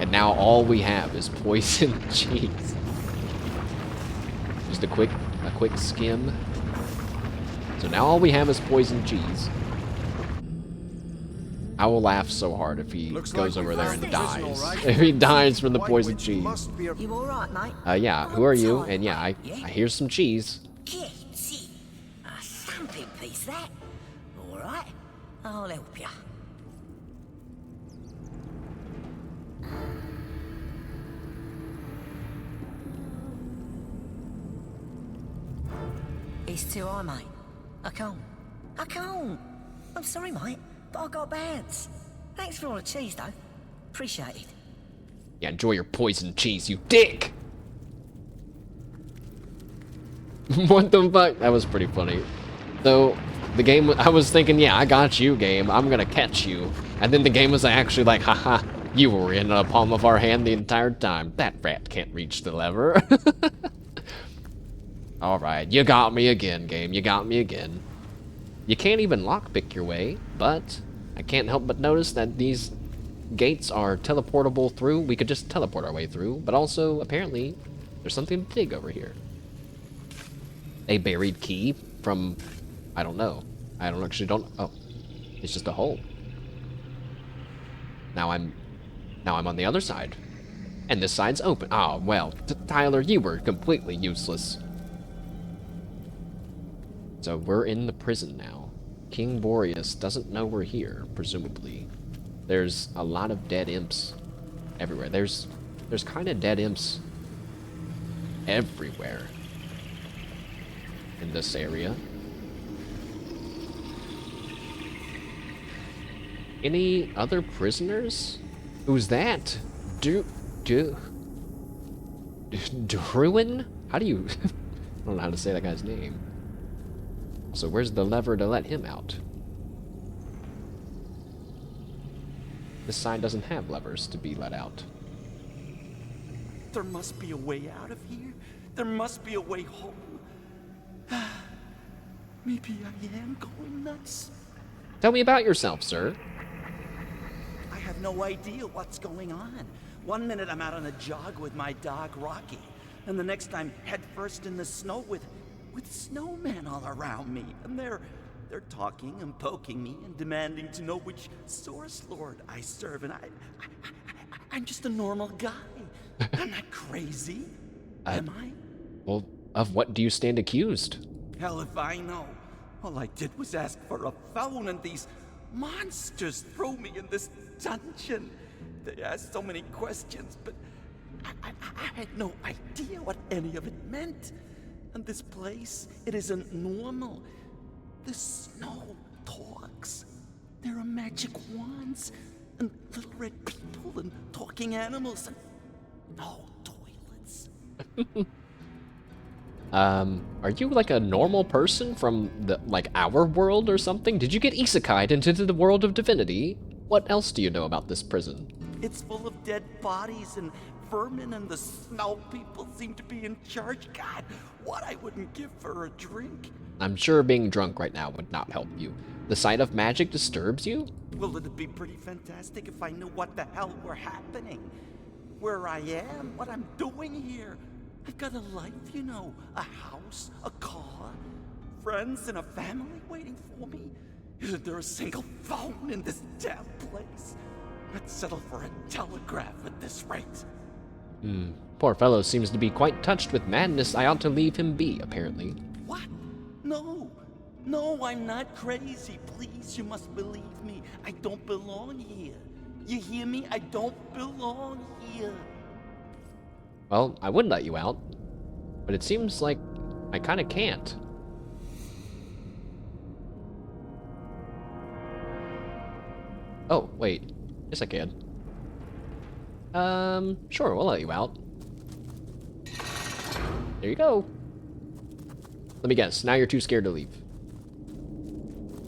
And now all we have is poisoned cheese. Just a quick skim. So now all we have is poisoned cheese. I will laugh so hard if he goes over there and dies. If he dies from the poisoned cheese. You all right, mate? Yeah, who are you? And yeah, I hear some cheese. Yeah, see. A thumping piece, that. All right. I'll help ya. It's too high, mate. I can't. I'm sorry, mate, but I got bands. Thanks for all the cheese, though. Appreciate it. Yeah, enjoy your poison cheese, you dick! What the fuck? That was pretty funny. So, the game, I was thinking, yeah, I got you, game. I'm gonna catch you. And then the game was actually like, haha, you were in the palm of our hand the entire time. That rat can't reach the lever. Alright, you got me again, game. You got me again. You can't even lockpick your way, but I can't help but notice that these gates are teleportable through. We could just teleport our way through, but also, apparently, there's something big over here. A buried key from, I don't know. I don't, oh, it's just a hole. Now I'm on the other side. And this side's open. Oh, well, Tyler, you were completely useless. So we're in the prison now. King Boreas doesn't know we're here, presumably. There's a lot of dead imps everywhere. There's kind of dead imps everywhere in this area. Any other prisoners? Who's that? Druin? How do you... I don't know how to say that guy's name. So where's the lever to let him out? This side doesn't have levers to be let out. There must be a way out of here. There must be a way home. Maybe I am going nuts. Tell me about yourself, sir. I have no idea what's going on. One minute I'm out on a jog with my dog Rocky, and the next I'm headfirst in the snow with snowmen all around me, and they're talking and poking me and demanding to know which source lord I serve, and I'm just a normal guy. I'm not crazy, am I? Well, of what do you stand accused? Hell if I know. All I did was ask for a phone, and these monsters threw me in this dungeon. They asked so many questions, but I had no idea what any of it meant. And this place, it isn't normal. The snow talks. There are magic wands, and little red people, and talking animals, and no toilets. Are you like a normal person from our world or something? Did you get isekai'd into the world of Divinity? What else do you know about this prison? It's full of dead bodies and vermin, and the snow people seem to be in charge. God, what I wouldn't give for a drink. I'm sure being drunk right now would not help you. The sight of magic disturbs you? Well, it'd be pretty fantastic if I knew what the hell were happening. Where I am, what I'm doing here. I've got a life, you know. A house, a car, friends, and a family waiting for me. Isn't there a single phone in this damn place? I'd settle for a telegraph at this rate. Poor fellow seems to be quite touched with madness. I ought to leave him be, apparently. What? No, I'm not crazy. Please, you must believe me. I don't belong here. You hear me? I don't belong here. Well, I would let you out, but it seems like I kind of can't. Oh, wait. Yes, I can. Sure, we'll let you out. There you go. Let me guess, now you're too scared to leave.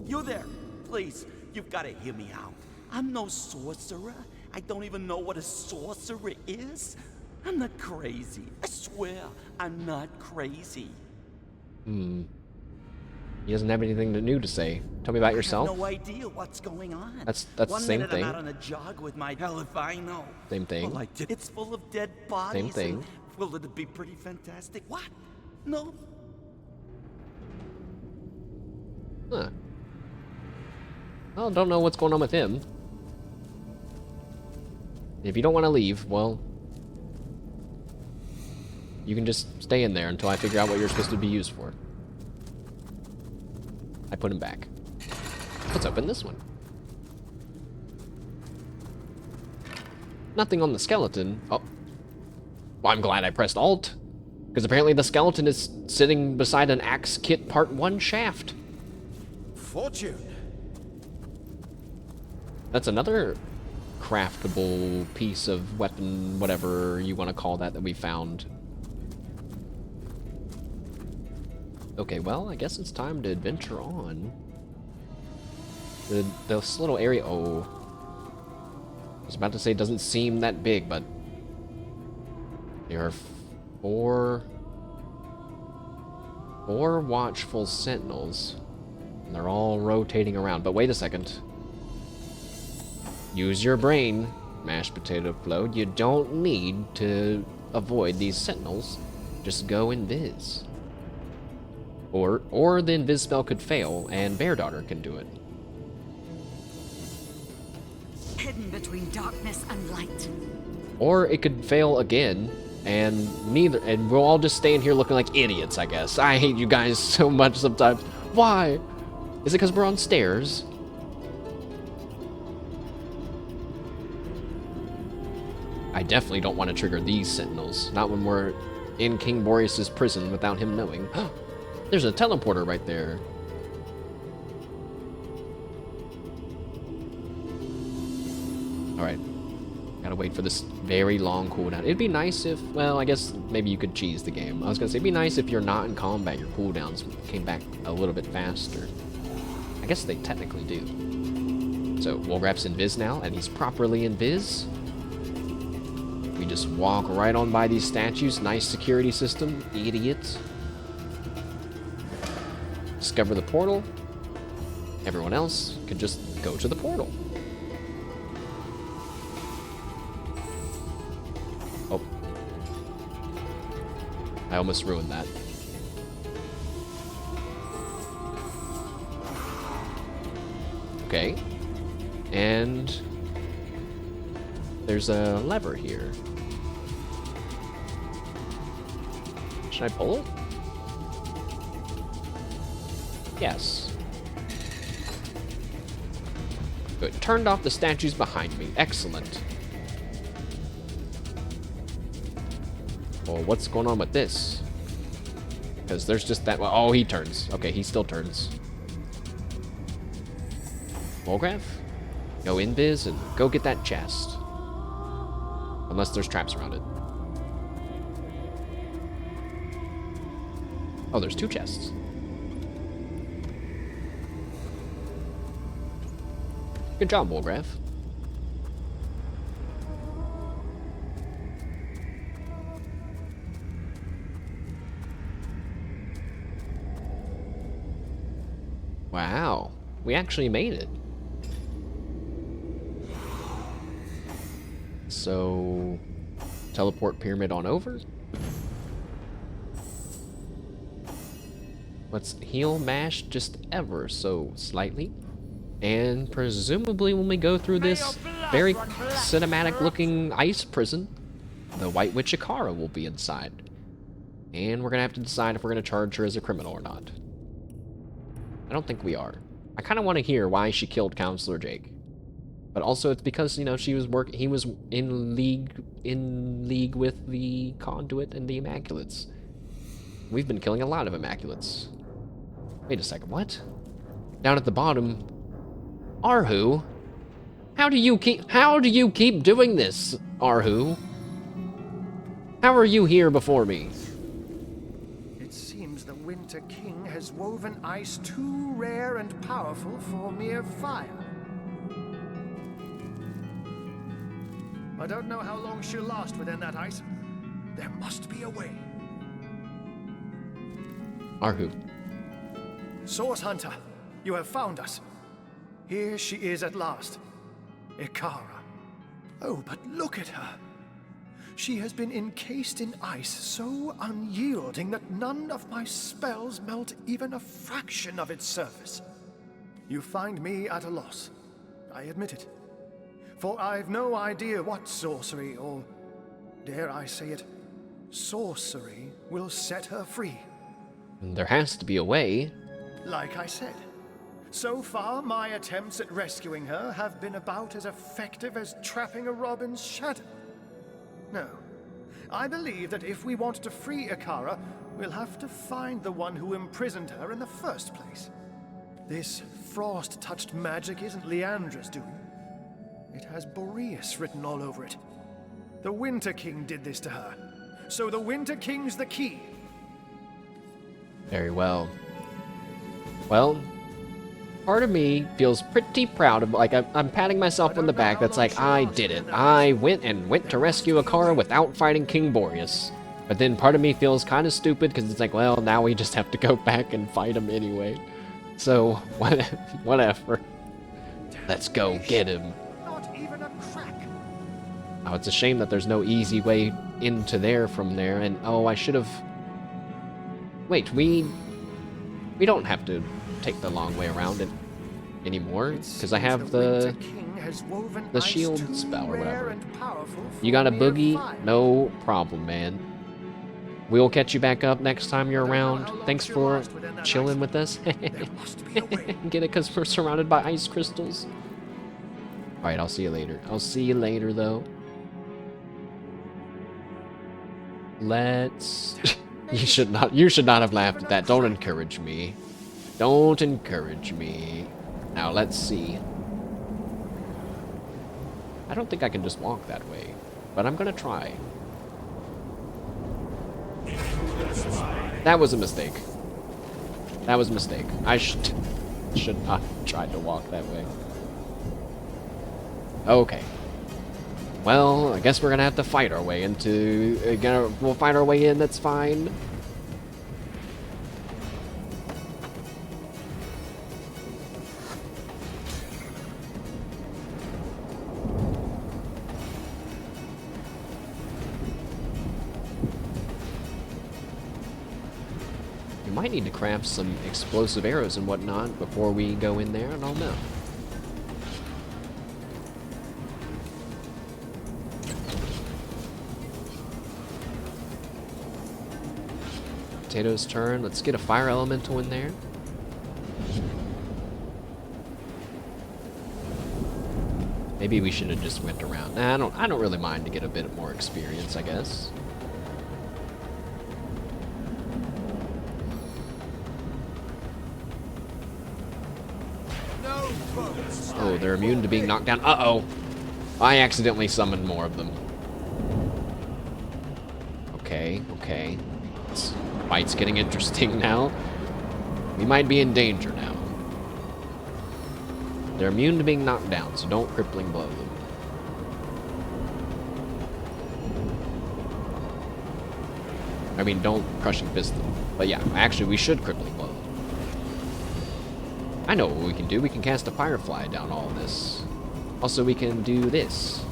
You there, please, you've got to hear me out. I'm no sorcerer. I don't even know what a sorcerer is. I'm not crazy. I swear, I'm not crazy. He doesn't have anything new to say. Tell me about yourself. I have no idea what's going on. That's the same thing. I'm out on a jog with my hell if I know. Same thing. Well, it's full of dead bodies. Same thing. Will it be pretty fantastic? What? No. Huh. Well, don't know what's going on with him. If you don't want to leave, well, you can just stay in there until I figure out what you're supposed to be used for. I put him back. Let's open this one. Nothing on the skeleton. Oh. Well, I'm glad I pressed Alt. Because apparently the skeleton is sitting beside an Axe Kit Part 1 shaft. Fortune. That's another craftable piece of weapon, whatever you want to call that we found. Okay, well, I guess it's time to adventure on. This little area... Oh. I was about to say it doesn't seem that big, but... There are four watchful sentinels. And they're all rotating around. But wait a second. Use your brain, mashed potato float. You don't need to avoid these sentinels. Just go invis. Or the invis spell could fail, and Bear Daughter can do it. Hidden between darkness and light. Or it could fail again, and we'll all just stand here looking like idiots, I guess. I hate you guys so much sometimes. Why? Is it because we're on stairs? I definitely don't want to trigger these sentinels. Not when we're in King Boreas' prison without him knowing. There's a teleporter right there. Alright. Gotta wait for this very long cooldown. It'd be nice if, well, I guess maybe you could cheese the game. I was gonna say, it'd be nice if you're not in combat, your cooldowns came back a little bit faster. I guess they technically do. So, Wolgraf's invis now, and he's properly invis. We just walk right on by these statues. Nice security system, idiots. Discover the portal. Everyone else can just go to the portal. Oh. I almost ruined that. Okay. And there's a lever here. Should I pull it? Yes. Good. Turned off the statues behind me. Excellent. Well, what's going on with this? Because there's just that... Oh, he turns. Okay, he still turns. Wolgraf? Go invis and go get that chest. Unless there's traps around it. Oh, there's 2 chests. Good job, Wolgraf. Wow, we actually made it. So, teleport pyramid on over. Let's heal mash just ever so slightly. And presumably when we go through this very cinematic looking ice prison, the White Witch Icara will be inside. And we're gonna have to decide if we're gonna charge her as a criminal or not. I don't think we are. I kinda wanna hear why she killed Counselor Jake. But also it's because, you know, he was in league with the Conduit and the Immaculates. We've been killing a lot of Immaculates. Wait a second, what? Down at the bottom, Arhu? How do you keep doing this, Arhu? How are you here before me? It seems the Winter King has woven ice too rare and powerful for mere fire. I don't know how long she'll last within that ice. There must be a way. Arhu. Source Hunter, you have found us. Here she is at last. Icara. Oh, but look at her. She has been encased in ice so unyielding that none of my spells melt even a fraction of its surface. You find me at a loss. I admit it. For I've no idea what sorcery, or dare I say it, sorcery, will set her free. There has to be a way. Like I said, So far, my attempts at rescuing her have been about as effective as trapping a robin's shadow. No. I believe that if we want to free Icara, we'll have to find the one who imprisoned her in the first place. This frost-touched magic isn't Leandra's doing. It has Boreas written all over it. The Winter King did this to her. So the Winter King's the key. Very well. Well, part of me feels pretty proud of, like, I'm patting myself on the back. That's like, I did it. I went to rescue Icara without fighting King Boreas. But then part of me feels kind of stupid because it's like, well, now we just have to go back and fight him anyway. So, whatever. Let's go get him. Not even a crack. Oh, it's a shame that there's no easy way into there from there. And, oh, I should have... Wait, we don't have to take the long way around it anymore, because I have the shield spell or whatever. You got a boogie? No problem, man. We'll catch you back up next time you're around. Thanks for chilling with us. Get it, because we're surrounded by ice crystals. Alright, I'll see you later. I'll see you later, though. Let's... You should not have laughed at that. Don't encourage me. Don't encourage me. Now, let's see. I don't think I can just walk that way, but I'm gonna try. That was a mistake. That was a mistake. I should not have tried to walk that way. Okay. Well, I guess we're gonna have to fight our way into... we'll fight our way in, that's fine. We might need to craft some explosive arrows and whatnot before we go in there, I don't know. Potato's turn. Let's get a fire elemental in there. Maybe we should have just went around. Nah, I don't really mind to get a bit more experience, I guess. Oh, they're immune to being knocked down. Uh-oh. I accidentally summoned more of them. Okay, okay. This fight's getting interesting now. We might be in danger now. They're immune to being knocked down, so don't crippling blow them. I mean, don't crushing fist them. But yeah, actually, we should crippling blow them. I know what we can do. We can cast a firefly down all this. Also, we can do this.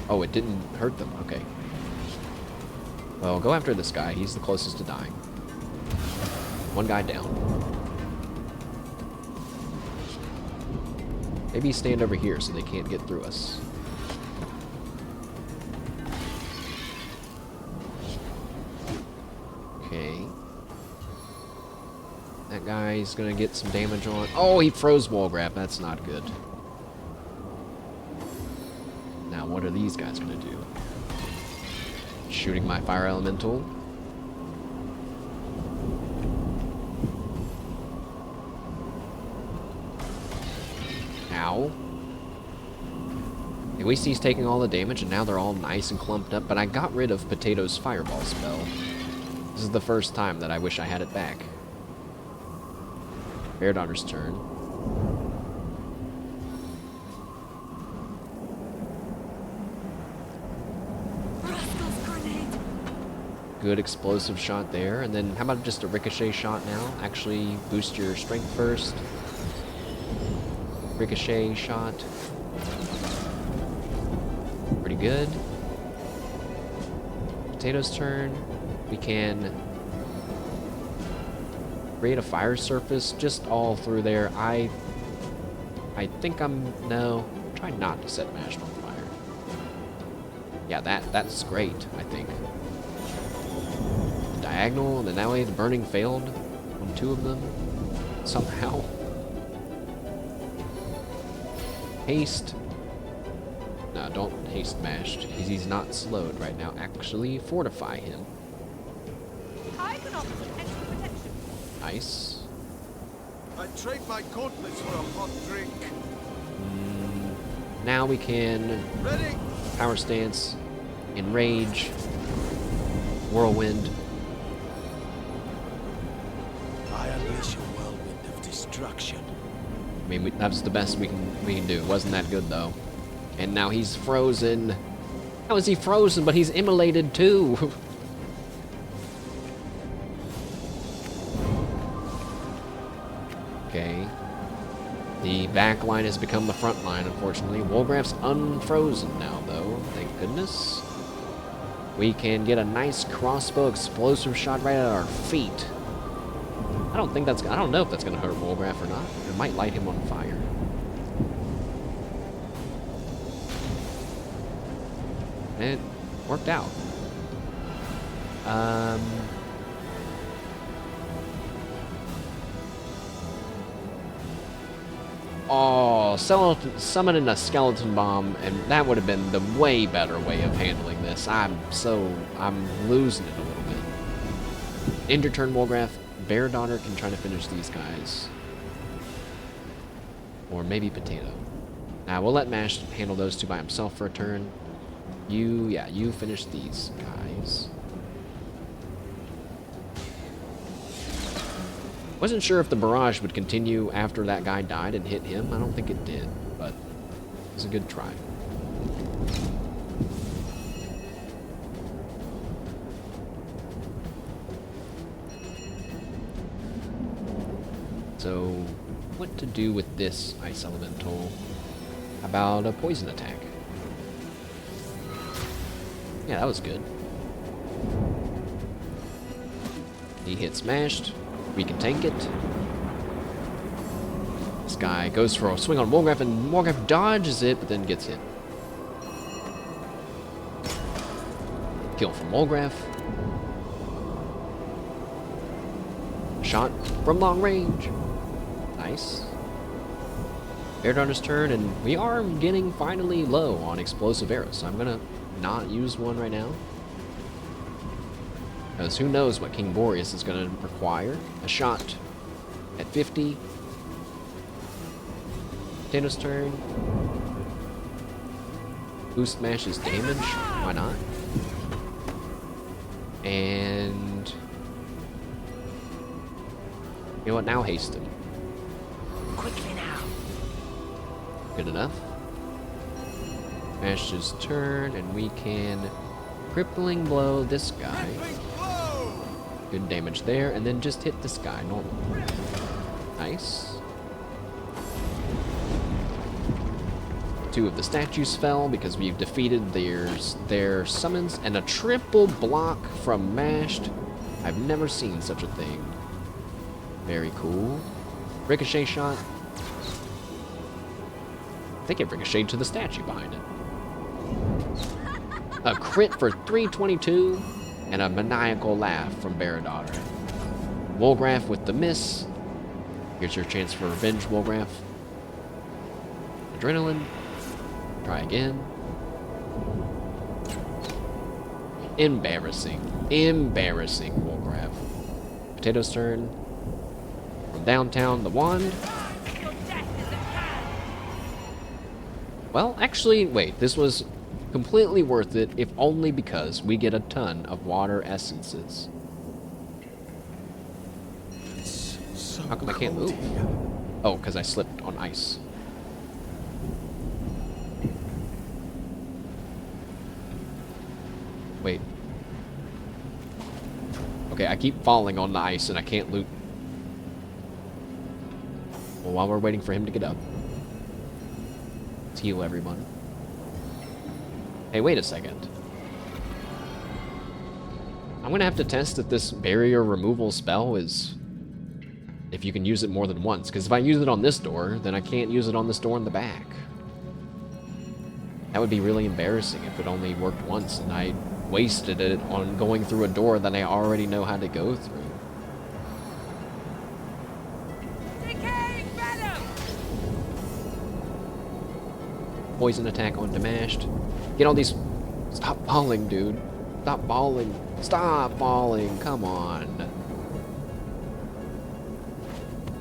Oh, it didn't hurt them. Okay. Well, go after this guy. He's the closest to dying. One guy down. Maybe stand over here so they can't get through us. Okay. That guy's gonna get some damage on. Oh, he froze wall grab. That's not good. Now, what are these guys gonna do? Shooting my fire elemental. Ow. At least he's taking all the damage, and now they're all nice and clumped up, but I got rid of Potato's fireball spell. This is the first time that I wish I had it back. Bear Daughter's turn. Good explosive shot there, and then how about just a ricochet shot now? Actually, boost your strength first. Ricochet shot. Pretty good. Potato's turn. We can create a fire surface just all through there. I think no. Try not to set Mash on fire. Yeah, that's great, I think. Diagonal, and then that way the burning failed. from 2 of them. Somehow. Haste. No, don't haste mashed. He's not slowed right now. Actually, fortify him. I can offer some extra protection. Nice. I'd trade my gauntlets for a hot drink. Now we can Ready? power stance, enrage, whirlwind. I unleash a whirlwind of destruction. I mean, that's the best we can do. It wasn't that good though. And now he's frozen. How is he frozen? But he's immolated too. Okay. The back line has become the front line, unfortunately. Wolgraff's unfrozen now, though. Thank goodness. We can get a nice crossbow explosive shot right at our feet. I don't know if that's gonna hurt Wolgraff or not. It might light him on fire. And it worked out. Oh, summoning a skeleton bomb, and that would have been the way better way of handling this. I'm losing it a little bit. End your turn, Wolgraff. Bear Daughter can try to finish these guys. Or maybe Potato. Now, we'll let Mash handle those 2 by himself for a turn. You finish these guys. Wasn't sure if the barrage would continue after that guy died and hit him. I don't think it did, but it was a good try. So, what to do with this Ice Elemental? About a poison attack. Yeah, that was good. He hit smashed. We can tank it. This guy goes for a swing on Wolgraff, and Wolgraff dodges it, but then gets hit. Kill from Wolgraff. Shot from long range. Nice. Bear Daughter's turn, and we are getting finally low on explosive arrows, so I'm gonna not use one right now. Because who knows what King Boreas is going to require. A shot at 50. Potato's turn. Boost Mash's damage. Why not? And... you know what? Now haste him. Quickly now. Good enough. Mash's turn, and we can crippling blow this guy. Good damage there, and then just hit this guy normal. Nice. 2 of the statues fell because we've defeated their summons, and a triple block from Mashed. I've never seen such a thing. Very cool. Ricochet shot. I think it ricocheted to the statue behind it. A crit for 322. And a maniacal laugh from Bear Daughter. Wolgraff with the miss. Here's your chance for revenge, Wolgraff. Adrenaline. Try again. Embarrassing. Embarrassing, Wolgraff. Potato's turn. From downtown, the wand. Well, actually, wait. This was completely worth it, if only because we get a ton of water essences. So how come I can't move? Oh, because I slipped on ice. Wait. Okay, I keep falling on the ice and I can't loot. Well, while we're waiting for him to get up, let's heal everyone. Hey, wait a second. I'm gonna have to test if this barrier removal spell is... if you can use it more than once. Because if I use it on this door, then I can't use it on this door in the back. That would be really embarrassing if it only worked once and I wasted it on going through a door that I already know how to go through. Poison attack on Damashed. Get all these... Stop falling, dude. Stop falling. Stop falling. Come on.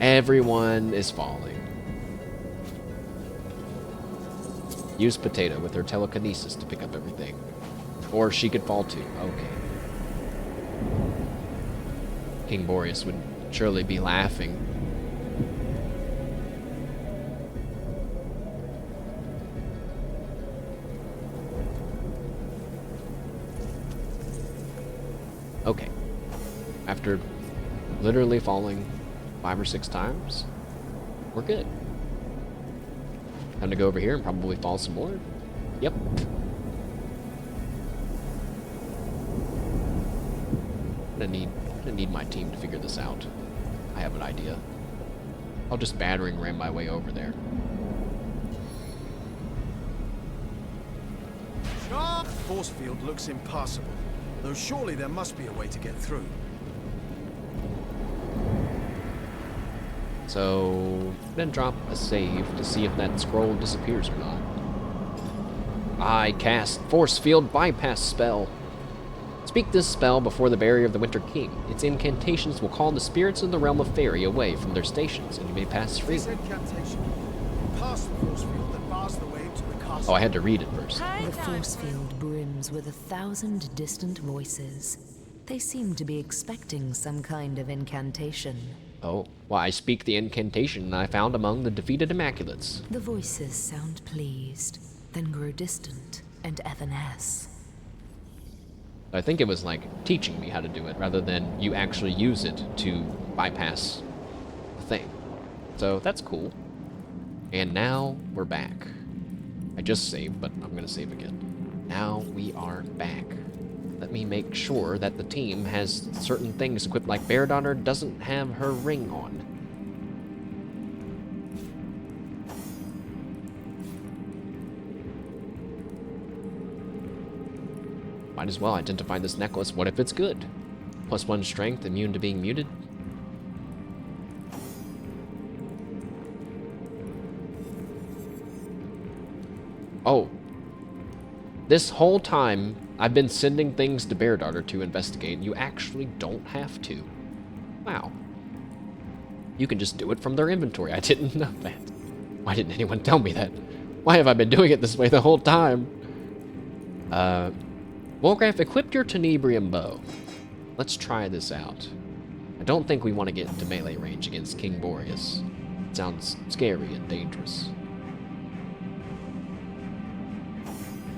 Everyone is falling. Use Potato with her telekinesis to pick up everything. Or she could fall too. Okay. King Boreas would surely be laughing. Okay. After literally falling 5 or 6 times, we're good. Time to go over here and probably fall some more. Yep. I'm gonna need my team to figure this out. I have an idea. I'll just battering ram my way over there. The force field looks impassable, though surely there must be a way to get through. So, then drop a save to see if that scroll disappears or not. I cast Force Field Bypass spell. Speak this spell before the barrier of the Winter King. Its incantations will call the spirits of the realm of Fairy away from their stations, and you may pass freely. This incantation, past the force field that bars the way to the castle. Oh, I had to read it first. The force field brims with 1,000 distant voices. They seem to be expecting some kind of incantation. Oh, well, I speak the incantation I found among the defeated Immaculates. The voices sound pleased, then grow distant and evanesce. I think it was like teaching me how to do it rather than you actually use it to bypass the thing. So that's cool. And now we're back. I just saved, but I'm gonna save again. Now we are back. Let me make sure that the team has certain things equipped, like Bear Daughter doesn't have her ring on. Might as well identify this necklace. What if it's good? +1 strength, immune to being muted. Oh. This whole time, I've been sending things to Bear Daughter to investigate. You actually don't have to. Wow. You can just do it from their inventory. I didn't know that. Why didn't anyone tell me that? Why have I been doing it this way the whole time? Wolgraf, equip your Tenebrium bow. Let's try this out. I don't think we want to get into melee range against King Boreas. It sounds scary and dangerous.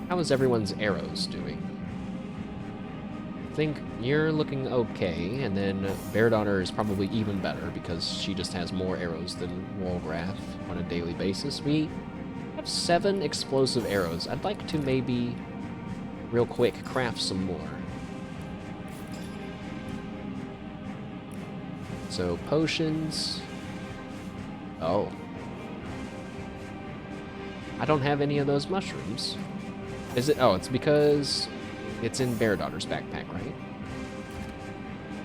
How is everyone's arrows doing? I think you're looking okay, and then Bear Daughter is probably even better because she just has more arrows than Wolgraf on a daily basis. We have 7 explosive arrows. I'd like to maybe, real quick, craft some more. So, potions. Oh. I don't have any of those mushrooms. Is it? Oh, it's because it's in Bear Daughter's backpack, right?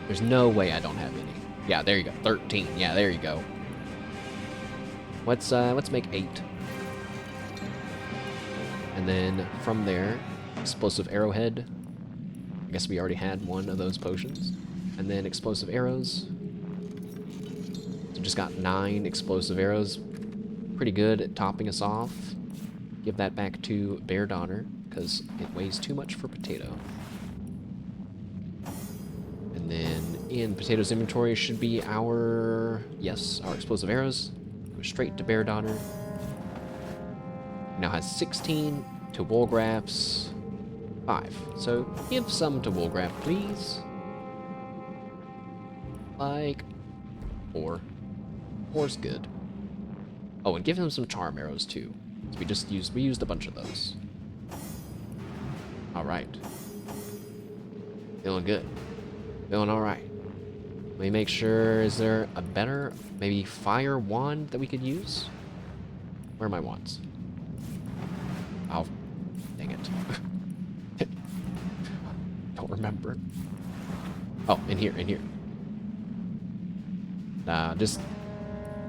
There's no way I don't have any. Yeah, there you go. 13. Yeah, there you go. Let's make 8. And then from there, explosive arrowhead. I guess we already had one of those potions. And then explosive arrows. So just got 9 explosive arrows. Pretty good at topping us off. Give that back to Bear Daughter, because it weighs too much for Potato. And then in Potato's inventory should be our, yes, our explosive arrows. Go straight to Bear Daughter. Now has 16 to Wolgraf's 5. So give some to Wolgraf, please. Like 4. 4's good. Oh, and give him some charm arrows too. We used a bunch of those. All right. Feeling good. Feeling all right. Let me make sure, is there a better, maybe fire wand that we could use? Where are my wands? Oh, dang it. Don't remember. Oh, in here.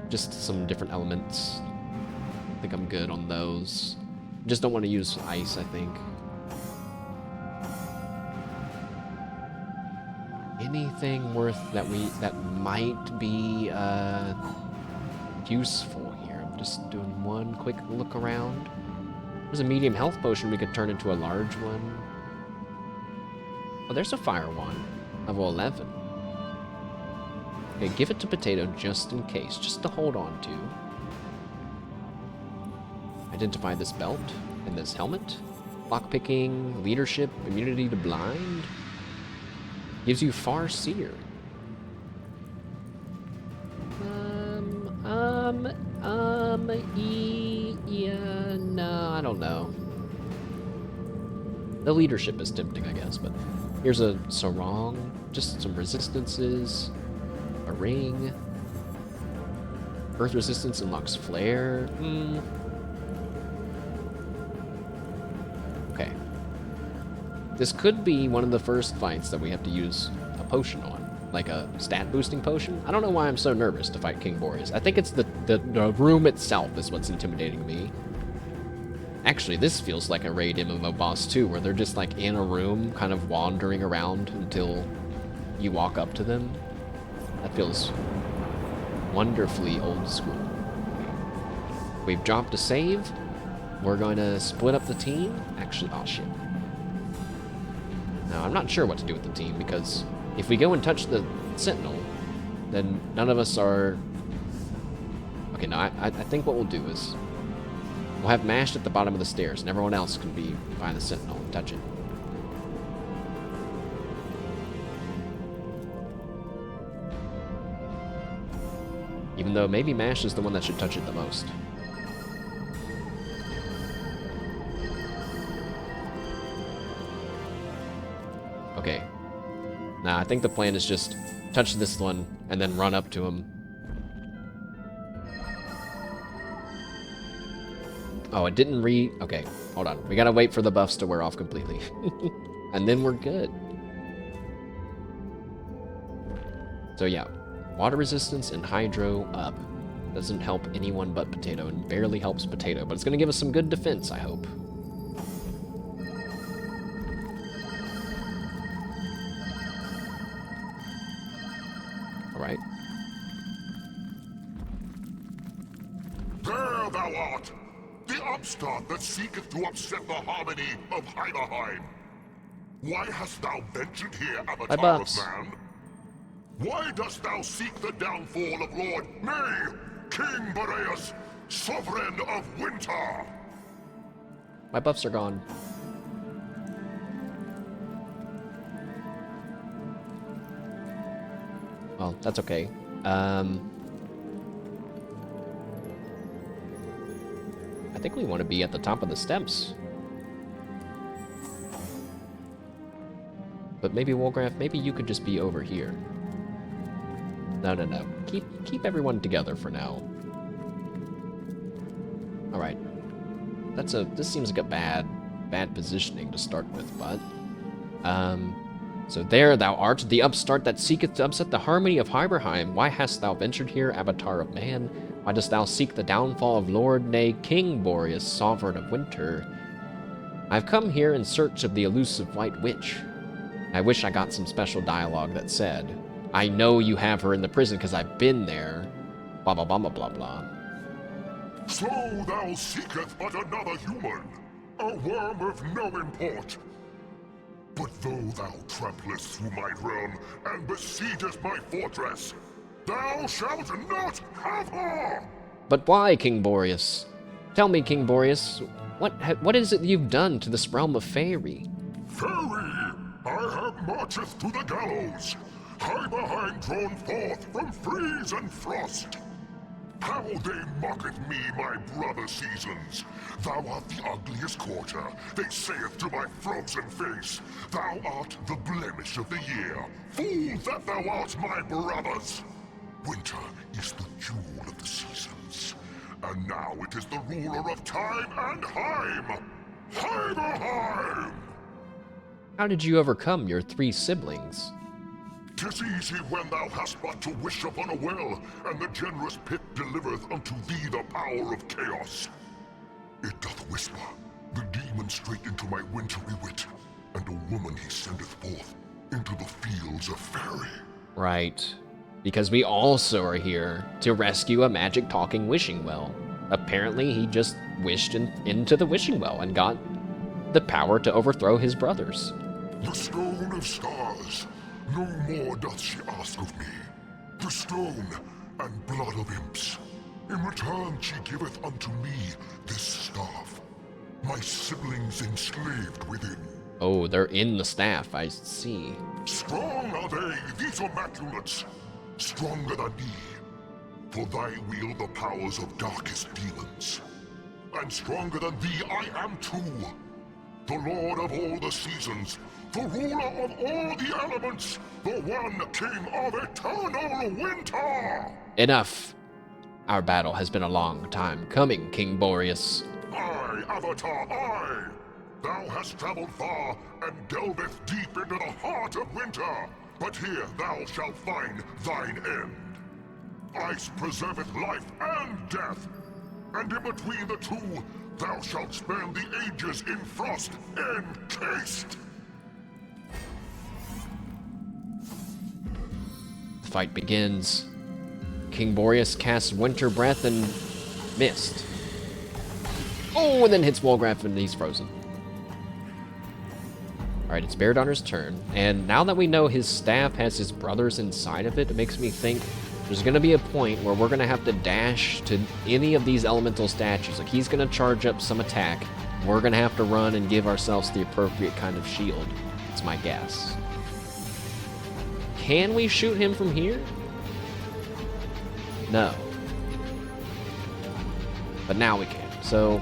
Just some different elements. I think I'm good on those. Just don't want to use ice, I think. Anything worth that might be useful here. I'm just doing one quick look around. There's a medium health potion we could turn into a large one. Oh, there's a fire wand. Level 11. Okay, give it to Potato just in case, just to hold on to. Identify this belt and this helmet. Lockpicking, leadership, immunity to blind. Gives you far seer. Yeah, no, I don't know. The leadership is tempting, I guess, but here's a sarong, just some resistances, a ring. Earth resistance unlocks flare. Okay. This could be one of the first fights that we have to use a potion on, like a stat boosting potion. I don't know why I'm so nervous to fight King Boreas. I think it's the room itself is what's intimidating me. Actually, this feels like a raid MMO boss too, where they're just like in a room, kind of wandering around until you walk up to them. That feels wonderfully old school. We've dropped a save. We're going to split up the team. Actually, oh shit. Now, I'm not sure what to do with the team, because if we go and touch the Sentinel, then none of us are... Okay, no, I think what we'll do is we'll have Mashed at the bottom of the stairs, and everyone else can be behind the Sentinel and touch it. Even though maybe Mash is the one that should touch it the most. Okay. Nah, I think the plan is just touch this one and then run up to him. Oh, it didn't Okay, hold on. We gotta wait for the buffs to wear off completely. And then we're good. So yeah, water resistance and hydro up. Doesn't help anyone but Potato, and barely helps Potato, but it's gonna give us some good defense, I hope. Alright. There thou art! The upstart that seeketh to upset the harmony of Hiberheim. Why hast thou ventured here, Avatar of Man? Why dost thou seek the downfall of Lord, nay, King Boreas, Sovereign of Winter? My buffs are gone. Well, that's okay. I think we want to be at the top of the steps. But maybe Wolgraff, maybe you could just be over here. No. Keep everyone together for now. Alright. This seems like a bad positioning to start with, but so there thou art, the upstart that seeketh to upset the harmony of Hiberheim. Why hast thou ventured here, Avatar of Man? Why dost thou seek the downfall of Lord, nay, King Boreas, Sovereign of Winter? I've come here in search of the elusive White Witch. I wish I got some special dialogue that said, I know you have her in the prison because I've been there. Blah, blah, blah, blah, blah, blah. So thou seeketh but another human, a worm of no import. But though thou tramplest through my realm and besiegest my fortress, thou shalt not have her! But why, King Boreas? Tell me, King Boreas, what is it you've done to this realm of Faerie? Faerie, I have marcheth to the gallows, Hiberheim drawn forth from freeze and frost. How they mocketh me, my brother seasons. Thou art the ugliest quarter, they saith to my frozen face. Thou art the blemish of the year, fool that thou art, my brothers. Winter is the jewel of the seasons, and now it is the ruler of time and Heim, Hiberheim! How did you overcome your 3 siblings? 'Tis easy when thou hast but to wish upon a well, and the generous pit delivereth unto thee the power of chaos. It doth whisper, straight into my wintry wit, and a woman he sendeth forth into the fields of faerie. Right. Because we also are here to rescue a magic talking wishing well. Apparently, he just wished into the wishing well and got the power to overthrow his brothers. The stone of stars, no more doth she ask of me. The stone and blood of imps. In return she giveth unto me this staff, my siblings enslaved within. Oh, they're in the staff, I see. Strong are they, these immaculates, stronger than thee, for thy wield the powers of darkest demons. And stronger than thee I am too, the lord of all the seasons, the ruler of all the elements, the one king of eternal winter! Enough. Our battle has been a long time coming, King Boreas. I, Avatar, I! Thou hast traveled far and delveth deep into the heart of winter, but here thou shalt find thine end. Ice preserveth life and death, and in between the two thou shalt spend the ages in frost encased. The fight begins. King Boreas casts Winter Breath and missed. Oh, and then hits Wolgraff and he's frozen. Alright, it's Beardaughter's turn, and now that we know his staff has his brothers inside of it, it makes me think there's going to be a point where we're going to have to dash to any of these elemental statues. Like, he's going to charge up some attack, we're going to have to run and give ourselves the appropriate kind of shield. It's my guess. Can we shoot him from here? No. But now we can. So,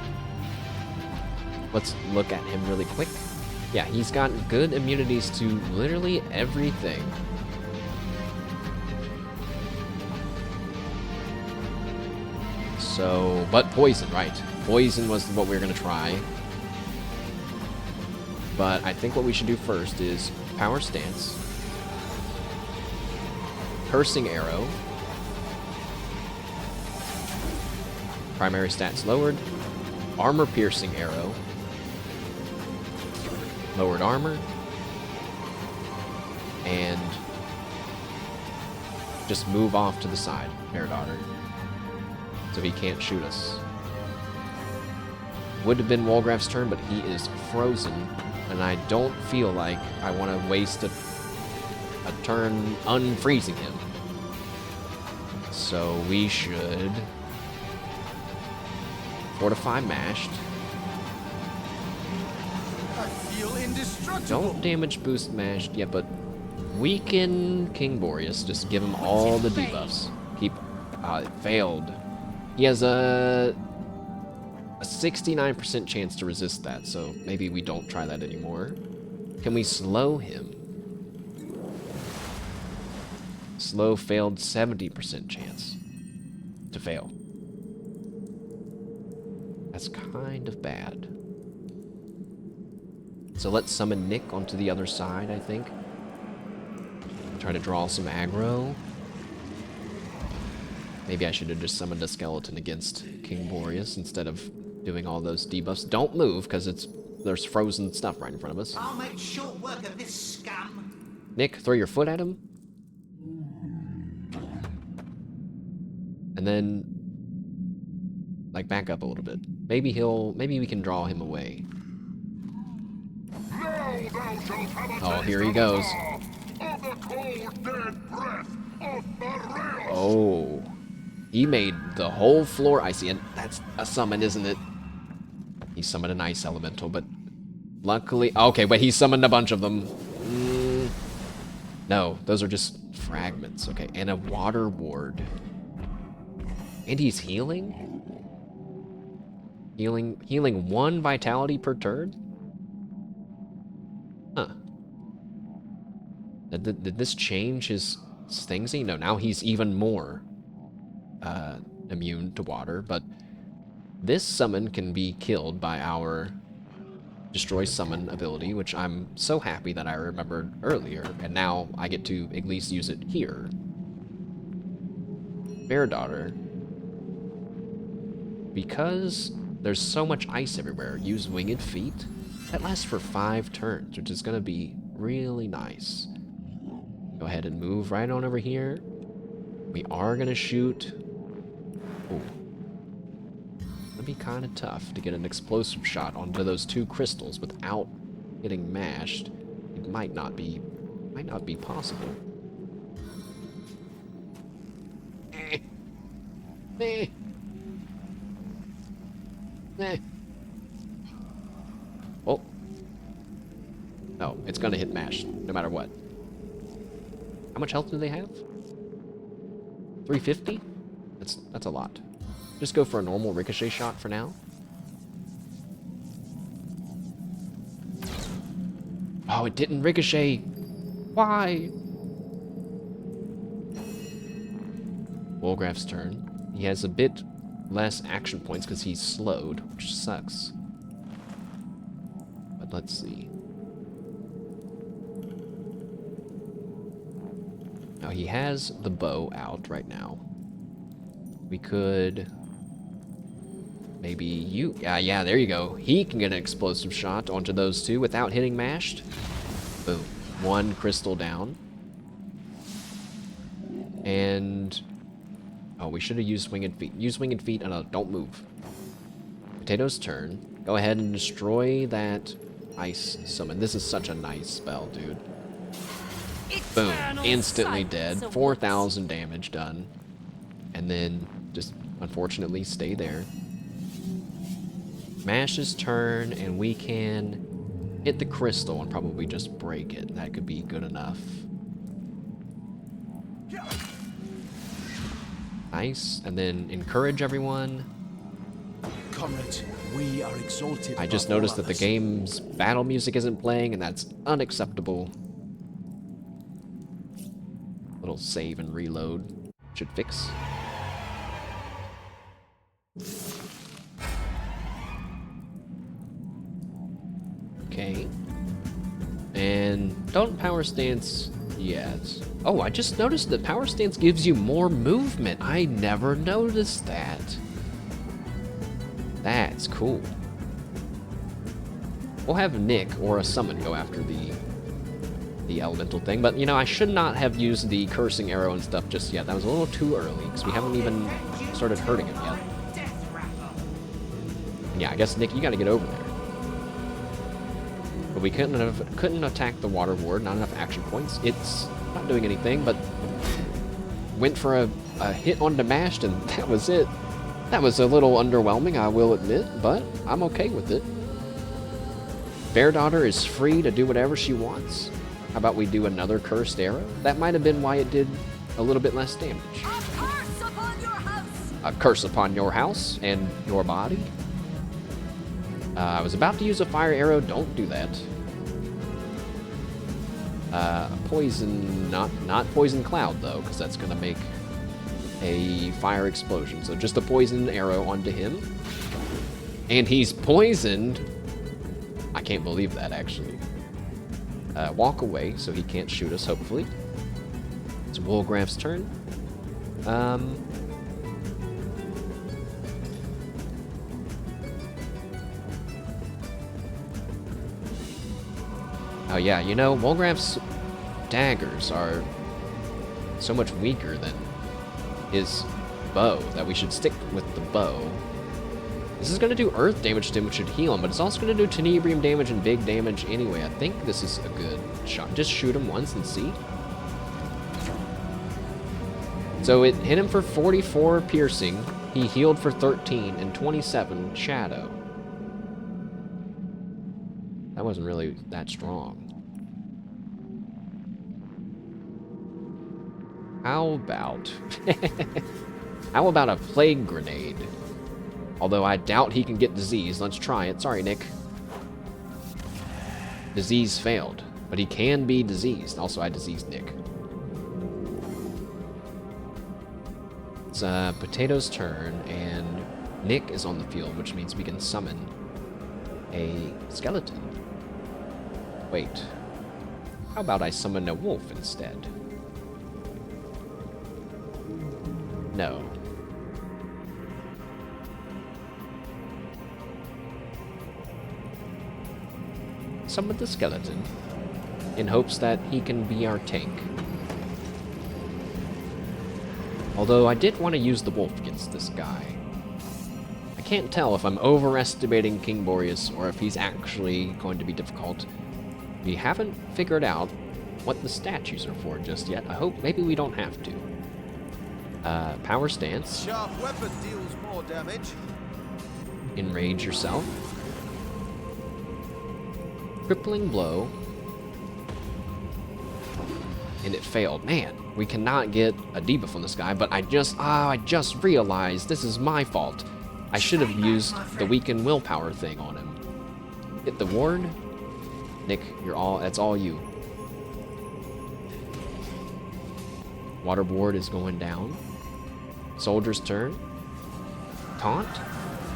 let's look at him really quick. Yeah, he's got good immunities to literally everything. So, but poison, right. Poison was what we were going to try. But I think what we should do first is Power Stance, Cursing Arrow, primary stats lowered, Armor Piercing Arrow, lowered armor, and just move off to the side, Beardaughter, so he can't shoot us. Would have been Wolgraff's turn, but he is frozen, and I don't feel like I want to waste a turn unfreezing him. So we should fortify mashed. I feel indestructible. Don't damage boost mashed yet, but weaken King Boreas. Just give him all the debuffs. Keep it failed. He has a 69% chance to resist that, so maybe we don't try that anymore. Can we slow him? Slow failed, 70% chance to fail. That's kind of bad. So let's summon Nick onto the other side, I think. Try to draw some aggro. Maybe I should have just summoned a skeleton against King Boreas instead of doing all those debuffs. Don't move, because there's frozen stuff right in front of us. I'll make short work of this scum. Nick, throw your foot at him. And then, like, back up a little bit. Maybe we can draw him away. Oh, here he goes. Oh. He made the whole floor icy, and that's a summon, isn't it? He summoned an ice elemental, but luckily... Okay, but he summoned a bunch of them. No, those are just fragments. Okay, and a water ward. And he's healing? Healing 1 vitality per turn? Huh. Did this change his thingsy? No, now he's even more immune to water, but this summon can be killed by our Destroy Summon ability, which I'm so happy that I remembered earlier, and now I get to at least use it here. Beardaughter. Because there's so much ice everywhere, use Winged Feet. That lasts for 5 turns, which is going to be really nice. Go ahead and move right on over here. We are going to shoot. Ooh. It'll be kind of tough to get an explosive shot onto those 2 crystals without getting mashed. It might not be possible. Oh. No, it's gonna hit mash, no matter what. How much health do they have? 350? That's a lot. Just go for a normal ricochet shot for now. Oh, it didn't ricochet. Why? Wolgraff's turn. He has a bit less action points because he's slowed, which sucks. But let's see. Now he has the bow out right now. We could maybe yeah, there you go. He can get an explosive shot onto those 2 without hitting mashed. Boom. 1 crystal down. And oh, we should have used winged feet. Use winged feet and don't move. Potato's turn. Go ahead and destroy that ice summon. This is such a nice spell, dude. Boom. Instantly dead. 4,000 damage done. And then just unfortunately stay there. Mash's turn, and we can hit the crystal and probably just break it. That could be good enough. Nice. And then encourage everyone. Comrades, we are exalted. I just noticed that the game's battle music isn't playing, and that's unacceptable. Little save and reload should fix. Okay. And don't power stance yet. Oh, I just noticed that power stance gives you more movement. I never noticed that. That's cool. We'll have Nick or a summon go after the elemental thing, but you know, I should not have used the cursing arrow and stuff just yet. That was a little too early because we haven't even started hurting him yet. Yeah, I guess Nick, you got to get over there. But we couldn't attack the water ward. Not enough action points. It's not doing anything, but went for a hit on Damashed, and that was it. That was a little underwhelming, I will admit, but I'm okay with it. Bear Daughter is free to do whatever she wants. How about we do another cursed arrow? That might have been why it did a little bit less damage. A curse upon your house! A curse upon your house and your body. I was about to use a fire arrow. Don't do that. Poison, not poison cloud though, because that's gonna make a fire explosion. So just a poison arrow onto him, and he's poisoned. I can't believe that actually. Walk away so he can't shoot us. Hopefully, it's Wolgraff's turn. Oh yeah, you know, Wolgraff's daggers are so much weaker than his bow that we should stick with the bow. This is going to do earth damage to him, which should heal him, but it's also going to do tenebrium damage and big damage anyway. I think this is a good shot. Just shoot him once and see. So it hit him for 44 piercing. He healed for 13 and 27 shadow. That wasn't really that strong. How about... How about a plague grenade? Although I doubt he can get disease. Let's try it. Sorry, Nick. Disease failed. But he can be diseased. Also, I diseased Nick. It's Potato's turn, and Nick is on the field, which means we can summon a skeleton. Wait. How about I summon a wolf instead? No. some of the skeleton in hopes that he can be our tank. Although I did want to use the wolf against this guy. I can't tell if I'm overestimating King Boreas or if he's actually going to be difficult. We haven't figured out what the statues are for just yet. I hope maybe we don't have to. Power stance. Sharp weapon deals more damage. Enrage yourself. Crippling blow. And it failed. Man, we cannot get a debuff on this guy, but I just realized this is my fault. I should have used the weaken willpower thing on him. Hit the ward. Nick, that's all you. Water ward is going down. Soldier's turn. Taunt.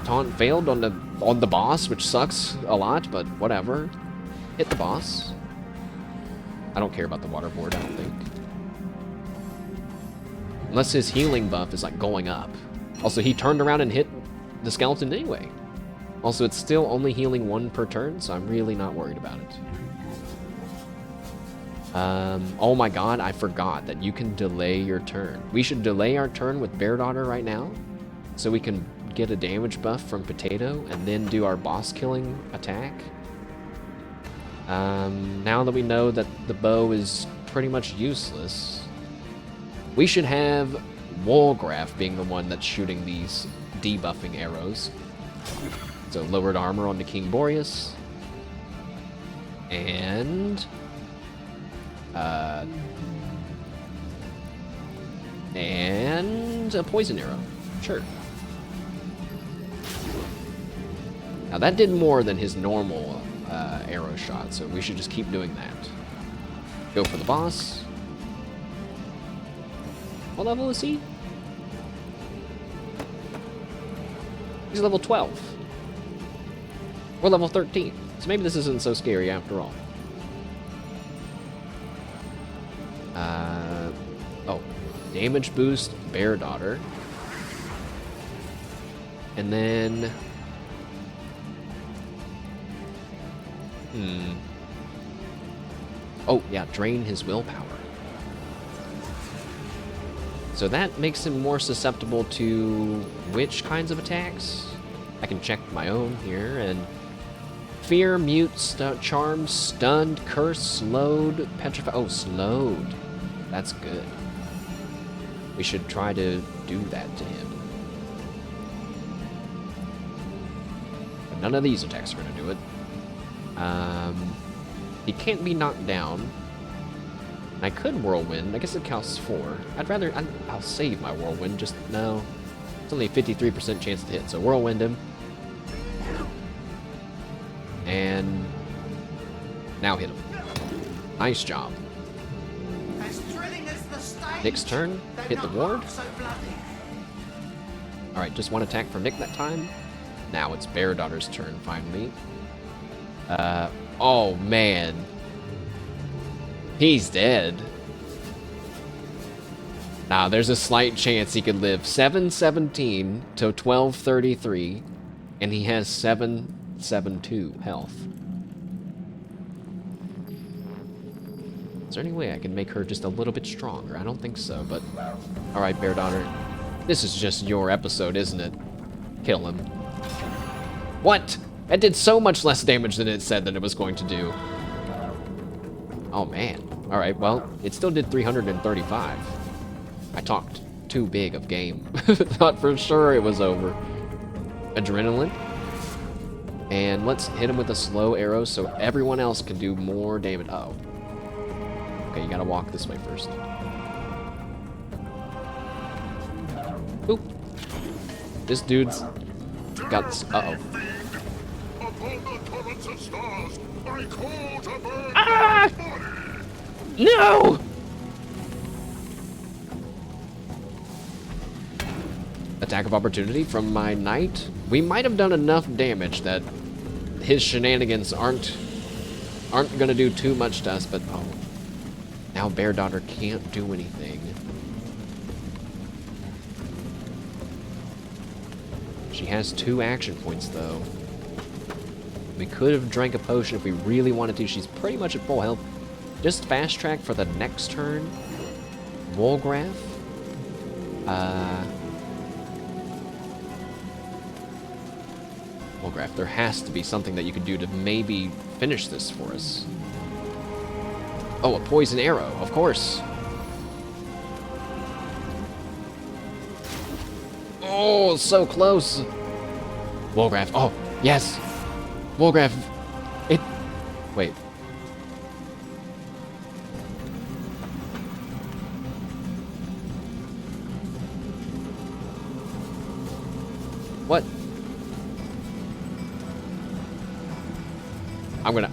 Taunt failed on the boss, which sucks a lot, but whatever. Hit the boss. I don't care about the water board, I don't think. Unless his healing buff is like going up. Also, he turned around and hit the skeleton anyway. Also, it's still only healing 1 per turn, so I'm really not worried about it. Oh my god, I forgot that you can delay your turn. We should delay our turn with Bear Daughter right now, so we can get a damage buff from Potato and then do our boss killing attack. Now that we know that the bow is pretty much useless, we should have Wolgraf being the one that's shooting these debuffing arrows. So lowered armor onto King Boreas. And a poison arrow. Sure. Now that did more than his normal arrow shot, so we should just keep doing that. Go for the boss. What level is he? He's level 12. We're level 13, so maybe this isn't so scary after all. Oh, damage boost, Bear Daughter. And then... Oh, yeah, drain his willpower. So that makes him more susceptible to which kinds of attacks? I can check my own here, and... Fear, mute, charmed, stunned, curse, slowed, petrified. Oh, slowed. That's good. We should try to do that to him. But none of these attacks are going to do it. He can't be knocked down. I could Whirlwind. I guess it counts 4. I'll save my Whirlwind. No. It's only a 53% chance to hit, so Whirlwind him. And now hit him. Nice job. Nick's turn. Hit the ward. Alright, just 1 attack from Nick that time. Now it's Bear Daughter's turn, finally. Oh man. He's dead. Now, there's a slight chance he could live 717 to 1233, and he has 772 health. Is there any way I can make her just a little bit stronger? I don't think so, but... Alright, Bear Daughter. This is just your episode, isn't it? Kill him. What? That did so much less damage than it said that it was going to do. Oh, man. Alright, well, it still did 335. I talked too big of game. Thought for sure it was over. Adrenaline. And let's hit him with a slow arrow so everyone else can do more damage. Uh-oh. Okay, you gotta walk this way first. Boop. This dude's got... Uh-oh. Ah! No! Attack of opportunity from my knight. We might have done enough damage that his shenanigans aren't gonna do too much to us, but oh. Now Bear Daughter can't do anything. She has 2 action points though. We could have drank a potion if we really wanted to. She's pretty much at full health. Just fast track for the next turn. Wolgraf. Wolgraf, there has to be something that you can do to maybe finish this for us. Oh, a poison arrow, of course. Oh, so close. Wolgraf, oh, yes. Wolgraf, it... Wait. What?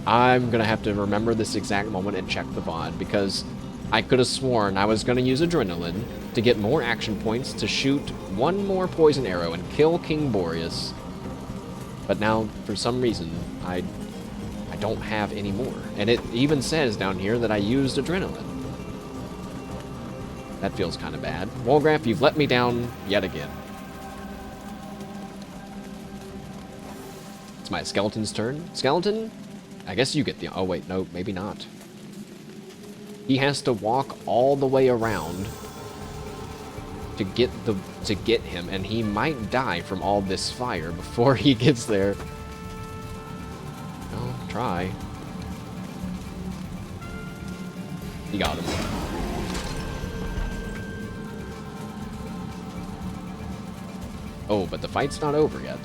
I'm gonna have to remember this exact moment and check the VOD, because I could have sworn I was gonna use adrenaline to get more action points to shoot one more poison arrow and kill King Boreas. But now, for some reason, I don't have any more. And it even says down here that I used adrenaline. That feels kind of bad. Wolgraf, you've let me down yet again. It's my skeleton's turn. Skeleton? I guess you get the... Oh, wait, no, maybe not. He has to walk all the way around to get him, and he might die from all this fire before he gets there. Well, try. He got him. Oh, but the fight's not over yet.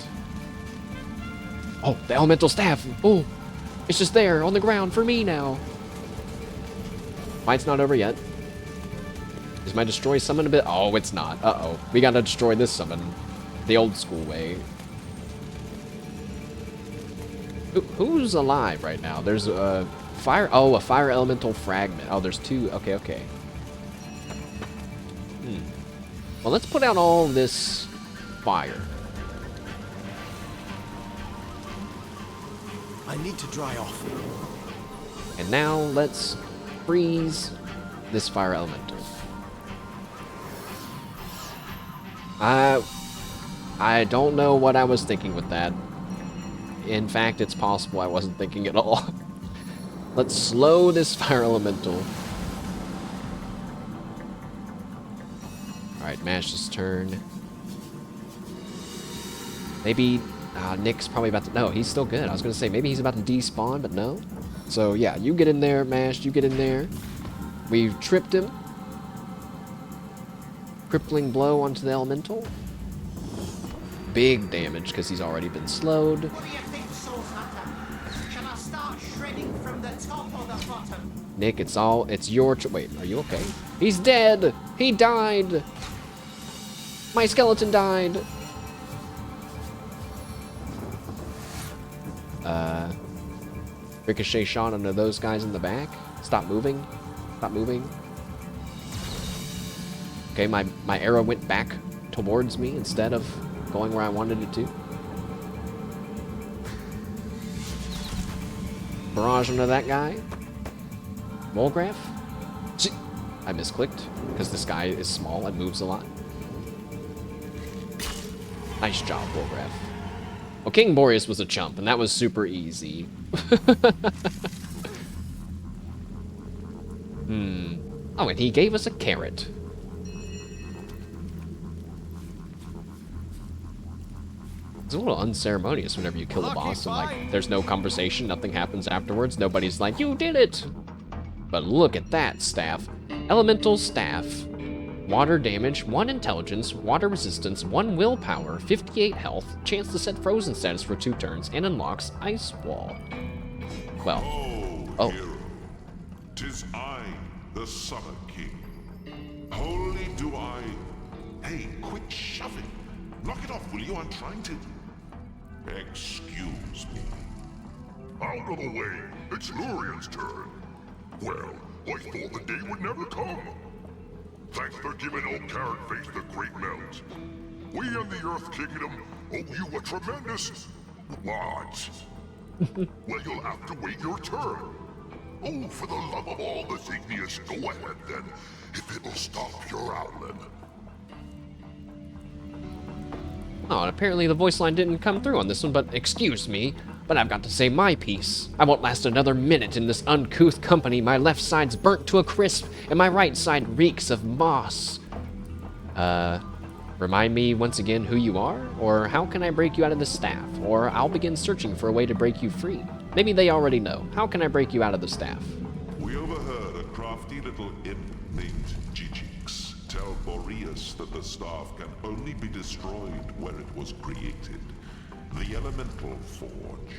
Oh, the elemental staff! Oh, it's just there on the ground for me now. Fight's not over yet. Is my destroy summon a bit? Oh, it's not. Uh-oh. We gotta destroy this summon the old school way. Who's alive right now? There's a fire... Oh, a fire elemental fragment. Oh, there's two. Okay, okay. Well, let's put out all this fire. I need to dry off. And now let's freeze this fire elemental. I don't know what I was thinking with that. In fact, it's possible I wasn't thinking at all. Let's slow this fire elemental. Alright, Mash's turn. Maybe Nick's probably about to... No, he's still good. I was going to say, maybe he's about to despawn, but no. So, yeah, you get in there, Mash. You get in there. We've tripped him. Crippling blow onto the elemental. Big damage, because he's already been slowed. What do you think, Soul Hunter? Shall I start shredding from the top or the bottom? Nick, it's your wait, are you okay? He's dead! He died! My skeleton died! Ricochet shot onto those guys in the back. Stop moving. Stop moving. Okay, my arrow went back towards me instead of going where I wanted it to. Barrage onto that guy. Wolgraf. I misclicked because this guy is small and moves a lot. Nice job, Wolgraf. Well, King Boreas was a chump, and that was super easy. Oh, and he gave us a carrot. It's a little unceremonious whenever you kill a boss and, like, there's no conversation, nothing happens afterwards. Nobody's like, you did it! But look at that staff. Elemental staff. Water damage, 1 intelligence, water resistance, 1 willpower, 58 health, chance to set frozen status for 2 turns, and unlocks ice wall. Well, oh. Hero, 'tis I, the Summer King. Wholly do I... Hey, quit shoving. Knock it off, will you? I'm trying to... Excuse me. Out of the way. It's Lurian's turn. Well, I thought the day would never come. Thanks for giving old Carrot Face the great melt. We and the Earth Kingdom owe you a tremendous... What? Well, you'll have to wait your turn. Oh, for the love of all that's igneous, go ahead then, if it'll stop your howling. Oh, and apparently the voice line didn't come through on this one, but excuse me. but I've got to say my piece. I won't last another minute in this uncouth company. My left side's burnt to a crisp, and my right side reeks of moss. Remind me once again who you are, or how can I break you out of the staff, or I'll begin searching for a way to break you free. Maybe they already know. How can I break you out of the staff? We overheard a crafty little imp named Jijix tell Boreas that the staff can only be destroyed where it was created. The elemental forge.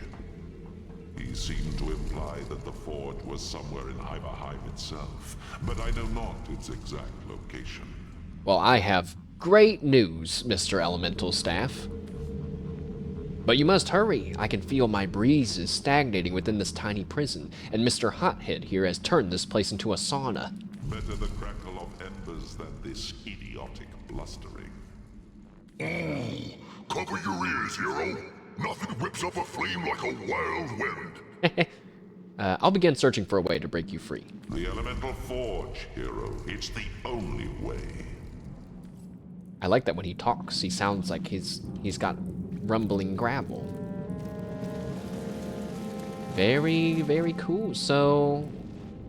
He seemed to imply that the forge was somewhere in Hiberheim itself, but I know not its exact location. Well, I have great news, Mr. Elemental Staff. But you must hurry. I can feel my breezes stagnating within this tiny prison, and Mr. Hothead here has turned this place into a sauna. Better the crackle of embers than this idiotic blustering. Oh, cover your ears, hero. Nothing whips up a flame like a wild wind. I'll begin searching for a way to break you free. The elemental forge, hero. It's the only way. I like that when he talks, he sounds like he's got rumbling gravel. Very, very cool. So,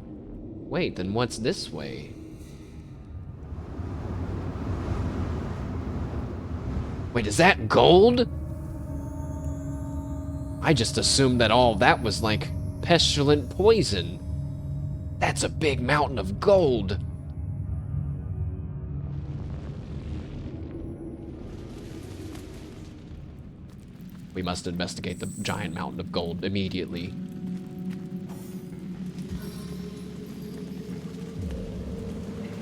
wait, then what's this way? Wait, is that gold? I just assumed that all that was like pestilent poison. That's a big mountain of gold. We must investigate the giant mountain of gold immediately.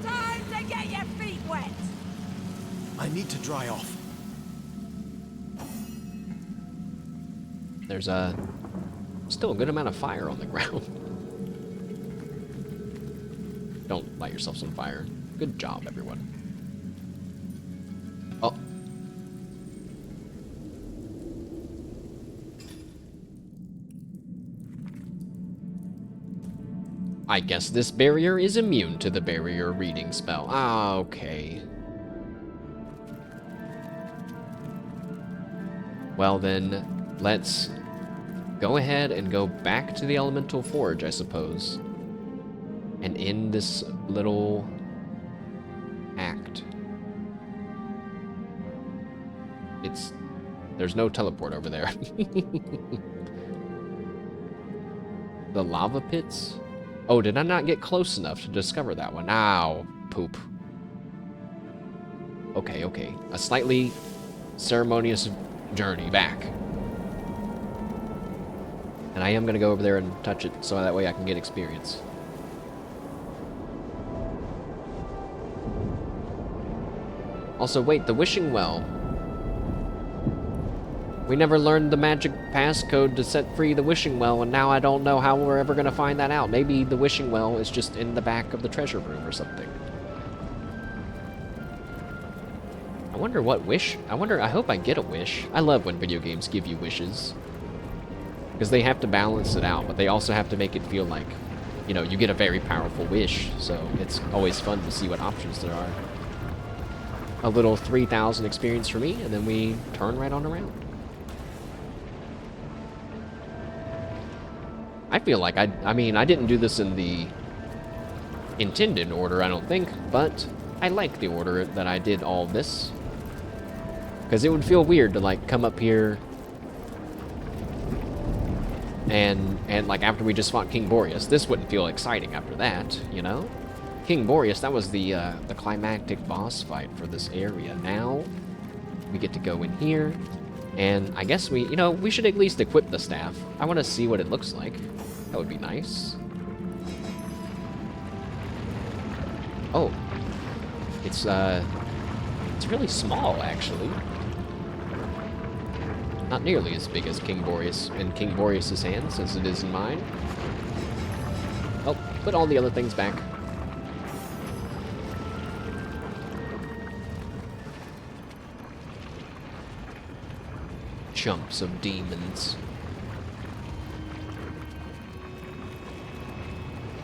Time to get your feet wet! I need to dry off. There's still a good amount of fire on the ground. Don't light yourselves on fire. Good job, everyone. Oh. I guess this barrier is immune to the barrier reading spell. Ah, okay. Well then, let's go ahead and go back to the Elemental Forge, I suppose. And end this little act. There's no teleport over there. The lava pits? Oh, did I not get close enough to discover that one? Ow, poop. Okay, okay. A slightly ceremonious journey back. And I am going to go over there and touch it so that way I can get experience. Also, wait, the wishing well. We never learned the magic passcode to set free the wishing well, and now I don't know how we're ever going to find that out. Maybe the wishing well is just in the back of the treasure room or something. I wonder what wish... I hope I get a wish. I love when video games give you wishes. Because they have to balance it out, but they also have to make it feel like, you know, you get a very powerful wish. So it's always fun to see what options there are. A little 3,000 experience for me, and then we turn right on around. I feel like I mean, I didn't do this in the intended order, I don't think, but I like the order that I did all this. Because it would feel weird to, like, come up here and like, after we just fought King Boreas. This wouldn't feel exciting after that, you know? King Boreas, that was the climactic boss fight for this area. Now, we get to go in here, and I guess we, you know, we should at least equip the staff. I want to see what it looks like. That would be nice. Oh. It's really small, actually. Not nearly as big as King Boreas in King Boreas' hands as it is in mine. Oh, put all the other things back. Chumps of demons.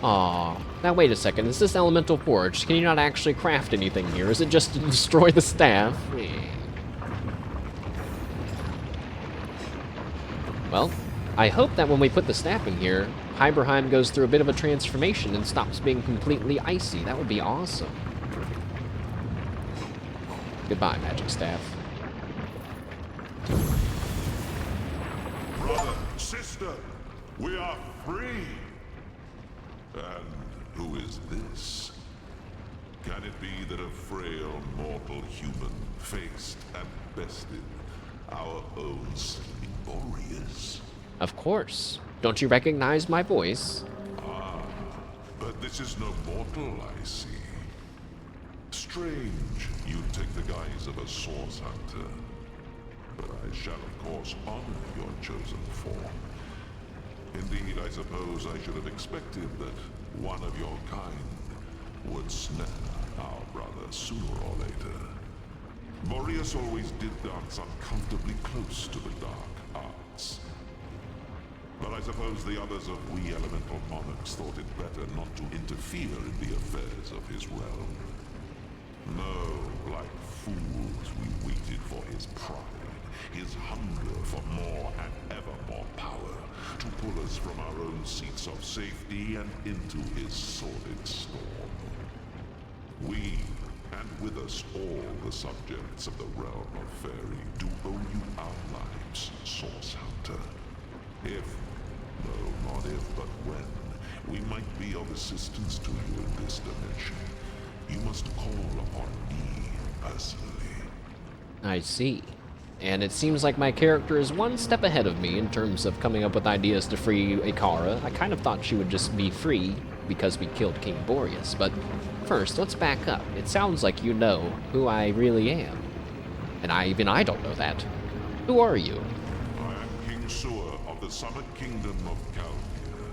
Aw. Now wait a second, is this Elemental Forge? Can you not actually craft anything here? Is it just to destroy the staff? Well, I hope that when we put the staff in here, Hiberheim goes through a bit of a transformation and stops being completely icy. That would be awesome. Goodbye, magic staff. Brother, sister, we are free. And who is this? Can it be that a frail mortal human faced and bested our own sleeping Boreas? Of course. Don't you recognize my voice? Ah, but this is no mortal, I see. Strange you take the guise of a source hunter. But I shall of course honor your chosen form. Indeed, I suppose I should have expected that one of your kind would snare our brother sooner or later. Boreas always did dance uncomfortably close to the dark arts. But I suppose the others of we elemental monarchs thought it better not to interfere in the affairs of his realm. No, like fools we waited for his pride, his hunger for more and ever more power, to pull us from our own seats of safety and into his sordid storm. We, and with us all the subjects of the realm of Fairy, do owe you our lives, Source Hunter. If, no, not if, but when, we might be of assistance to you in this dimension, you must call upon me personally. I see. And it seems like my character is one step ahead of me in terms of coming up with ideas to free Icara. I kind of thought she would just be free because we killed King Boreas, but first, let's back up. It sounds like you know who I really am. And I don't know that. Who are you? I am King Sewer of the Summit Kingdom of Caldia,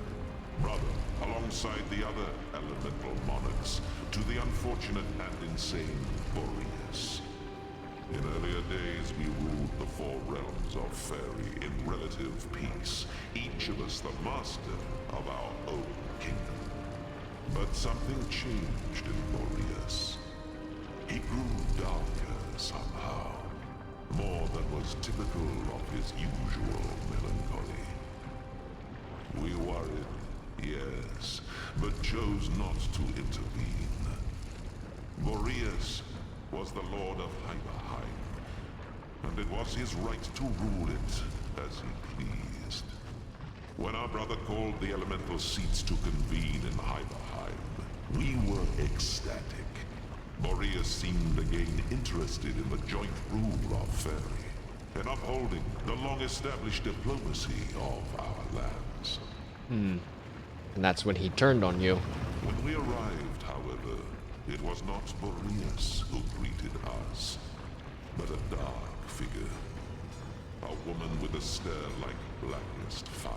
brother, alongside the other elemental monarchs, to the unfortunate and insane Boreas. In earlier days, we ruled the four realms of Fairy in relative peace, each of us the master of our own kingdom. But something changed in Boreas. He grew darker somehow, more than was typical of his usual melancholy. We worried, yes, but chose not to intervene. Boreas was the Lord of Hiberheim, and it was his right to rule it as he pleased. When our brother called the elemental seats to convene in Hiberheim, we were ecstatic. Boreas seemed again interested in the joint rule of Fairy, in upholding the long-established diplomacy of our lands. And that's when he turned on you. When we arrived, however, it was not Boreas who greeted us, but a dark figure. A woman with a stare like blackest fire.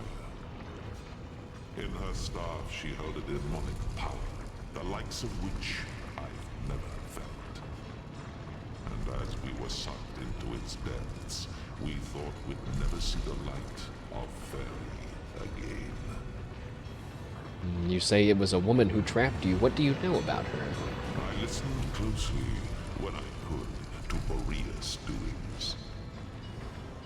In her staff she held a demonic power, the likes of which I've never felt. And as we were sucked into its depths, we thought we'd never see the light of Fairy again. You say it was a woman who trapped you. What do you know about her? I listened closely when I could to Boreas' doings.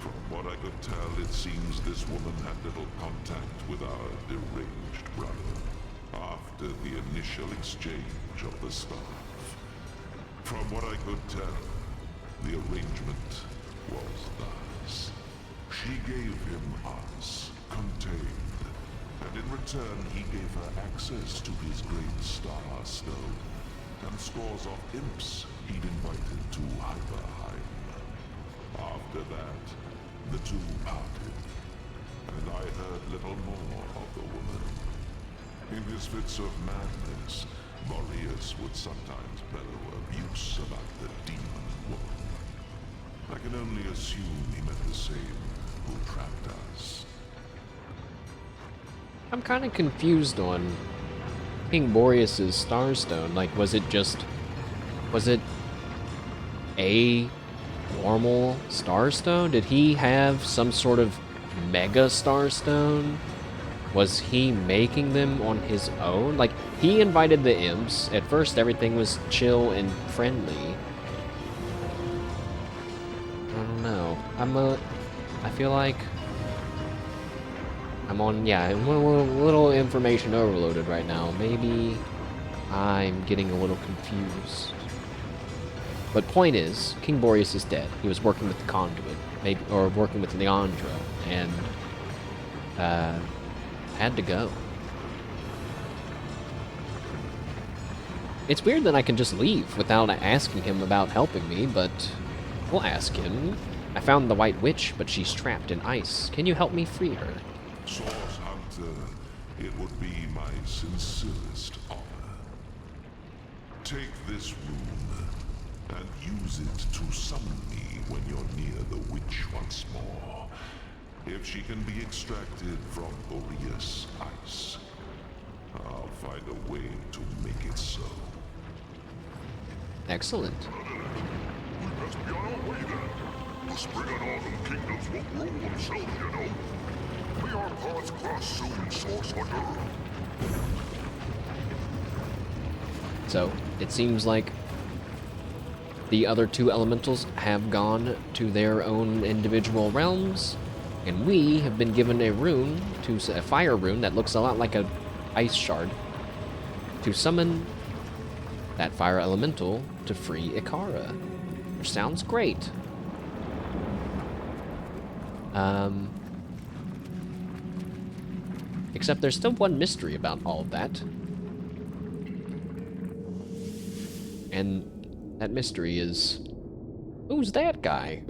From what I could tell, it seems this woman had little contact with our deranged brother after the initial exchange of the staff. From what I could tell, the arrangement was thus. She gave him us, contained, and in return he gave her access to his great star stone and scores of imps he'd invited to Hiberheim. After that, the two parted, and I heard little more of the woman. In his fits of madness, Boreas would sometimes bellow abuse about the demon woman. I can only assume he meant the same who trapped us. I'm kind of confused on King Boreas' Starstone. Like, was it a normal Starstone? Did he have some sort of mega Starstone? Was he making them on his own? Like, he invited the imps. At first, everything was chill and friendly. I don't know. I feel like I'm on, yeah, I'm a little information overloaded right now. Maybe I'm getting a little confused. But point is, King Boreas is dead. He was working with the Conduit, maybe, or working with Leandra, and had to go. It's weird that I can just leave without asking him about helping me, but we'll ask him. I found the White Witch, but she's trapped in ice. Can you help me free her? Source Hunter, it would be my sincerest honor. Take this rune and use it to summon me when you're near the witch once more. If she can be extracted from Boreas ice, I'll find a way to make it so. Excellent. We best be on our way then. The spring and autumn kingdoms will rule themselves, you know. May our paths cross soon, Source Hunter. So, it seems like the other two elementals have gone to their own individual realms, and we have been given a rune, a fire rune that looks a lot like a ice shard, to summon that fire elemental to free Icara, which sounds great. Except there's still one mystery about all of that. And that mystery is, who's that guy?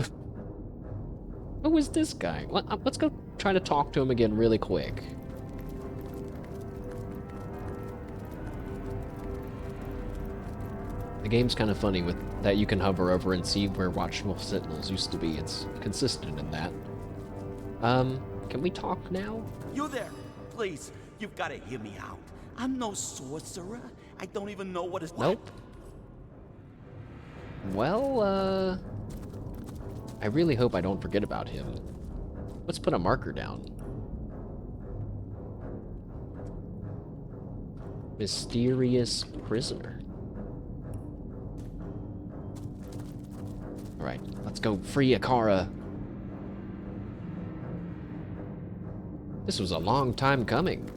Who is this guy? Let's go try to talk to him again really quick. The game's kind of funny with that you can hover over and see where watchable sentinels used to be. It's consistent in that. Can we talk now? You there! Please, you've got to hear me out. I'm no sorcerer. I don't even know what is. Nope. Well, I really hope I don't forget about him. Let's put a marker down. Mysterious prisoner. Alright, let's go free Icara. This was a long time coming.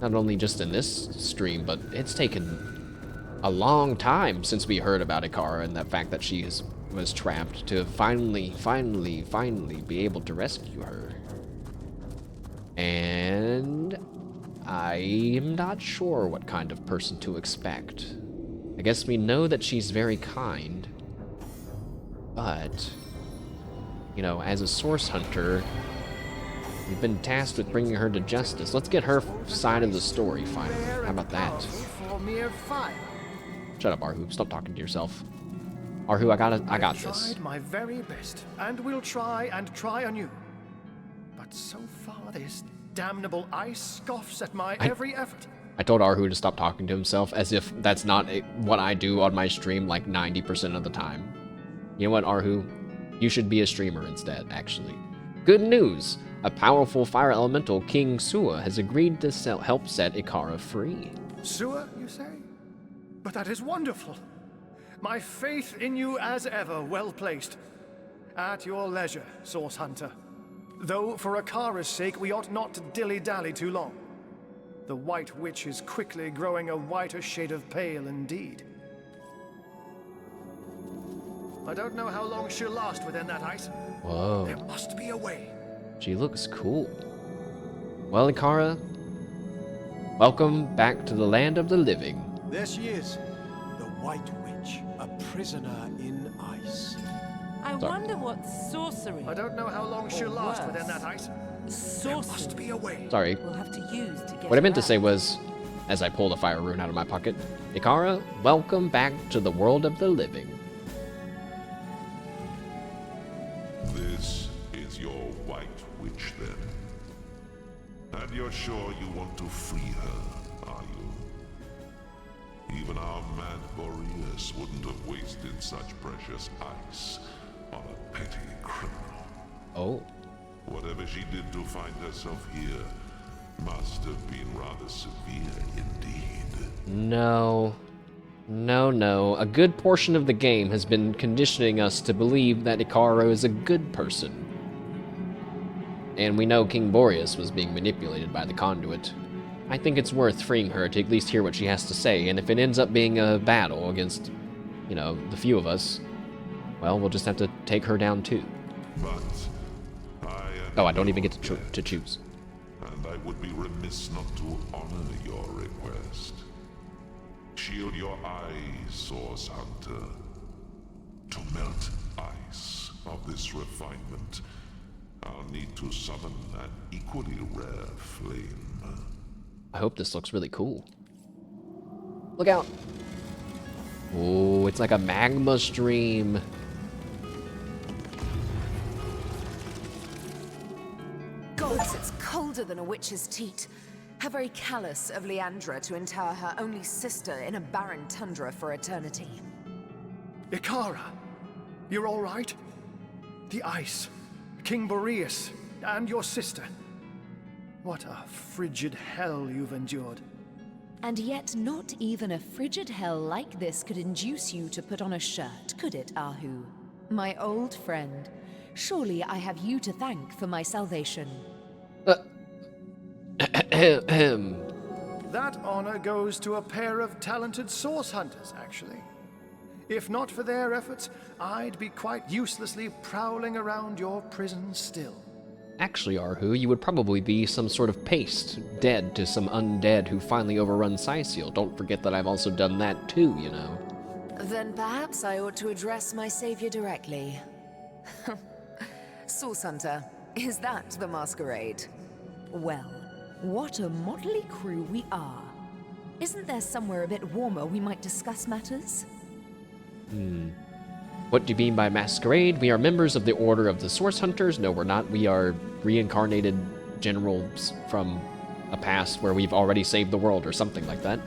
Not only just in this stream, but it's taken a long time since we heard about Icara and the fact that she was trapped to finally be able to rescue her. And I'm not sure what kind of person to expect. I guess we know that she's very kind, but, you know, as a source hunter, we've been tasked with bringing her to justice. Let's get her side of the story finally. How about that? Shut up, Arhu. Stop talking to yourself. Arhu, I got this. I tried my very best, and will try and try anew. But so far, this damnable ice scoffs at my every effort. I told Arhu to stop talking to himself, as if that's not what I do on my stream like 90% of the time. You know what, Arhu? You should be a streamer instead, actually. Good news! A powerful fire elemental, King Sua, has agreed to help set Icara free. Sua, you say? But that is wonderful. My faith in you as ever well placed. At your leisure, Source Hunter. Though for Icara's sake, we ought not to dilly-dally too long. The White Witch is quickly growing a whiter shade of pale indeed. I don't know how long she'll last within that ice. Whoa. There must be a way. She looks cool. Well, Icara, welcome back to the land of the living. There she is, the White Witch, a prisoner in ice. I wonder what sorcery. I don't know how long she'll last within that ice. There must be a way. Sorry. We'll have to use to get What I meant to her say out. was, as I pulled a fire rune out of my pocket, Icara, welcome back to the world of the living. This is your White Witch, then. And you're sure you want to free her, are you? Even our mad Boreas wouldn't have wasted such precious ice on a petty criminal. Oh. Whatever she did to find herself here must have been rather severe indeed. No. No. A good portion of the game has been conditioning us to believe that Icara is a good person. And we know King Boreas was being manipulated by the conduit. I think it's worth freeing her to at least hear what she has to say, and if it ends up being a battle against, you know, the few of us, well, we'll just have to take her down too. Oh, I don't even get to choose. And I would be remiss not to honor your request. Shield your eyes, Source Hunter. To melt ice of this refinement, I'll need to summon an equally rare flame. I hope this looks really cool. Look out! Oh, it's like a magma stream. Gods, it's colder than a witch's teat. How very callous of Leandra to inter her only sister in a barren tundra for eternity. Icara, you're all right? The ice, King Boreas, and your sister. What a frigid hell you've endured. And yet not even a frigid hell like this could induce you to put on a shirt, could it, Ahu? My old friend, surely I have you to thank for my salvation. That honor goes to a pair of talented source hunters, actually. If not for their efforts, I'd be quite uselessly prowling around your prison still. Actually, Arhu, you would probably be some sort of paste, dead to some undead who finally overrun Cyseal. Don't forget that I've also done that too, you know. Then perhaps I ought to address my savior directly. Source Hunter, is that the masquerade? Well, what a motley crew we are. Isn't there somewhere a bit warmer we might discuss matters? What do you mean by masquerade? We are members of the Order of the Source Hunters. No, we're not. We are reincarnated generals from a past where we've already saved the world or something like that.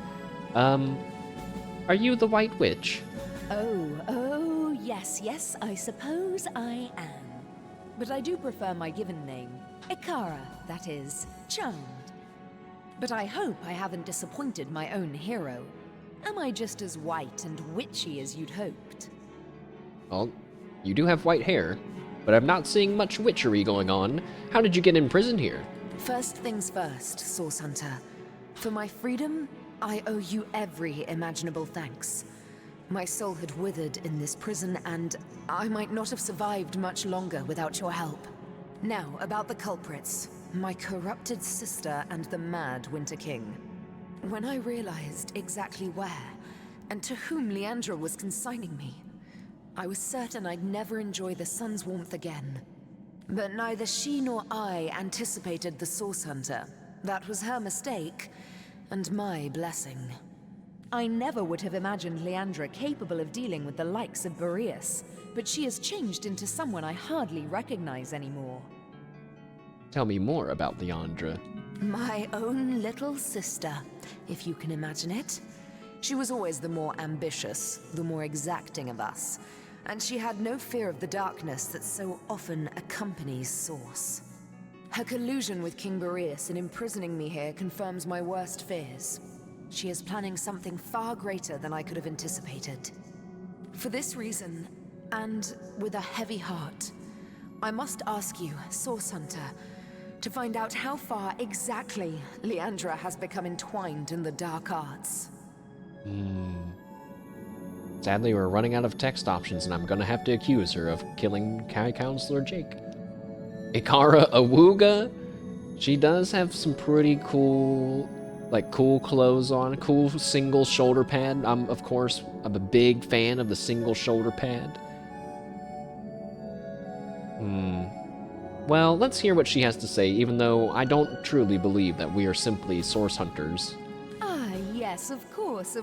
Are you the White Witch? Oh, yes, I suppose I am. But I do prefer my given name. Icara, that is. Charmed. But I hope I haven't disappointed my own hero. Am I just as white and witchy as you'd hoped? Well, you do have white hair, but I'm not seeing much witchery going on. How did you get imprisoned here? First things first, Source Hunter. For my freedom, I owe you every imaginable thanks. My soul had withered in this prison, and I might not have survived much longer without your help. Now, about the culprits. My corrupted sister and the mad Winter King. When I realized exactly where, and to whom Leandra was consigning me, I was certain I'd never enjoy the sun's warmth again. But neither she nor I anticipated the Source Hunter. That was her mistake, and my blessing. I never would have imagined Leandra capable of dealing with the likes of Boreas, but she has changed into someone I hardly recognize anymore. Tell me more about Leandra. My own little sister, if you can imagine it. She was always the more ambitious, the more exacting of us, and she had no fear of the darkness that so often accompanies Source. Her collusion with King Boreas in imprisoning me here confirms my worst fears. She is planning something far greater than I could have anticipated. For this reason, and with a heavy heart, I must ask you, Source Hunter, to find out how far exactly Leandra has become entwined in the dark arts. Sadly, we're running out of text options, and I'm gonna have to accuse her of killing High Counselor Jake. Icara Awuga? She does have some pretty cool, cool clothes on, cool single shoulder pad. I'm a big fan of the single shoulder pad. Well, let's hear what she has to say, even though I don't truly believe that we are simply source hunters. Ah, yes, of course.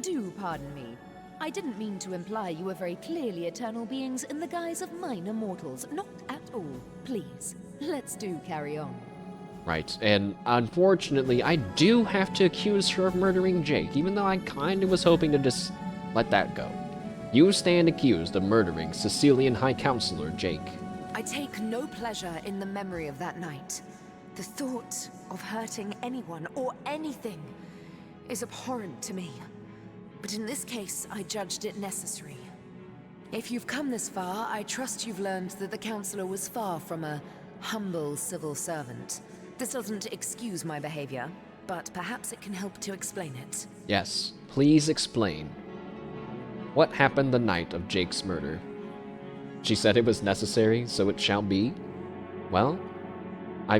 Do pardon me. I didn't mean to imply you were very clearly eternal beings in the guise of minor mortals. Not at all. Please, let's do carry on. Right, and unfortunately, I do have to accuse her of murdering Jake, even though I kinda was hoping to just let that go. You stand accused of murdering Sicilian High Counselor Jake. I take no pleasure in the memory of that night. The thought of hurting anyone or anything is abhorrent to me. But in this case, I judged it necessary. If you've come this far, I trust you've learned that the Counselor was far from a humble civil servant. This doesn't excuse my behavior, but perhaps it can help to explain it. Yes, please explain. What happened the night of Jake's murder? She said it was necessary, so it shall be. Well, I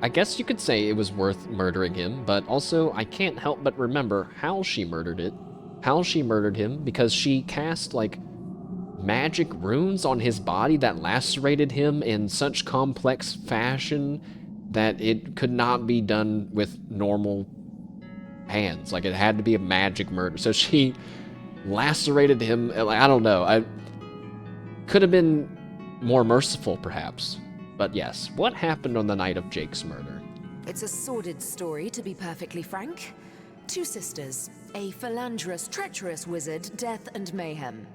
guess you could say it was worth murdering him, but also I can't help but remember how she murdered him, because she cast, like, magic runes on his body that lacerated him in such complex fashion that it could not be done with normal hands. Like, it had to be a magic murder. So she lacerated him, like, I don't know. I could have been more merciful, perhaps. But yes, what happened on the night of Jake's murder? It's a sordid story, to be perfectly frank. 2 sisters, a philanderous, treacherous wizard, death and mayhem.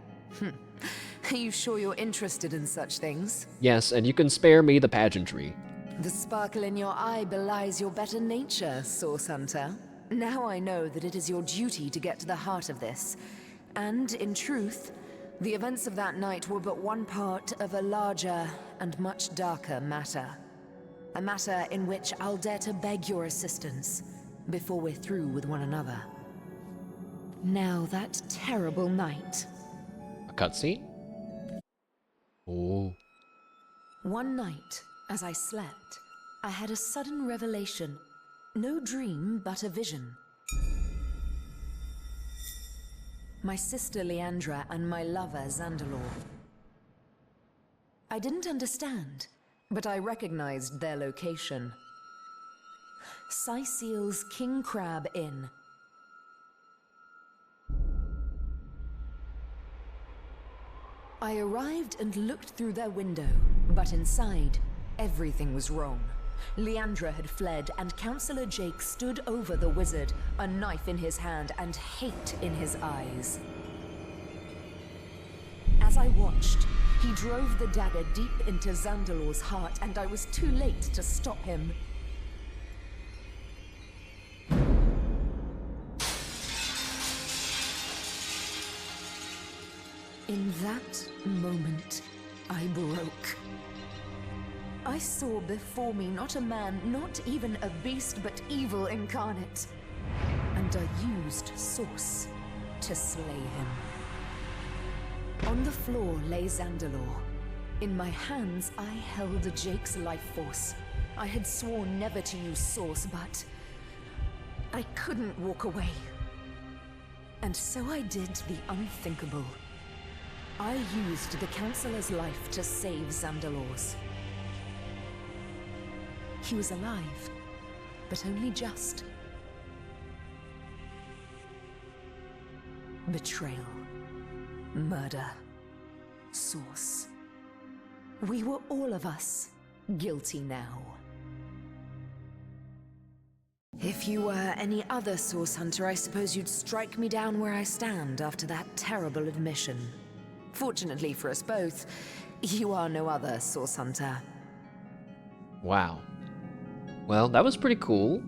Are you sure you're interested in such things? Yes, and you can spare me the pageantry. The sparkle in your eye belies your better nature, Source Hunter. Now I know that it is your duty to get to the heart of this. And, in truth, the events of that night were but one part of a larger and much darker matter. A matter in which I'll dare to beg your assistance before we're through with one another. Now that terrible night. A cutscene? Oh. One night, as I slept, I had a sudden revelation. No dream, but a vision. My sister Leandra and my lover Zandalor. I didn't understand, but I recognized their location. Syceel's King Crab Inn. I arrived and looked through their window, but inside, everything was wrong. Leandra had fled, and Counselor Jake stood over the wizard, a knife in his hand and hate in his eyes. As I watched, he drove the dagger deep into Zandalor's heart, and I was too late to stop him. In that moment, I broke. I saw before me not a man, not even a beast, but evil incarnate. And I used Source to slay him. On the floor lay Zandalor. In my hands, I held Jake's life force. I had sworn never to use Source, but I couldn't walk away. And so I did the unthinkable. I used the Counselor's life to save Zandalor's. He was alive, but only just. Betrayal. Murder. Source. We were all of us guilty now. If you were any other Source Hunter, I suppose you'd strike me down where I stand after that terrible admission. Fortunately for us both, you are no other Source Hunter. Wow. Well, that was pretty cool.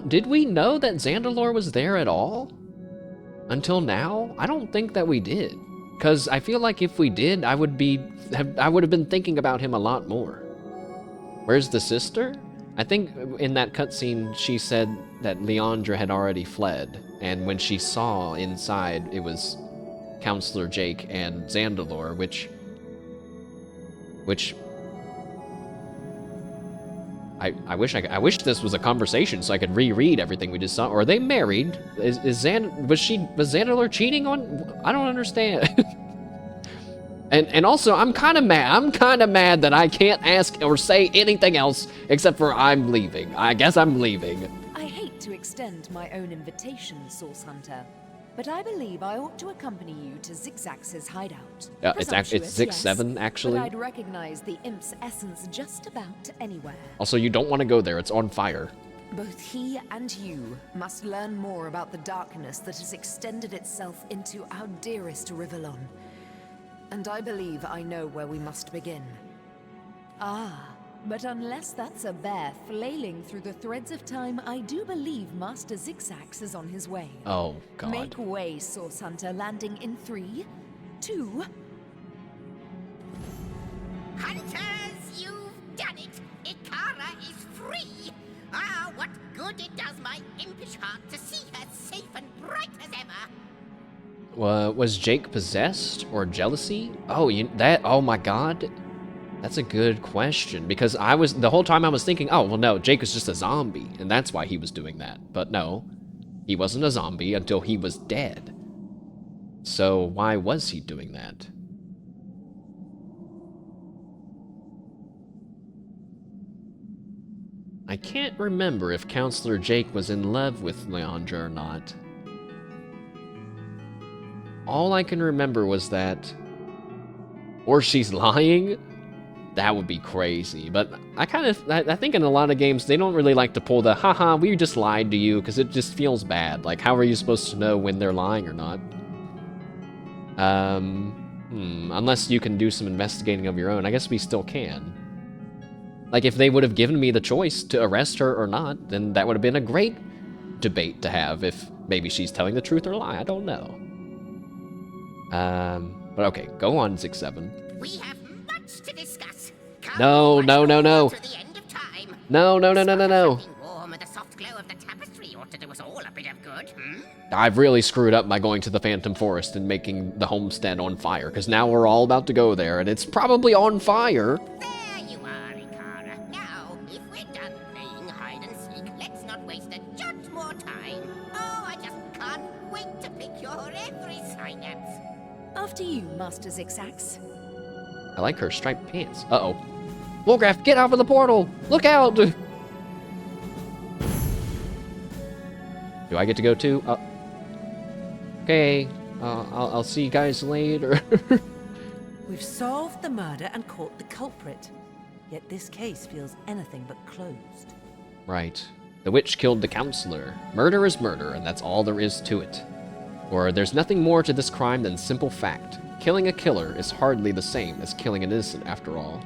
Did we know that Zandalor was there at all? Until now? I don't think that we did. Because I feel like if we did, I would have been thinking about him a lot more. Where's the sister? I think in that cutscene she said that Leandra had already fled, and when she saw inside, it was Counselor Jake and Zandalor, which I wish this was a conversation so I could reread everything we just saw. Or are they married? Was Zandalor cheating on? I don't understand. and also I'm kind of mad that I can't ask or say anything else except for I'm leaving. I guess I'm leaving. I hate to extend my own invitation, Source Hunter, but I believe I ought to accompany you to Zigzax's hideout. Yeah, it's Zix7 actually. But I'd recognize the imp's essence just about anywhere. Also, you don't want to go there. It's on fire. Both he and you must learn more about the darkness that has extended itself into our dearest Rivellon. And I believe I know where we must begin. Ah, But unless that's a bear flailing through the threads of time, I do believe Master Zigzags is on his way. Oh, God. Make way, Source Hunter, landing in 3, 2... Hunters, you've done it! Icara is free! Ah, what good it does my impish heart to see her safe and bright as ever! Was Jake possessed or jealousy? Oh, oh my God. That's a good question, because the whole time I was thinking, oh, well, no, Jake was just a zombie, and that's why he was doing that. But no, he wasn't a zombie until he was dead. So why was he doing that? I can't remember if Counselor Jake was in love with Leandra or not. All I can remember was that... Or she's lying? That would be crazy. But I think in a lot of games, they don't really like to pull the, haha, we just lied to you, because it just feels bad. Like, how are you supposed to know when they're lying or not? Unless you can do some investigating of your own. I guess we still can. Like, if they would have given me the choice to arrest her or not, then that would have been a great debate to have if maybe she's telling the truth or lie. I don't know. But okay, go on, 6-7. We have much to discuss. No. No. Warm with the soft glow of the tapestry ought to do us all a bit of good, I've really screwed up by going to the Phantom Forest and making the homestead on fire, because now we're all about to go there, and it's probably on fire. There you are, Icara. Now, if we're done playing hide and seek, let's not waste a jot more time. Oh, I just can't wait to pick your every synapse. After you, Master Zigzags. I like her striped pants. Uh-oh. Wolgraf, get out of the portal! Look out! Do I get to go too? Okay. I'll see you guys later. We've solved the murder and caught the culprit. Yet this case feels anything but closed. Right. The witch killed the counselor. Murder is murder, and that's all there is to it. Or there's nothing more to this crime than simple fact. Killing a killer is hardly the same as killing an innocent, after all.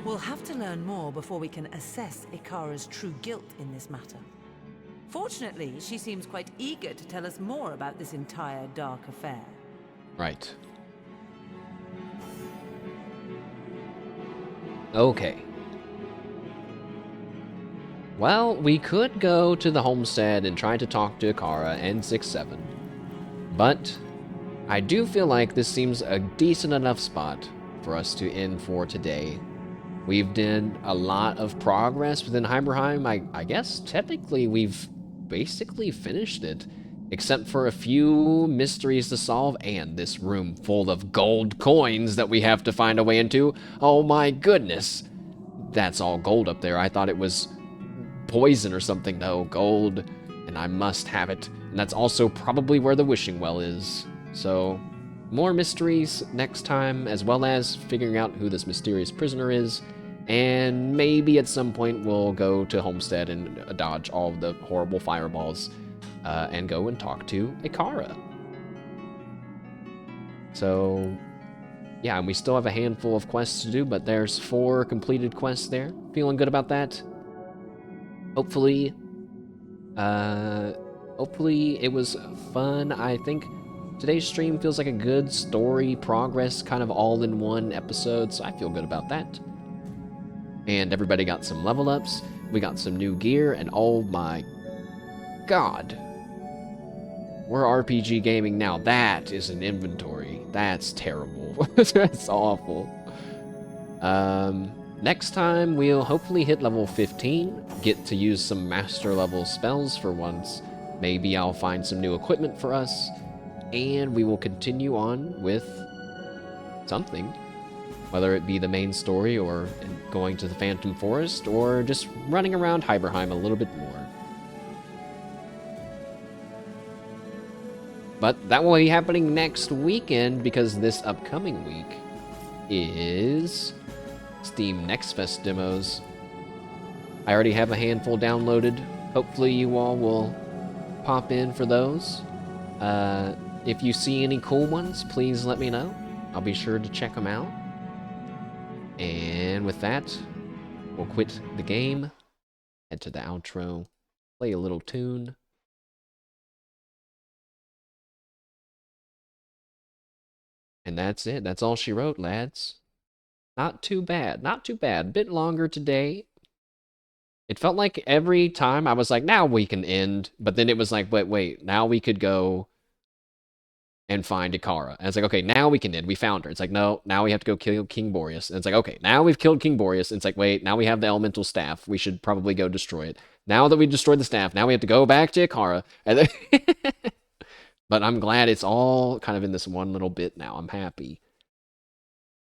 We'll have to learn more before we can assess Icara's true guilt in this matter. Fortunately, she seems quite eager to tell us more about this entire dark affair. Right. Okay. Well, we could go to the homestead and try to talk to Icara and 6-7. But I do feel like this seems a decent enough spot for us to end for today. We've done a lot of progress within Hiberheim. I guess technically we've basically finished it, except for a few mysteries to solve and this room full of gold coins that we have to find a way into. Oh my goodness. That's all gold up there. I thought it was poison or something. No, gold, and I must have it. And that's also probably where the wishing well is. So, more mysteries next time, as well as figuring out who this mysterious prisoner is. And maybe at some point we'll go to Homestead and dodge all of the horrible fireballs and go and talk to Icara. So, yeah, and we still have a handful of quests to do, but there's 4 completed quests there. Feeling good about that. Hopefully it was fun. I think today's stream feels like a good story progress, kind of all-in-one episode, so I feel good about that. And everybody got some level ups, we got some new gear, and oh my god. We're RPG gaming now. That is an inventory. That's terrible. That's awful. Next time, we'll hopefully hit level 15, get to use some master level spells for once. Maybe I'll find some new equipment for us, and we will continue on with something. Whether it be the main story, or going to the Phantom Forest, or just running around Hiberheim a little bit more. But that will be happening next weekend, because this upcoming week is Steam Next Fest demos. I already have a handful downloaded. Hopefully you all will pop in for those. If you see any cool ones, please let me know. I'll be sure to check them out. And with that, we'll quit the game, head to the outro, play a little tune. And that's it. That's all she wrote, lads. Not too bad. Not too bad. Bit longer today. It felt like every time I was like, now we can end. But then it was like, wait, now we could go and find Icara. And it's like, okay, now we can end. We found her. It's like, no, now we have to go kill King Boreas. And it's like, okay, now we've killed King Boreas. And it's like, wait, now we have the elemental staff. We should probably go destroy it. Now that we destroyed the staff, now we have to go back to Icara. And then but I'm glad it's all kind of in this one little bit now. I'm happy.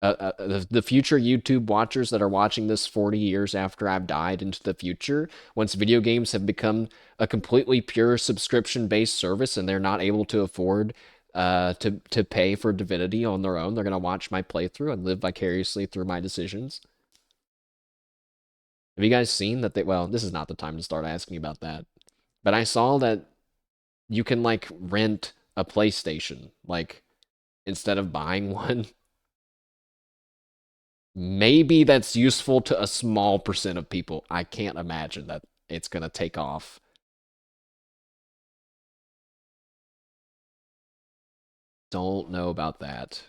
The future YouTube watchers that are watching this 40 years after I've died into the future, once video games have become a completely pure subscription-based service and they're not able to afford to pay for Divinity on their own, they're going to watch my playthrough and live vicariously through my decisions. Have you guys seen that well, this is not the time to start asking about that, but I saw that you can, like, rent a PlayStation, like, instead of buying one. Maybe that's useful to a small percent of people. I can't imagine that it's going to take off. Don't know about that.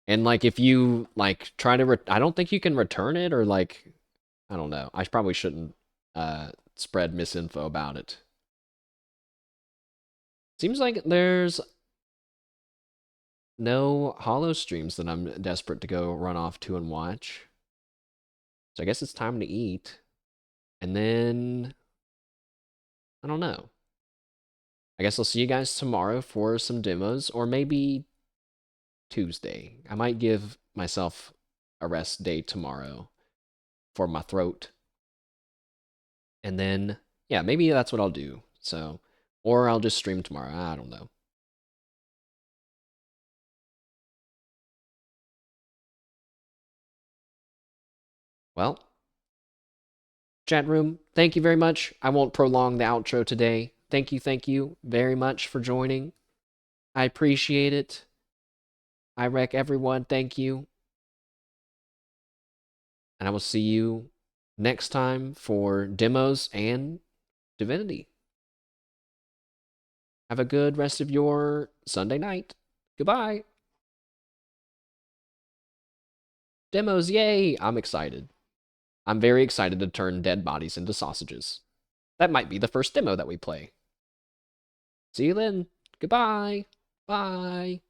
And, like, if you, like, try to... I don't think you can return it, or, like... I don't know. I probably shouldn't spread misinfo about it. Seems like there's no Hollow streams that I'm desperate to go run off to and watch. So I guess it's time to eat. And then... I don't know. I guess I'll see you guys tomorrow for some demos, or maybe Tuesday. I might give myself a rest day tomorrow for my throat. And then, yeah, maybe that's what I'll do. So, or I'll just stream tomorrow. I don't know. Well, chat room, thank you very much. I won't prolong the outro today. Thank you very much for joining. I appreciate it. I wreck everyone. Thank you. And I will see you next time for demos and Divinity. Have a good rest of your Sunday night. Goodbye. Demos, yay! I'm excited. I'm very excited to turn dead bodies into sausages. That might be the first demo that we play. See you then. Goodbye. Bye.